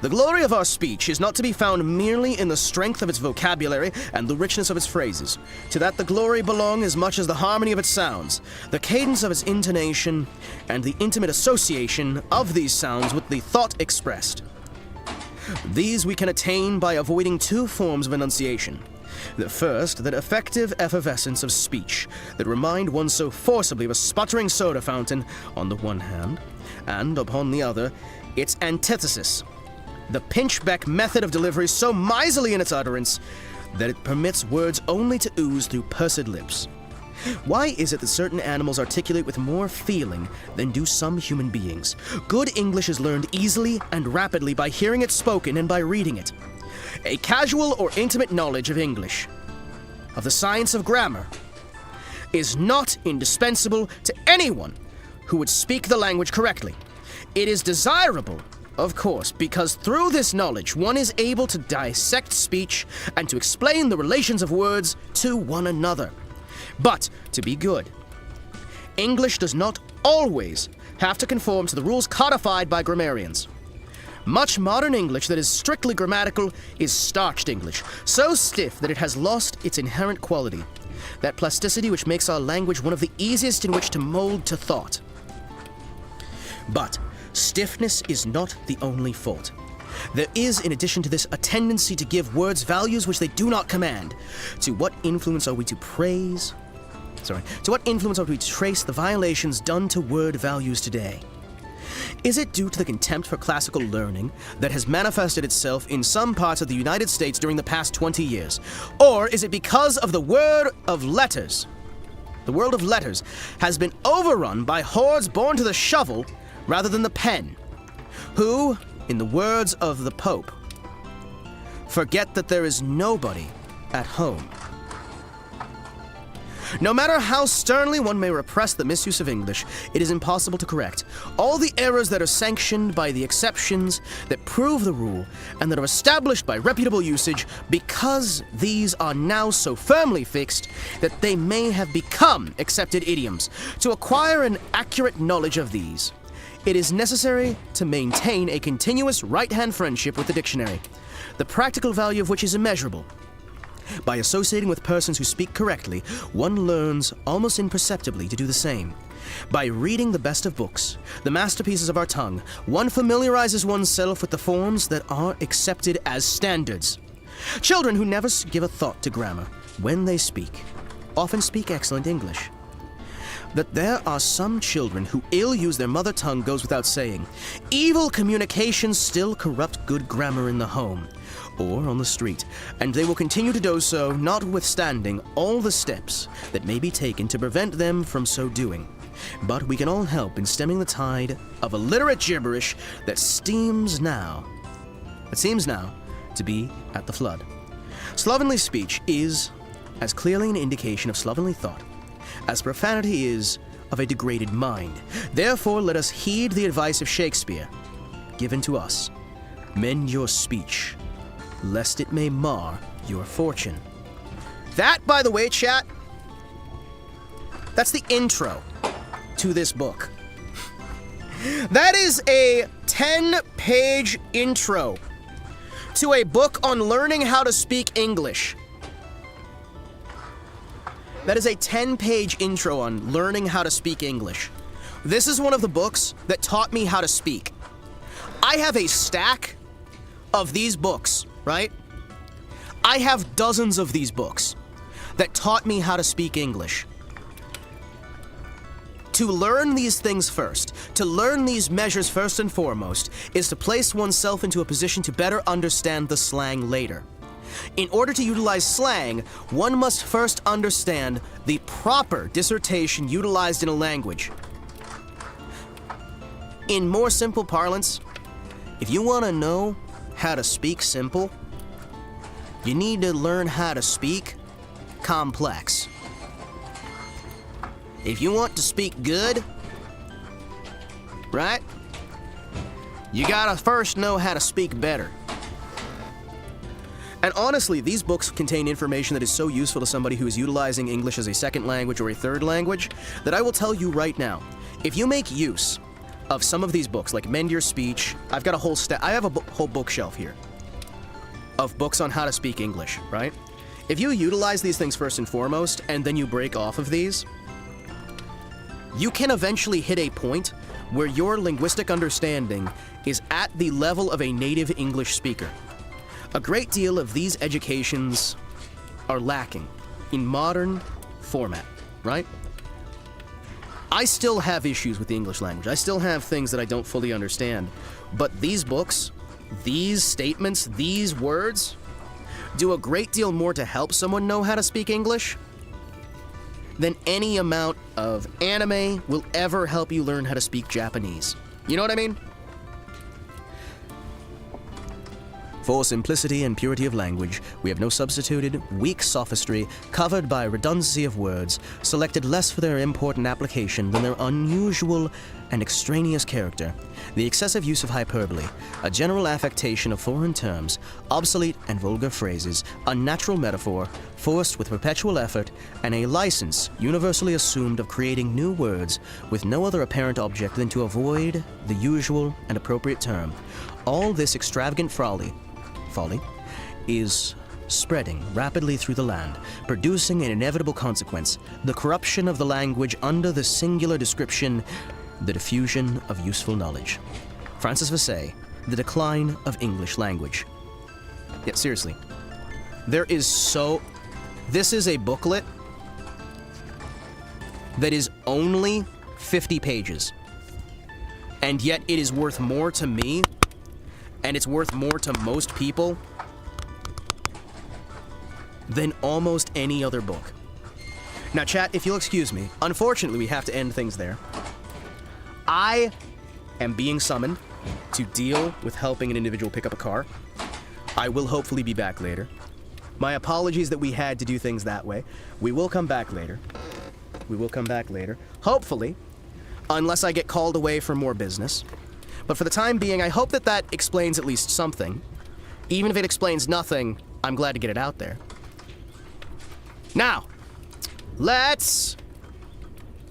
The glory of our speech is not to be found merely in the strength of its vocabulary and the richness of its phrases. To that the glory belong as much as the harmony of its sounds, the cadence of its intonation, and the intimate association of these sounds with the thought expressed. These we can attain by avoiding two forms of enunciation. The first, that effective effervescence of speech that remind one so forcibly of a sputtering soda fountain on the one hand, and upon the other, its antithesis, the pinchbeck method of delivery so miserly in its utterance that it permits words only to ooze through pursed lips. Why is it that certain animals articulate with more feeling than do some human beings? Good English is learned easily and rapidly by hearing it spoken and by reading it. A casual or intimate knowledge of English, of the science of grammar, is not indispensable to anyone who would speak the language correctly. It is desirable Of course, because through this knowledge, one is able to dissect speech and to explain the relations of words to one another. But, to be good, English does not always have to conform to the rules codified by grammarians. Much modern English that is strictly grammatical is starched English, so stiff that it has lost its inherent quality, that plasticity which makes our language one of the easiest in which to mold to thought. But stiffness is not the only fault. There is, in addition to this, a tendency to give words values which they do not command. To what influence are we to trace the violations done to word values today? Is it due to the contempt for classical learning that has manifested itself in some parts of the United States during the past 20 years? Or is it because of the world of letters? The world of letters has been overrun by hordes born to the shovel rather than the pen, who, in the words of the Pope, forget that there is nobody at home. No matter how sternly one may repress the misuse of English, it is impossible to correct all the errors that are sanctioned by the exceptions that prove the rule and that are established by reputable usage, because these are now so firmly fixed that they may have become accepted idioms. To acquire an accurate knowledge of these, it is necessary to maintain a continuous right-hand friendship with the dictionary, the practical value of which is immeasurable. By associating with persons who speak correctly, one learns almost imperceptibly to do the same. By reading the best of books, the masterpieces of our tongue, one familiarizes oneself with the forms that are accepted as standards. Children who never give a thought to grammar when they speak often speak excellent English. That there are some children who ill use their mother tongue goes without saying. Evil communications still corrupt good grammar in the home or on the street, and they will continue to do so notwithstanding all the steps that may be taken to prevent them from so doing. But we can all help in stemming the tide of illiterate gibberish that seems now to be at the flood. Slovenly speech is as clearly an indication of slovenly thought as profanity is of a degraded mind. Therefore, let us heed the advice of Shakespeare, given to us. Mend your speech, lest it may mar your fortune. That, by the way, chat, that's the intro to this book. That is a 10-page intro to a book on learning how to speak English. That is a 10-page intro on learning how to speak English. This is one of the books that taught me how to speak. I have a stack of these books, right? I have dozens of these books that taught me how to speak English. To learn these things first, to learn these measures first and foremost, is to place oneself into a position to better understand the slang later. In order to utilize slang, one must first understand the proper dissertation utilized in a language. In more simple parlance, if you want to know how to speak simple, you need to learn how to speak complex. If you want to speak good, right, you gotta first know how to speak better. And honestly, these books contain information that is so useful to somebody who is utilizing English as a second language or a third language that I will tell you right now, if you make use of some of these books, like Mend Your Speech, I've got a whole I have a whole bookshelf here of books on how to speak English, right? If you utilize these things first and foremost, and then you break off of these, you can eventually hit a point where your linguistic understanding is at the level of a native English speaker. A great deal of these educations are lacking in modern format, right? I still have issues with the English language. I still have things that I don't fully understand. But these books, these statements, these words do a great deal more to help someone know how to speak English than any amount of anime will ever help you learn how to speak Japanese. You know what I mean? For simplicity and purity of language, we have no substituted, weak sophistry, covered by redundancy of words, selected less for their important application than their unusual and extraneous character, the excessive use of hyperbole, a general affectation of foreign terms, obsolete and vulgar phrases, unnatural metaphor, forced with perpetual effort, and a license universally assumed of creating new words with no other apparent object than to avoid the usual and appropriate term. All this extravagant folly is spreading rapidly through the land, producing an inevitable consequence, the corruption of the language under the singular description, the diffusion of useful knowledge. Francis Vassay, The Decline of English Language. Yeah, seriously. This is a booklet that is only 50 pages. And yet it is worth more to me, and it's worth more to most people than almost any other book. Now, chat, if you'll excuse me, unfortunately, we have to end things there. I am being summoned to deal with helping an individual pick up a car. I will hopefully be back later. My apologies that we had to do things that way. We will come back later. Hopefully, unless I get called away for more business. But for the time being, I hope that that explains at least something. Even if it explains nothing, I'm glad to get it out there. Now, let's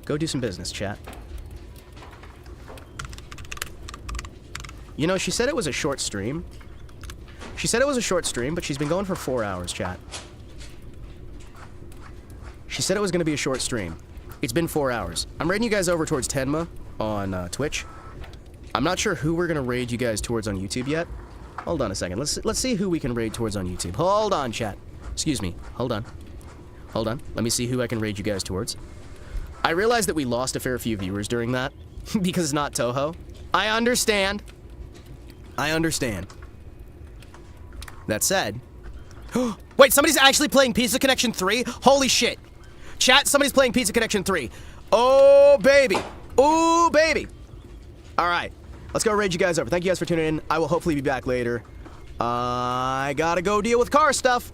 go do some business, chat. You know, she said it was a short stream. But she's been going for 4 hours, chat. She said it was going to be a short stream. It's been 4 hours. I'm raiding you guys over towards Tenma on Twitch. I'm not sure who we're going to raid you guys towards on YouTube yet. Hold on a second. Let's see who we can raid towards on YouTube. Hold on, chat. Excuse me. Hold on. Let me see who I can raid you guys towards. I realized that we lost a fair few viewers during that because it's not Toho. I understand. That said... Wait, somebody's actually playing Pizza Connection 3? Holy shit. Chat, somebody's playing Pizza Connection 3. Oh, baby. Ooh, baby. All right. Let's go raid you guys over. Thank you guys for tuning in. I will hopefully be back later. I gotta go deal with car stuff.